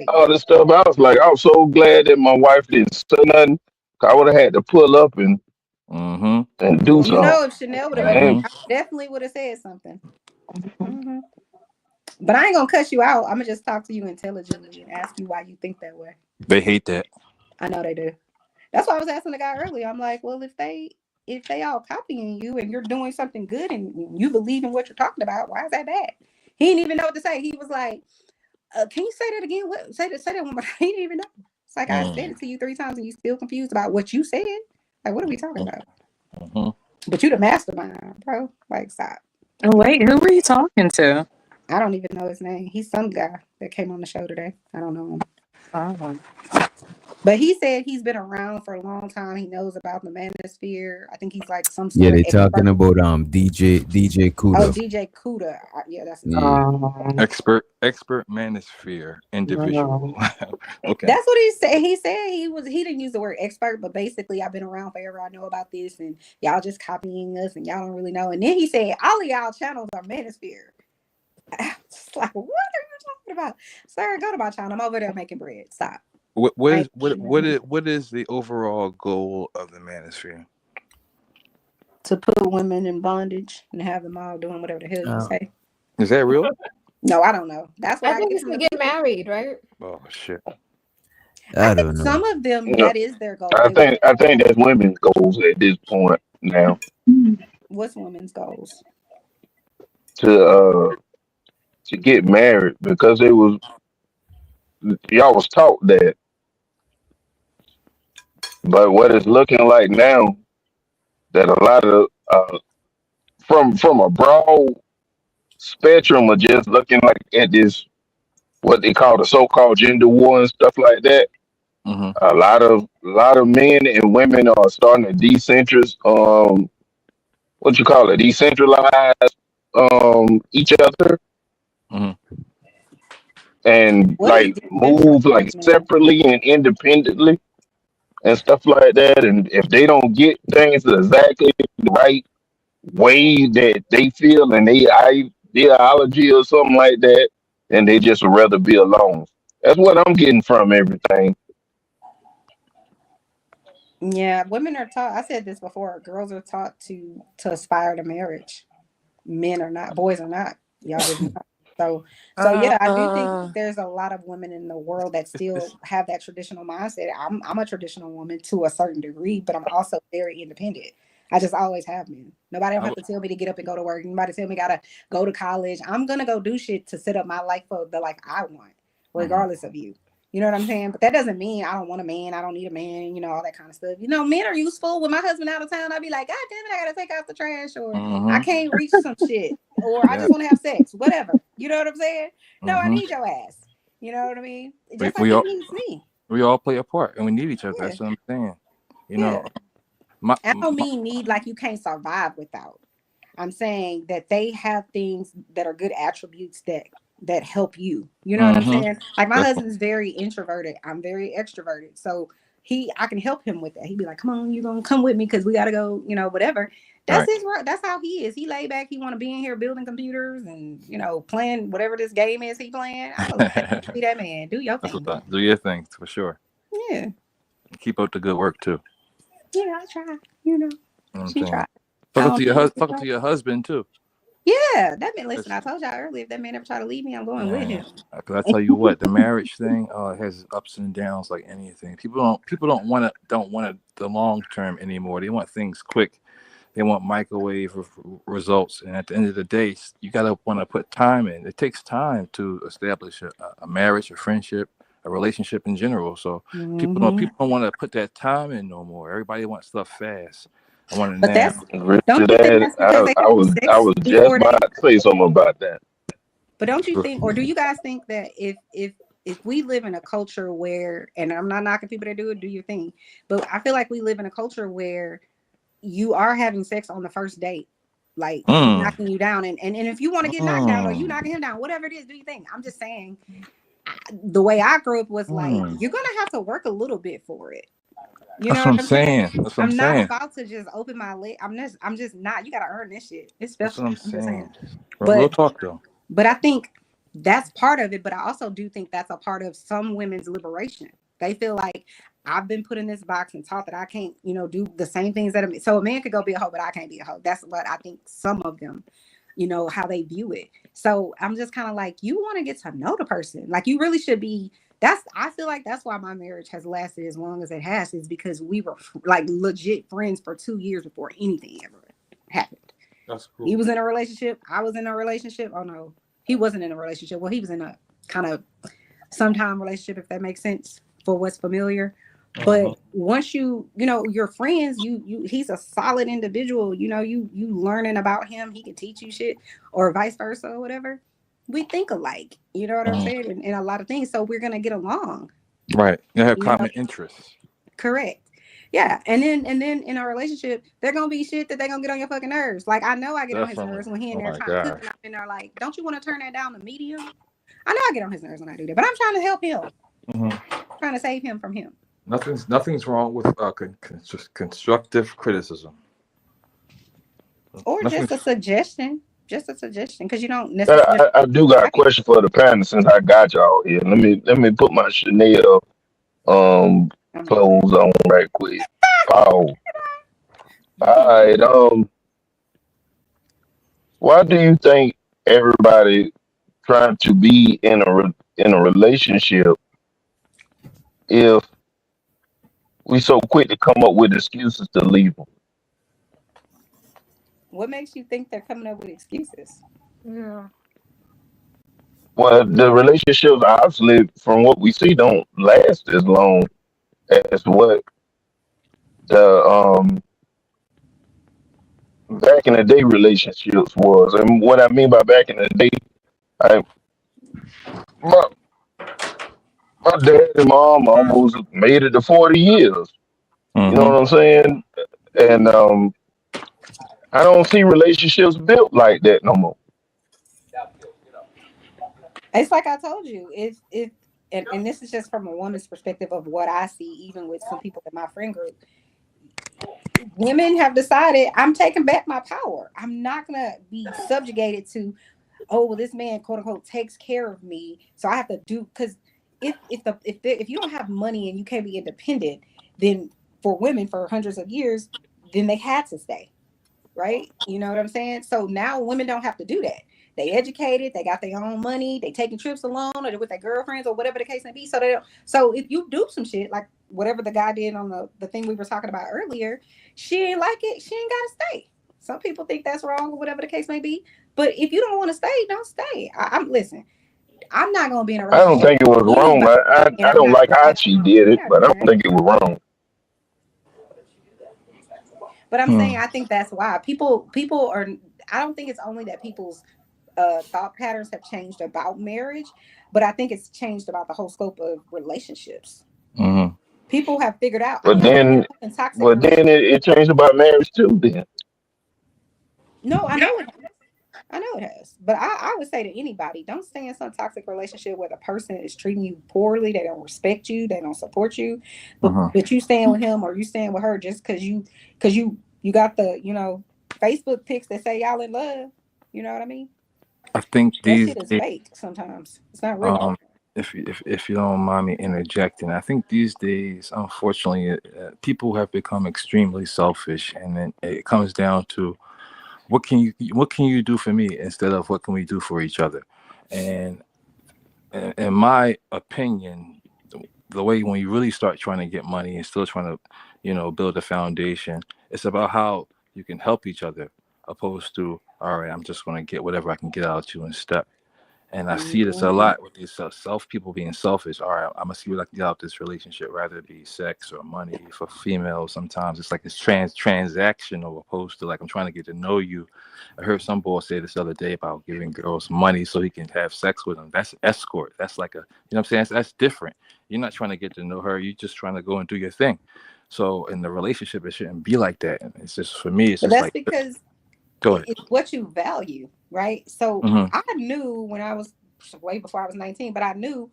all this stuff. I was so glad that my wife didn't say nothing. I would have had to pull up and do something. You know, if Chanel would have been, I definitely would have said something. But I ain't gonna cuss you out. I'm gonna just talk to you intelligently and ask you why you think that way. They hate that. I know they do. That's why I was asking the guy earlier. I'm like, well, if they all copying you and you're doing something good and you believe in what you're talking about, why is that bad? He didn't even know what to say. He was like, can you say that again? What? Say that one more time. He didn't even know. It's like I said it to you 3 times and you still confused about what you said. Like, what are we talking about? But you the mastermind, bro. Like, stop. Oh, wait, who were you talking to? I don't even know his name. He's some guy that came on the show today. I don't know him. Oh. But he said he's been around for a long time. He knows about the manosphere. I think he's like some sort Yeah, of they talking about DJ Kuda. Oh, DJ Kuda. Yeah, that's his name. Expert manosphere individual. Okay. That's what he said. He said he didn't use the word expert, but basically I've been around forever. I know about this, and y'all just copying us, and y'all don't really know. And then he said all of y'all channels are manosphere. It's like, what are you talking about, sir? Go to my channel. I'm over there making bread. Stop. What is the overall goal of the manosphere? To put women in bondage and have them all doing whatever the hell you say. Is that real? No, I don't know. That's what I think it's to get married, right? Oh shit. I don't know. Some of them, No. that is their goal. I think that's women's goals at this point now. What's women's goals? To get married, because y'all was taught that. But what it's looking like now, that a lot of from a broad spectrum of just looking like at this, what they call the so-called gender war and stuff like that. A lot of men and women are starting to decentralize each other. And like move like separately and independently and stuff like that. And if they don't get things exactly the right way that they feel and they ideology or something like that, then they just would rather be alone. That's what I'm getting from everything. Yeah, women are taught. I said this before. Girls are taught to aspire to marriage. Men are not. Boys are not. Y'all didn't. So yeah, I do think there's a lot of women in the world that still have that traditional mindset. I'm a traditional woman to a certain degree, but I'm also very independent. I just always have been. Nobody don't have to tell me to get up and go to work. Nobody tell me gotta go to college. I'm gonna go do shit to set up my life for the life I want, regardless of you. You know what I'm saying? But that doesn't mean I don't want a man. I don't need a man, all that kind of stuff. Men are useful. With my husband out of town, I'd be like, God damn it, I got to take out the trash, or I can't reach some shit, or I just want to have sex, whatever. You know what I'm saying? No, I need your ass. You know what I mean? Just like he needs me. We all play a part and we need each other. Yeah. That's what I'm saying. I don't mean need like you can't survive without. I'm saying that they have things that are good attributes that help you. You know what I'm saying? Like my husband's very introverted. I'm very extroverted. So I can help him with that. He'd be like, come on, you're going to come with me because we got to go, whatever. That's his work. That's how he is. He laid back. He want to be in here building computers and, playing whatever this game is he playing. I don't be that man. Do your thing. Do your thing for sure. Yeah. Keep up the good work too. Yeah, I try. She tried. Talk to your husband too. Yeah, that man. Listen, I told y'all earlier, if that man ever try to leave me, I'm going with him. Because I tell you what, the marriage thing has ups and downs like anything. People don't want the long term anymore. They want things quick. They want microwave results. And at the end of the day, you gotta want to put time in. It takes time to establish a marriage, a friendship, a relationship in general. So people don't want to put that time in no more. Everybody wants stuff fast. I want it But now. that's Rich don't you think that's because they I have was sex just before they? about to say something about that. But don't you think, or do you guys think that if we live in a culture where, and I'm not knocking people that do it, do your thing, but I feel like we live in a culture where you are having sex on the first date, like he's knocking you down, and if you want to get knocked down or you knocking him down, whatever it is, do you think? I'm just saying, the way I grew up was like you're gonna have to work a little bit for it. You That's know what I'm saying. That's what I'm not saying. about to just open my leg. I'm just not. You gotta earn this shit. It's special. That's what I'm saying. But Real talk though. But I think that's part of it. But I also do think that's a part of some women's liberation. They feel like I've been put in this box and taught that I can't, do the same things that so a man could go be a hoe, but I can't be a hoe. That's what I think some of them, how they view it. So I'm just kind of like, you want to get to know the person. Like you really should be. I feel like that's why my marriage has lasted as long as it has, is because we were like legit friends for 2 years before anything ever happened. That's cool. He was in a relationship. I was in a relationship. Oh no, he wasn't in a relationship. Well, he was in a kind of sometime relationship, if that makes sense for what's familiar. But once you're friends, he's a solid individual. You learning about him, he can teach you shit, or vice versa, or whatever. We think alike, you know what I'm saying, in a lot of things. So we're gonna get along. Right. You have common interests. Correct. Yeah. And then in a relationship, they're gonna be shit that they're gonna get on your fucking nerves. Like I know I get on his nerves when he in there trying to cook, and I'm in there like, don't you want to turn that down to medium? I know I get on his nerves when I do that, but I'm trying to help him. Trying to save him from him. Nothing's wrong with constructive criticism. Or just a suggestion. Just a suggestion, because you don't necessarily. I do got a question for the panel since I got y'all here. Let me put my Chanel clothes on right quick. All right. Why do you think everybody trying to be in a relationship if we so quick to come up with excuses to leave them? What makes you think they're coming up with excuses? Yeah. Well, the relationships, obviously, from what we see, don't last as long as what the back in the day relationships was. And what I mean by back in the day, my dad and mom almost made it to 40 years. You know what I'm saying? And I don't see relationships built like that no more. It's like I told you, and this is just from a woman's perspective of what I see, even with some people in my friend group. Women have decided, I'm taking back my power. I'm not gonna be subjugated to, oh well, this man quote unquote takes care of me, so I have to do. Because if you don't have money and you can't be independent, then for women for hundreds of years, then they had to stay. Right? You know what I'm saying? So now women don't have to do that. They educated, they got their own money, they taking trips alone or with their girlfriends or whatever the case may be. So if you do some shit like whatever the guy did on the thing we were talking about earlier, she ain't like it, she ain't gotta stay. Some people think that's wrong or whatever the case may be. But if you don't want to stay, don't stay. Listen, I'm not gonna be in a relationship. I don't think it was wrong. I don't like how she did it, but I don't think it was wrong. But I'm saying I think that's why people are. I don't think it's only that people's thought patterns have changed about marriage, but I think it's changed about the whole scope of relationships. People have figured out. But then it changed about marriage too. Then no, I know it has. But I would say to anybody, don't stay in some toxic relationship where the person is treating you poorly. They don't respect you. They don't support you. But you staying with him or you staying with her just because you got the Facebook pics that say y'all in love. You know what I mean? I think these shit is fake sometimes. It's not real. If you don't mind me interjecting, I think these days, unfortunately, people have become extremely selfish, and then it comes down to what can you do for me instead of what can we do for each other? And in my opinion, the way when you really start trying to get money and still trying to, build a foundation, it's about how you can help each other, opposed to, all right, I'm just going to get whatever I can get out of you and step. And I see this a lot with these people being selfish. All right, I'm gonna see what I can get out of this relationship, rather it be sex or money. For females, sometimes it's like it's transactional, opposed to like, I'm trying to get to know you. I heard some boy say this the other day about giving girls money so he can have sex with them. That's escort. That's like what I'm saying? That's different. You're not trying to get to know her. You're just trying to go and do your thing. So in the relationship, it shouldn't be like that. And it's just, for me, it's But just that's like, because go ahead. it's what you value, right? So Mhm. I knew when I was way before I was 19, but I knew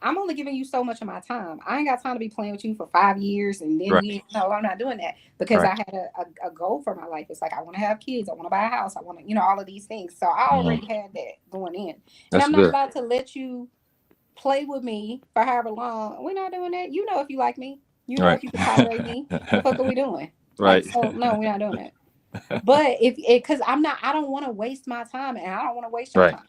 I'm only giving you so much of my time. I ain't got time to be playing with you for 5 years and then Right. no, I'm not doing that, because I Right. had a goal for my life. It's like, I want to have kids, I want to buy a house, I want to, all of these things. So I already had that going in, and That's I'm not good. about to let you play with me for however long. We're not doing that. If you like me, Right. if you can tolerate me, what the fuck are we doing? Right. Like, so no, we're not doing that. But because I don't want to waste my time, and I don't want to waste your Right. time.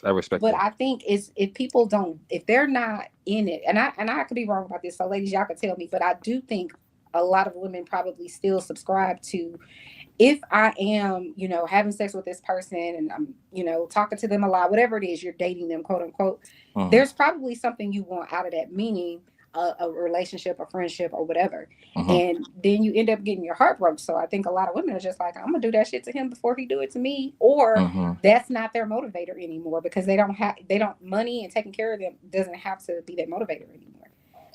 I respect But that. I think if they're not in it, and I could be wrong about this, so ladies, y'all could tell me, but I do think a lot of women probably still subscribe to, if I am, having sex with this person and I'm, talking to them a lot, whatever it is, you're dating them, quote unquote, Mhm. there's probably something you want out of that, meaning a relationship, a friendship, or whatever. Mhm. And then you end up getting your heart broke. So I think a lot of women are just like, I'm gonna do that shit to him before he do it to me, or Mhm. that's not their motivator anymore, because money and taking care of them doesn't have to be their motivator anymore.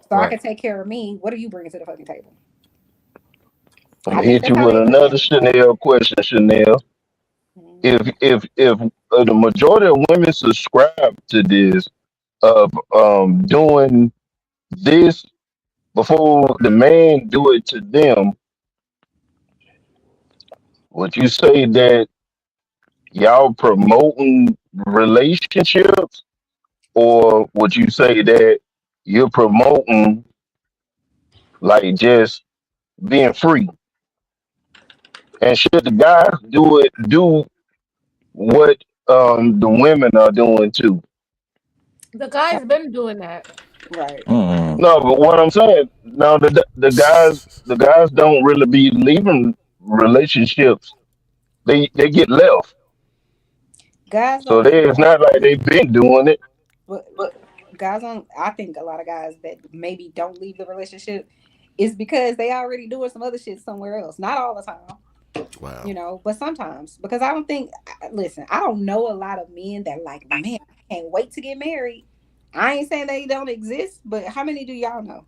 So I Right. can take care of me. What are you bringing to the fucking table? I'm I gonna think hit you that's how with they look another at it. Chanel question, Chanel. If the majority of women subscribe to this of doing this before the man do it to them, would you say that y'all promoting relationships, or would you say that you're promoting like just being free? And should the guys do what the women are doing too? The guy's been doing that. Right. No, but what I'm saying, no, the guys don't really be leaving relationships. They get left. Guys So don't leave it's not like they've been doing it. But guys on I think a lot of guys that maybe don't leave the relationship is because they already doing some other shit somewhere else. Not all the time. Wow. But sometimes, because I don't think, listen, I don't know a lot of men that like, man, I can't wait to get married. I ain't saying they don't exist, but how many do y'all know?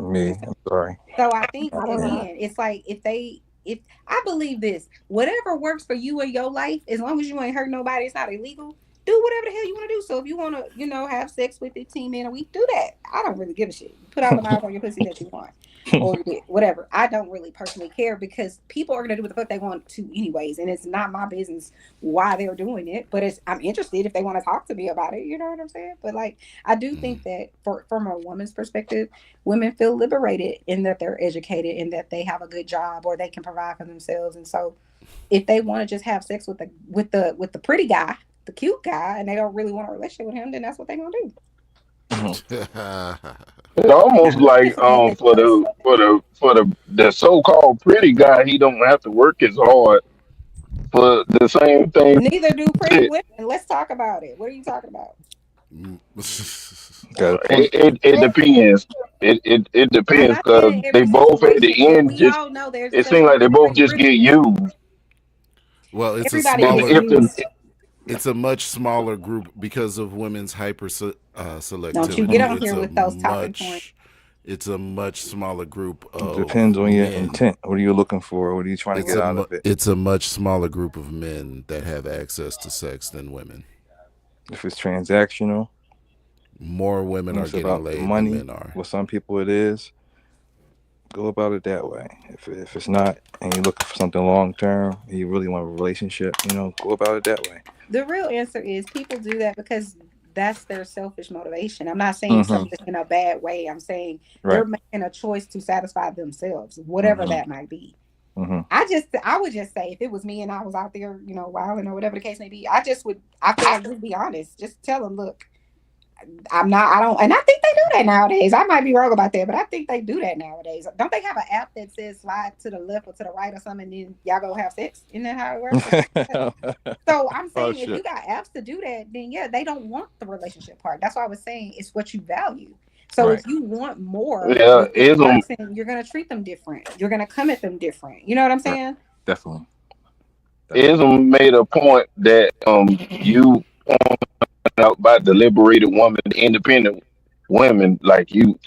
Me, I'm sorry. So I think, I don't know. again, it's like, if I believe this, whatever works for you in your life, as long as you ain't hurt nobody, it's not illegal. Do whatever the hell you want to do. So if you want to, have sex with 15 men a week, do that. I don't really give a shit. Put all the miles on your pussy that you want, or whatever. I don't really personally care, because people are gonna do what the fuck they want to anyways, and it's not my business why they're doing it. But I'm interested if they want to talk to me about it. You know what I'm saying? But like, I do think that from a woman's perspective, women feel liberated in that they're educated and that they have a good job, or they can provide for themselves. And so if they want to just have sex with the pretty guy, the cute guy, and they don't really want a relationship with him, then that's what they're gonna do. It's almost like for the so-called pretty guy, he don't have to work as hard for the same thing. Neither do pretty women. Let's talk about it. What are you talking about? It depends. It I'm depends, not because saying they every both at the situation, but end we just, all know there's it seems like they both everybody's just get used. Well, it's a everybody smaller. gets used. It's a much smaller group because of women's selectivity. Don't you get on here with those talking points. It's a much smaller group of Depends on your men. intent. What are you looking for? What are you trying to get out of it? It's a much smaller group of men that have access to sex than women. If it's transactional, more women are it's getting about laid money. than men are. With some people, it is. Go about it that way. If it's not, and you're looking for something long term, and you really want a relationship, go about it that way. The real answer is people do that because that's their selfish motivation. I'm not saying selfish in a bad way. I'm saying they're making a choice to satisfy themselves, whatever that might be. I would just say if it was me and I was out there, wilding or whatever the case may be, I feel like just be honest. Just tell them, look, and I think they do that nowadays. I might be wrong about that, but I think they do that nowadays. Don't they have an app that says slide to the left or to the right or something, and then y'all go have sex? Isn't that how it works? So I'm saying if you got apps to do that, then yeah, they don't want the relationship part. That's why I was saying it's what you value. So if you want more, person, you're gonna treat them different. You're gonna come at them different. You know what I'm saying? Definitely. Ism made a point that you out about the liberated woman, the independent women like you.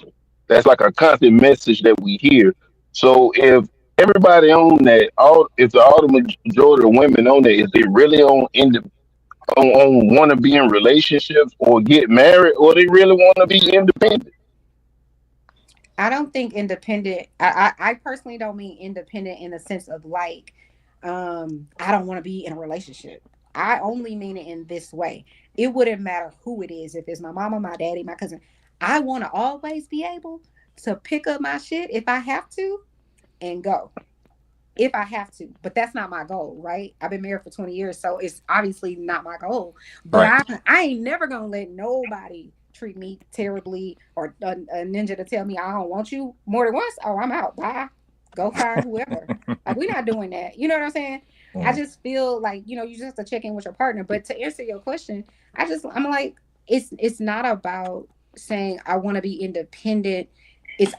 That's like a constant message that we hear. So if everybody on that, if the majority of women on that, is they really on want to be in relationships or get married, or they really want to be independent? I don't think independent. I personally don't mean independent in the sense of like, I don't want to be in a relationship. I only mean it in this way. It wouldn't matter who it is. If it's my mama, my daddy, my cousin, I want to always be able to pick up my shit if I have to and go. If I have to, but that's not my goal, right? I've been married for 20 years, so it's obviously not my goal. But I ain't never gonna let nobody treat me terribly or a ninja to tell me I don't want you more than once. Oh, I'm out. Bye. Go find whoever. Like, we're not doing that. You know what I'm saying? I just feel like, you just have to check in with your partner. But to answer your question, I'm like, it's not about saying I want to be independent. It's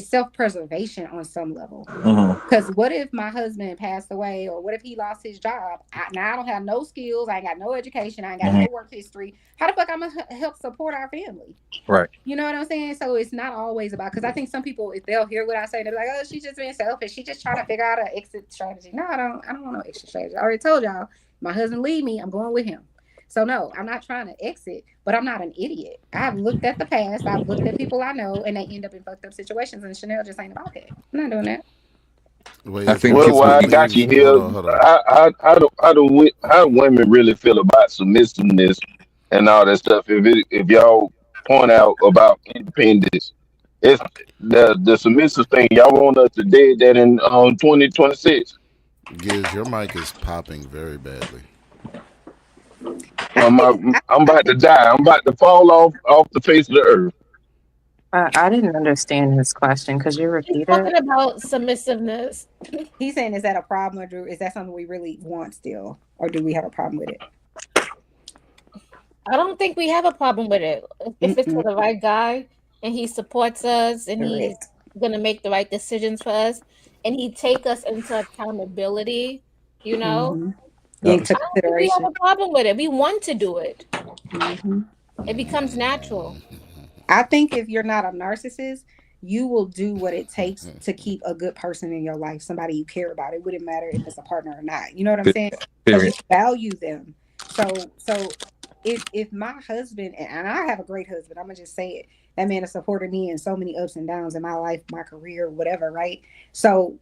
self-preservation on some level. Because what if my husband passed away, or what if he lost his job? Now I don't have no skills. I ain't got no education. I ain't got no work history. How the fuck I'm gonna help support our family? Right. You know what I'm saying? So it's not always about, because I think some people, if they'll hear what I say, they're like, oh, she's just being selfish. She just trying to figure out an exit strategy. No, I don't want no exit strategy. I already told y'all, my husband leave me, I'm going with him. So no, I'm not trying to exit, but I'm not an idiot. I've looked at the past. I've looked at people I know, and they end up in fucked up situations. And Chanel just ain't about that. I'm not doing that. I think I got you here. How do women really feel about submissiveness and all that stuff? If y'all point out about independence, it's the submissive thing. Y'all want us to dead that in 2026? Giz, your mic is popping very badly. I'm about to die. I'm about to fall off the face of the earth. I didn't understand his question. Could you repeat it? Talking about submissiveness. He's saying, is that a problem, or Drew? Is that something we really want still, or do we have a problem with it? I don't think we have a problem with it. If it's for the right guy and he supports us and he's gonna make the right decisions for us and he take us into accountability, I don't think we have a problem with it. We want to do it. It becomes natural. I think if you're not a narcissist, you will do what it takes to keep a good person in your life, somebody you care about. It wouldn't matter if it's a partner or not. You know what I'm saying? So you value them. So if my husband, and I have a great husband, I'm gonna just say it, that man has supported me in so many ups and downs in my life, my career, whatever, right? So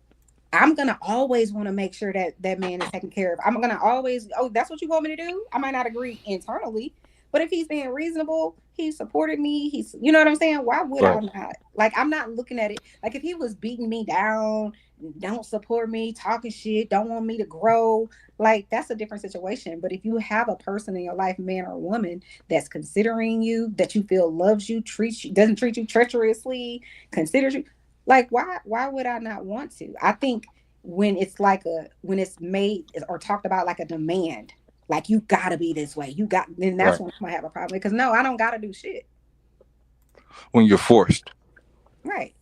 I'm gonna always want to make sure that that man is taken care of. I'm gonna always, oh, that's what you want me to do? I might not agree internally, but if he's being reasonable, he supported me, you know what I'm saying? Why would I not? Like, I'm not looking at it like if he was beating me down, don't support me, talking shit, don't want me to grow, like, that's a different situation. But if you have a person in your life, man or woman, that's considering you, that you feel loves you, doesn't treat you treacherously, considers you, like, why would I not want to? I think when it's made or talked about like a demand, like, you gotta be this way, then that's when I'm gonna have a problem. Because no, I don't gotta do shit. When you're forced. Right.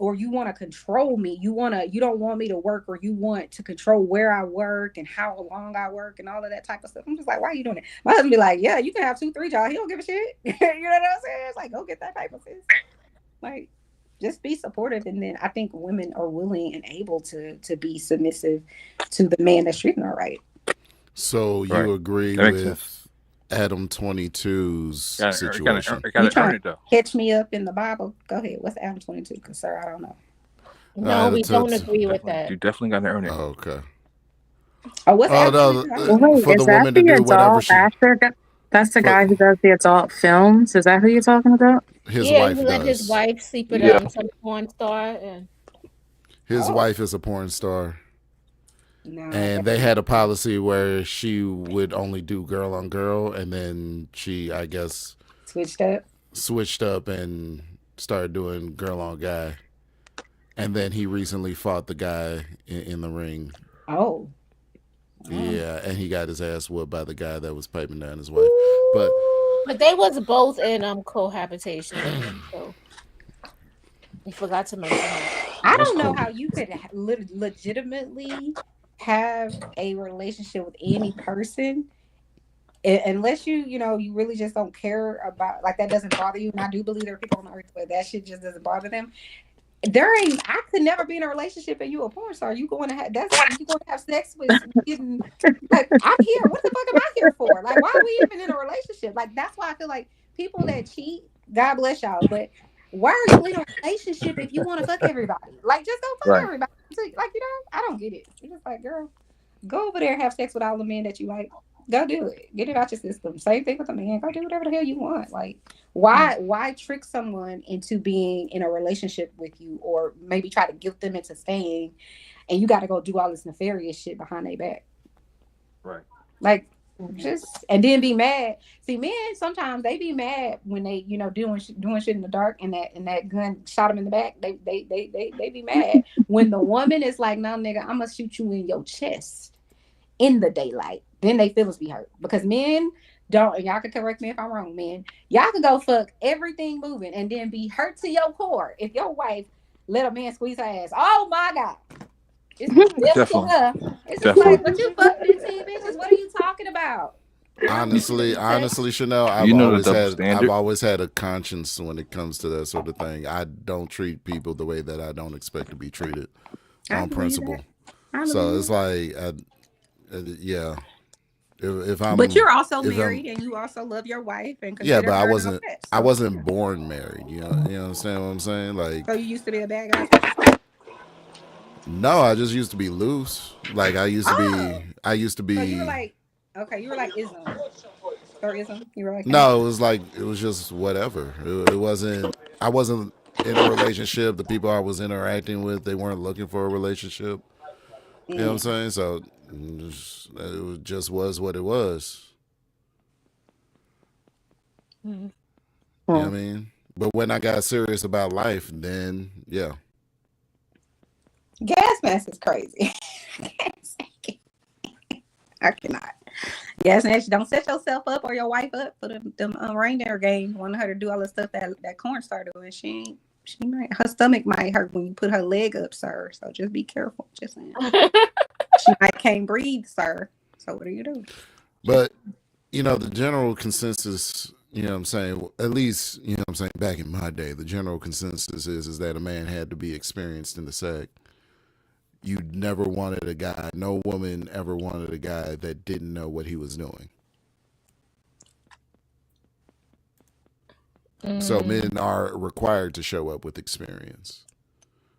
Or you want to control me. You don't want me to work, or you want to control where I work and how long I work and all of that type of stuff. I'm just like, why are you doing it? My husband be like, yeah, you can have 2-3 jobs. He don't give a shit. You know what I'm saying? It's like, go get that type of thing. Like, just be supportive. And then I think women are willing and able to be submissive to the man that's treating her right. So you agree with Adam 22's situation? You trying to catch me up in the Bible? Go ahead. What's Adam 22? Because, sir, I don't know. No, we don't agree with that. You definitely got to earn it. Oh, okay. Oh, what's Adam 22? Wait, for is the that woman to the do whatever adult actor? That's the guy who does the adult films? Is that who you're talking about? His yeah, wife he let does. his wife sleep with some porn star. And His wife is a porn star. No, And they had a policy where she would only do girl on girl, and then she, I guess, switched up and started doing girl on guy. And then he recently fought the guy in the ring. Oh. Yeah, and he got his ass whooped by the guy that was piping down his wife. But they was both in cohabitation. So we forgot to mention that. I don't know how you could legitimately have a relationship with any person unless you really just don't care about, like, that doesn't bother you. And I do believe there are people on earth where that shit just doesn't bother them. I could never be in a relationship and you a porn star. You going to have sex with getting, like, I'm here. What the fuck am I here for? Like, why are we even in a relationship? Like, that's why I feel like people that cheat, God bless y'all, but why are you in a relationship if you want to fuck everybody? Like, just go fuck everybody. Like, I don't get it. It's just like, girl, go over there and have sex with all the men that you like. Go do it. Get it out your system. Same thing with a man. Go do whatever the hell you want. Like, why trick someone into being in a relationship with you, or maybe try to guilt them into staying, and you got to go do all this nefarious shit behind their back? Right. Like, just, and then be mad. See, men sometimes they be mad when they doing shit in the dark, and that gun shot them in the back. They be mad when the woman is like, "No, nigga, I'm gonna shoot you in your chest in the daylight." Then they feelings be hurt, because men don't. And y'all can correct me if I'm wrong, men. Y'all can go fuck everything moving and then be hurt to your core if your wife let a man squeeze her ass. Oh my God. It's just like, but you fucked 15 bitches. What are you talking about? honestly, Chanel, I've always had a conscience when it comes to that sort of thing. I don't treat people the way that I don't expect to be treated on principle. So it's like, yeah. If I'm, but you're also married and you also love your wife and but I wasn't born married. You understand what I'm saying? Like, so you used to be a bad guy. No, I just used to be loose. Like I used to be. So you were like, okay, you were like ism or ism. You were like, no, it was just whatever. It wasn't. I wasn't in a relationship. The people I was interacting with, they weren't looking for a relationship. You know what I'm saying? So it just was what it was. You know what I mean? But when I got serious about life, then yeah. Gas mask is crazy. I cannot. Gas mask, don't set yourself up or your wife up for them reindeer game. Want her to do all the stuff that corn started doing. Her stomach might hurt when you put her leg up, sir. So just be careful. Just saying. She can't breathe, sir. So what do you do? But the general consensus, you know what I'm saying, at least, you know what I'm saying, back in my day, the general consensus is that a man had to be experienced in the sack. You never wanted a guy, no woman ever wanted a guy that didn't know what he was doing. So men are required to show up with experience.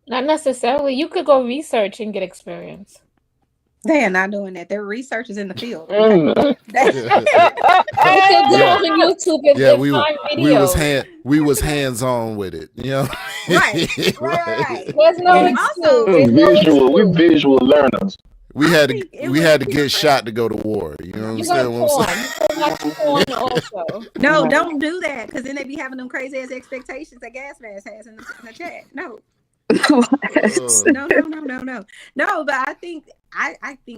Not necessarily. You could go research and get experience. They are not doing that. Their research is in the field. You could go on YouTube and find videos. we was hands on with it, Right. There's no excuse. We're visual learners. We had to get shot to go to war. You know what I'm saying? No, don't do that, because then they be having them crazy ass expectations that Gas Mask has in the chat. No. No, but I think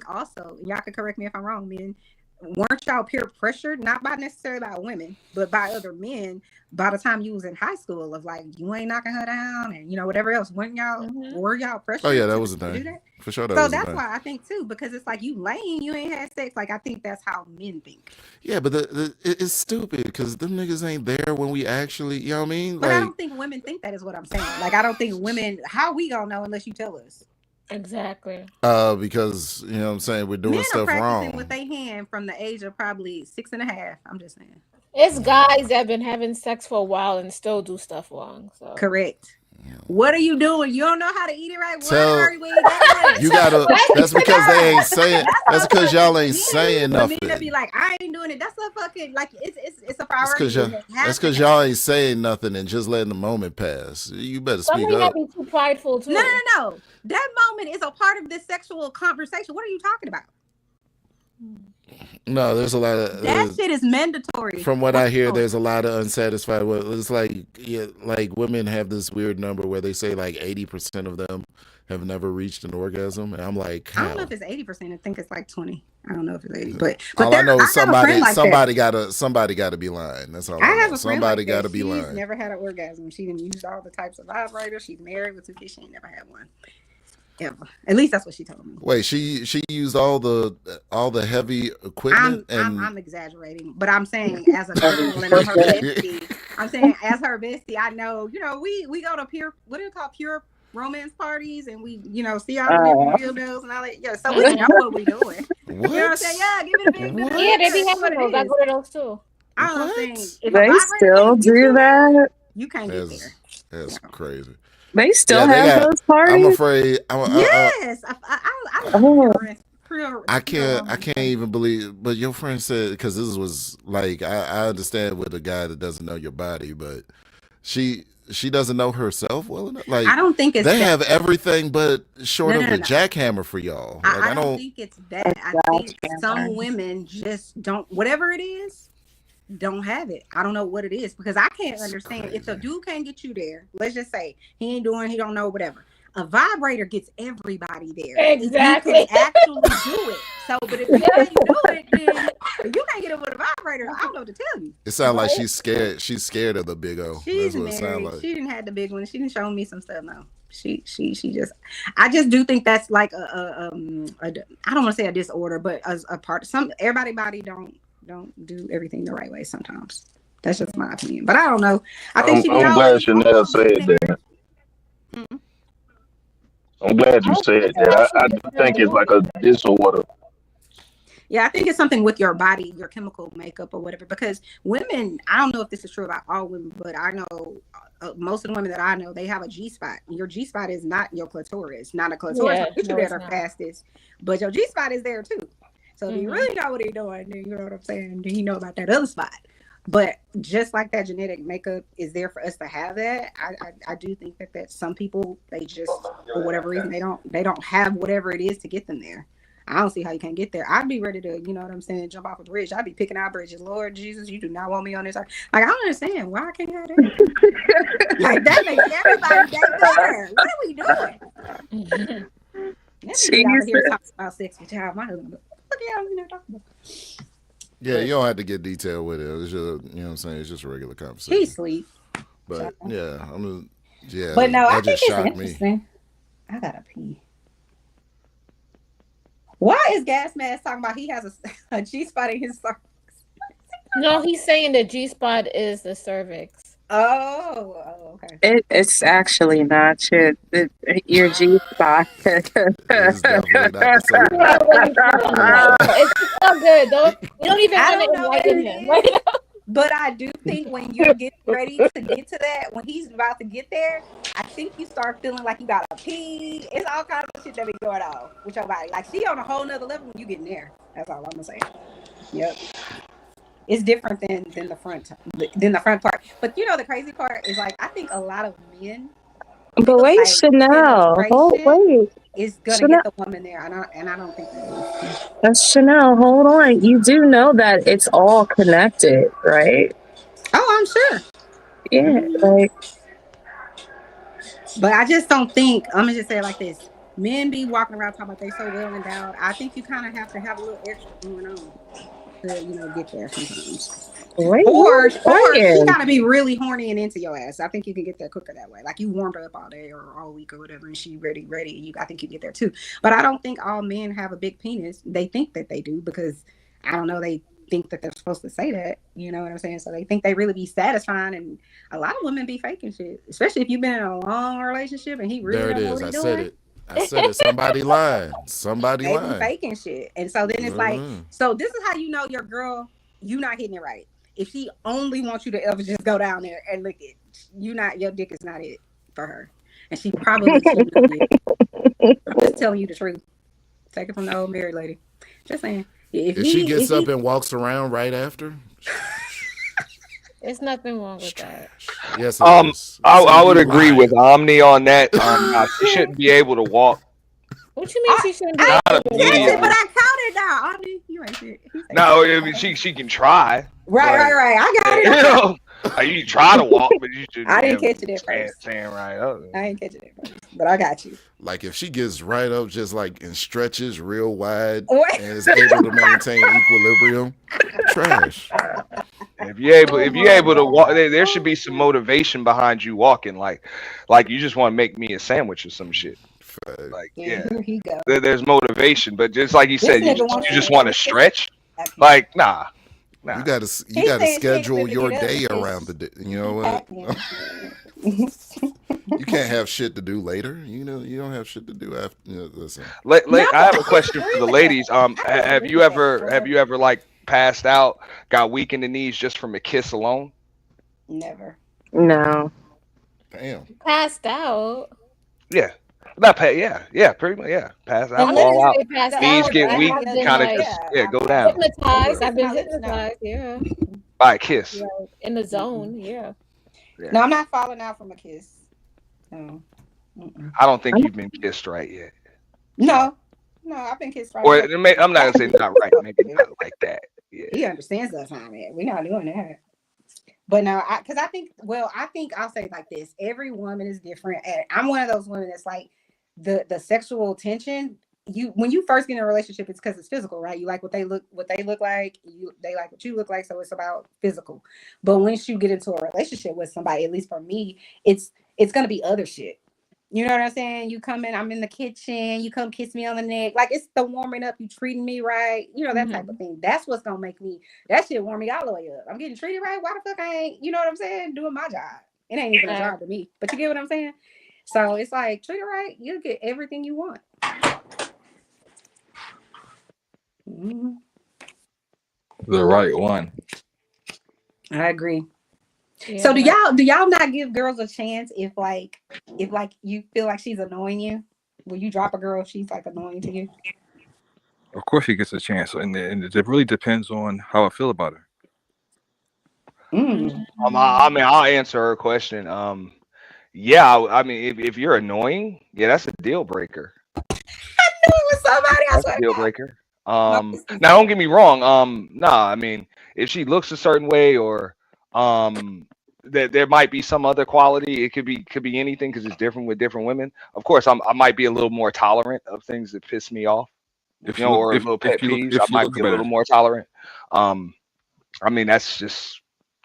also, y'all can correct me if I'm wrong, men, weren't y'all peer pressured, not by necessarily by women, but by other men, by the time you was in high school, of like, you ain't knocking her down and whatever else? Were y'all pressured? Oh yeah, that was a thing. For sure. So that's why I think too, because it's like, you lame, you ain't had sex. Like, I think that's how men think. Yeah, but it's stupid, because them niggas ain't there when we actually, you know what I mean? But I don't think women think that, is what I'm saying. Like, I don't think women, how we gonna know unless you tell us? Exactly. Because, you know what I'm saying, we're doing stuff wrong. With their hand from the age of probably 6.5. I'm just saying. It's guys that have been having sex for a while and still do stuff wrong. So. Correct. What are you doing? You don't know how to eat it right. Tell- Why are we that way? You gotta. That's because they ain't saying. That's because y'all ain't saying For me nothing. to be like, I ain't doing it. That's a fucking like it's a That's priority. because y'all ain't saying nothing and just letting the moment pass. You better Some speak of y'all up. be too prideful too. No. That moment is a part of this sexual conversation. What are you talking about? No, there's a lot of That shit is mandatory. From what I hear, there's a lot of unsatisfied. It's like like women have this weird number where they say like 80% of them have never reached an orgasm, and I'm like, I don't know how? if it's 80%. I think it's like 20. I don't know if it's 80, but All I know is have a friend like that. somebody gotta be lying. That's all I I have know. a friend Somebody like gotta that. be She's lying. never had an orgasm. She didn't use all the types of vibrators. She's married with 2 kids. She ain't never had one. Ever. At least that's what she told me. Wait, she used all the heavy equipment I'm exaggerating, but I'm saying as a girl and I'm her bestie, I know, we go to pure romance parties and we, see all the different dildos and all that. Yeah, so we know what we doing. You know what I'm saying? Yeah, give it a big bit. Yeah, they be That's having what those. I it go is. to those too. I don't think if a They vibrator still can't get do you there, that. you can't get there. That's crazy. They still they have got- those parties. I'm afraid. Yes, I can't even believe. But your friend said, because this was like I understand with a guy that doesn't know your body, but she doesn't know herself well enough. Like I don't think it's they that. have everything but short No, of no, a no. jackhammer for y'all. Like I don't think it's that. I think some women just don't, whatever it is, don't have it. I don't know what it is because I can't understand. If the dude can't get you there, let's just say he don't know, whatever. A vibrator gets everybody there. Exactly. You can actually do it. So, but if you can't do it, then if you can't get it with a vibrator, I don't know what to tell you. it sounds like she's scared. She's scared of the big O. She's That's what it sounds married. like. She didn't have the big one. She didn't show me some stuff. No, she just. I just do think that's like I don't want to say a disorder, but a part. Everybody body don't do everything the right way sometimes. That's just my opinion. But I don't know. I think I'm glad Chanel said that. Mhm. I'm glad you said that. I do think it's like a disorder. Yeah, I think it's something with your body, your chemical makeup or whatever. Because women, I don't know if this is true about all women, but I know most of the women that I know, they have a G spot. Your G spot is not your clitoris, not a clitoris. Yeah, Get you no, there it's the not. fastest, but your G spot is there too. So if you really know what you're doing, then you know what I'm saying. Then you know about that other spot. But just like that genetic makeup is there for us to have that, I do think that some people, they just for whatever reason they don't have whatever it is to get them there. I don't see how you can't get there. I'd be ready to, you know what I'm saying, jump off a bridge. I'd be picking out bridges. Lord Jesus, you do not want me on this. Like I don't understand why I can't have that. Like that makes everybody get better. What are we doing? Let me be out here talking about sex with y'all. My husband, look at y'all in there talking about. Yeah, you don't have to get detailed with it. It's just, you know what I'm saying? It's just a regular conversation. He sleep. But yeah, But no, I that think just it's shocked me. interesting. I gotta pee. Why is Gas Mask talking about he has a G spot in his cervix? No, he's saying the G spot is the cervix. Oh, okay. It's actually not your G spot. It's definitely not the It's all good. You don't even I want don't to know what enlighten it him. is, but I do think when you're getting ready to get to that, when he's about to get there, I think you start feeling like you gotta pee. It's all kinds of shit that be going on with your body. Like she on a whole nother level when you getting there. That's all I'm gonna say. Yep. It's different than the front part. But you know the crazy part is like I think a lot of men. But wait, like Chanel. Hold, wait. Is gonna Chanel. get the woman there, and I don't think that is. That's Chanel. Hold on. You do know that it's all connected, right? Oh, I'm sure. Yeah, like. But I just don't think. I'm gonna just say it like this: men be walking around talking about they so well endowed. I think you kind of have to have a little extra going on to get there sometimes. Wait, Or she gotta be really horny and into your ass. I think you can get there quicker that way. Like you warmed her up all day or all week or whatever, and she ready. I think you get there too. But I don't think all men have a big penis. They think that they do because I don't know. They think that they're supposed to say that. You know what I'm saying? So they think they really be satisfying, and a lot of women be faking shit. Especially if you've been in a long relationship and he really There it don't know is. what I he's said doing. it. I said it. Somebody lying. Somebody They be lying. faking shit. And so then it's like, so this is how you know your girl, you not hitting it right. If she only wants you to ever just go down there and lick it, your dick is not it. for her, and she probably shouldn't have did. I'm just telling you the truth. Take it from the old married lady. Just saying. If she gets up and walks around right after, There's nothing wrong with that. yes, it is. I would You agree lying. with Omni on that. She shouldn't be able to walk. What you mean she shouldn't be Not able to walk? immediately. But I counted now. Audrey, you ain't shit. No, I mean she can try. Right. I got it. You know, like, you can try to walk, but you should. I didn't catch it at first. Stand right up. I ain't catch it at first, but I got you. Like if she gets right up, just like and stretches real wide, What? and is able to maintain equilibrium, trash. If you're able to walk, there should be some motivation behind you walking. Like you just want to make me a sandwich or some shit. Like Here he go. there's motivation, but just like you This said, you nigga wants just to- want to stretch. Like nah. You gotta He said he schedule ain't your gonna get day up. around the day. You know what? You can't have shit to do later. You know you don't have shit to do after. Listen. I have a question for the ladies. Have you ever like passed out, got weak in the knees just from a kiss alone? Never. No. Damn. Passed out. Yeah. Not yeah, pretty much, yeah. Pass out, And fall out, literally passed knees out. get I weak, have been, kind of like, just go down. Hypnotized. I've been hypnotized. Yeah. By a kiss. Right. In the zone. Yeah. No, I'm not falling out from a kiss. No. I don't think you've been kissed right yet. No, I've been kissed right. Or I'm not gonna say not right, maybe not like that. Yeah. He understands us, man. We're not doing that. But no, because I think I'll say it like this: every woman is different, and I'm one of those women that's like the sexual tension. When you first get in a relationship, it's because it's physical, right? You like what they look like. They like what you look like, so it's about physical. But once you get into a relationship with somebody, at least for me, it's gonna be other shit. You know what I'm saying? You come in, I'm in the kitchen, you come kiss me on the neck. Like it's the warming up, you treating me right, you know, that type of thing. That's what's gonna make me, that shit warm me all the way up. I'm getting treated right. Why the fuck I ain't, you know what I'm saying? Doing my job. It ain't even a job to me. But you get what I'm saying? So it's like, treat it right, you'll get everything you want. Mm-hmm. The right one. I agree. Yeah. So do y'all not give girls a chance if you feel like she's annoying you? Will you drop a girl if she's like annoying to you? Of course, he gets a chance, and it really depends on how I feel about her. I mean, I'll answer her question. Yeah, I mean, if you're annoying, yeah, that's a deal breaker. I knew it was somebody. I That's swear a to deal God. breaker. Now don't get me wrong. Nah, I mean, if she looks a certain way or there might be some other quality. It could be anything because it's different with different women. Of course, I might be a little more tolerant of things that piss me off. Or a little pet peeves. I might be a little more tolerant. I mean, that's just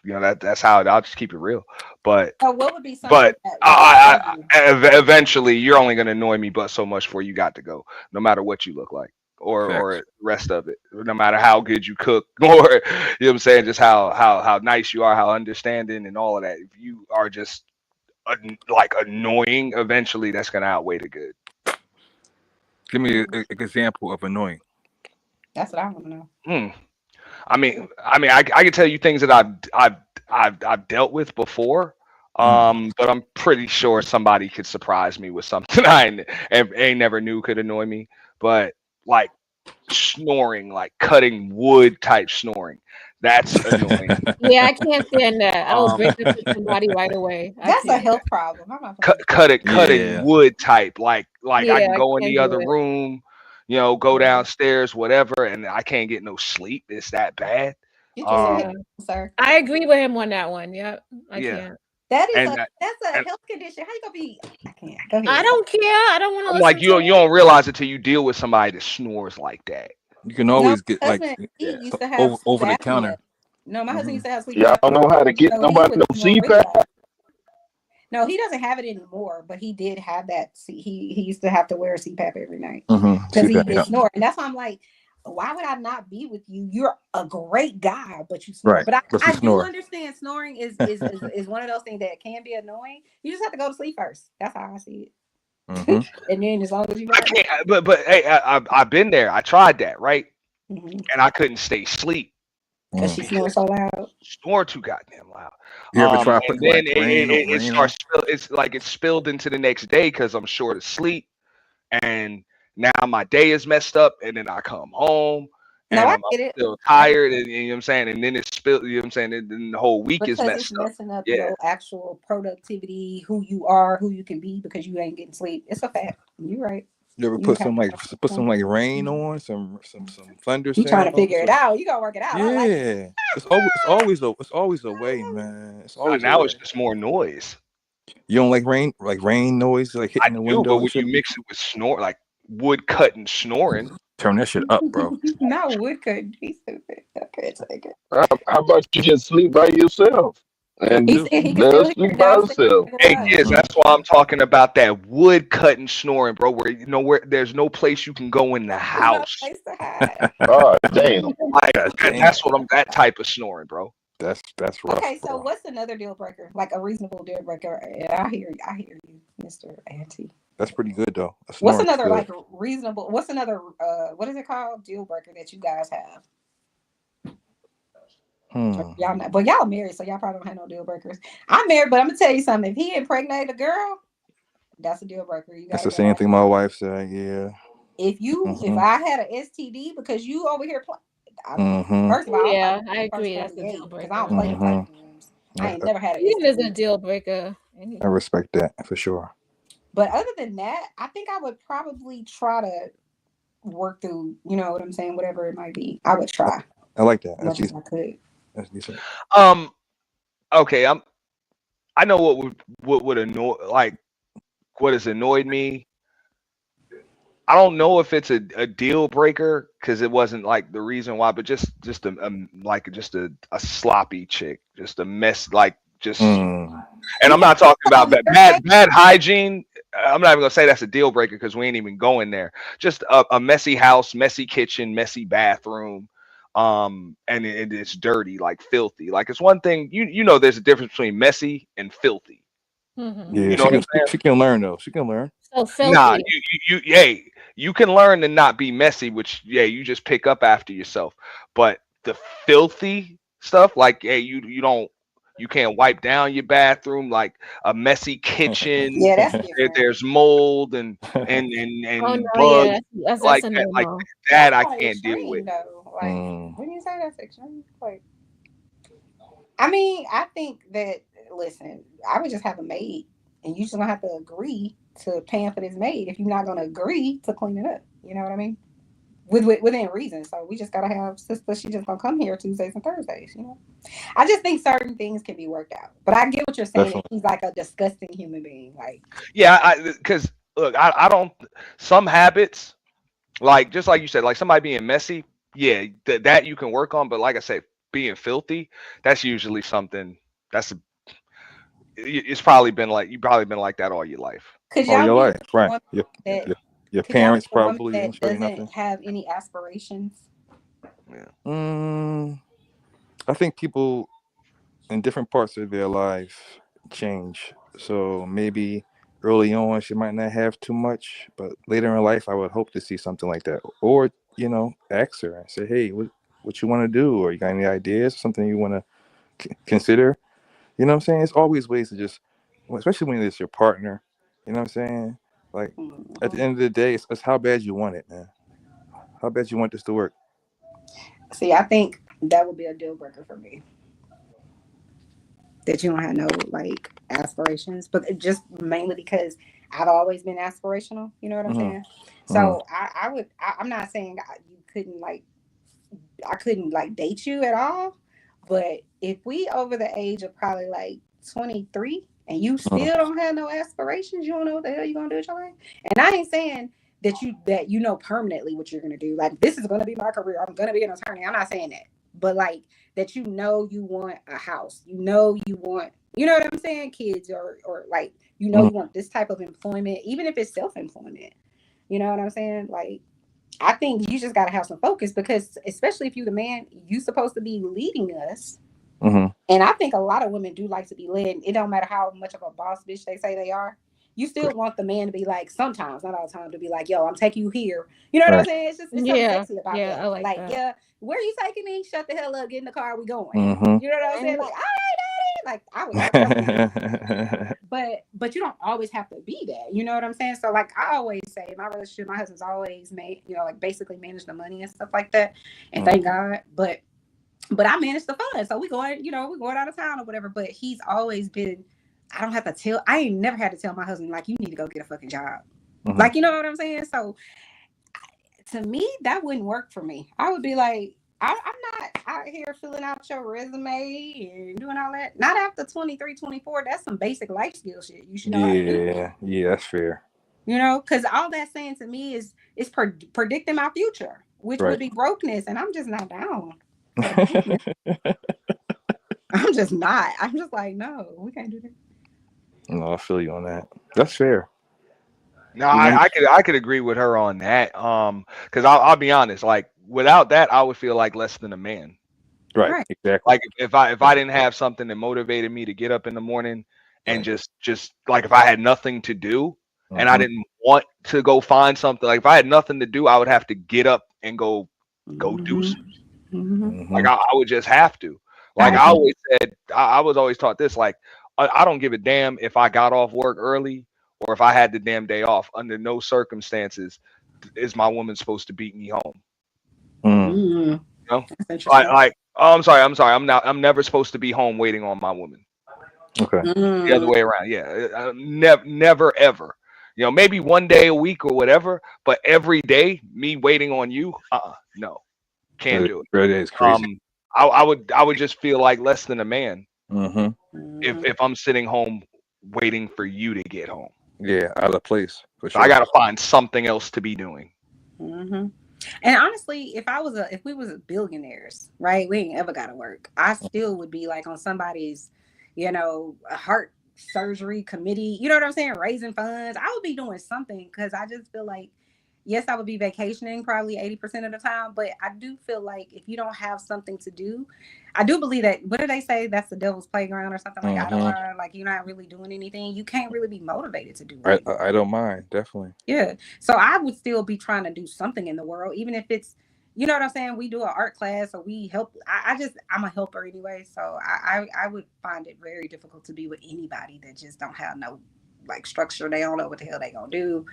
that's how I'll just keep it real. But So what would be something but that eventually you're only gonna annoy me but so much before you got to go, no matter what you look like or the rest of it, no matter how good you cook or you know what I'm saying, just how nice you are, how understanding and all of that. If you are just like annoying, eventually that's gonna outweigh the good. Give me an example of annoying. That's what I want to know. I mean, I can tell you things that I've dealt with before, but I'm pretty sure somebody could surprise me with something I ain't never knew could annoy me. But like snoring, like cutting wood type snoring, that's annoying. Yeah, I can't stand that. I will break up with somebody right away. That's a health problem. I'm not Cutting wood type, like I Yeah, can go I in the can't other do it. room, go downstairs, whatever, and I can't get no sleep. It's that bad. Sir. I agree with him on that one. Yep. I Yeah. can't. That is And that's a health condition. How you gonna be? I can't. Go ahead. I don't care. I don't want to I'm listen like to you it. don't realize it till you deal with somebody that snores like that. You can always get My like husband, he used to have sleep over the apnea. counter. No, my husband used to have sleep Y'all apnea. know how to get So he nobody would no snore really CPAP? loud. No, he doesn't have it anymore, but he did have that. He used to have to wear a CPAP every night because he CPAP, did yeah. snore, and that's why I'm like, why would I not be with you? You're a great guy, but you snore. Right, But but you I do snore. understand snoring is one of those things that can be annoying. You just have to go to sleep first. That's how I see it. And then as long as you I can't, but hey, I've been there. I tried that, right? And I couldn't stay asleep. Because she snoring so loud. Snore too goddamn loud. You ever try And putting then like rain on it rain on? starts. It's like it's spilled into the next day because I'm short of sleep, and now my day is messed up. And then I come home No, and I I'm get it. still tired, and you know what I'm saying. And then it's spilled. You know what I'm saying. And then the whole week is Because it's messed up. messing up Yeah. your actual productivity, who you are, who you can be, because you ain't getting sleep. It's a fact. You're right. You ever You put have some like rain on, some thunder You trying to sounds? figure it out. You gotta work it out. I like it. Yeah, it's always a way, man. It's always a Now way. it's just more noise. You don't like rain noise, like I hitting the do, window but and when shit? you mix it with snore, like wood cutting snoring. Turn that shit up, bro. No, wood could be stupid. Okay, take it. How about you just sleep by yourself and He said he can let still her hear sleep it by downstairs. herself? Hey kids, that's why I'm talking about that wood cutting snoring, bro. Where where there's no place you can go in the house. Place to hide. Oh damn. Like that's what I'm. That type of snoring, bro. That's rough. Okay, so what's another deal breaker? Like a reasonable deal breaker? And I hear you, Mr. Auntie. That's pretty good though. What's another like reasonable? What's another what is it called? Deal breaker that you guys have? Y'all not, but y'all married, so y'all probably don't have no deal breakers. I'm married, but I'm gonna tell you something. If he impregnated a girl, that's a deal breaker. You That's gotta the same thing my wife said. Yeah. if I had an STD because you over here Mhm. first of all, Yeah, I agree. That's a deal breaker. because I don't play the Mhm. games. I ain't never had an It is STD. a deal breaker. I respect that for sure. But other than that, I think I would probably try to work through, you know what I'm saying, whatever it might be. I would try. I like that. As much as I could. That's decent. Okay, I know what would annoy, like what has annoyed me. I don't know if it's a deal breaker because it wasn't like the reason why, but just a sloppy chick, just a mess, like just. And I'm not talking about bad hygiene. I'm not even gonna say that's a deal breaker because we ain't even going there. Just a messy house, messy kitchen, messy bathroom, and it's dirty, like filthy. Like it's one thing you know. There's a difference between messy and filthy. Mm-hmm. Yeah, You know what I'm saying? she can learn though. She can learn. So filthy. Nah, you can learn to not be messy, which you just pick up after yourself. But the filthy stuff, like you can't wipe down your bathroom, like a messy kitchen. Yeah, that's different. There's mold and Oh no, bugs yeah, that's like a that. Like no-no. that, I That's can't deal with. extreme, though. Like when you say that's extreme, like I mean, I think that listen, I would just have a maid, and you just gonna have to agree to paying for this maid if you're not gonna agree to clean it up. You know what I mean? Within reason. So we just gotta have sister. She just gonna come here Tuesdays and Thursdays. You know. I just think certain things can be worked out, but I get what you're saying. Definitely. He's like a disgusting human being. Like Yeah, because look, I don't. Some habits, like just like you said, like somebody being messy. Yeah, that you can work on, but like I said, being filthy, that's usually something. It's probably been like you've probably been like that all your life. could All y'all your be life, right? one that Your could y'all parents be a woman probably that didn't show you doesn't nothing. have any aspirations? I think people in different parts of their life change. So maybe early on she might not have too much, but later in life I would hope to see something like that. Or, ask her and say, hey, what you want to do? Or you got any ideas? Something you want to consider? You know what I'm saying? It's always ways to just, especially when it's your partner, you know what I'm saying? Like at the end of the day, it's how bad you want it, man. How bad you want this to work. See, I think that would be a deal breaker for me. That you don't have no like aspirations, but just mainly because I've always been aspirational. You know what I'm saying? So I'm not saying you couldn't like, I couldn't like date you at all, but if we over the age of probably like 23 and you still don't have no aspirations, you don't know what the hell you're gonna do with your life. And I ain't saying that you know permanently what you're gonna do. Like this is gonna be my career. I'm gonna be an attorney. I'm not saying that, but like that you want a house. You want, you know what I'm saying, kids or like you want this type of employment, even if it's self-employment. You know what I'm saying? Like I think you just gotta have some focus because especially if you the man, you supposed to be leading us. And I think a lot of women do like to be led. It don't matter how much of a boss bitch they say they are. You still want the man to be like, sometimes, not all the time, to be like, yo, I'm taking you here. You know what I'm saying? It's something sexy about that. I like that. Yeah, where you taking me? Shut the hell up, get in the car, we going. Mhm. You know what I'm saying? Like, all right, daddy. Like I would have but you don't always have to be that. You know what I'm saying? So like I always say, my relationship, my husband's always made, like basically manage the money and stuff like that. And thank God. But I manage the fun. So we going, we're going out of town or whatever. But he's always been, I don't have to tell, I ain't never had to tell my husband, like, you need to go get a fucking job. Like, you know what I'm saying? So to me, that wouldn't work for me. I would be like, I'm not out here filling out your resume and doing all that. Not after 23, 24. That's some basic life skill shit. You should know how to do. Yeah, that's fair. Because all that's saying to me is predicting my future, which would be brokenness. And I'm just not down. I'm just not. I'm just like, no, we can't do that. No, I feel you on that. That's fair. No, I could agree with her on that. Because I'll be honest, like without that, I would feel like less than a man. Right. Exactly. Like if I didn't have something that motivated me to get up in the morning and just like if I had nothing to do and I didn't want to go find something, like if I had nothing to do, I would have to get up and go do something. Like I would just have to. Like I always said, I was always taught this, like I don't give a damn if I got off work early or if I had the damn day off. Under no circumstances is my woman supposed to beat me home. You know? Like, oh, I'm sorry. I'm never supposed to be home waiting on my woman. Okay. The other way around. Yeah. Never ever. Maybe one day a week or whatever, but every day me waiting on you, no. Can't do it. That is crazy. I would just feel like less than a man if I'm sitting home waiting for you to get home. Yeah, out of place. For sure. I gotta find something else to be doing. And honestly, if we was billionaires, right? We ain't ever gotta work. I still would be like on somebody's, heart surgery committee. You know what I'm saying? Raising funds. I would be doing something because I just feel like, yes, I would be vacationing probably 80% of the time, but I do feel like if you don't have something to do, I do believe that, what do they say? That's the devil's playground or something like that. Like you're not really doing anything. You can't really be motivated to do it. I don't mind, definitely. Yeah. So I would still be trying to do something in the world, even if it's, you know what I'm saying? We do an art class or we help. I'm a helper anyway. So I would find it very difficult to be with anybody that just don't have no like structure. They don't know what the hell they gonna do.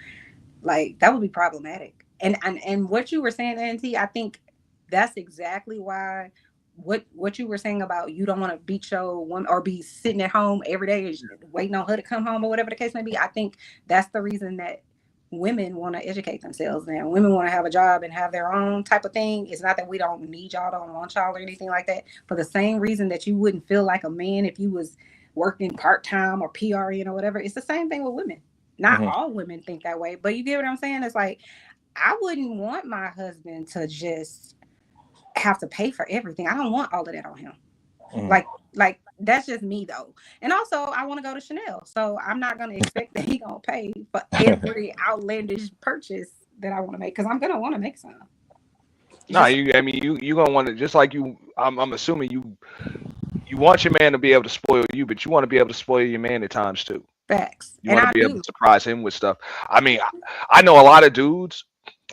Like that would be problematic. And what you were saying, Auntie, I think that's exactly why what you were saying about you don't want to beat your woman or be sitting at home every day waiting on her to come home or whatever the case may be. I think that's the reason that women want to educate themselves now. Women want to have a job and have their own type of thing. It's not that we don't need y'all, don't want y'all or anything like that. For the same reason that you wouldn't feel like a man if you was working part-time or PRN or whatever. It's the same thing with women. Not all women think that way, but you get what I'm saying? It's like, I wouldn't want my husband to just have to pay for everything. I don't want all of that on him. Like that's just me though. And also I want to go to Chanel. So I'm not going to expect that he going to pay for every outlandish purchase that I want to make. Cause I'm going to want to make some. No, you going to want to, just like you, I'm assuming you want your man to be able to spoil you, but you want to be able to spoil your man at times too. Facts. You want to be able to surprise him with stuff. I mean, I know a lot of dudes,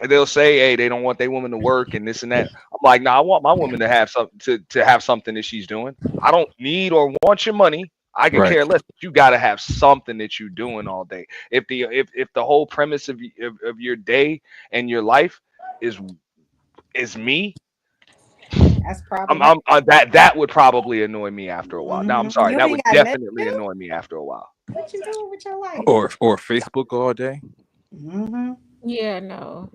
they'll say, hey, they don't want their woman to work and this and that. I'm like, nah, I want my woman to have something to have something that she's doing. I don't need or want your money. I can care less, but you got to have something that you're doing all day. If the whole premise of your day and your life is me, that's probably that would probably annoy me after a while. No, I'm sorry, that would definitely annoy me after a while. What you doing with your life? Or Facebook all day. Yeah, no.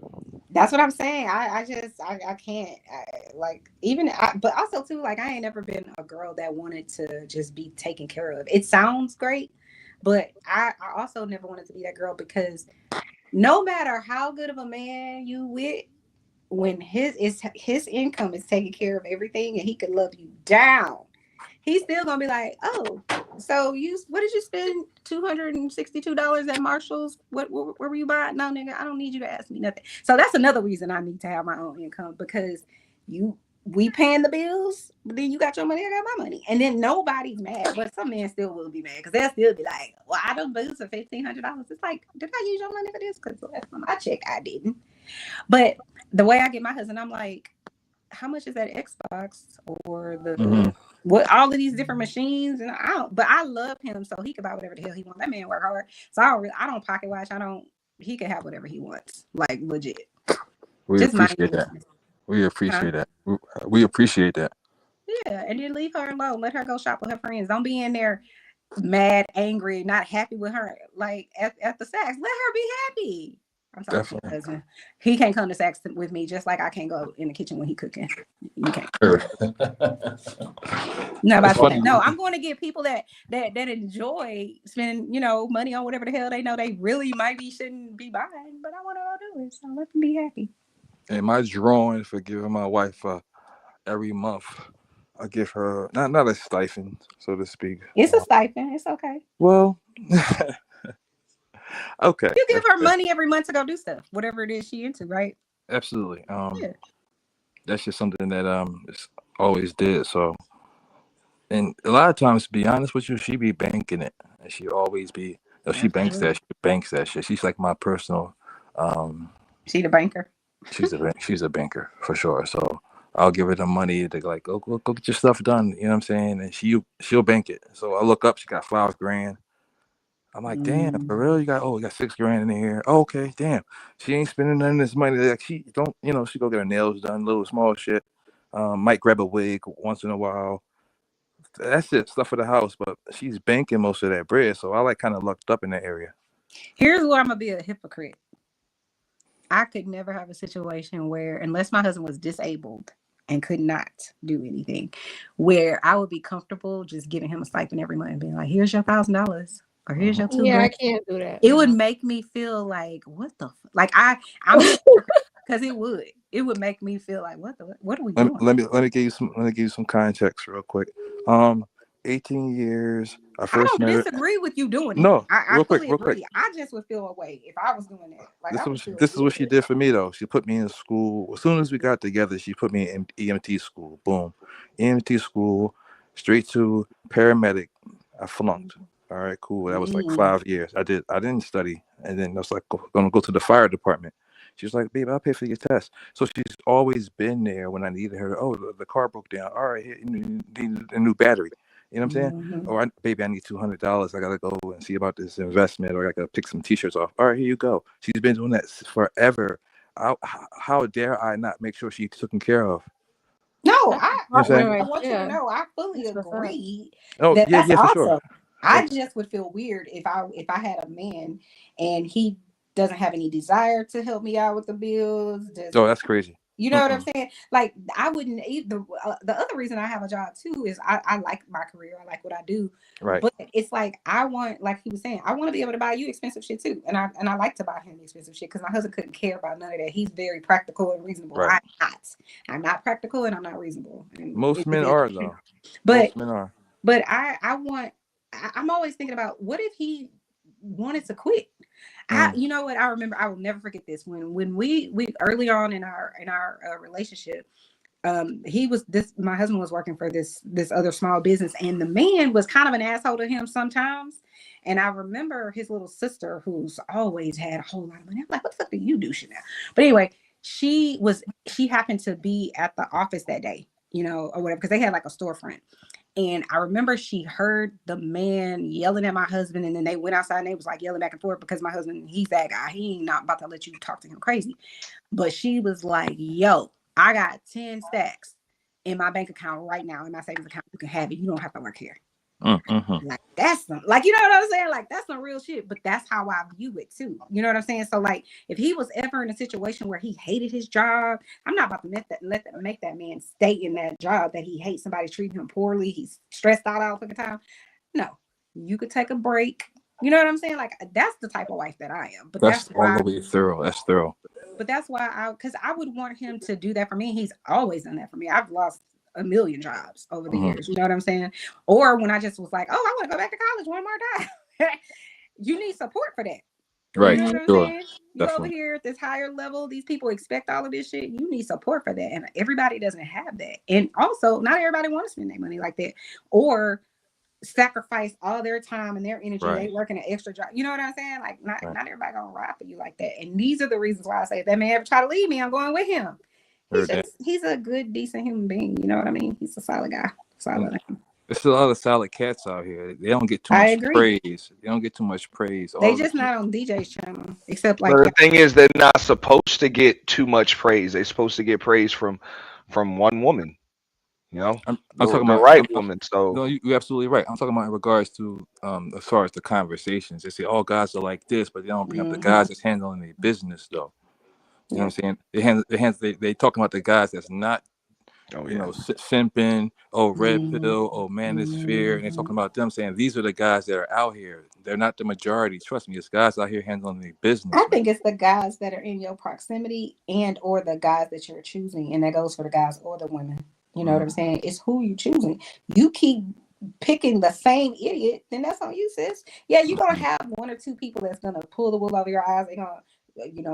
That's what I'm saying. I can't but also too, like I ain't never been a girl that wanted to just be taken care of. It sounds great, but I also never wanted to be that girl because no matter how good of a man you with, when his income is taking care of everything and he could love you down, he's still gonna be like, oh, so what did you spend $262 at Marshall's? What were you buying? No, nigga, I don't need you to ask me nothing. So that's another reason I need to have my own income, because we paying the bills, but then you got your money, I got my money, and then nobody's mad. But some men still will be mad because they'll still be like, well, I done booze for $1,500. It's like, did I use your money for this? Because last time I checked, I didn't. But the way I get my husband, I'm like, how much is that Xbox or the Mhm. what all of these different machines? And but I love him, so he can buy whatever the hell he wants. That man work hard, so I don't pocket watch. He can have whatever he wants, like legit. We Just mind appreciate your that. business. We Huh? appreciate that. We appreciate that. Yeah, and then leave her alone. Let her go shop with her friends. Don't be in there mad, angry, not happy with her. Like at the Saks, let her be happy. I'm talking to your Definitely. husband. He can't come to Saks with me, just like I can't go in the kitchen when he cooking. You can't. Sure. No, That's about funny. that. No, I'm going to get people that enjoy spending, money on whatever the hell they know they really might be shouldn't be buying. But I want to do it, so let them be happy. And my drawing for giving my wife every month, I give her not a stipend, so to speak. It's a stipend. It's okay. Well, okay. You give her money every month to go do stuff, whatever it is she into, right? Absolutely. Yeah. That's just something that it's always did. So, and a lot of times, to be honest with you, she be banking it, and she always be. She banks that. She banks that shit. She's like my personal. She the banker. She's a banker for sure. So I'll give her the money to like go get your stuff done. You know what I'm saying? And she'll bank it. So I look up, she got $5,000. I'm like, damn, for real? You got $6,000 in here. Oh, okay, damn. She ain't spending none of this money. Like she don't, she go get her nails done, little small shit. Might grab a wig once in a while. That's it, stuff for the house. But she's banking most of that bread. So I like kind of lucked up in that area. Here's where I'm gonna be a hypocrite. I could never have a situation where, unless my husband was disabled and could not do anything, where I would be comfortable just giving him a stipend every month and being like, here's your $1,000 or here's your $2,000. Yeah, I can't do that. It would make me feel like, what the like I'm because it would make me feel like, what are we doing? Let me give you some context real quick. 18 years. I first don't met her. disagree with you doing it. No, I real fully quick. agree. I just would feel away if I was doing that. Like This is what she did for me though. She put me in school. As soon as we got together, she put me in EMT school. Boom, EMT school, straight to paramedic. I flunked. All right, cool. That was like 5 years. I didn't study, and then I was like gonna go to the fire department. She was like, babe, I'll pay for your test. So she's always been there when I needed her. Oh, the car broke down. All right, here, you need a new battery. You know what I'm saying? Or baby, I need $200. I gotta go and see about this investment, or I gotta pick some t-shirts off. All right, here you go. She's been doing that forever. How dare I not make sure she's taken care of? No, You know I what I'm want you to know I fully agree. Oh, that's yeah, for awesome. sure. I just would feel weird if I had a man and he doesn't have any desire to help me out with the bills. Oh, that's crazy. You know what I'm saying? Like I wouldn't either. The other reason I have a job too is I like my career. I like what I do. Right. But it's like I want, like he was saying, I want to be able to buy you expensive shit too. And I like to buy him expensive shit because my husband couldn't care about none of that. He's very practical and reasonable. Right. I'm not practical and I'm not reasonable. And Most men are though. But Most men are. But I'm always thinking about what if he wanted to quit. You know what? I remember, I will never forget this. When we early on in our relationship, my husband was working for this other small business, and the man was kind of an asshole to him sometimes. And I remember his little sister, who's always had a whole lot of money. I'm like, what the fuck do you do, Chanel? But anyway, she happened to be at the office that day, or whatever, because they had like a storefront. And I remember she heard the man yelling at my husband, and then they went outside and they was like yelling back and forth because my husband, he's that guy. He ain't not about to let you talk to him crazy. But she was like, yo, I got 10 stacks in my bank account right now, in my savings account. You can have it. You don't have to work here. Like that's some, like, you know what I'm saying? Like that's some real shit, but that's how I view it too. You know what I'm saying? So like if he was ever in a situation where he hated his job, I'm not about to make that man stay in that job that he hates, somebody treating him poorly, he's stressed out all the time. No, you could take a break. You know what I'm saying? Like that's the type of wife that I am. But that's all the way thorough. That's thorough. But that's why because I would want him to do that for me. He's always done that for me. I've lost a million jobs over the years. You know what I'm saying? Or when I just was like, oh, I want to go back to college one more time. You need support for that. Right. You know what I'm Sure. saying? You're over here at this higher level. These people expect all of this shit. You need support for that. And everybody doesn't have that. And also, not everybody wants to spend their money like that. Or sacrifice all their time and their energy. Right. They working an extra job. You know what I'm saying? Like not everybody gonna ride for you like that. And these are the reasons why I say if that man ever try to leave me, I'm going with him. He's a good, decent human being. You know what I mean? He's a solid guy. Solid. There's a lot of solid cats out here. They don't get too I much agree. praise. They don't get too much praise. They All the just not on DJ's channel, except like But the thing is, they're not supposed to get too much praise. They're supposed to get praise from one woman. You know, I'm the talking the about right woman. So No, you're absolutely right. I'm talking about in regards to as far as the conversations. They say all guys are like this, but they don't bring up the guys that's handling their business though. You know what I'm saying? They talking about the guys that's not simping, red pill, manosphere, and they're talking about them saying these are the guys that are out here. They're not the majority. Trust me, it's guys out here handling their business. I think it's the guys that are in your proximity and or the guys that you're choosing, and that goes for the guys or the women. You know what I'm saying? It's who you choosing. You keep picking the same idiot, then that's on you, sis. Yeah, you're gonna have one or two people that's gonna pull the wool over your eyes. They're gonna,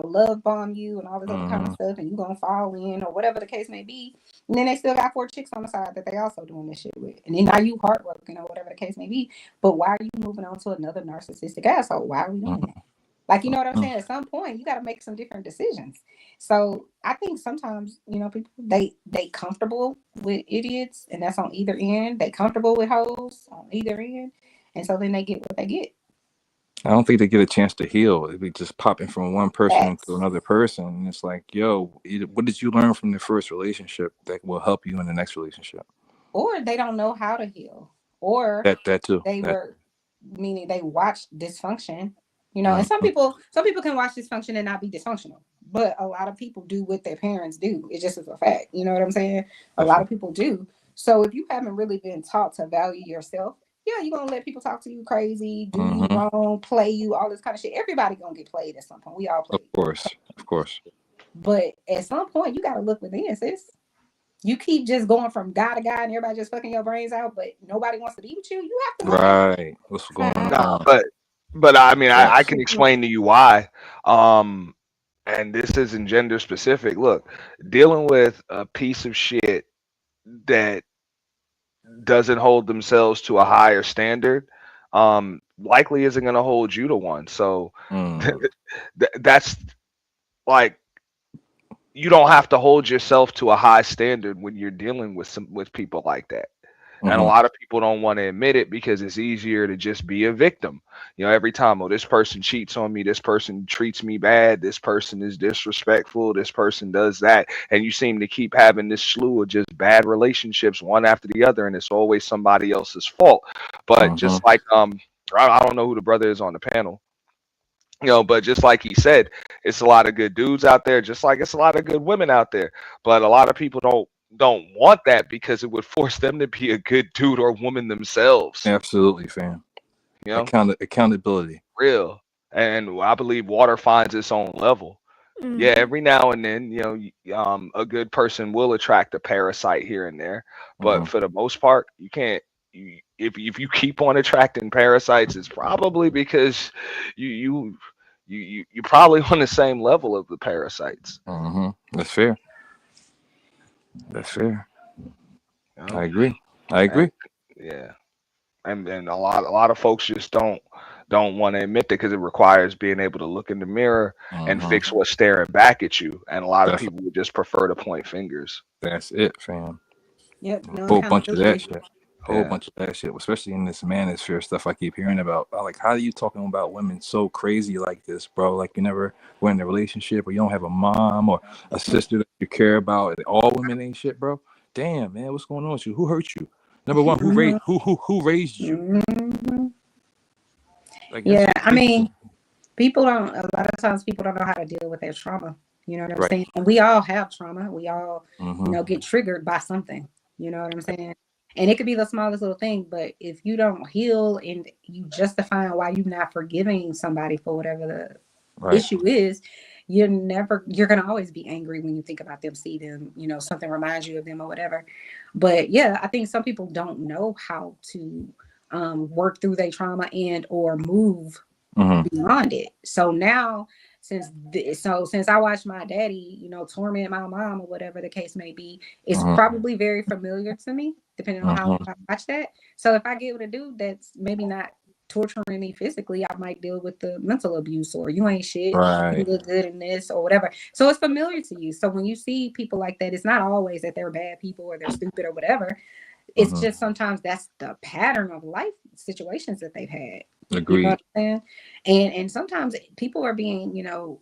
love bomb you and all this other kind of stuff, and you're gonna fall in or whatever the case may be. And then they still got 4 chicks on the side that they also doing this shit with. And then now you heartbroken or whatever the case may be. But why are you moving on to another narcissistic asshole? Why are we doing that? Like, you know what I'm saying? At some point, you got to make some different decisions. So I think sometimes, people they comfortable with idiots, and that's on either end. They comfortable with hoes on either end, and so then they get what they get. I don't think they get a chance to heal. It'd be just popping from one person to another person, and it's like, yo, what did you learn from the first relationship that will help you in the next relationship? Or they don't know how to heal, or that too. Meaning they watched dysfunction. And some people can watch dysfunction and not be dysfunctional, but a lot of people do what their parents do. It just is a fact. You know what I'm saying? A lot of people do. So if you haven't really been taught to value yourself, yeah, you're gonna let people talk to you crazy, do you wrong, play you, all this kind of shit. Everybody gonna get played at some point. We all play. Of course. But at some point, you gotta look within, sis. You keep just going from guy to guy, and everybody just fucking your brains out, but nobody wants to be with you. You have to. Right. What's going on? But I mean, I can explain to you why. And this isn't gender specific. Look, dealing with a piece of shit that doesn't hold themselves to a higher standard, likely isn't going to hold you to one. So that's like, you don't have to hold yourself to a high standard when you're dealing with people like that. And a lot of people don't want to admit it because it's easier to just be a victim. Every time, this person cheats on me, this person treats me bad, this person is disrespectful, this person does that. And you seem to keep having this slew of just bad relationships one after the other, and it's always somebody else's fault. But just like, I don't know who the brother is on the panel, but just like he said, it's a lot of good dudes out there, just like it's a lot of good women out there. But a lot of people don't want that because it would force them to be a good dude or woman themselves. Absolutely, fam. Accountability. Real. And I believe water finds its own level. Yeah, every now and then, a good person will attract a parasite here and there. But for the most part, you can't. If you keep on attracting parasites, it's probably because you're probably on the same level of the parasites. That's fair. I agree. Yeah, and a lot of folks just don't want to admit that because it requires being able to look in the mirror and fix what's staring back at you. And a lot of people would just prefer to point fingers. That's it, fam. Yep. Whole bunch of that shit. Bunch of that shit, especially in this manosphere stuff I keep hearing about. Like, how are you talking about women so crazy like this, bro? Like, you never were in a relationship, or you don't have a mom or a sister that you care about. All women ain't shit, bro. Damn, man, what's going on with you? Who hurt you? Number one, who raised you? Like, yeah, I mean, a lot of times people don't know how to deal with their trauma. You know what I'm saying? And we all have trauma. We all, get triggered by something. You know what I'm saying? And it could be the smallest little thing, but if you don't heal and you justify why you're not forgiving somebody for whatever the issue is, you're going to always be angry when you think about them, see them, something reminds you of them or whatever. But yeah, I think some people don't know how to work through their trauma and or move beyond it. So now, since I watched my daddy, torment my mom or whatever the case may be, it's probably very familiar to me, depending on how I watch that. So if I get with a dude that's maybe not torturing me physically, I might deal with the mental abuse, or you ain't shit, you Right. look good in this, or whatever. So it's familiar to you. So when you see people like that, it's not always that they're bad people or they're stupid or whatever. It's Mhm. just sometimes that's the pattern of life situations that they've had. You know Agreed. what I'm saying? And sometimes people are being,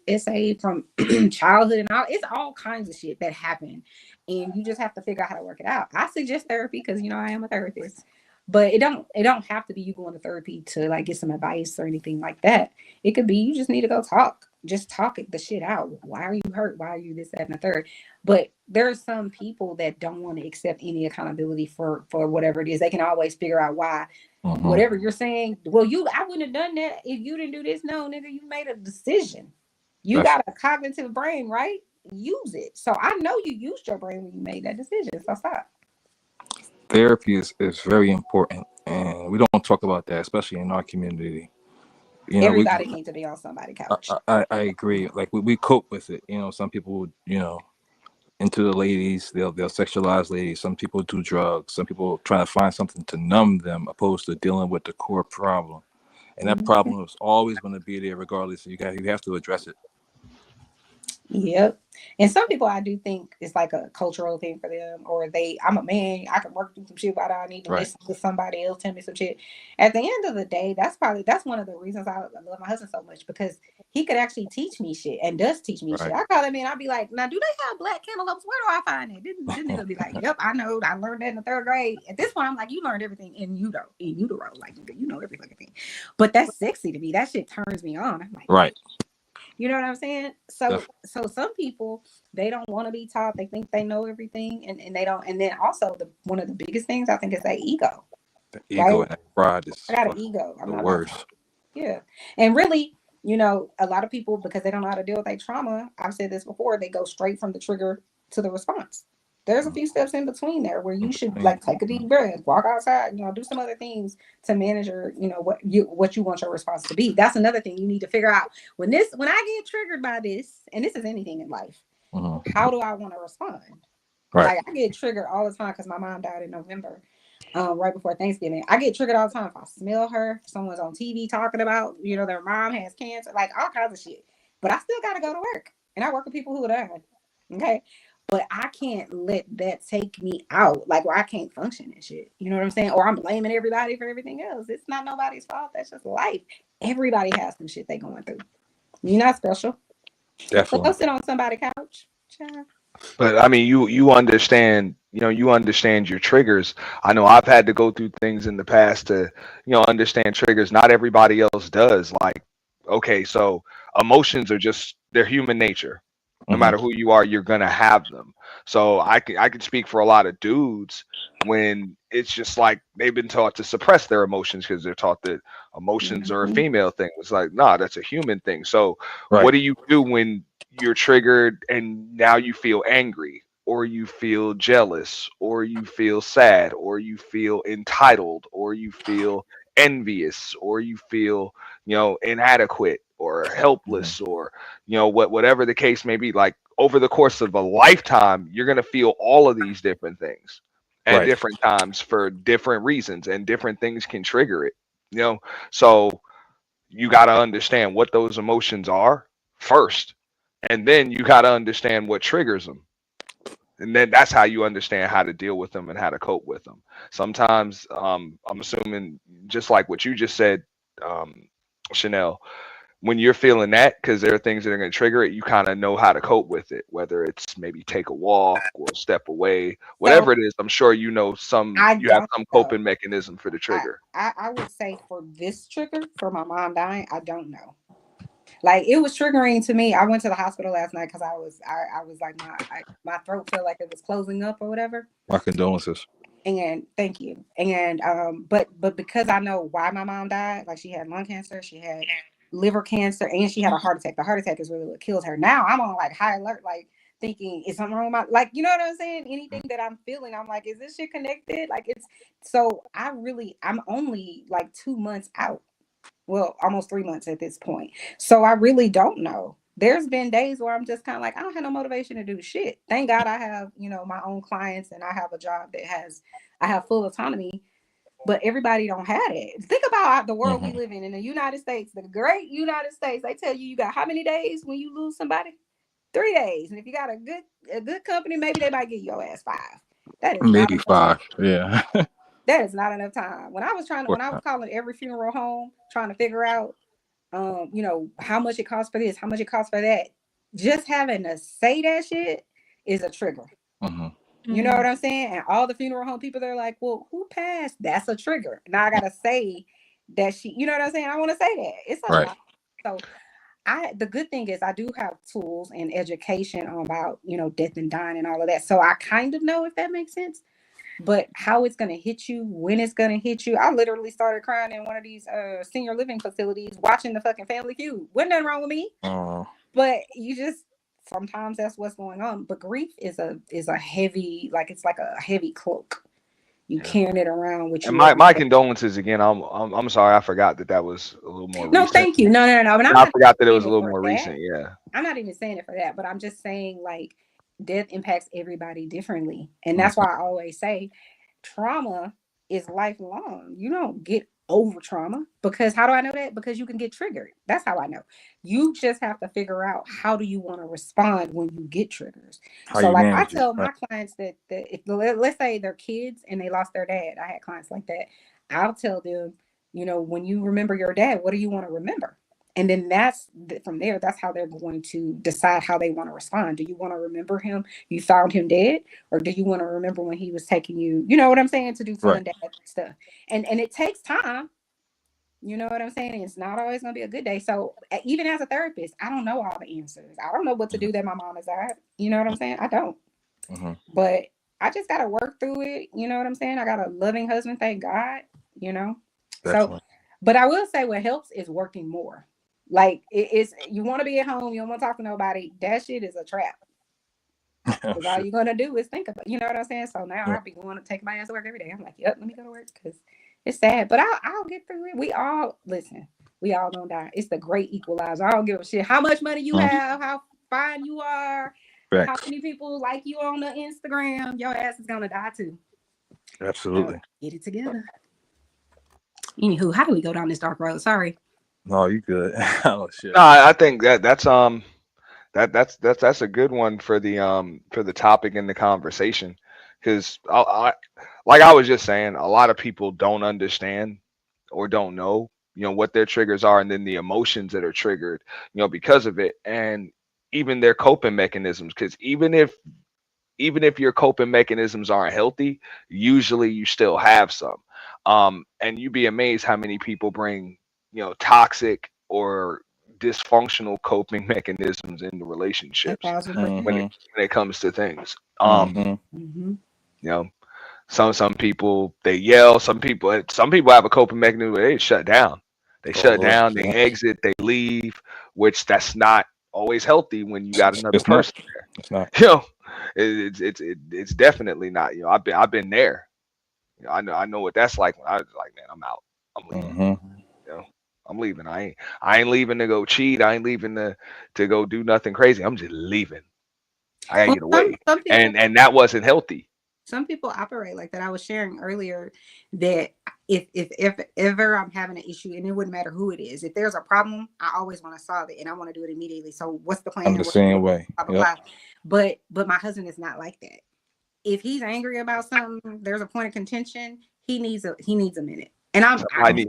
SA from childhood and all. It's all kinds of shit that happen, and you just have to figure out how to work it out. I suggest therapy because I am a therapist, but it don't have to be you going to therapy to like get some advice or anything like that. It could be you just need to go talk. Just talk the shit out. Why are you hurt? Why are you this, that, and the third? But there are some people that don't want to accept any accountability for whatever it is. They can always figure out why whatever you're saying. Well, I wouldn't have done that if you didn't do this. No, nigga, you made a decision. You That's got a cognitive brain, right? Use it. So I know you used your brain when you made that decision. So stop. therapy is very important, and we don't talk about that, especially in our community. Everybody needs to be on somebody's couch. I agree. Like we cope with it. Some people, into the ladies, they'll sexualize ladies. Some people do drugs. Some people try to find something to numb them, opposed to dealing with the core problem. And that problem is always going to be there, regardless. You have to address it. Yep. And some people, I do think it's like a cultural thing for them, or I'm a man, I can work through some shit, but I need to listen to somebody else tell me some shit. At the end of the day, that's one of the reasons I love my husband so much, because he could actually teach me shit and does teach me shit. I call him in, I'll be like, now, do they have black cantaloupes? Where do I find it? This nigga be like, yep, I know. I learned that in the 3rd grade. At this point, I'm like, you learned everything in utero. Like, you know every fucking thing. But that's sexy to me. That shit turns me on. I'm like, right. You know what I'm saying? So some people, they don't want to be taught. They think they know everything, and they don't. And then also one of the biggest things I think is that ego. The ego and that pride is I got an ego. I'm the not worst. Yeah. And really, a lot of people, because they don't know how to deal with their trauma, I've said this before, they go straight from the trigger to the response. There's a few steps in between there where you should like take a deep breath, walk outside, do some other things to manage your, what you want your response to be. That's another thing you need to figure out. When I get triggered by this, and this is anything in life, how do I want to respond? Right. Like I get triggered all the time because my mom died in November, right before Thanksgiving. I get triggered all the time if I smell her, if someone's on TV talking about, their mom has cancer, like all kinds of shit. But I still got to go to work, and I work with people who died. Okay. But I can't let that take me out, like where I can't function and shit. You know what I'm saying? Or I'm blaming everybody for everything else. It's not nobody's fault. That's just life. Everybody has some shit they going through. You're not special. Definitely. So go sit on somebody's couch. Child. But I mean, you understand, you understand your triggers. I know I've had to go through things in the past to, understand triggers. Not everybody else does. Like, okay, so emotions are they're human nature. No matter who you are, you're gonna have them. So I can speak for a lot of dudes when it's just like they've been taught to suppress their emotions because they're taught that emotions are a female thing. It's like, nah, that's a human thing. So what do you do when you're triggered and now you feel angry, or you feel jealous, or you feel sad, or you feel entitled, or you feel envious, or you feel, inadequate or helpless, or whatever the case may be? Like over the course of a lifetime, you're going to feel all of these different things at different times for different reasons, and different things can trigger it. So you got to understand what those emotions are first, and then you got to understand what triggers them, and then that's how you understand how to deal with them and how to cope with them. Sometimes I'm assuming, just like what you just said, Chanel, when you're feeling that, because there are things that are going to trigger it, you kind of know how to cope with it, whether it's maybe take a walk or step away, whatever it is. I'm sure you have some coping mechanism for the trigger. I would say for this trigger, for my mom dying, I don't know. Like it was triggering to me. I went to the hospital last night because I was like my throat felt like it was closing up or whatever. My condolences. And thank you. And but because I know why my mom died, like she had lung cancer, she had liver cancer, and she had a heart attack. The heart attack is really what kills her. Now I'm on like high alert, like thinking, is something wrong with my, like, you know what I'm saying? Anything that I'm feeling, I'm like, is this shit connected? Like so I'm only like 2 months out. Well, almost 3 months at this point. So I really don't know. There's been days where I'm just kind of like, I don't have no motivation to do shit. Thank God I have, my own clients, and I have a job that I have full autonomy. but everybody don't have it. Think about the world we Mhm. live in the United States, the great United States. They tell you got how many days when you lose somebody? 3 days. And if you got a good company, maybe they might give your ass 5. That is not Maybe enough time. 5. Yeah. That is not enough time. When I was Course calling every funeral home trying to figure out how much it costs for this, how much it costs for that, just having to say that shit is a trigger. Mhm. You know what I'm saying? And all the funeral home people, they're like, well, who passed? That's a trigger. Now I gotta say that you know what I'm saying? I want to say that. It's a Right. lot. So the good thing is I do have tools and education about, death and dying and all of that. So I kind of know, if that makes sense. But how it's gonna hit you, when it's gonna hit you. I literally started crying in one of these senior living facilities watching the fucking Family Feud. Wasn't nothing wrong with me. But you just sometimes that's what's going on. But grief is a heavy, like it's like a heavy cloak. You carrying it around with And you. my condolences again. I'm sorry. I forgot that was a little more No, recent. thank you. No. And I'm I not forgot that it was a saying little for more that. recent. Yeah. I'm not even saying it for that, but I'm just saying like death impacts everybody differently. And that's why I always say trauma is lifelong. You don't get over trauma, because how do I know that? Because you can get triggered. That's how I know. You just have to figure out, how do you want to respond when you get triggers? How So you like I manage it, tell my right. clients that if let's say they're kids and they lost their dad. I had clients like that. I'll tell them, when you remember your dad, what do you want to remember? And then from there, that's how they're going to decide how they want to respond. Do you want to remember him? You found him dead, or do you want to remember when he was taking you, you know what I'm saying, to do fun Right. dad stuff? And it takes time. You know what I'm saying? It's not always going to be a good day. So even as a therapist, I don't know all the answers. I don't know what to do that my mom has died. You know what I'm saying? I don't. Mhm. But I just got to work through it. You know what I'm saying? I got a loving husband, thank God. So, Definitely. but I will say what helps is working more. Like it's you want to be at home, you don't want to talk to nobody. That shit is a trap. Because all you're gonna do is think about, you know what I'm saying? So now Yeah. I'll be going to take my ass to work every day. I'm like, yep, let me go to work, because it's sad. But I'll get through it. We all gonna die. It's the great equalizer. I don't give a shit how much money you have, how fine you are, how Facts. many people like you on the Instagram. Your ass is gonna die too. Absolutely. Get it together. Anywho, how do we go down this dark road? Sorry. No, you good. Oh shit. No, I think that's a good one for the topic and the conversation, because like I was just saying, a lot of people don't understand or don't know what their triggers are, and then the emotions that are triggered because of it, and even their coping mechanisms, because even if your coping mechanisms aren't healthy, usually you still have some. And you'd be amazed how many people bring toxic or dysfunctional coping mechanisms into relationships 1,000%. when it comes to things. Mm-hmm. Some people, they yell. Some people have a coping mechanism where they shut down. They shut Lord. down, they exit, they leave, which that's not always healthy when you got another It's not. person there. It's not. It's definitely not. I've been there. I know what that's like. When I was like, man, I'm out. I'm leaving. I'm leaving. I ain't leaving to go cheat. I ain't leaving to go do nothing crazy. I'm just leaving. I gotta get away. Some people, And that wasn't healthy. some people operate like that. I was sharing earlier that if ever I'm having an issue, and it wouldn't matter who it is, if there's a problem, I always want to solve it and I want to do it immediately. So what's the plan? I'm the same way. Blah, blah, blah. But my husband is not like that. If he's angry about something, there's a point of contention, he needs a minute. And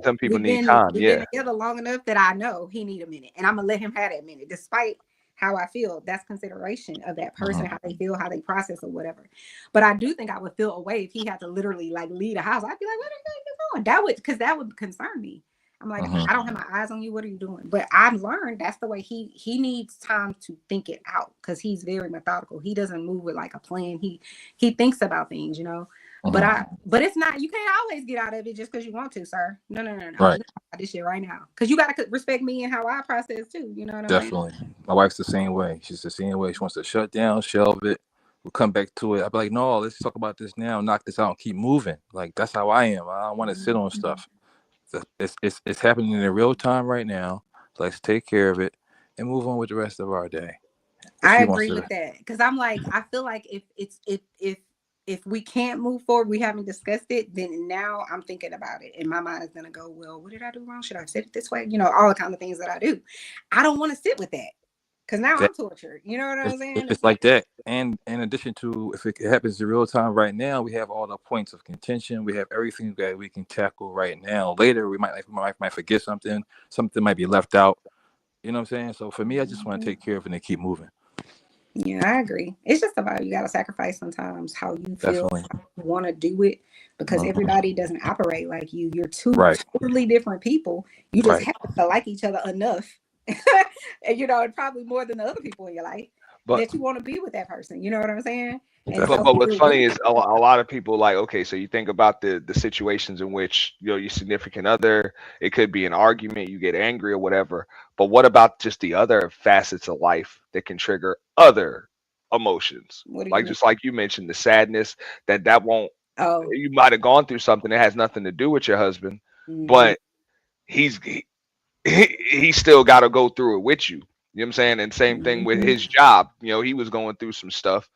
Some people need we've time. been Yeah. together long enough that I know he need a minute, and I'm gonna let him have that minute, despite how I feel. That's consideration of that person, how they feel, how they process, or whatever. But I do think I would feel away if he had to literally like leave the house. I'd be like, "Where the heck you going?" That would concern me. I'm like, I don't have my eyes on you. What are you doing? But I've learned that's the way he needs time to think it out, because he's very methodical. He doesn't move with like a plan. He thinks about things, But it's not, you can't always get out of it just because you want to, sir. No. Right. This shit right now, because you gotta respect me and how I process too. You know what I mean? Definitely. My wife's the same way. She's the same way. She wants to shut down, shelve it. We'll come back to it. I'll be like, no, let's talk about this now. Knock this out and keep moving. Like, that's how I am. I don't want to sit on stuff. It's happening in real time right now. Let's take care of it and move on with the rest of our day. I agree with that, because I'm like, I feel like if if we can't move forward, we haven't discussed it, then now I'm thinking about it. And my mind is going to go, well, what did I do wrong? Should I have said it this way? You know, all the kind of things that I do. I don't want to sit with that because now That I'm tortured. You know what I'm saying? it's like that. And in addition to, if it happens in real time right now, we have all the points of contention. We have everything that we can tackle right now. Later, we might forget something. Something might be left out. You know what I'm saying? So for me, I just want to take care of it and keep moving. Yeah, I agree. It's just about you got to sacrifice sometimes how you feel, Definitely. how you want to do it, because everybody doesn't operate like you. You're two Right. totally different people. You just Right. happen to like each other enough, and you know, and probably more than the other people in your life But that you want to be with that person. You know what I'm saying? And but, so but what's you're funny willing is a lot of people like, okay, so you think about the situations in which, you know, your significant other, it could be an argument, you get angry or whatever. But what about just the other facets of life that can trigger other emotions? What do you Like mean? just like you mentioned, the sadness that won't, Oh, you might have gone through something that has nothing to do with your husband, mhm. but he still got to go through it with you. You know what I'm saying? And same thing with Mhm. his job. You know, he was going through some stuff.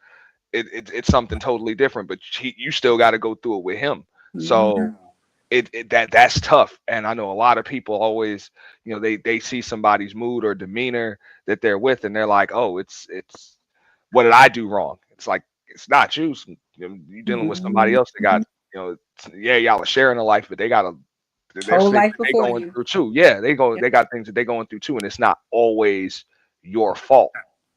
It's something totally different, but you still got to go through it with him. So Mhm. that's tough. And I know a lot of people always, you know, they see somebody's mood or demeanor that they're with, and they're like, oh, it's what did I do wrong? It's like it's not you. You're dealing with somebody else that got, you know, yeah, y'all are sharing a life, but they got there's Whole things life that they before going you. through too. Yeah, Yep. they got things that they going through too, and it's not always your fault.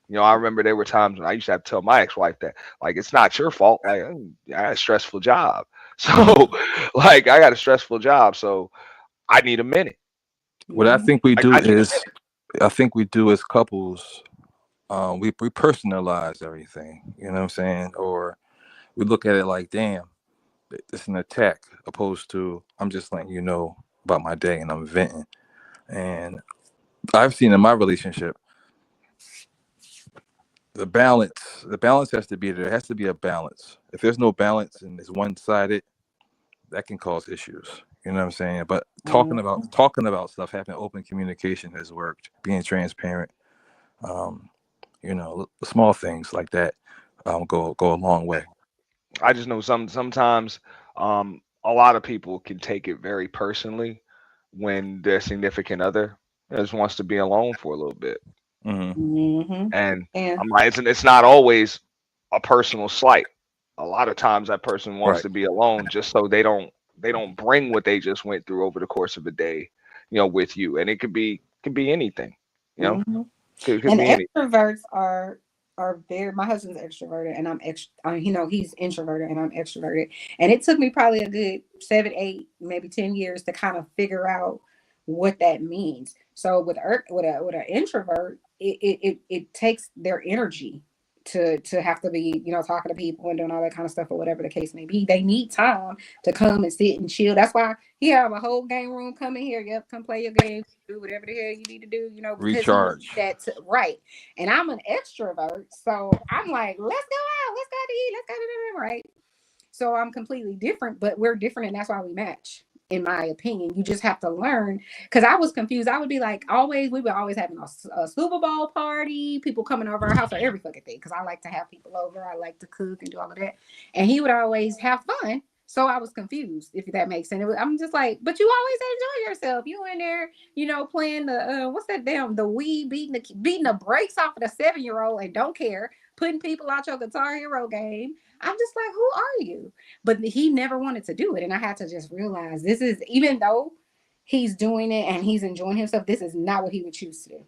You know, I remember there were times when I used to have to tell my ex-wife that, like, it's not your fault. Like, I got a stressful job. So, like, I got a stressful job. So I need a minute. What I think we do I need a is, minute. I think we do as couples, we personalize everything. You know what I'm saying? Or we look at it like, damn, it's an attack, opposed to I'm just letting you know about my day and I'm venting. And I've seen in my relationship, the balance has to be there. There has to be a balance. If there's no balance and it's one-sided, that can cause issues. You know what I'm saying? But talking about stuff, having open communication has worked. Being transparent, you know, small things like that go a long way. I just know sometimes a lot of people can take it very personally when their significant other just wants to be alone for a little bit. Mm-hmm. And And I'm like, it's not always a personal slight. A lot of times that person wants Right. to be alone just so they don't bring what they just went through over the course of a day, you know, with you. And it could be anything, you know, mhm. could And be anything. extroverts are very. My husband's extroverted, and I'm you know, he's introverted, and I'm extroverted. And it took me probably a good 7, 8, maybe 10 years to kind of figure out what that means. So with an introvert, it takes their energy to have to be, you know, talking to people and doing all that kind of stuff or whatever the case may be. They need time to come and sit and chill. That's why he have a whole game room. Come in here, yep, come play your game, do whatever the hell you need to do, you know, because he needs Recharge. that right. And I'm an extrovert, so I'm like, let's go out, let's go to eat, let's go to dinner, right? So I'm completely different, but we're different, and that's why we match. In my opinion, you just have to learn. Because I was confused. I would be like, we were always having a Super Bowl party, people coming over our house or every fucking thing. Because I like to have people over, I like to cook and do all of that, and he would always have fun. So I was confused, if that makes sense. I'm just like, but you always enjoy yourself. You in there, you know, playing the what's that damn the Wii, beating the brakes off of the 7-year-old and don't care, putting people out your Guitar Hero game. I'm just like, who are you? But he never wanted to do it. And I had to just realize this is, even though he's doing it and he's enjoying himself, this is not what he would choose to do.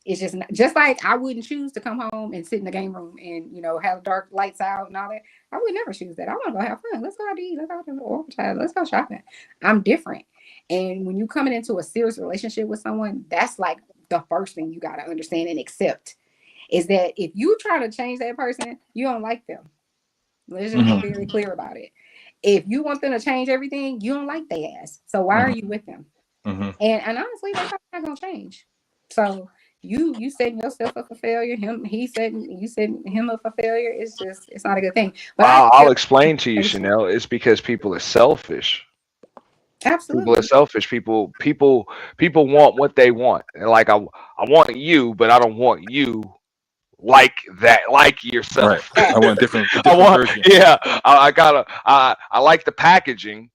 It's just not, just like I wouldn't choose to come home and sit in the game room and, you know, have dark lights out and all that. I would never choose that. I want to go have fun. Let's go out to eat. Let's go to the orchard. Let's go shopping. I'm different. And when you coming into a serious relationship with someone, that's like the first thing you got to understand and accept is that if you try to change that person, you don't like them. Let's just be very clear about it. If you want them to change everything, you don't like their ass. So why are you with them? And honestly, that's not gonna change. So you setting yourself up for failure. You setting him up for failure. It's not a good thing. But I'll explain to you, Chanel. It's because people are selfish. Absolutely. People are selfish. People want what they want. And like I want you, but I don't want you like that, like yourself. Right. I want a different version. Yeah. I like the packaging.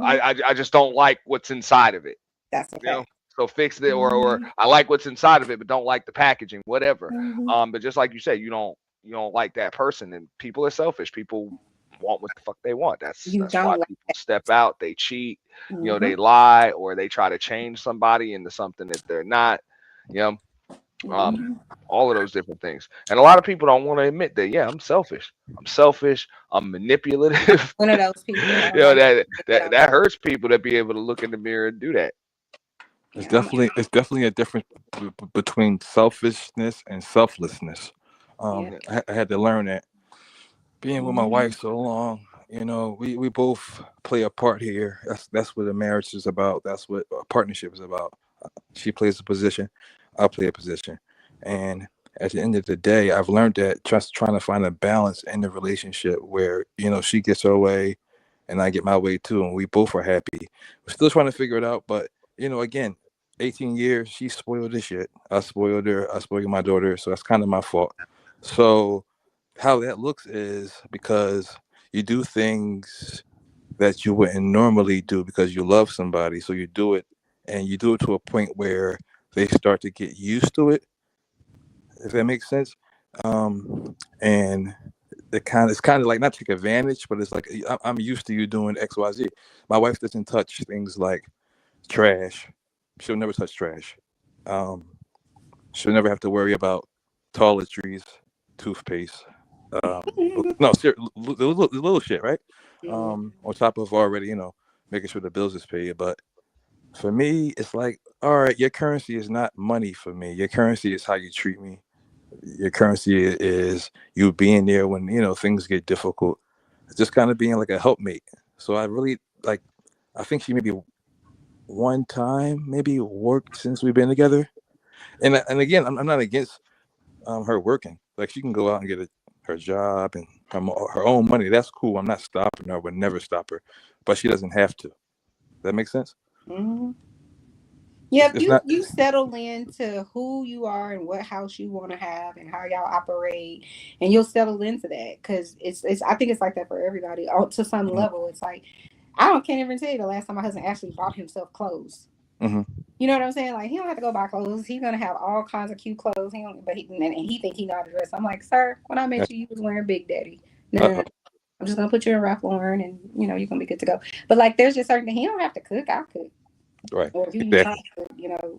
I just don't like what's inside of it. That's okay. So fix it, or I like what's inside of it, but don't like the packaging, whatever. But just like you said, you don't like that person, and people are selfish. People want what the fuck they want. That's why people step out, they cheat, they lie, or they try to change somebody into something that they're not. All of those different things. And a lot of people don't want to admit that, yeah, I'm selfish. I'm manipulative. One of those people. that hurts people to be able to look in the mirror and do that. It's definitely a difference between selfishness and selflessness. I had to learn that. Being with my wife so long, we both play a part here. That's what a marriage is about. That's what a partnership is about. She plays a position, I play a position, and at the end of the day, I've learned that just trying to find a balance in the relationship where she gets her way, and I get my way too, and we both are happy. We're still trying to figure it out, but again, 18 years, she spoiled this shit. I spoiled her. I spoiled my daughter, so that's kind of my fault. So how that looks is because you do things that you wouldn't normally do because you love somebody. So you do it, and you do it to a point where they start to get used to it, if that makes sense. And it's kind of like, not take advantage, but it's like, I'm used to you doing X, Y, Z. My wife doesn't touch things like trash. She'll never touch trash. She'll never have to worry about toiletries, toothpaste. No, the little shit, right? On top of already, making sure the bills is paid. But for me, it's like, all right, your currency is not money for me. Your currency is how you treat me. Your currency is you being there when things get difficult. It's just kind of being like a helpmate. So I really I think she maybe one time maybe worked since we've been together. And again, I'm not against her working. Like, she can go out and get her job and her own money. That's cool. I'm not stopping her. I would never stop her, but she doesn't have to. That makes sense. Yeah, if you settle into who you are and what house you want to have and how y'all operate, and you'll settle into that, because it's I think it's like that for everybody to some level. It's like, can't even tell you the last time my husband actually bought himself clothes. You know what I'm saying? Like, he don't have to go buy clothes. He's gonna have all kinds of cute clothes. He think he know how to dress. I'm like, sir, when I met you was wearing Big Daddy. No, I'm just gonna put you in Ralph Lauren, and you're gonna be good to go. But like, there's just certain things he don't have to cook. I cook. Right. Or if you cook,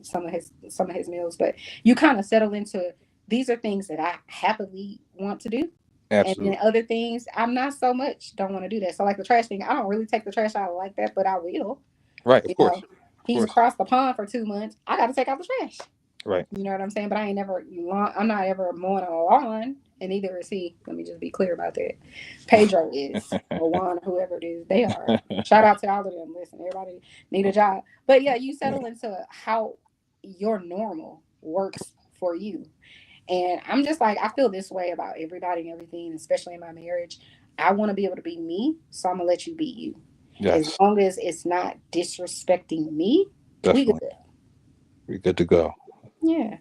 some of his meals, but you kind of settle into, these are things that I happily want to do. Absolutely. And then other things I'm not so much don't want to do that. So like the trash thing, I don't really take the trash out like that, but I will. Right, of course. He's across the pond for 2 months. I got to take out the trash. Right. You know what I'm saying? But I'm not ever mowing a lawn, and neither is he. Let me just be clear about that. Pedro is, or Juan, whoever it is, they are. Shout out to all of them. Listen, everybody need a job. But yeah, you settle into how your normal works for you. And I'm just like, I feel this way about everybody and everything, especially in my marriage. I want to be able to be me, so I'm going to let you be you. Yes. As long as it's not disrespecting me, we good. We're good to go. Yeah.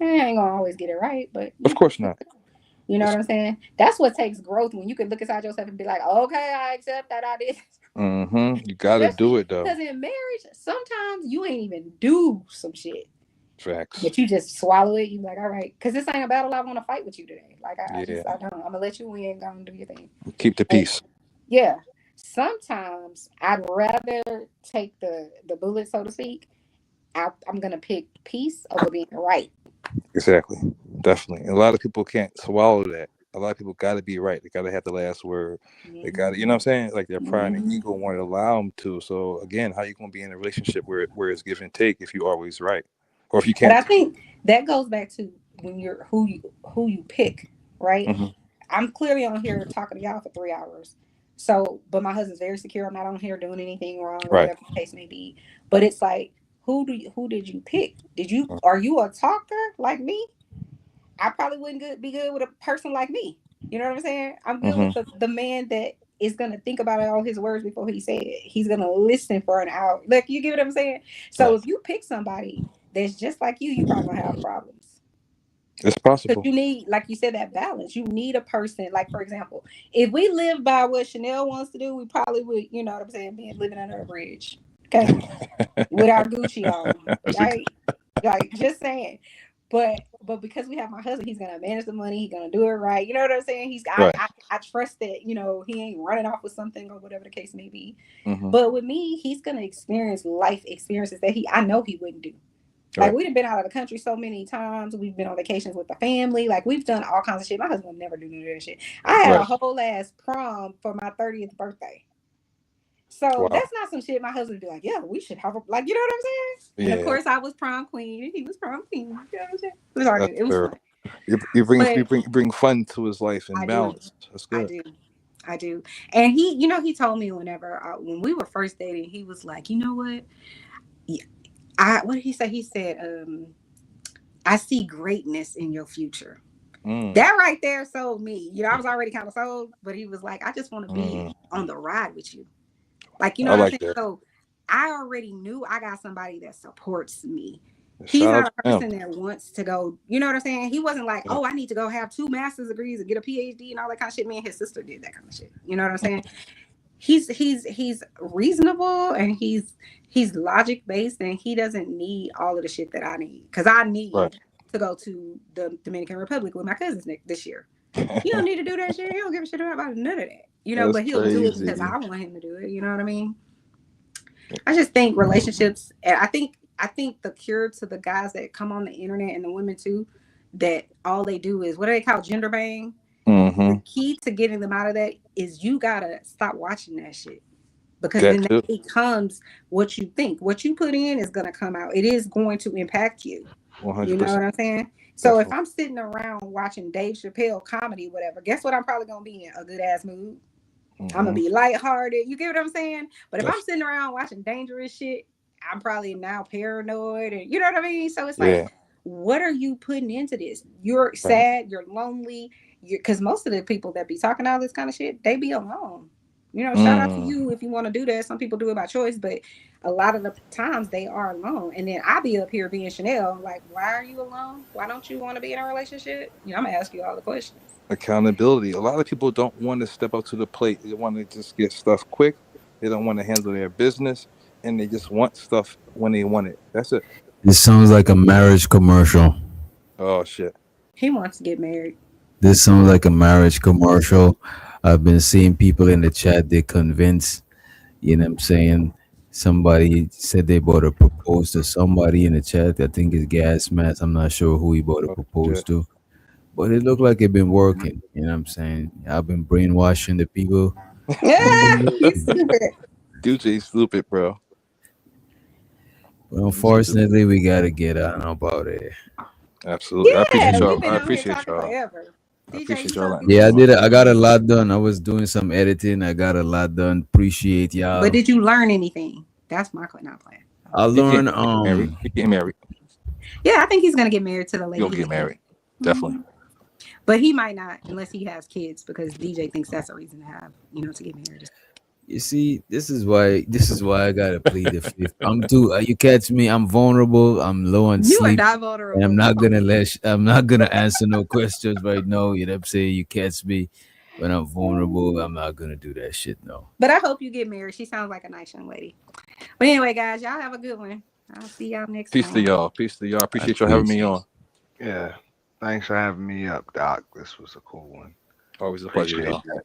I ain't going to always get it right, but... Of course not. You know what I'm saying? That's what takes growth, when you can look inside yourself and be like, okay, I accept that I did. You got to do it, though. Because in marriage, sometimes you ain't even do some shit. Facts. But you just swallow it. You like, all right, because this ain't a battle I want to fight with you today. Like, I don't. I'm going to let you win. Going to do your thing. Keep the peace. Yeah. Sometimes I'd rather take the bullet, so to speak. I'm going to pick peace over being right. Exactly. Definitely. And a lot of people can't swallow that. A lot of people got to be right. They got to have the last word. They got to, you know what I'm saying? Like, their pride and ego won't allow them to. So again, how you going to be in a relationship where it's give and take if you always right? Or if you can't? But I think that goes back to when you're who you pick, right? I'm clearly on here talking to y'all for 3 hours. So, but my husband's very secure. I'm not on here doing anything wrong, whatever the case may be. But it's like, who did you pick? Are you a talker like me? I probably wouldn't be good with a person like me. You know what I'm saying? I'm good with the man that is going to think about all his words before he said it. He's going to listen for an hour. Like, you get what I'm saying? So if you pick somebody that's just like you, probably going to have problems. It's Because possible. you need, like you said, that balance. You need a person, like, for example, if we live by what Chanel wants to do, we probably would, you know what I'm saying, be living under a bridge. Okay. With our Gucci on. Right? Like, just saying. But because we have my husband, he's gonna manage the money, he's gonna do it right. You know what I'm saying? Right. I trust that, you know, he ain't running off with something or whatever the case may be. Mm-hmm. But with me, he's gonna experience life experiences that I know he wouldn't do. Like, Right. we've been out of the country so many times. We've been on vacations with the family. Like, we've done all kinds of shit. My husband would never do none of that shit. I had a Right. whole ass prom for my 30th birthday. So Wow. that's not some shit my husband would be like, yeah, we should have a, like, you know what I'm saying? And of Yeah. course, I was prom queen and he was prom king. You know what I'm saying? It was all good. That's It was fair. fun. You But bring fun to his life and I do. balance. That's I good. do. I do. And he, you know, he told me when we were first dating, he was like, you know what? What did he say? He said, I see greatness in your future. That right there sold me. You know, I was already kind of sold, but he was like, I just want to be on the ride with you. Like, you know I what I'm like saying? that. So I already knew I got somebody that supports me. Shout He's out not a to him. person that wants to go, you know what I'm saying? He wasn't like, oh, I need to go have 2 master's degrees and get a PhD and all that kind of shit. Me and his sister did that kind of shit. You know what I'm saying? He's reasonable and he's logic based and he doesn't need all of the shit that I need. Because I need Right. to go to the Dominican Republic with my cousins this year. He don't need to do that shit. He don't give a shit about none of that. You know, That's but he'll do it crazy. because I want him to do it. You know what I mean? I just think relationships, and I think the cure to the guys that come on the internet and the women too, that all they do is, what do they call, gender bang? Mm-hmm. The key to getting them out of that is you gotta stop watching that shit. Because That then too. that becomes what you think. What you put in is gonna come out. It is going to impact you. 100%. You know what I'm saying? So if Definitely. I'm sitting around watching Dave Chappelle comedy, whatever, guess what? I'm probably gonna be in a good ass mood. I'm gonna Mm-hmm. be lighthearted. You get what I'm saying? But if I'm That's, sitting around watching dangerous shit, I'm probably now paranoid, and you know what I mean. So it's like, yeah. what are you putting into this? You're Right. sad. You're lonely. Because most of the people that be talking all this kind of shit, they be alone. You know, shout out to you if you want to do that. Some people do it by choice, but a lot of the times they are alone. And then I be up here being Chanel, like, why are you alone? Why don't you want to be in a relationship? You know, I'm gonna ask you all the questions. Accountability. A lot of people don't want to step up to the plate. They want to just get stuff quick. They don't want to handle their business, and they just want stuff when they want it. That's it. This sounds like a marriage commercial. Oh shit. He wants to get married. This sounds like a marriage commercial. I've been seeing people in the chat, they're convinced, you know what I'm saying? Somebody said they bought a propose to somebody in the chat. I think it's Gas Mask. I'm not sure who he bought a propose shit. to. But it looked like it been working. You know what I'm saying? I've been brainwashing the people. Yeah, he's stupid. DJ stupid, bro. But unfortunately, we got to get on about it. Absolutely. I appreciate Yeah, y'all. we've been I on here appreciate talking y'all. forever. I DJ, appreciate you y'all. talking Yeah, I got a lot done. I was doing some editing. I got a lot done. Appreciate y'all. But did you learn anything? That's my not playing. I You learned getting married. Yeah, I think he's gonna get married to the lady. You'll get married. Definitely. But he might not unless he has kids, because DJ thinks that's a reason to have, to get married. You see, this is why I gotta plead the fifth. I'm too. You catch me? I'm vulnerable. I'm low on You are sleep, not vulnerable. and I'm not gonna answer no questions right now. You know what I'm saying? You catch me when I'm vulnerable. I'm not gonna do that shit. No. But I hope you get married. She sounds like a nice young lady. But anyway, guys, y'all have a good one. I'll see y'all next Peace time. to y'all. Peace to y'all. Appreciate y'all having me on. Yeah. Thanks for having me up, Doc. This was a cool one. Always a pleasure, Appreciate y'all. that.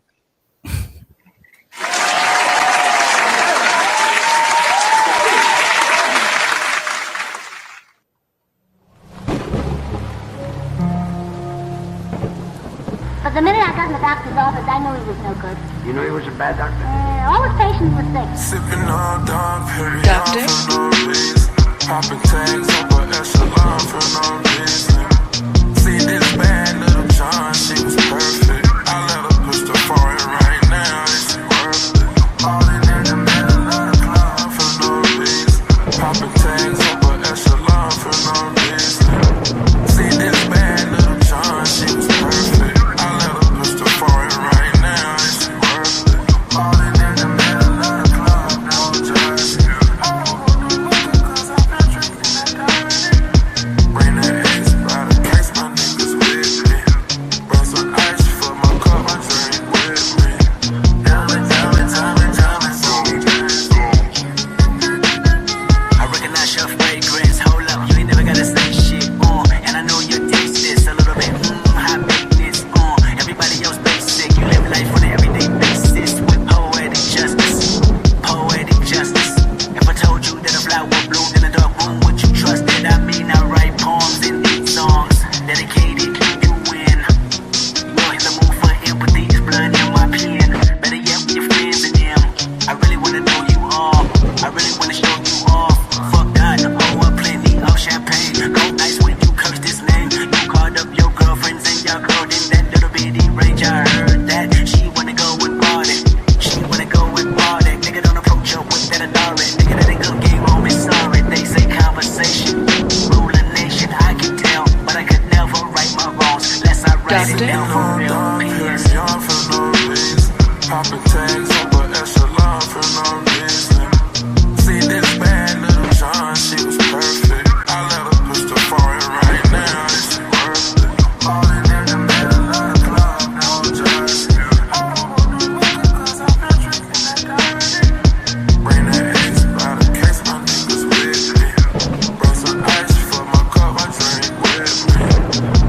But the minute I got in the doctor's office, I knew he was no good. You know he was a bad doctor? All his patients were sick. Sipping on Don Perignon Doctor? for no reason. Popping tags up an echelon for no reason. See this bad little John, she was perfect. I let her push the foreign right now, is she worth it? Falling in the middle of the club for no reason. Popping tags up an echelon for no reason. See this bad little John, she was perfect. I let her push the foreign right now, is she worth it? Falling in the middle of the club, no jersey. I don't wanna look at 'cause I've been drinking that dirty. write it down for real. Popping tags up an echelon for no reason. See this bad little John, she was perfect. I let her push the foreign right now, is she worth it? Falling in the middle of the club, no jersey. I don't want no liquor cause I've been drinking that dirty. Bring that ace by the case, my niggas with me. Bring some ice for my cup, I drink with me.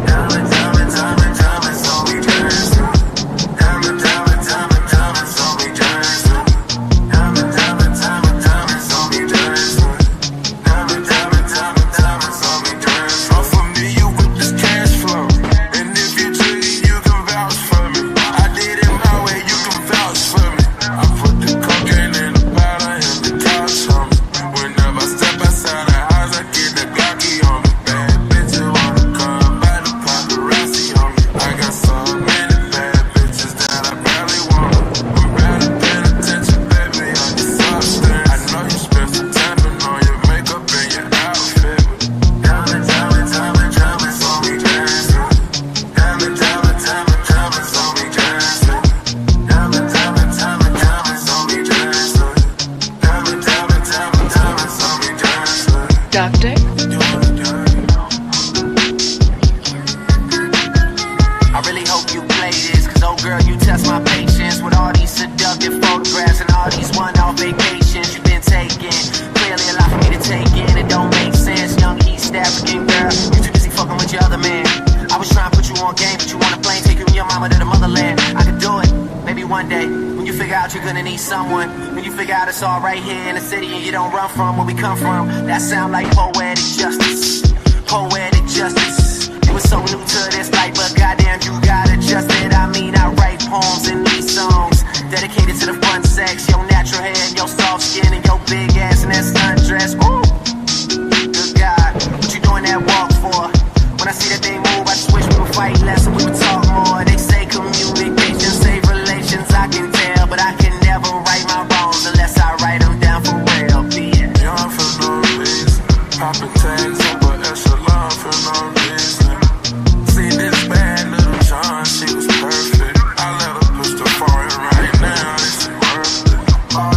Diamond, diamond, diamond, diamond, so we dancing. Diamond, diamond, diamond, diamond, so we dancing. Diamond, diamond, diamond, diamond, so we dancing. Diamond, diamond, diamond, diamond, so we dancing. I'm familiar with this cash flow, and if you're cheating, you can vouch for me. I did it my way, you can vouch for me. I put the cocaine in the powder and the couch on me. Whenever I step outside the house, I get the Glocky on me. Bad bitches wanna come by the paparazzi on me. I got so many bad bitches that I barely want 'em. I'm better paying attention, baby, on your substance. I know you spent some time putting on your makeup and your outfit. Diamond, diamond, diamond, diamond, so we dancing. Diamond, diamond, diamond, diamond, so we dancing. Diamond, diamond, diamond, diamond, so we dancing. Diamond, diamond, diamond, diamond, so we dancing. Doctor, I really hope you play this, cause oh girl, you test my patience with all these seductive photographs and all these one-off vacations you've been taking. Clearly a lot for me to take in, it don't make sense. Young East African girl, you too busy fucking with your other man. I was trying to put you on game, but you on a plane, take you and your mama to the motherland. I could do it, maybe one day, when you figure out you're gonna need someone. When you figure out it's all right here in the city and you don't run from where we come from. That sound like poetic justice, poetic justice. You were so new to this life, but goddamn, you got adjusted. I mean, I write poems in these songs dedicated to the fun sex, your natural hair, and your soft skin, and your big ass and that sundress. Ooh, good God, what you doing that walk for? When I see that they move, I just wish we would fight less and we would talk more. They say communication save relations, I can tell, but I can never right my wrongs unless I write them down for real. Yeah. Young for no reason. Popping tags up an echelon for no reason. See this bad little John, she was perfect. I let her push the foreign right now, is she worth it? All